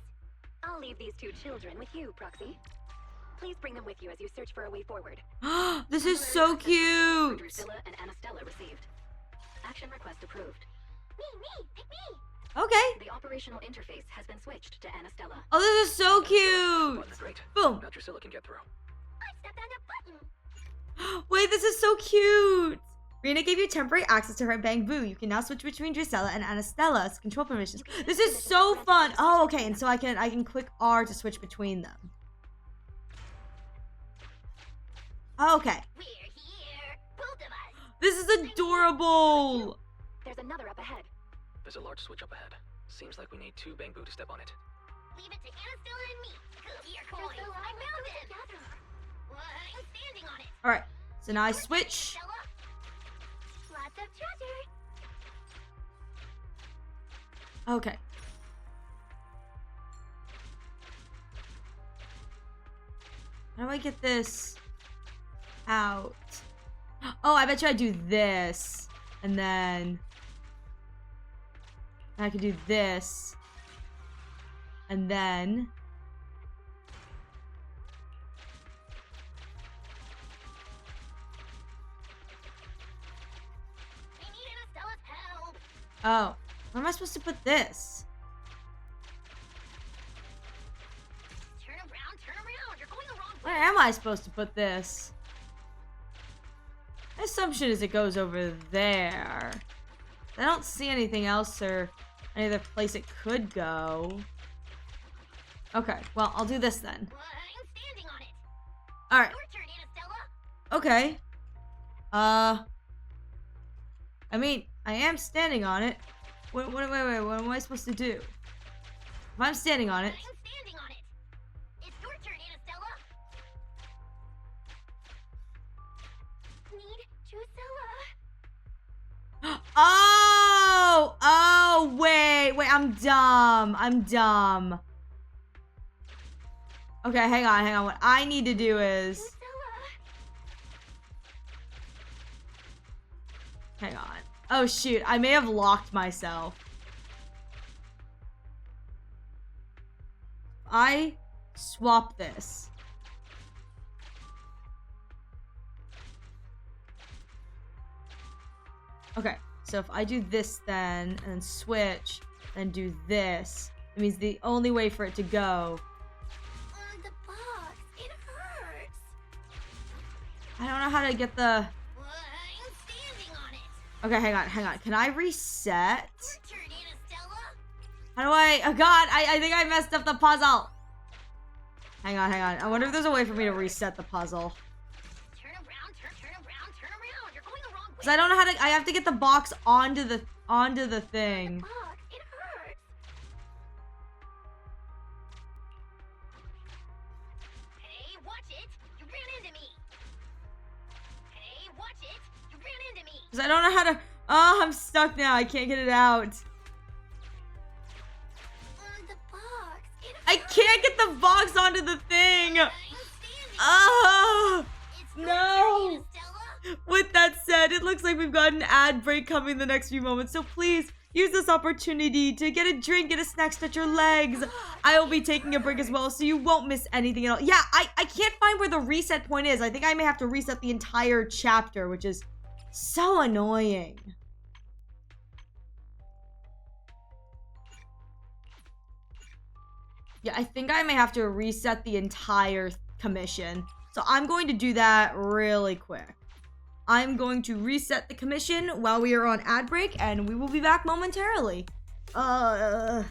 J: I'll leave these 2 children with you, Proxy. Please bring them with you as you search for a way forward.
E: This is so cute!
J: Drusilla and Anastella received. Action request approved.
I: Me, pick me.
E: Okay.
J: The operational interface has been switched to Anastella.
E: Oh, this is so cute!
G: Great.
E: Boom.
G: Now Drusilla can get through.
I: I stepped on a button.
E: Wait, this is so cute! Rina gave you temporary access to her Bangboo. You can now switch between Drusilla and Anastella's control permissions. This is so fun! Oh, okay, and so I can click R to switch between them. Okay.
I: We're here, both of us.
E: This is adorable.
J: There's another up ahead.
G: There's a large switch up ahead. Seems like we need 2 Bangboo to step on it.
I: Leave it to Anastella and me. Here, coin. I found it. I'm standing on it.
E: All right. So now I switch.
I: Lots of treasure.
E: Okay. How do I get this out? Oh, I bet you I do this. And then I can do this. And then
I: I need Anastella's help.
E: oh, where am I supposed to put this?
I: Turn around. You're going the wrong way.
E: Where am I supposed to put this? My assumption is it goes over there. I don't see anything else or any other place it could go. Okay, well, I'll do this then.
I: I'm standing on it.
E: Alright,
I: Your turn, Anastella.
E: okay. I mean, I am standing on it. Wait, what am I supposed to do? If I'm standing on it...
I: I'm standing on it. It's your turn, Anastella. Need Drusilla.
E: Oh, wait, I'm dumb. Okay, hang on. What I need to do is... Hang on. Oh, shoot. I may have locked myself. I swap this. Okay, so if I do this then, and then switch, and do this, it means the only way for it to go...
I: The box. It hurts.
E: I don't know how to get the...
I: I'm standing on it.
E: Okay, hang on. Can I reset?
I: Your turn, Anastella.
E: How do I... Oh, God, I think I messed up the puzzle. Hang on. I wonder if there's a way for me to reset the puzzle.
I: Turn around. You're going the wrong way.
E: Because I don't know how to... I have to get the box onto the thing.
I: Box. It hurts. Hey, watch it. You ran into me. Hey, watch it. You ran into me.
E: Because I don't know how to... Oh, I'm stuck now. I can't get it out.
I: The box. It
E: I
I: hurts.
E: can't get the box onto the thing.
I: I'm standing.
E: Oh,
I: It's your
E: no.
I: turn, Anastella.
E: With that said, it looks like we've got an ad break coming in the next few moments. So please use this opportunity to get a drink, get a snack, stretch your legs. I will be taking a break as well, so you won't miss anything at all. Yeah, I can't find where the reset point is. I think I may have to reset the entire chapter, which is so annoying. Yeah, I think I may have to reset the entire commission. So I'm going to do that really quick. I'm going to reset the commission while we are on ad break, and we will be back momentarily.
I: One.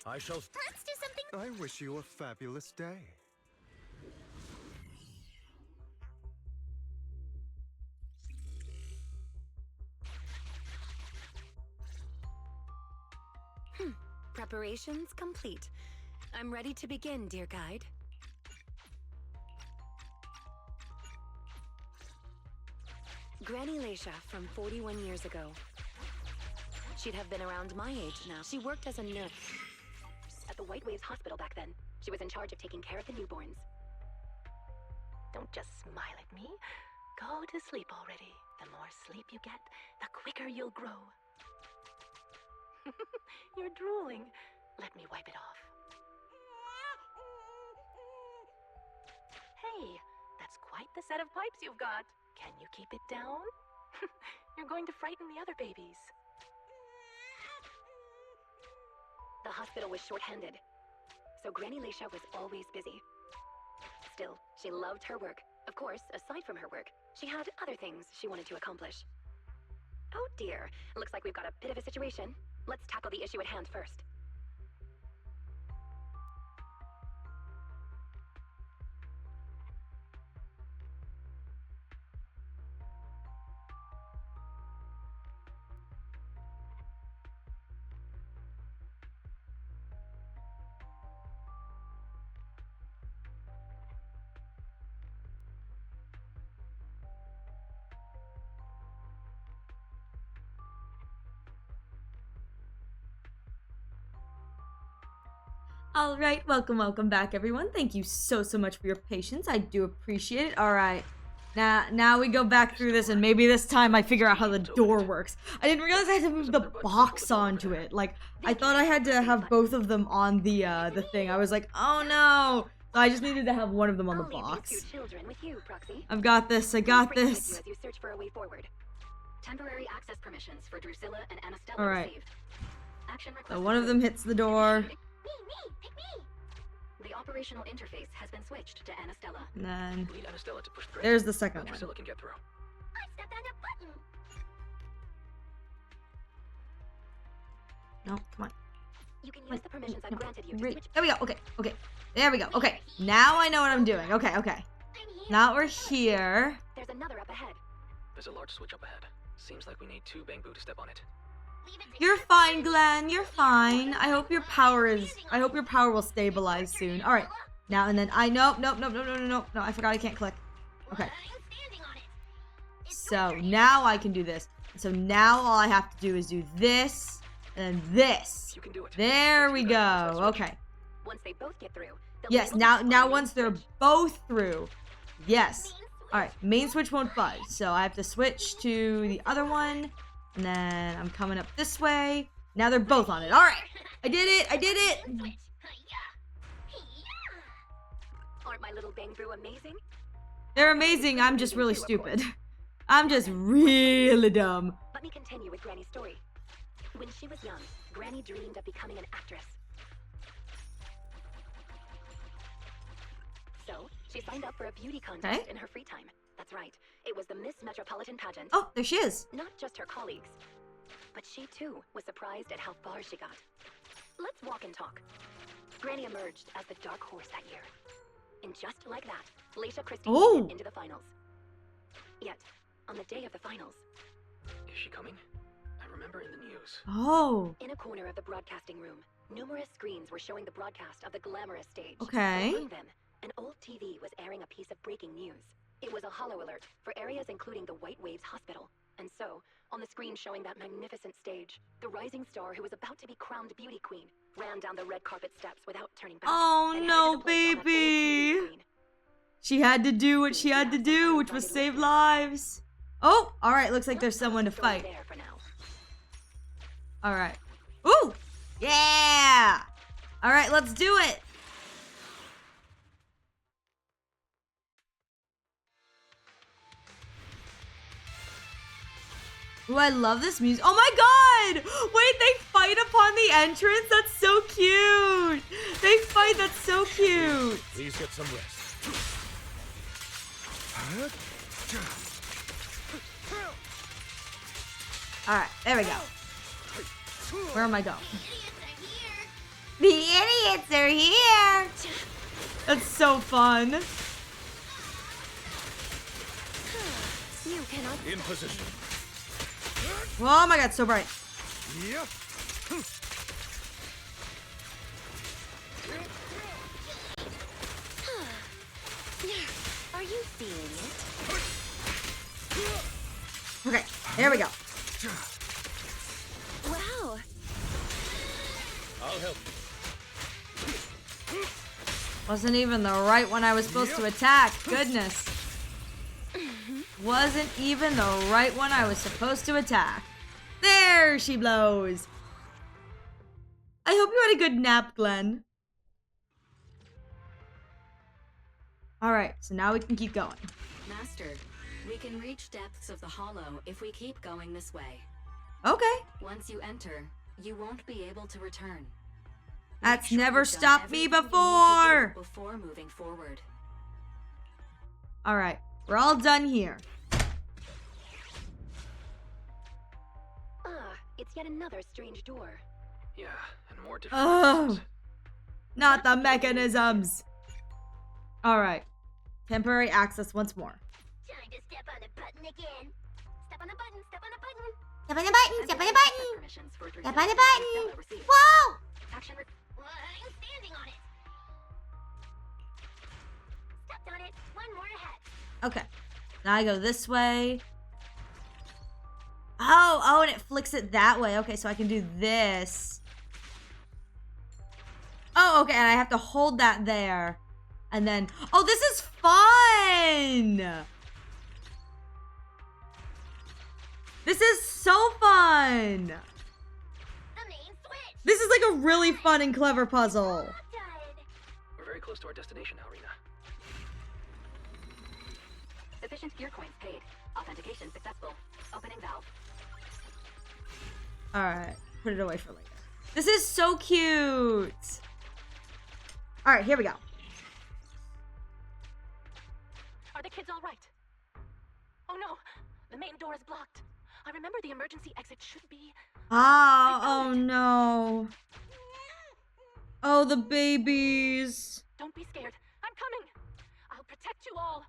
B: I shall...
I: Let's do something.
C: I wish you a fabulous day.
J: Preparations complete. I'm ready to begin, dear guide. Granny Leisha from 41 years ago. She'd have been around my age now. She worked as a nurse at the White Waves Hospital back then. She was in charge of taking care of the newborns.
K: Don't just smile at me. Go to sleep already. The more sleep you get, the quicker you'll grow. You're drooling. Let me wipe it off. Hey, that's quite the set of pipes you've got. Can you keep it down? You're going to frighten the other babies.
J: The hospital was short-handed, so Granny Leisha was always busy. Still, she loved her work. Of course, aside from her work, she had other things she wanted to accomplish.
M: Oh dear. Looks like we've got a bit of a situation. Let's tackle the issue at hand first.
E: All right, welcome back, everyone. Thank you so much for your patience. I do appreciate it. All right, now we go back through this, and maybe this time I figure out how the door works. I didn't realize I had to move the box onto it. Like, I thought I had to have both of them on the thing. I was like, oh no. So I just needed to have one of them on the box. I've got this. I got this.
M: Temporary access permissions for Drusilla and Anastella
E: All right.
M: received. Action
E: So one of them hits the door.
M: Pick me! The operational interface has been switched to Anastella.
E: And then
G: We need Anastella to push through.
E: there's the second one.
G: Drusilla can get through.
K: I stepped on a button.
E: No, come on.
M: You can use the permissions I've granted you to
E: Right.
M: switch.
E: There we go. Okay. There we go. Okay. Now I know what I'm doing. Okay. Now we're here.
M: There's another up ahead.
G: There's a large switch up ahead. Seems like we need 2 Bangboo to step on it.
E: You're fine, Glenn. You're fine. I hope your power will stabilize soon. All right. Now and then. No. I forgot I can't click. Okay. So now I can do this. So now all I have to do is do this and this.
G: You can do it.
E: There we go. Okay.
M: Once they both get through, they'll
E: Yes.
M: be able to
E: Now
M: follow
E: once they're both through. Yes. All right. Main switch won't budge. So I have to switch to the other one. And then I'm coming up this way. Now they're both on it. All right. I did it.
M: Aren't my little Bangboo amazing?
E: They're amazing. I'm just really stupid. I'm just really dumb.
M: Let me continue with Granny's story. When she was young, Granny dreamed of becoming an actress. So, she signed up for a beauty contest in her free time. That's right. It was the Miss Metropolitan pageant.
E: Oh, there she is.
M: Not just her colleagues, but she too was surprised at how far she got. Let's walk and talk. Granny emerged as the dark horse that year. And just like that, Leisha Christie made it into the finals. Yet, on the day of the finals...
G: Is she coming? I remember in the news.
E: Oh.
M: In a corner of the broadcasting room, numerous screens were showing the broadcast of the glamorous stage.
E: Okay.
M: Among them, an old TV was airing a piece of breaking news. It was a holo alert for areas including the White Waves Hospital. And so, on the screen showing that magnificent stage, the rising star who was about to be crowned beauty queen ran down the red carpet steps without turning back.
E: Oh no, baby. She had to do what she had to do, which was save lives. Oh, all right. Looks like there's someone to fight. All right. Ooh, yeah. All right, let's do it. Ooh, I love this music. Oh my god! Wait, they fight upon the entrance? That's so cute! They fight, that's so cute!
B: Please get some rest.
E: Alright, there we go. Where am I going? The idiots are here! That's so fun.
I: You cannot.
B: In position.
E: Oh my god, so bright.
I: Are you feeling it?
E: Okay, here we go.
I: Wow.
B: I'll help.
E: Wasn't even the right one I was supposed to attack. Goodness. Wasn't even the right one I was supposed to attack. There she blows. I hope you had a good nap, Glenn. Alright, so now we can keep going.
L: Master, we can reach depths of the hollow if we keep going this way.
E: Okay.
L: Once you enter, you won't be able to return.
E: That's
L: Make sure
E: never
L: you've done
E: stopped me
L: everything you need to
E: before.
L: do before moving forward.
E: Alright, we're all done here.
M: It's yet another strange door.
G: Yeah, and more different
A: Oh,
G: mechanisms.
A: not the mechanisms. All right. Temporary access once more.
D: Time to step on the button again. Step on the button, step on the button.
E: Step on the button, step on the button. Step on the button. Whoa!
M: Action.
D: I'm standing on it. Stepped on it. One more ahead.
A: Okay. Now I go this way. Oh, and it flicks it that way. Okay, so I can do this. Oh, okay, and I have to hold that there. And then, oh, this is fun! This is so fun!
D: The main switch.
A: This is like a really fun and clever puzzle.
D: Done.
G: We're very close to our destination now, Rina.
M: Sufficient gear coins paid. Authentication successful. Opening valve.
A: Alright, put it away for later. This is so cute! Alright, here we go.
K: Are the kids all right? Oh no, the main door is blocked. I remember the emergency exit should be...
A: Oh no. Oh, the babies.
K: Don't be scared. I'm coming. I'll protect you all.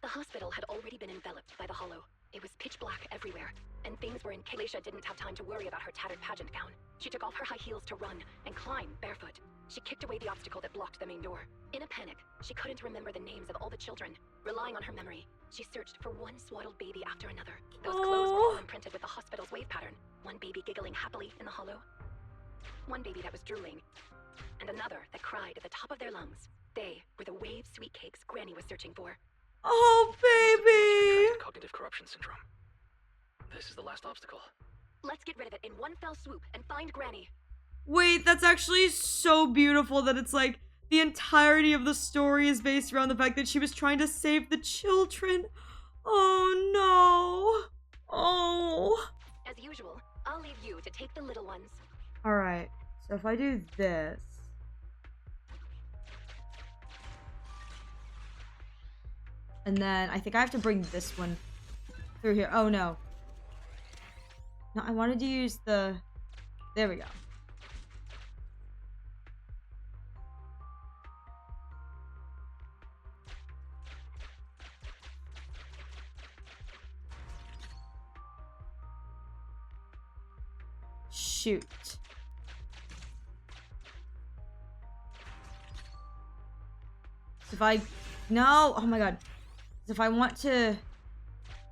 M: The hospital had already been enveloped by the hollow. It was pitch black everywhere, and things were in Kalisha didn't have time to worry about her tattered pageant gown. She took off her high heels to run and climb barefoot. She kicked away the obstacle that blocked the main door. In a panic, she couldn't remember the names of all the children. Relying on her memory, she searched for one swaddled baby after another. Those clothes were all imprinted with the hospital's wave pattern. One baby giggling happily in the hollow. One baby that was drooling. And another that cried at the top of their lungs. They were the wave sweet cakes Granny was searching for.
A: Oh, baby.
G: Cognitive corruption syndrome. This is the last obstacle.
M: Let's get rid of it in one fell swoop and find Granny.
A: Wait, that's actually so beautiful that it's like the entirety of the story is based around the fact that she was trying to save the children. Oh no. Oh.
M: As usual, I'll leave you to take the little ones.
A: Alright, so if I do this. And then I think I have to bring this one through here. Oh no. No, I wanted to use the... There we go. Shoot. If I... No! Oh my god. If I want to...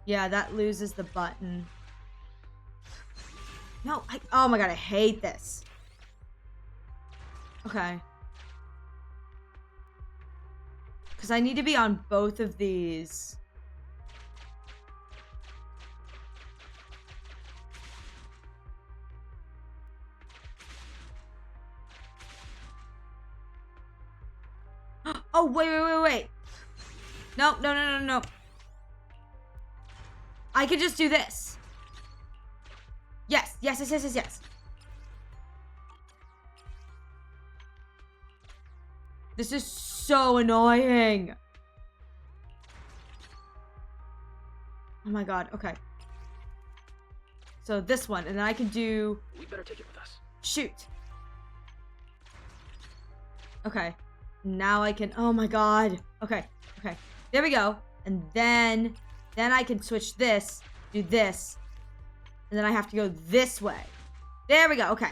A: Yeah, that loses the button. No, oh my god, I hate this. Okay. Because I need to be on both of these. Oh, wait. No. I could just do this. Yes. This is so annoying. Oh my god, okay. So this one, and then I can do...
G: We better take it with us.
A: Shoot. Okay. Now I can... Oh my god. Okay. There we go. And then I can switch this, do this, and then I have to go this way. There we go. Okay.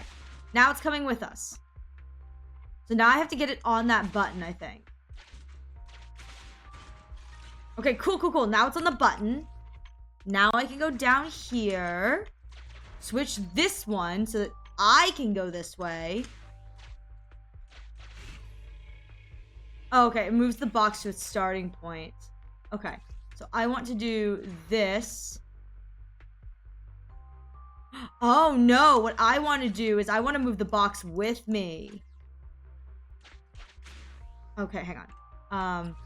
A: Now it's coming with us. So now I have to get it on that button, I think. Okay, cool. Now it's on the button. Now I can go down here. Switch this one so that I can go this way. Oh, okay, it moves the box to its starting point. Okay, so I want to do this. Oh no, what I want to do is I want to move the box with me. Okay, hang on.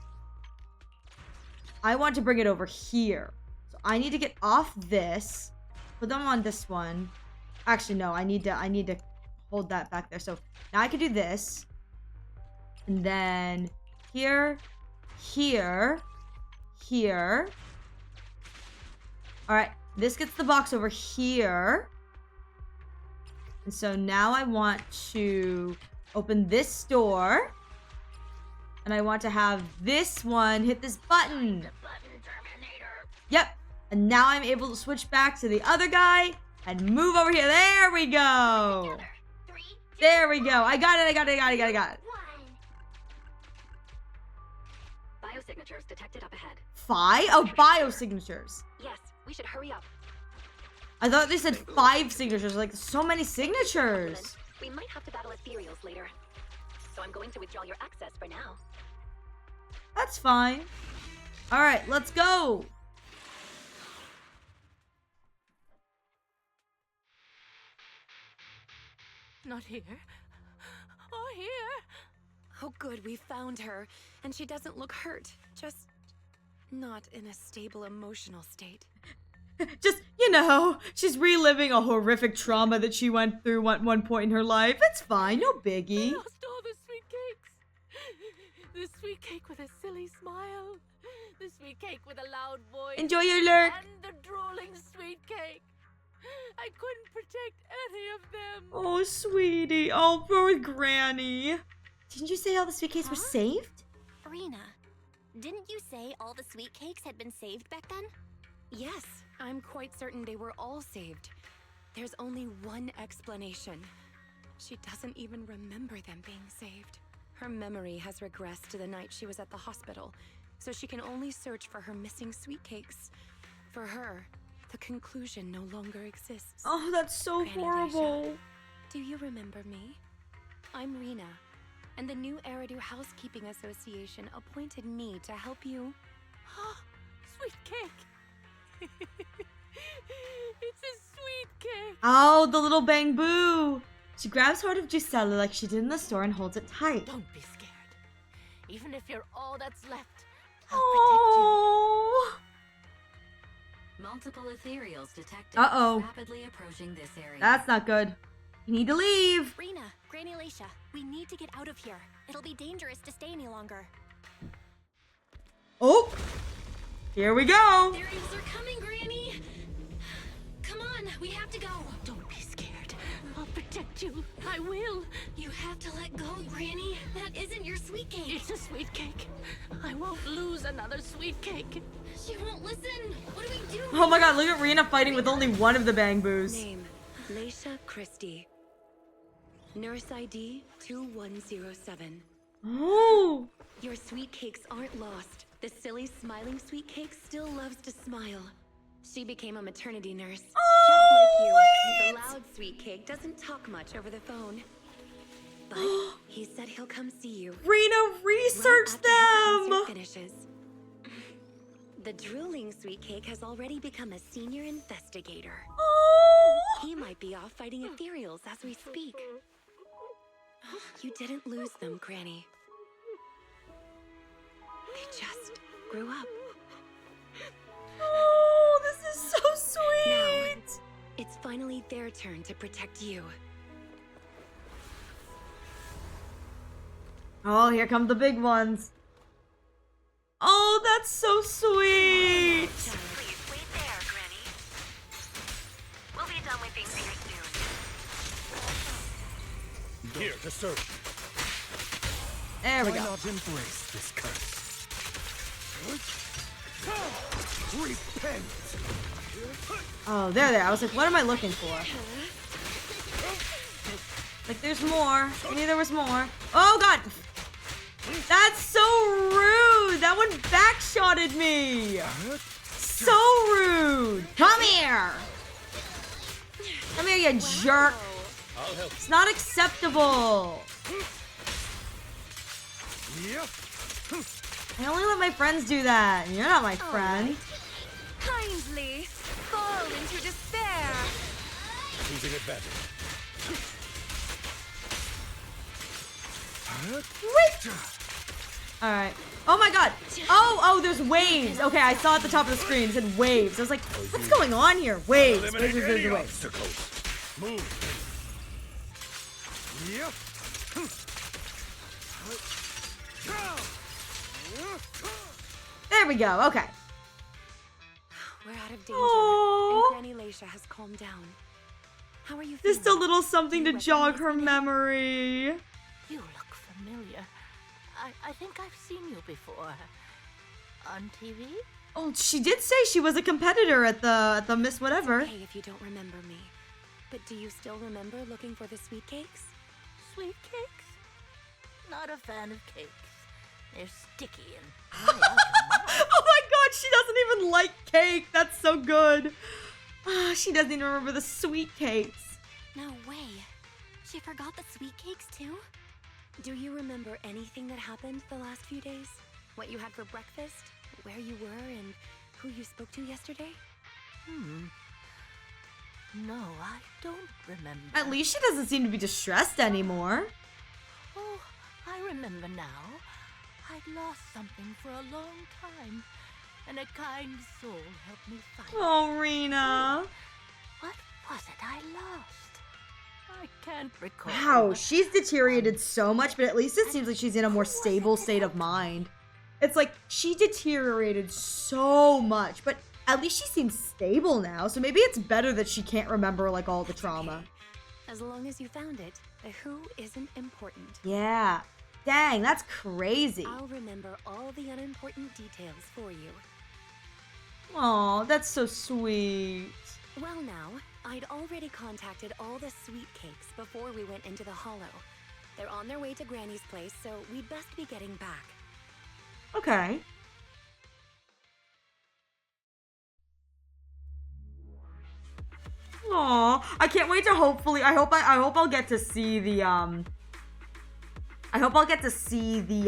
A: I want to bring it over here. So I need to get off this, put them on this one. Actually, no, I need to hold that back there. So now I can do this. And then here. All right, this gets the box over here. And so now I want to open this door. And I want to have this one hit this button. Yep. And now I'm able to switch back to the other guy and move over here. There we go. There we go. I got it.
M: Biosignatures detected up ahead.
A: Biosignatures.
M: Yes, we should hurry up.
A: I thought they said 5 signatures. Like, so many signatures.
M: We might have to battle ethereals later. So I'm going to withdraw your access for now.
A: That's fine. All right, let's go.
K: Not here. Or here.
J: Oh, good, we found her. And she doesn't look hurt. Just not in a stable emotional state.
A: Just, she's reliving a horrific trauma that she went through at one point in her life. It's fine, no biggie.
K: I lost all the sweet cakes. The sweet cake with a silly smile. The sweet cake with a loud voice.
A: Enjoy your lurk.
K: And the drooling sweet cake. I couldn't protect any of them.
A: Oh, sweetie. Oh, poor Granny. Didn't you say all the sweet cakes were saved?
I: Rina, didn't you say all the sweet cakes had been saved back then?
J: Yes, I'm quite certain they were all saved. There's only one explanation. She doesn't even remember them being saved. Her memory has regressed to the night she was at the hospital, so she can only search for her missing sweet cakes. For her, the conclusion no longer exists.
A: Oh, that's so
J: Granny
A: horrible.
J: Leisha, do you remember me? I'm Rina, and the new Eridu Housekeeping Association appointed me to help you.
K: Sweet cake. It's a sweet cake.
A: Oh, the little Bangboo. She grabs hold of Gisela like she did in the store and holds it tight.
K: Don't be scared. Even if you're all that's left,
A: Oh.
L: Multiple ethereals detected rapidly approaching this area.
A: That's not good. You need to leave.
I: Rina, Granny Leisha, we need to get out of here. It'll be dangerous to stay any longer.
A: Oh. Here we go.
I: Ethereals are coming, Granny. Come on, we have to go.
K: Don't be scared. I'll protect you. I will.
I: You have to let go, Granny. That isn't your sweet cake.
K: It's a sweet cake. I won't lose another sweet cake.
I: She won't listen. What do we do?
A: Oh my god, look at Rina fighting with only one of the Bangboos.
J: Name, Leisha Christie. Nurse ID 2107.
A: Oh.
J: Your sweet cakes aren't lost. The silly, smiling sweet cake still loves to smile. She became a maternity nurse.
A: Oh,
J: just like you.
A: wait.
J: The loud sweet cake doesn't talk much over the phone. But he said he'll come see you.
A: Rina researched
J: right after the
A: them.
J: concert finishes. The drooling sweet cake has already become a senior investigator.
A: Oh.
J: He might be off fighting ethereals as we speak. You didn't lose them, Granny. They just grew up.
A: Oh, this is so sweet.
J: Now, it's finally their turn to protect you.
A: Oh, here come the big ones. Oh, that's so sweet.
I: Please wait there, Granny. We'll be done with things here soon.
B: Here to serve.
A: There we
C: Why
A: go.
C: not embrace this curse? Repent!
A: Oh, there. I was like, what am I looking for? Like, there's more. I knew there was more. Oh, God. That's so rude. That one backshotted me. So rude. Come here. Come here, you jerk.
B: I'll help.
A: It's not acceptable. I only let my friends do that. You're not my friend.
J: Kindly fall into despair.
B: Choosing advantage.
A: Wait. All right. Oh my God. Oh, there's waves. Okay, I saw at the top of the screen. It said waves. I was like, what's going on here? Waves.
B: Eliminate
A: Waves,
B: any
A: waves.
B: obstacles. Move.
A: There we go. Okay.
J: We're out of danger,
A: Aww.
J: and Granny Leisha has calmed down. How are you feeling?
A: Just a little something
J: Do
A: to
J: you
A: jog her
J: recognize me now?
A: memory.
K: You look familiar. I think I've seen you before. On TV?
A: Oh, she did say she was a competitor at the Miss Whatever.
J: It's okay if you don't remember me. But do you still remember looking for the sweet cakes?
K: Sweet cakes? Not a fan of cakes. They're sticky and
A: Oh my god, she doesn't even like cake. That's so good. She doesn't even remember the sweet cakes.
I: No way. She forgot the sweet cakes too?
J: Do you remember anything that happened the last few days? What you had for breakfast? Where you were and who you spoke to yesterday?
K: No, I don't remember.
A: At least she doesn't seem to be distressed anymore.
K: Oh, I remember now. I'd lost something for a long time, and a kind soul helped me find it.
A: Oh, Rina.
K: What was it I lost? I can't recall.
A: Wow, she's deteriorated so much, but at least it seems like she's in a more stable state of mind. It's like she deteriorated so much, but at least she seems stable now, so maybe it's better that she can't remember like all the trauma.
J: As long as you found it, the who isn't important.
A: Yeah. Dang, that's crazy.
J: I'll remember all the unimportant details for you.
A: Aw, that's so sweet.
J: Well now, I'd already contacted all the sweet cakes before we went into the hollow. They're on their way to Granny's place, so we'd best be getting back.
A: Okay. Aw, I can't wait to hopefully, I hope I'll get to see the, I hope I'll get to see the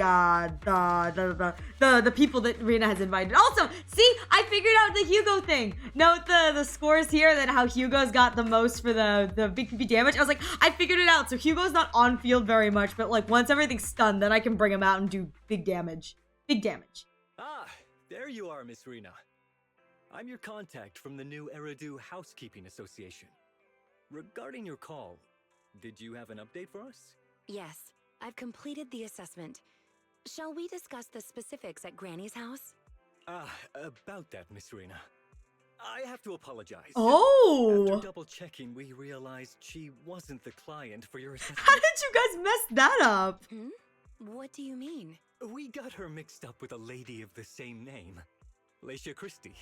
A: people that Rina has invited. Also, see, I figured out the Hugo thing. Note the scores here, then how Hugo's got the most for the big PP damage. I was like, I figured it out. So Hugo's not on field very much, but like once everything's stunned, then I can bring him out and do big damage. Big damage.
N: Ah, there you are, Miss Rina. I'm your contact from the new Eridu Housekeeping Association. Regarding your call, did you have an update for us?
J: Yes, I've completed the assessment. Shall we discuss the specifics at Granny's house?
N: About that, Miss Rina. I have to apologize.
A: Oh!
N: After double checking, we realized she wasn't the client for your assessment.
A: How did you guys mess that up?
J: What do you mean?
N: We got her mixed up with a lady of the same name, Lycia Christie.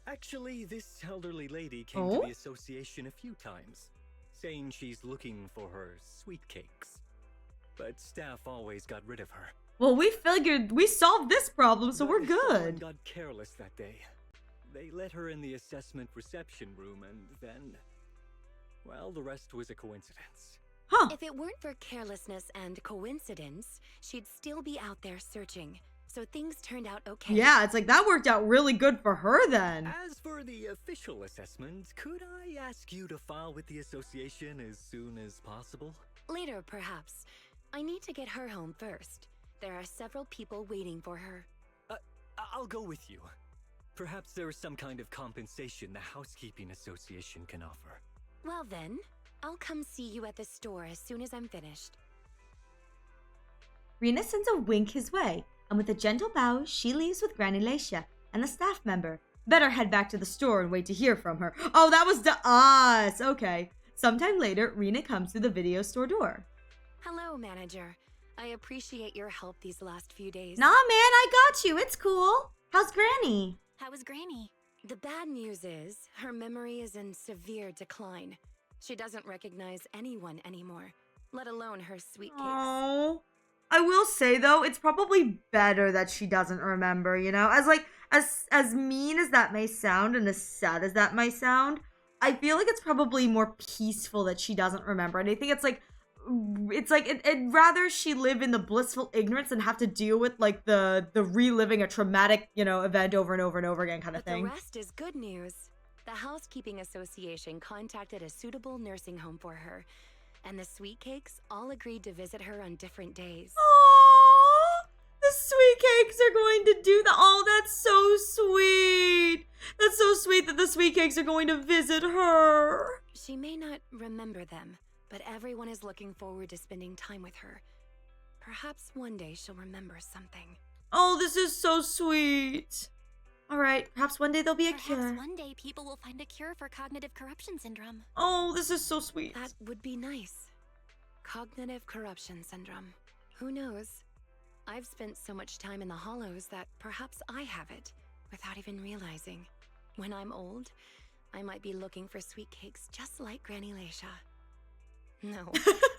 N: Actually, this elderly lady came to the association a few times, saying she's looking for her sweet cakes. But staff always got rid of her.
A: Well, we figured we solved this problem, so we're
N: Someone
A: good.
N: got careless that day. They let her in the assessment reception room and then... well, the rest was a coincidence.
A: Huh.
J: If it weren't for carelessness and coincidence, she'd still be out there searching. So things turned out okay.
A: Yeah, it's like that worked out really good for her then.
N: As for the official assessment, could I ask you to file with the association as soon as possible?
J: Later, perhaps. I need to get her home first. There are several people waiting for her.
N: I'll go with you. Perhaps there is some kind of compensation the Housekeeping Association can offer.
J: Well then, I'll come see you at the store as soon as I'm finished.
A: Rina sends a wink his way, and with a gentle bow, she leaves with Granny Lycia and the staff member. Better head back to the store and wait to hear from her. Oh, that was to us! Okay. Sometime later, Rina comes through the video store door.
J: Hello, manager. I appreciate your help these last few days.
A: Nah, man, I got you. It's cool. How's Granny?
I: How was Granny?
J: The bad news is, her memory is in severe decline. She doesn't recognize anyone anymore, let alone her sweet cakes.
A: Oh, I will say though, it's probably better that she doesn't remember, you know? As mean as that may sound and as sad as that might sound, I feel like it's probably more peaceful that she doesn't remember. And I think it'd rather she live in the blissful ignorance than have to deal with like the reliving a traumatic, you know, event over and over and over again kind of thing.
J: But the rest is good news. The Housekeeping Association contacted a suitable nursing home for her, and the sweet cakes all agreed to visit her on different days.
A: Aww, the sweet cakes are going to do that. Oh, that's so sweet. That's so sweet that the sweet cakes are going to visit her.
J: She may not remember them, but everyone is looking forward to spending time with her. Perhaps one day she'll remember something.
A: Oh, this is so sweet.
E: Alright, perhaps one day there'll be a cure.
I: Perhaps one day people will find a cure for cognitive corruption syndrome.
E: Oh, this is so sweet.
J: That would be nice. Cognitive corruption syndrome. Who knows? I've spent so much time in the Hollows that perhaps I have it, without even realizing. When I'm old, I might be looking for sweet cakes just like Granny Leisha. No,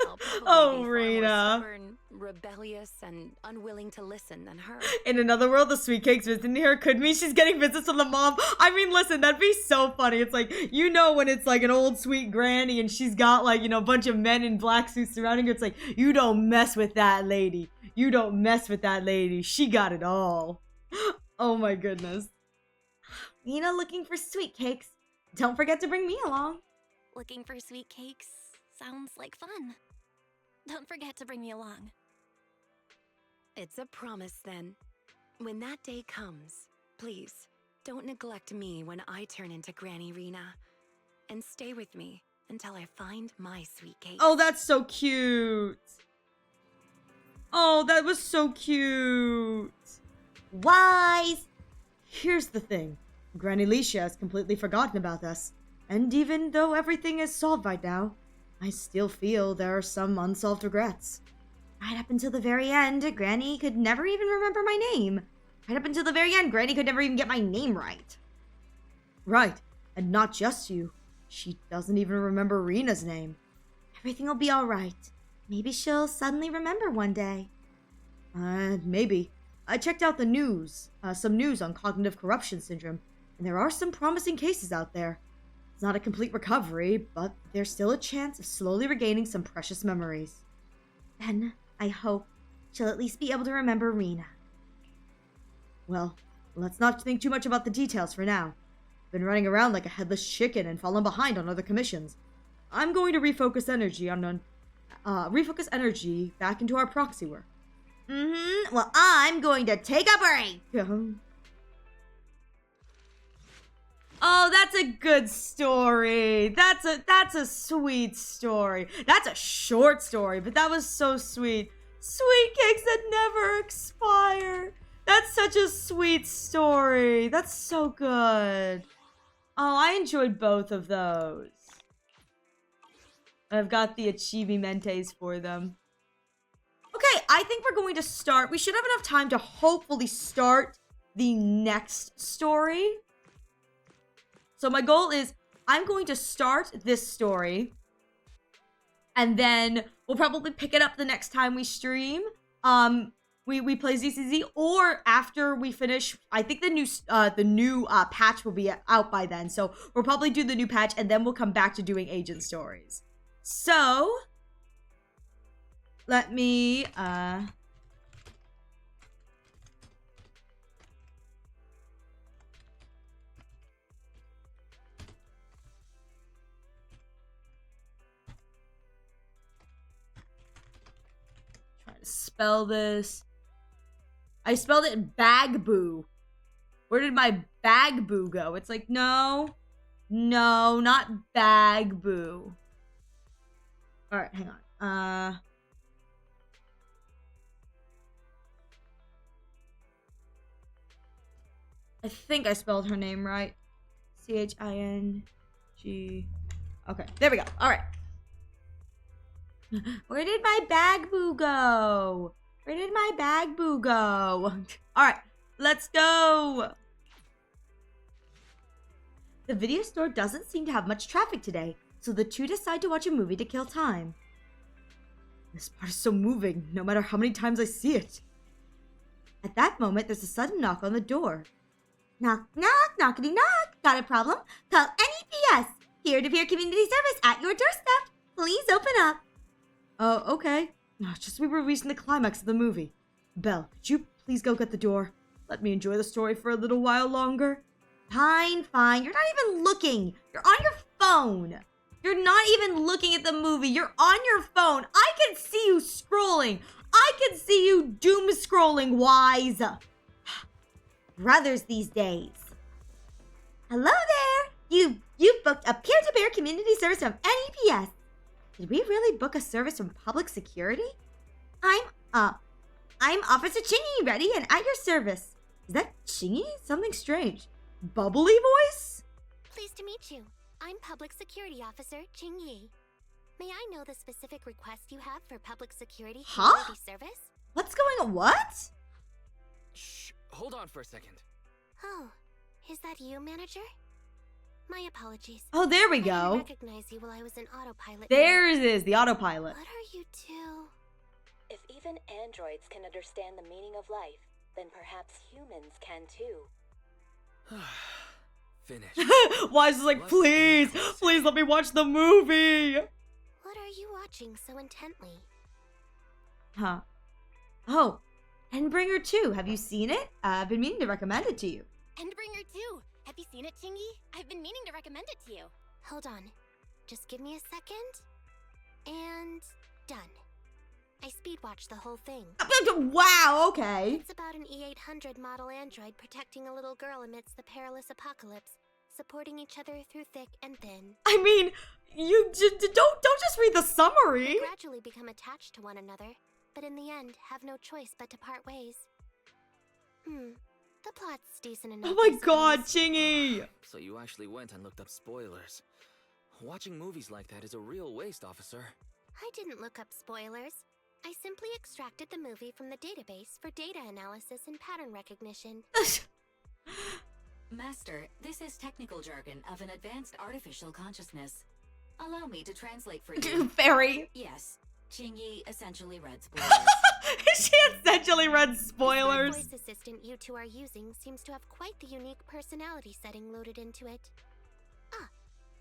J: I'll probably
E: Oh,
J: be far more
E: Rina.
J: stubborn, rebellious, and unwilling to listen than her.
E: In another world, the sweet cake's visiting her. Could mean she's getting visits from the mom. I mean, listen, that'd be so funny. It's like, you know, when it's like an old sweet granny and she's got like, you know, a bunch of men in black suits surrounding her. It's like, you don't mess with that lady. You don't mess with that lady. She got it all. Oh my goodness. Rina looking for sweet cakes. Don't forget to bring me along.
I: Looking for sweet cakes sounds like fun. Don't forget to bring me along.
J: It's a promise then. When that day comes, please, don't neglect me when I turn into Granny Rina. And stay with me until I find my sweet cake.
E: Oh, that's so cute. Oh, that was so cute. Wise. Here's the thing. Granny Leisha has completely forgotten about us. And even though everything is solved right now, I still feel there are some unsolved regrets. Right up until the very end, Granny could never even remember my name. Right up until the very end, Granny could never even get my name right. Right, and not just you. She doesn't even remember Rina's name. Everything will be alright. Maybe she'll suddenly remember one day. Maybe. I checked out the news, some news on cognitive corruption syndrome, and there are some promising cases out there. It's not a complete recovery, but there's still a chance of slowly regaining some precious memories. Then, I hope, she'll at least be able to remember Rina. Well, let's not think too much about the details for now. I've been running around like a headless chicken and fallen behind on other commissions. I'm going to refocus energy back into our proxy work. Well, I'm going to take a break. Oh, that's a good story. That's a sweet story. That's a short story, but that was so sweet. Sweet cakes that never expire. That's such a sweet story. That's so good. Oh, I enjoyed both of those. I've got the achievementes for them. Okay, I think we're going to start. We should have enough time to hopefully start the next story. So my goal is I'm going to start this story and then we'll probably pick it up the next time we stream. We play ZCZ, or after we finish, I think the new patch will be out by then. So we'll probably do the new patch and then we'll come back to doing agent stories. So let me spell this. I spelled it Bangboo. Where did my Bangboo go? It's like, no, not Bangboo. All right, hang on. I think I spelled her name right. Ching. Okay, there we go. All right. Where did my Bangboo go? Where did my Bangboo go? All right, let's go. The video store doesn't seem to have much traffic today, so the two decide to watch a movie to kill time. This part is so moving, no matter how many times I see it. At that moment, there's a sudden knock on the door. Knock, knock, knockity knock. Got a problem? Call NEPS. Peer-to-peer community service at your doorstep. Please open up. Oh, okay. No, it's just we were reaching the climax of the movie. Belle, could you please go get the door? Let me enjoy the story for a little while longer. Fine, fine. You're not even looking. You're on your phone. You're not even looking at the movie. You're on your phone. I can see you scrolling. I can see you doom scrolling, Wise. Brothers these days. Hello there. You've booked a peer-to-peer community service from NEPS. Did we really book a service from public security? I'm Officer Qingyi, ready and at your service.
A: Is that Qingyi? Something strange. Bubbly voice?
I: Pleased to meet you. I'm Public Security Officer Qingyi. May I know the specific request you have for public security community service?
A: What's going on? What?
G: Shh, hold on for a second.
I: Oh, is that you, manager? My apologies.
A: Oh, there we
I: I didn't
A: go.
I: recognize you while I was in autopilot.
A: There it is, the autopilot.
I: What are you two?
O: If even androids can understand the meaning of life, then perhaps humans can too.
G: Finish.
A: Wise is like, please, please let me watch the movie.
I: What are you watching so intently?
A: Huh. Oh, Endbringer 2. Have you seen it? I've been meaning to recommend it to you.
I: Endbringer 2. Have you seen it, Qingyi? I've been meaning to recommend it to you. Hold on. Just give me a second. And done. I speed watched the whole thing.
A: Wow, okay.
I: It's about an E800 model android protecting a little girl amidst the perilous apocalypse, supporting each other through thick and thin.
A: I mean, you don't just read the summary.
I: They gradually become attached to one another, but in the end have no choice but to part ways. The plot's decent enough.
A: Oh my god, Qingyi!
G: So you actually went and looked up spoilers. Watching movies like that is a real waste, officer.
I: I didn't look up spoilers. I simply extracted the movie from the database for data analysis and pattern recognition.
L: Master, this is technical jargon of an advanced artificial consciousness. Allow me to translate for you.
A: Very.
L: Yes, Qingyi essentially read spoilers.
A: She essentially read spoilers.
I: The voice assistant you two are using seems to have quite the unique personality setting loaded into it. Ah,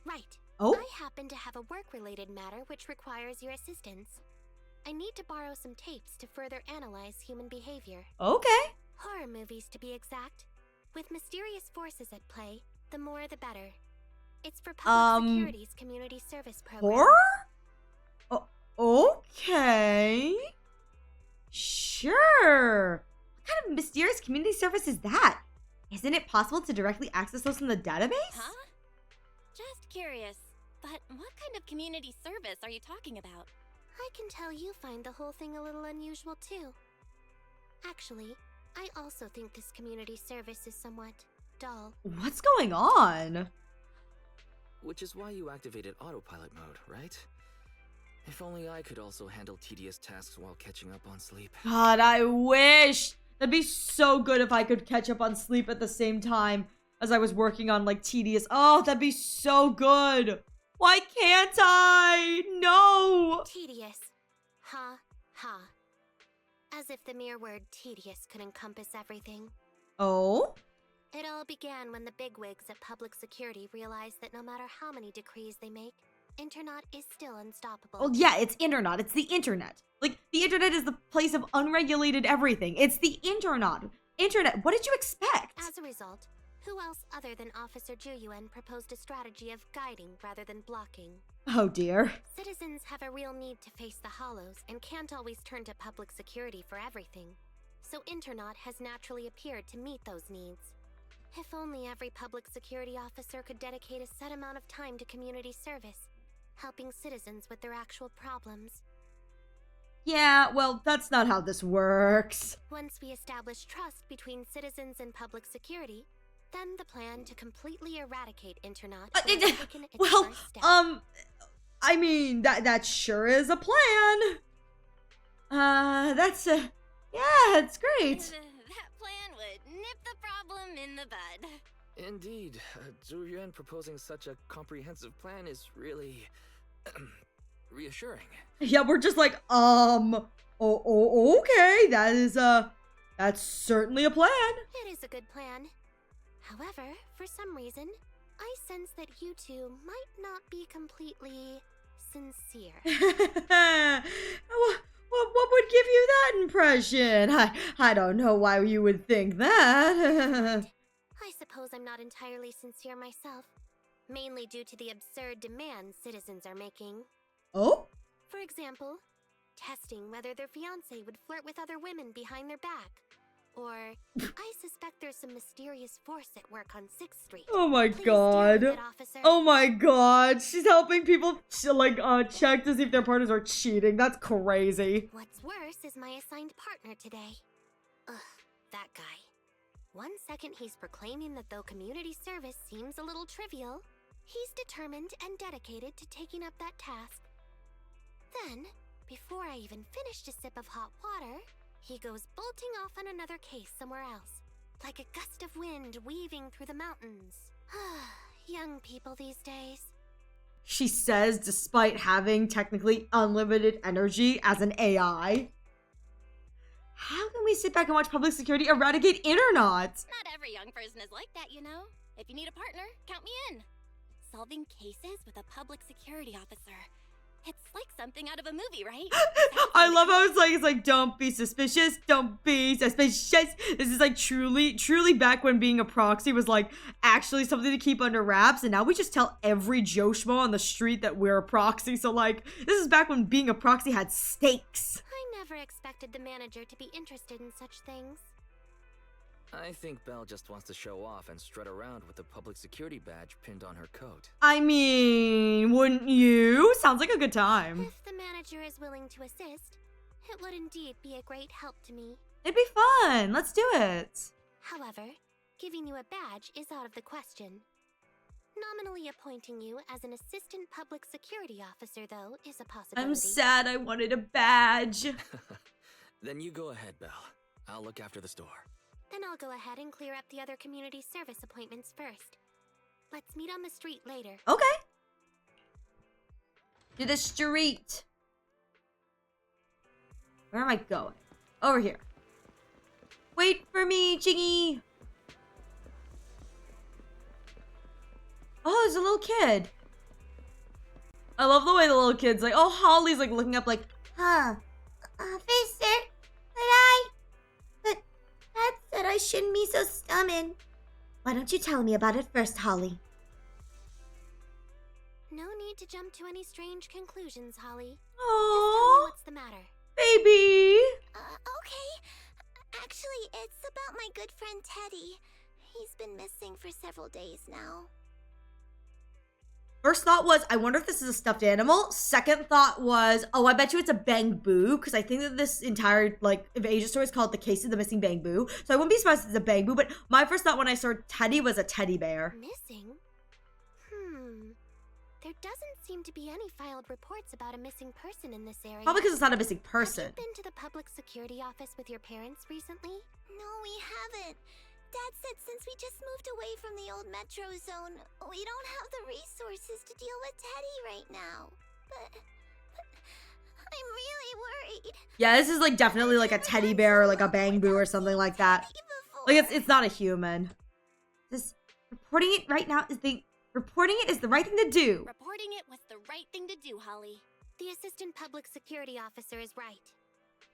I: right.
A: Oh?
I: I happen to have a work-related matter which requires your assistance. I need to borrow some tapes to further analyze human behavior.
A: Okay.
I: Horror movies, to be exact. With mysterious forces at play, the more the better. It's for Public Security's community service program.
A: Horror? Okay. Sure. What kind of mysterious community service is that? Isn't it possible to directly access those from the database?
I: Huh? Just curious. But what kind of community service are you talking about? I can tell you find the whole thing a little unusual too. Actually, I also think this community service is somewhat dull.
A: What's going on?
G: Which is why you activated autopilot mode, right? If only I could also handle tedious tasks while catching up on sleep.
A: God, I wish! That'd be so good if I could catch up on sleep at the same time as I was working on, like, tedious. Oh, that'd be so good! Why can't I? No!
I: Tedious. Ha, ha. As if the mere word tedious could encompass everything.
A: Oh?
I: It all began when the bigwigs at Public Security realized that no matter how many decrees they make, Internet is still unstoppable.
A: Well, yeah, it's internet. It's the internet. Like, the internet is the place of unregulated everything. It's the internet. Internet, what did you expect?
I: As a result, who else other than Officer Juyuan proposed a strategy of guiding rather than blocking?
A: Oh dear.
I: Citizens have a real need to face the hollows and can't always turn to Public Security for everything. So Internet has naturally appeared to meet those needs. If only every Public Security officer could dedicate a set amount of time to community service, helping citizens with their actual problems.
A: Yeah, well, that's not how this works.
I: Once we establish trust between citizens and Public Security, then the plan to completely eradicate Internet will have taken its first step.
A: I mean, that sure is a plan. Yeah, it's great.
I: That plan would nip the problem in the bud.
G: Indeed, Zhu Yuan proposing such a comprehensive plan is really reassuring.
A: Yeah, we're just like, okay, that's certainly a plan.
I: It is a good plan. However, for some reason, I sense that you two might not be completely sincere.
A: What would give you that impression? I don't know why you would think that.
I: I suppose I'm not entirely sincere myself, mainly due to the absurd demands citizens are making.
A: Oh?
I: For example, testing whether their fiancé would flirt with other women behind their back. Or, I suspect there's some mysterious force at work on 6th Street.
A: Oh my
I: Please
A: god.
I: deal with it, officer.
A: Oh my god. She's helping people, check to see if their partners are cheating. That's crazy.
I: What's worse is my assigned partner today. Ugh, that guy. One second he's proclaiming that though community service seems a little trivial, he's determined and dedicated to taking up that task. Then, before I even finished a sip of hot water, he goes bolting off on another case somewhere else, like a gust of wind weaving through the mountains. Young people these days.
A: She says, despite having technically unlimited energy as an AI. How can we sit back and watch public security eradicate Internot?
I: Not every young person is like that, you know. If you need a partner, count me in. Solving cases with a public security officer. It's like something out of a movie, right?
A: I love how it's like, don't be suspicious, don't be suspicious. This is like truly back when being a proxy was like actually something to keep under wraps, and now we just tell every Joe Schmo on the street that we're a proxy. So like, this is back when being a proxy had stakes.
I: I never expected the manager to be interested in such things.
G: I think Belle just wants to show off and strut around with the public security badge pinned on her coat.
A: I mean, wouldn't you? Sounds like a good time.
I: If the manager is willing to assist, it would indeed be a great help to me.
A: It'd be fun. Let's do it.
I: However, giving you a badge is out of the question. Nominally appointing you as an assistant public security officer, though, is a possibility.
A: I'm sad I wanted a badge.
G: Then you go ahead, Belle. I'll look after the store.
I: Then I'll go ahead and clear up the other community service appointments first. Let's meet on the street later.
A: Okay. To the street. Where am I going? Over here. Wait for me, Qingyi. Oh, there's a little kid. I love the way the little kid's like, oh, Holly's like looking up like,
E: Officer, could I? But Dad said I shouldn't be so stubborn. Why don't you tell me about it first, Holly?
I: No need to jump to any strange conclusions, Holly.
A: Aww.
I: Just tell me what's the matter.
A: Baby.
P: Okay. Actually, it's about my good friend Teddy. He's been missing for several days now.
A: First thought was, I wonder if this is a stuffed animal. Second thought was, oh, I bet you it's a Bangboo, because I think that this entire, like, Agent Story is called The Case of the Missing Bangboo. So I wouldn't be surprised if it's a Bangboo, but my first thought when I saw Teddy was a teddy bear.
I: Missing? There doesn't seem to be any filed reports about a missing person in this area.
A: Probably because it's not a missing person.
I: Have you been to the public security office with your parents recently?
P: No, we haven't. Dad said since we just moved away from the old metro zone, we don't have the resources to deal with Teddy right now. But I'm really worried.
A: Yeah, this is like definitely like a teddy bear or like a Bangboo or something like that. Like it's not a human. This reporting it right now is the right thing to do.
I: Reporting it was the right thing to do, Holly. The assistant public security officer is right.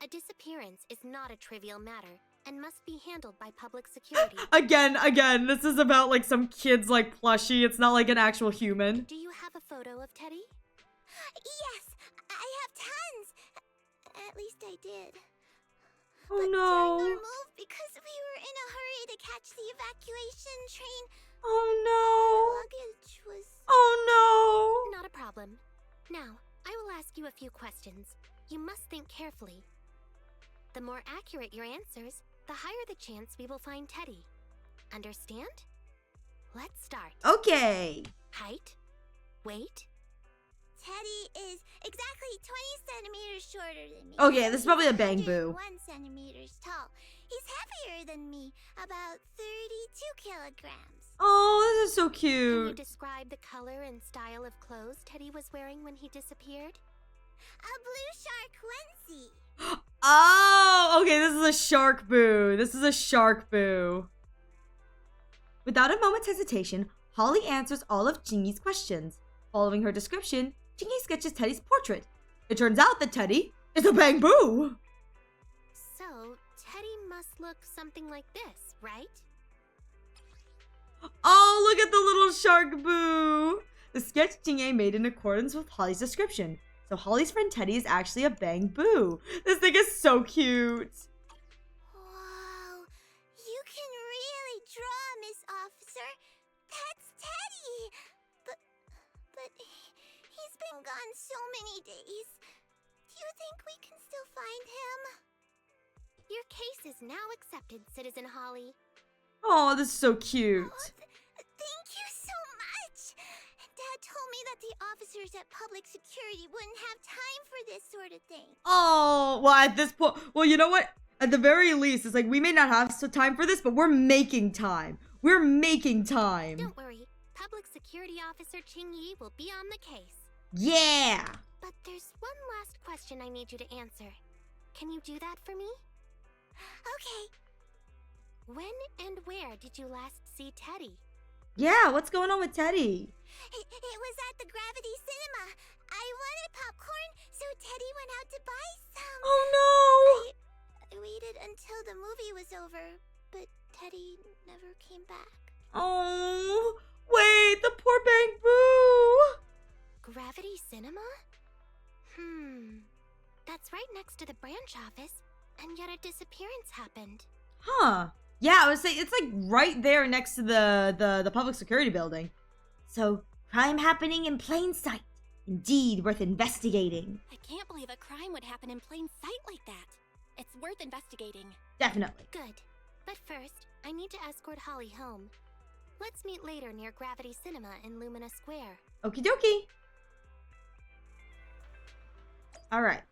I: A disappearance is not a trivial matter and must be handled by public security.
A: Again, this is about like some kid's like plushie. It's not like an actual human.
I: Do you have a photo of Teddy?
P: Yes, I have tons. At least I did.
A: Oh
P: but
A: no.
P: During our move, because we were in a hurry to catch the evacuation train,
A: oh
P: our
A: no.
P: luggage was...
A: Oh no.
I: Not a problem. Now, I will ask you a few questions. You must think carefully. The more accurate your answers, the higher the chance we will find Teddy. Understand? Let's start.
A: Okay.
I: Height? Weight?
P: Teddy is exactly 20 centimeters shorter than me.
A: Okay, this is probably a Bangboo.
P: 1 centimeters tall. He's heavier than me, about 32 kilograms.
A: Oh, this is so
I: Can you
A: cute.
I: describe the color and style of clothes Teddy was wearing when he disappeared?
P: A blue shark onesie.
A: Oh, okay, this is a shark boo. This is a shark boo. Without a moment's hesitation, Holly answers all of Qingyi's questions. Following her description, Qingyi sketches Teddy's portrait. It turns out that Teddy is a Bangboo.
I: So, Teddy must look something like this, right?
A: Oh, look at the little shark boo. The sketch Qingyi made in accordance with Holly's description. So Holly's friend Teddy is actually a Bangboo. This thing is so cute.
P: Wow, you can really draw, Miss Officer. That's Teddy. But he's been gone so many days. Do you think we can still find him?
I: Your case is now accepted, Citizen Holly.
A: Oh, this is so cute.
P: Thank you so much. Dad told me that the officers at public security wouldn't have time for this sort of thing.
A: Oh, well, at this point, well, you know what? At the very least, it's like we may not have time for this, but we're making time. We're making time.
I: Don't worry. Public Security Officer Qingyi will be on the case.
A: Yeah.
I: But there's one last question I need you to answer. Can you do that for me?
P: Okay.
I: When and where did you last see Teddy?
A: Yeah, what's going on with Teddy?
P: It was at the Gravity Cinema. I wanted popcorn, so Teddy went out to buy some.
A: Oh no!
P: I waited until the movie was over, but Teddy never came back.
A: Oh, wait, the poor Bangboo!
I: Gravity Cinema? That's right next to the branch office, and yet a disappearance happened.
A: Huh. Yeah, I would say it's like right there next to the public security building.
E: So, crime happening in plain sight. Indeed, worth investigating.
M: I can't believe a crime would happen in plain sight like that. It's worth investigating.
A: Definitely.
I: Good. But first, I need to escort Holly home. Let's meet later near Gravity Cinema in Lumina Square.
A: Okie dokie. Alright.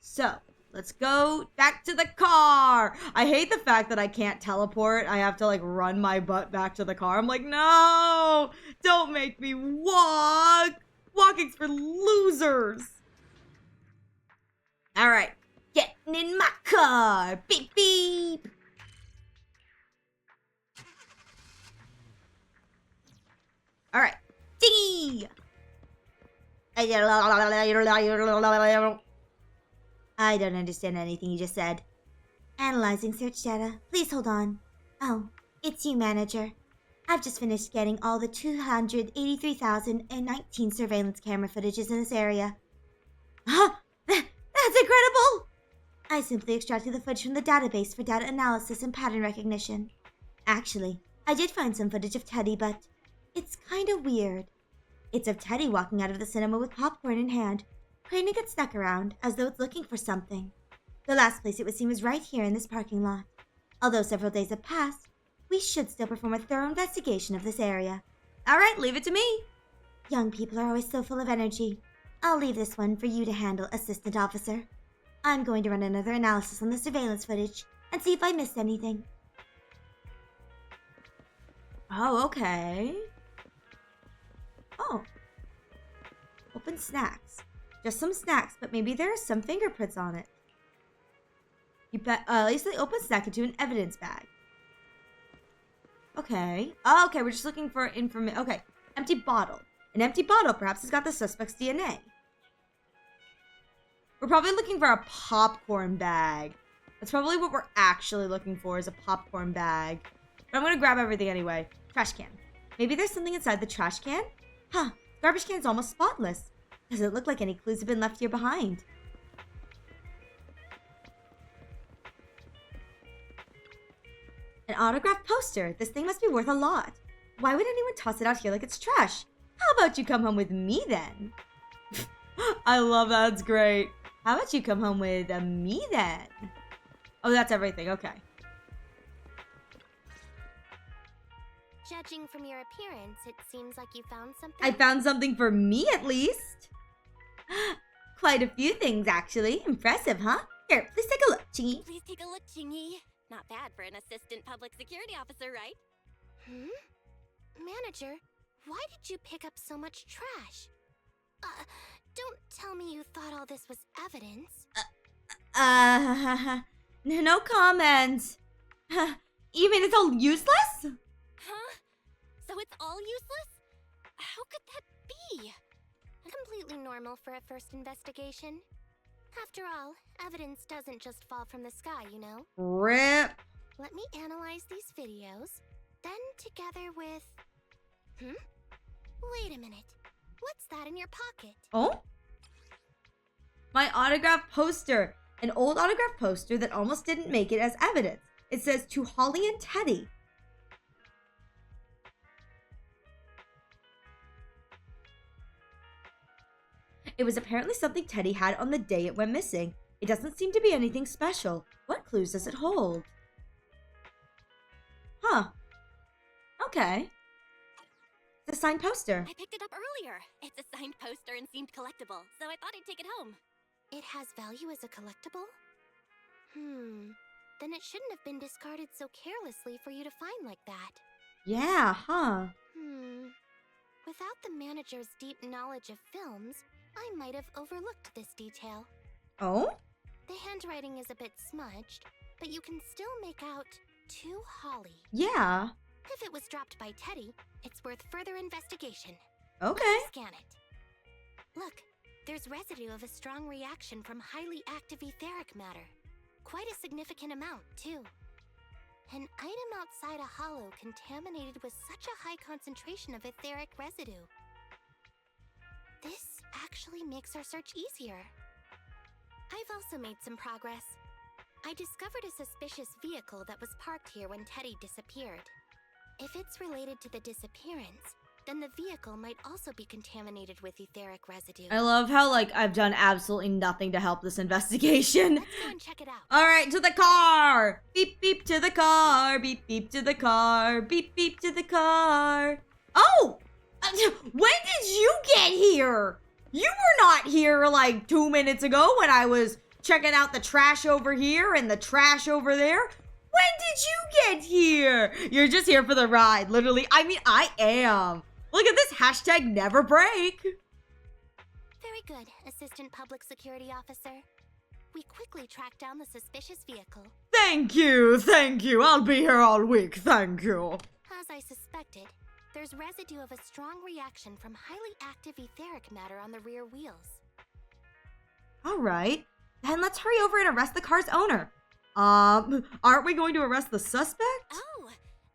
A: So, let's go back to the car. I hate the fact that I can't teleport. I have to like run my butt back to the car. I'm like, no! Don't make me walk! Walking's for losers! Alright. Getting in my car. Beep beep. Alright. Ding!
E: I don't understand anything you just said. Analyzing search data. Please hold on. Oh, it's you, manager. I've just finished getting all the 283,019 surveillance camera footages in this area. Huh? That's incredible! I simply extracted the footage from the database for data analysis and pattern recognition. Actually, I did find some footage of Teddy, but it's kind of weird. It's of Teddy walking out of the cinema with popcorn in hand, craning its neck around as though it's looking for something. The last place it was seen was right here in this parking lot. Although several days have passed, we should still perform a thorough investigation of this area.
A: All right, leave it to me.
E: Young people are always so full of energy. I'll leave this one for you to handle, Assistant Officer. I'm going to run another analysis on the surveillance footage and see if I missed anything.
A: Oh, okay. Oh. Open snacks. Just some snacks, but maybe there are some fingerprints on it. You bet. At least they open snack into an evidence bag. Okay. Oh, okay, we're just looking for information. Okay. Empty bottle. An empty bottle perhaps has got the suspect's DNA. We're probably looking for a popcorn bag. That's probably what we're actually looking for, is a popcorn bag. But I'm gonna grab everything anyway. Trash can. Maybe there's something inside the trash can? Huh. Garbage can's almost spotless. Doesn't look like any clues have been left here behind. An autographed poster. This thing must be worth a lot. Why would anyone toss it out here like it's trash? How about you come home with me then? I love that. That's great. How about you come home with me then? Oh, that's everything. Okay.
I: Judging from your appearance, it seems like you found something.
A: I found something for me, at least. Quite a few things, actually. Impressive, huh? Here, please take a look, Qingyi.
M: Please take a look, Qingyi. Not bad for an assistant public security officer, right?
I: Manager, why did you pick up so much trash? Don't tell me you thought all this was evidence.
A: No comment. You mean it's all useless?
M: Huh? So it's all useless? How could that be?
I: Completely normal for a first investigation. After all, evidence doesn't just fall from the sky, you know?
A: RIP.
I: Let me analyze these videos, then together with... Wait a minute. What's that in your pocket?
A: Oh? My autograph poster. An old autograph poster that almost didn't make it as evidence. It says, "To Holly and Teddy." It was apparently something Teddy had on the day it went missing. It doesn't seem to be anything special. What clues does it hold? Huh.
E: Okay. It's a signed poster.
I: I picked it up earlier. It's a signed poster and seemed collectible, so I thought I'd take it home. It has value as a collectible? Then it shouldn't have been discarded so carelessly for you to find like that.
E: Yeah, huh?
I: Without the manager's deep knowledge of films, I might have overlooked this detail.
E: Oh?
I: The handwriting is a bit smudged, but you can still make out "To Holly."
E: Yeah.
I: If it was dropped by Teddy, it's worth further investigation.
E: Okay.
I: Let's scan it. Look, there's residue of a strong reaction from highly active etheric matter. Quite a significant amount, too. An item outside a hollow contaminated with such a high concentration of etheric residue. This actually makes our search easier. I've also made some progress. I discovered a suspicious vehicle that was parked here when Teddy disappeared. If it's related to the disappearance, then the vehicle might also be contaminated with etheric residue.
E: I love how, like, I've done absolutely nothing to help this investigation.
I: Let's go and check it out.
E: Alright, to the car! Beep, beep, to the car. Beep, beep, to the car. Beep, beep, to the car. Oh! When did you get here? You were not here, like, 2 minutes ago when I was checking out the trash over here and the trash over there. When did you get here? You're just here for the ride, literally. I mean, I am. Look at this hashtag never break.
I: Very good, Assistant Public Security Officer. We quickly tracked down the suspicious vehicle.
E: Thank you, thank you. I'll be here all week, thank you.
I: As I suspected, there's residue of a strong reaction from highly active etheric matter on the rear wheels.
E: All right, then let's hurry over and arrest the car's owner. Aren't we going to arrest the suspect?
I: Oh,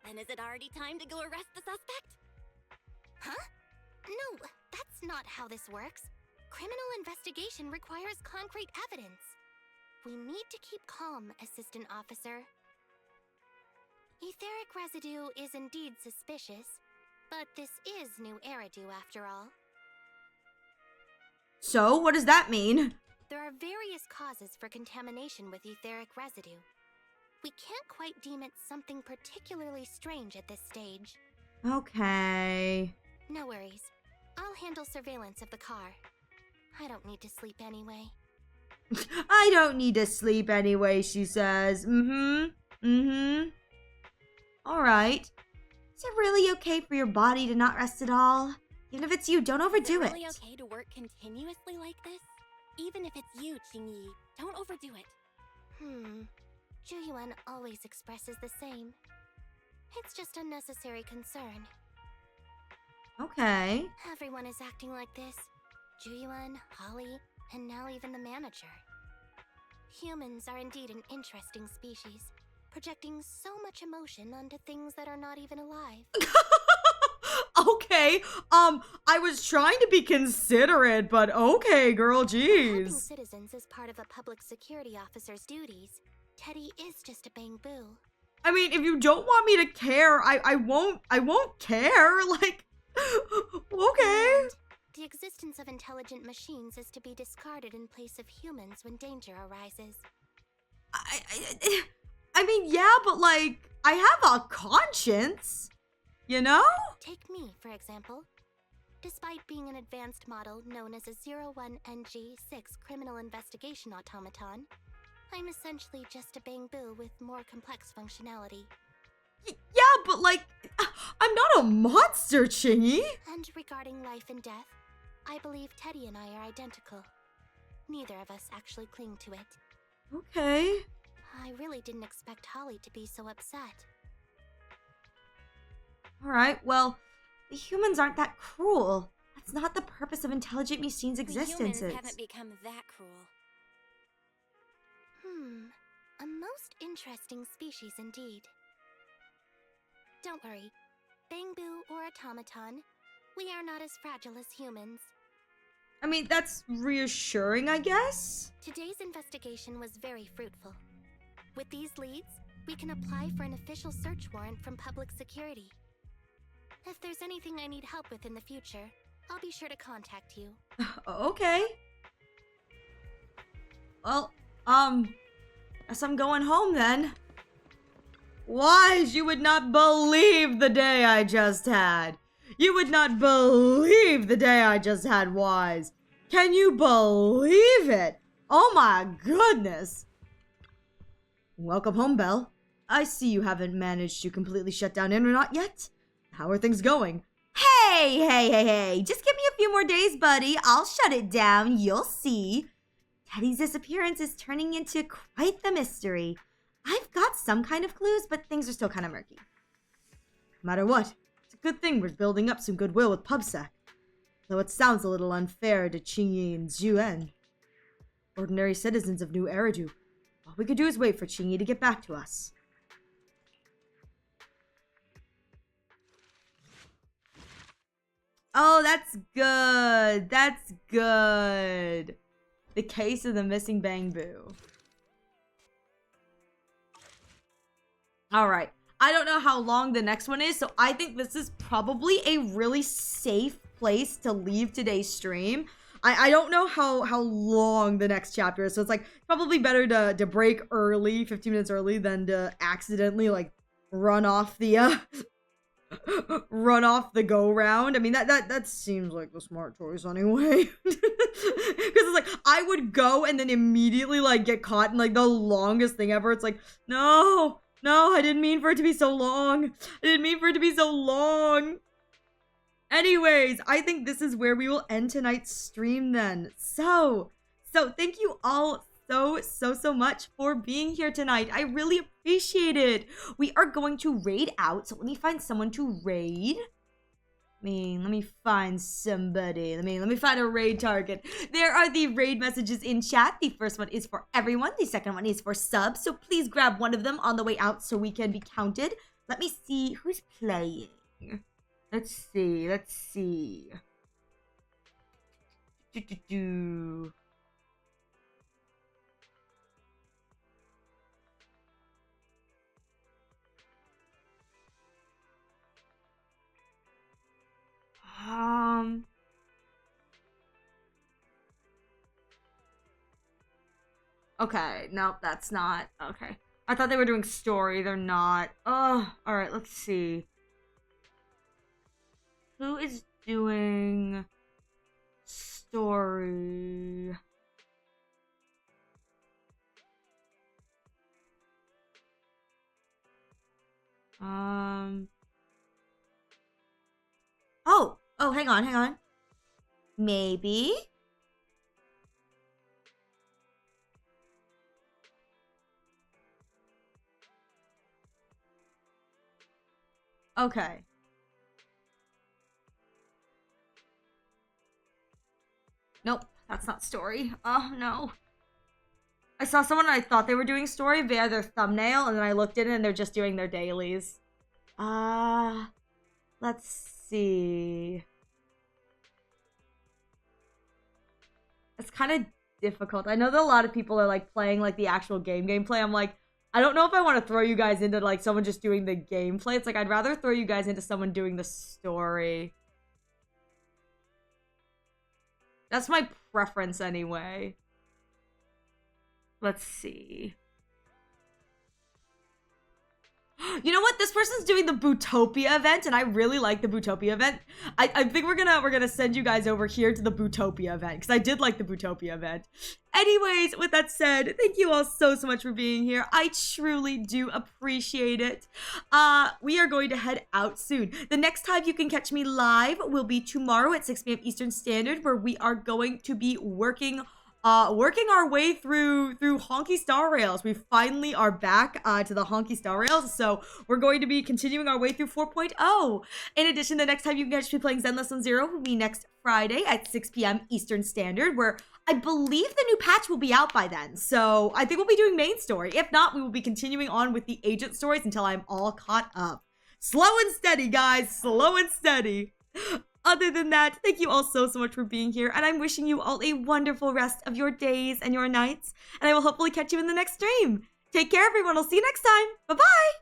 I: then is it already time to go arrest the suspect? Huh? No, that's not how this works. Criminal investigation requires concrete evidence. We need to keep calm, Assistant Officer. Etheric residue is indeed suspicious, but this is new Eridu after all.
E: So, what does that mean?
I: There are various causes for contamination with etheric residue. We can't quite deem it something particularly strange at this stage.
E: Okay.
I: No worries. I'll handle surveillance of the car. I don't need to sleep anyway.
E: I don't need to sleep anyway, she says. Alright. Is it really okay for your body to not rest at all? Even if it's you, don't overdo it.
I: Is it really okay to work continuously like this? Even if it's you, Qingyi, don't overdo it. Zhuyuan always expresses the same. It's just unnecessary concern.
E: Okay.
I: Everyone is acting like this. Zhuyuan, Holly, and now even the manager. Humans are indeed an interesting species, projecting so much emotion onto things that are not even alive.
E: Okay, I was trying to be considerate, but okay, girl, jeez.
I: Helping citizens is part of a public security officer's duties. Teddy is just a Bangboo.
E: I mean, if you don't want me to care, I won't care, like, okay.
I: And the existence of intelligent machines is to be discarded in place of humans when danger arises.
E: I mean, yeah, but like, I have a conscience. You know?
I: Take me, for example. Despite being an advanced model known as a 01NG6 criminal investigation automaton, I'm essentially just a Bangboo with more complex functionality.
E: Yeah, but like, I'm not a monster, Qingyi.
I: And regarding life and death, I believe Teddy and I are identical. Neither of us actually cling to it.
E: Okay.
I: I really didn't expect Holly to be so upset.
E: Alright, well, the humans aren't that cruel. That's not the purpose of intelligent machines' existences.
I: The humans haven't become that cruel. A most interesting species indeed. Don't worry. Bangboo or automaton, we are not as fragile as humans.
E: I mean, that's reassuring, I guess?
I: Today's investigation was very fruitful. With these leads, we can apply for an official search warrant from public security. If there's anything I need help with in the future, I'll be sure to contact you.
E: Okay. Well, guess I'm going home then.
A: Wise, you would not believe the day I just had. You would not believe the day I just had, Wise. Can you believe it? Oh my goodness. Welcome home, Belle. I see you haven't managed to completely shut down Internet yet. How are things going?
E: Hey. Just give me a few more days, buddy. I'll shut it down. You'll see. Teddy's disappearance is turning into quite the mystery. I've got some kind of clues, but things are still kind of murky.
A: No matter what, it's a good thing we're building up some goodwill with PubSec. Though it sounds a little unfair to Qingyi and Zhuan. Ordinary citizens of New Eridu. All we could do is wait for Qingyi to get back to us. Oh, that's good. That's good. The case of the missing Bangboo. All right. I don't know how long the next one is, so I think this is probably a really safe place to leave today's stream. I don't know how long the next chapter is, so it's like probably better to break early, 15 minutes early, than to accidentally like run off the run off the go round. I mean that seems like the smart choice anyway. Because it's like I would go and then immediately like get caught in like the longest thing ever. It's like no, I didn't mean for it to be so long. Anyways, I think this is where we will end tonight's stream then. So thank you all so much for being here tonight. I really appreciate it. We are going to raid out. So let me find someone to raid. Let me find somebody. Let me find a raid target. There are the raid messages in chat. The first one is for everyone. The second one is for subs. So please grab one of them on the way out so we can be counted. Let me see who's playing. Let's see. Okay, nope, that's not. Okay. I thought they were doing story. They're not. Oh, alright, let's see. Who is doing story? Oh, hang on. Maybe? Okay. Nope, that's not story. Oh, no. I saw someone and I thought they were doing story via their thumbnail, and then I looked at it and they're just doing their dailies. Let's see. It's kind of difficult. I know that a lot of people are like playing like the actual gameplay. I'm like, I don't know if I want to throw you guys into like someone just doing the gameplay. It's like I'd rather throw you guys into someone doing the story. That's my preference anyway. Let's see. You know what? This person's doing the Bootopia event, and I really like the Bootopia event. I think we're gonna send you guys over here to the Bootopia event, because I did like the Bootopia event. Anyways, with that said, thank you all so much for being here. I truly do appreciate it. We are going to head out soon. The next time you can catch me live will be tomorrow at 6 p.m. Eastern Standard, where we are going to be working our way through Honky Star Rails. We finally are back to the Honky Star Rails, so we're going to be continuing our way through 4.0. In addition, the next time you can catch me playing Zenless on Zero will be next Friday at 6 p.m. Eastern Standard, where I believe the new patch will be out by then. So I think we'll be doing main story. If not, we will be continuing on with the agent stories until I'm all caught up. Slow and steady, guys. Slow and steady. Other than that, thank you all so much for being here, and I'm wishing you all a wonderful rest of your days and your nights, and I will hopefully catch you in the next stream. Take care, everyone. I'll see you next time. Bye-bye.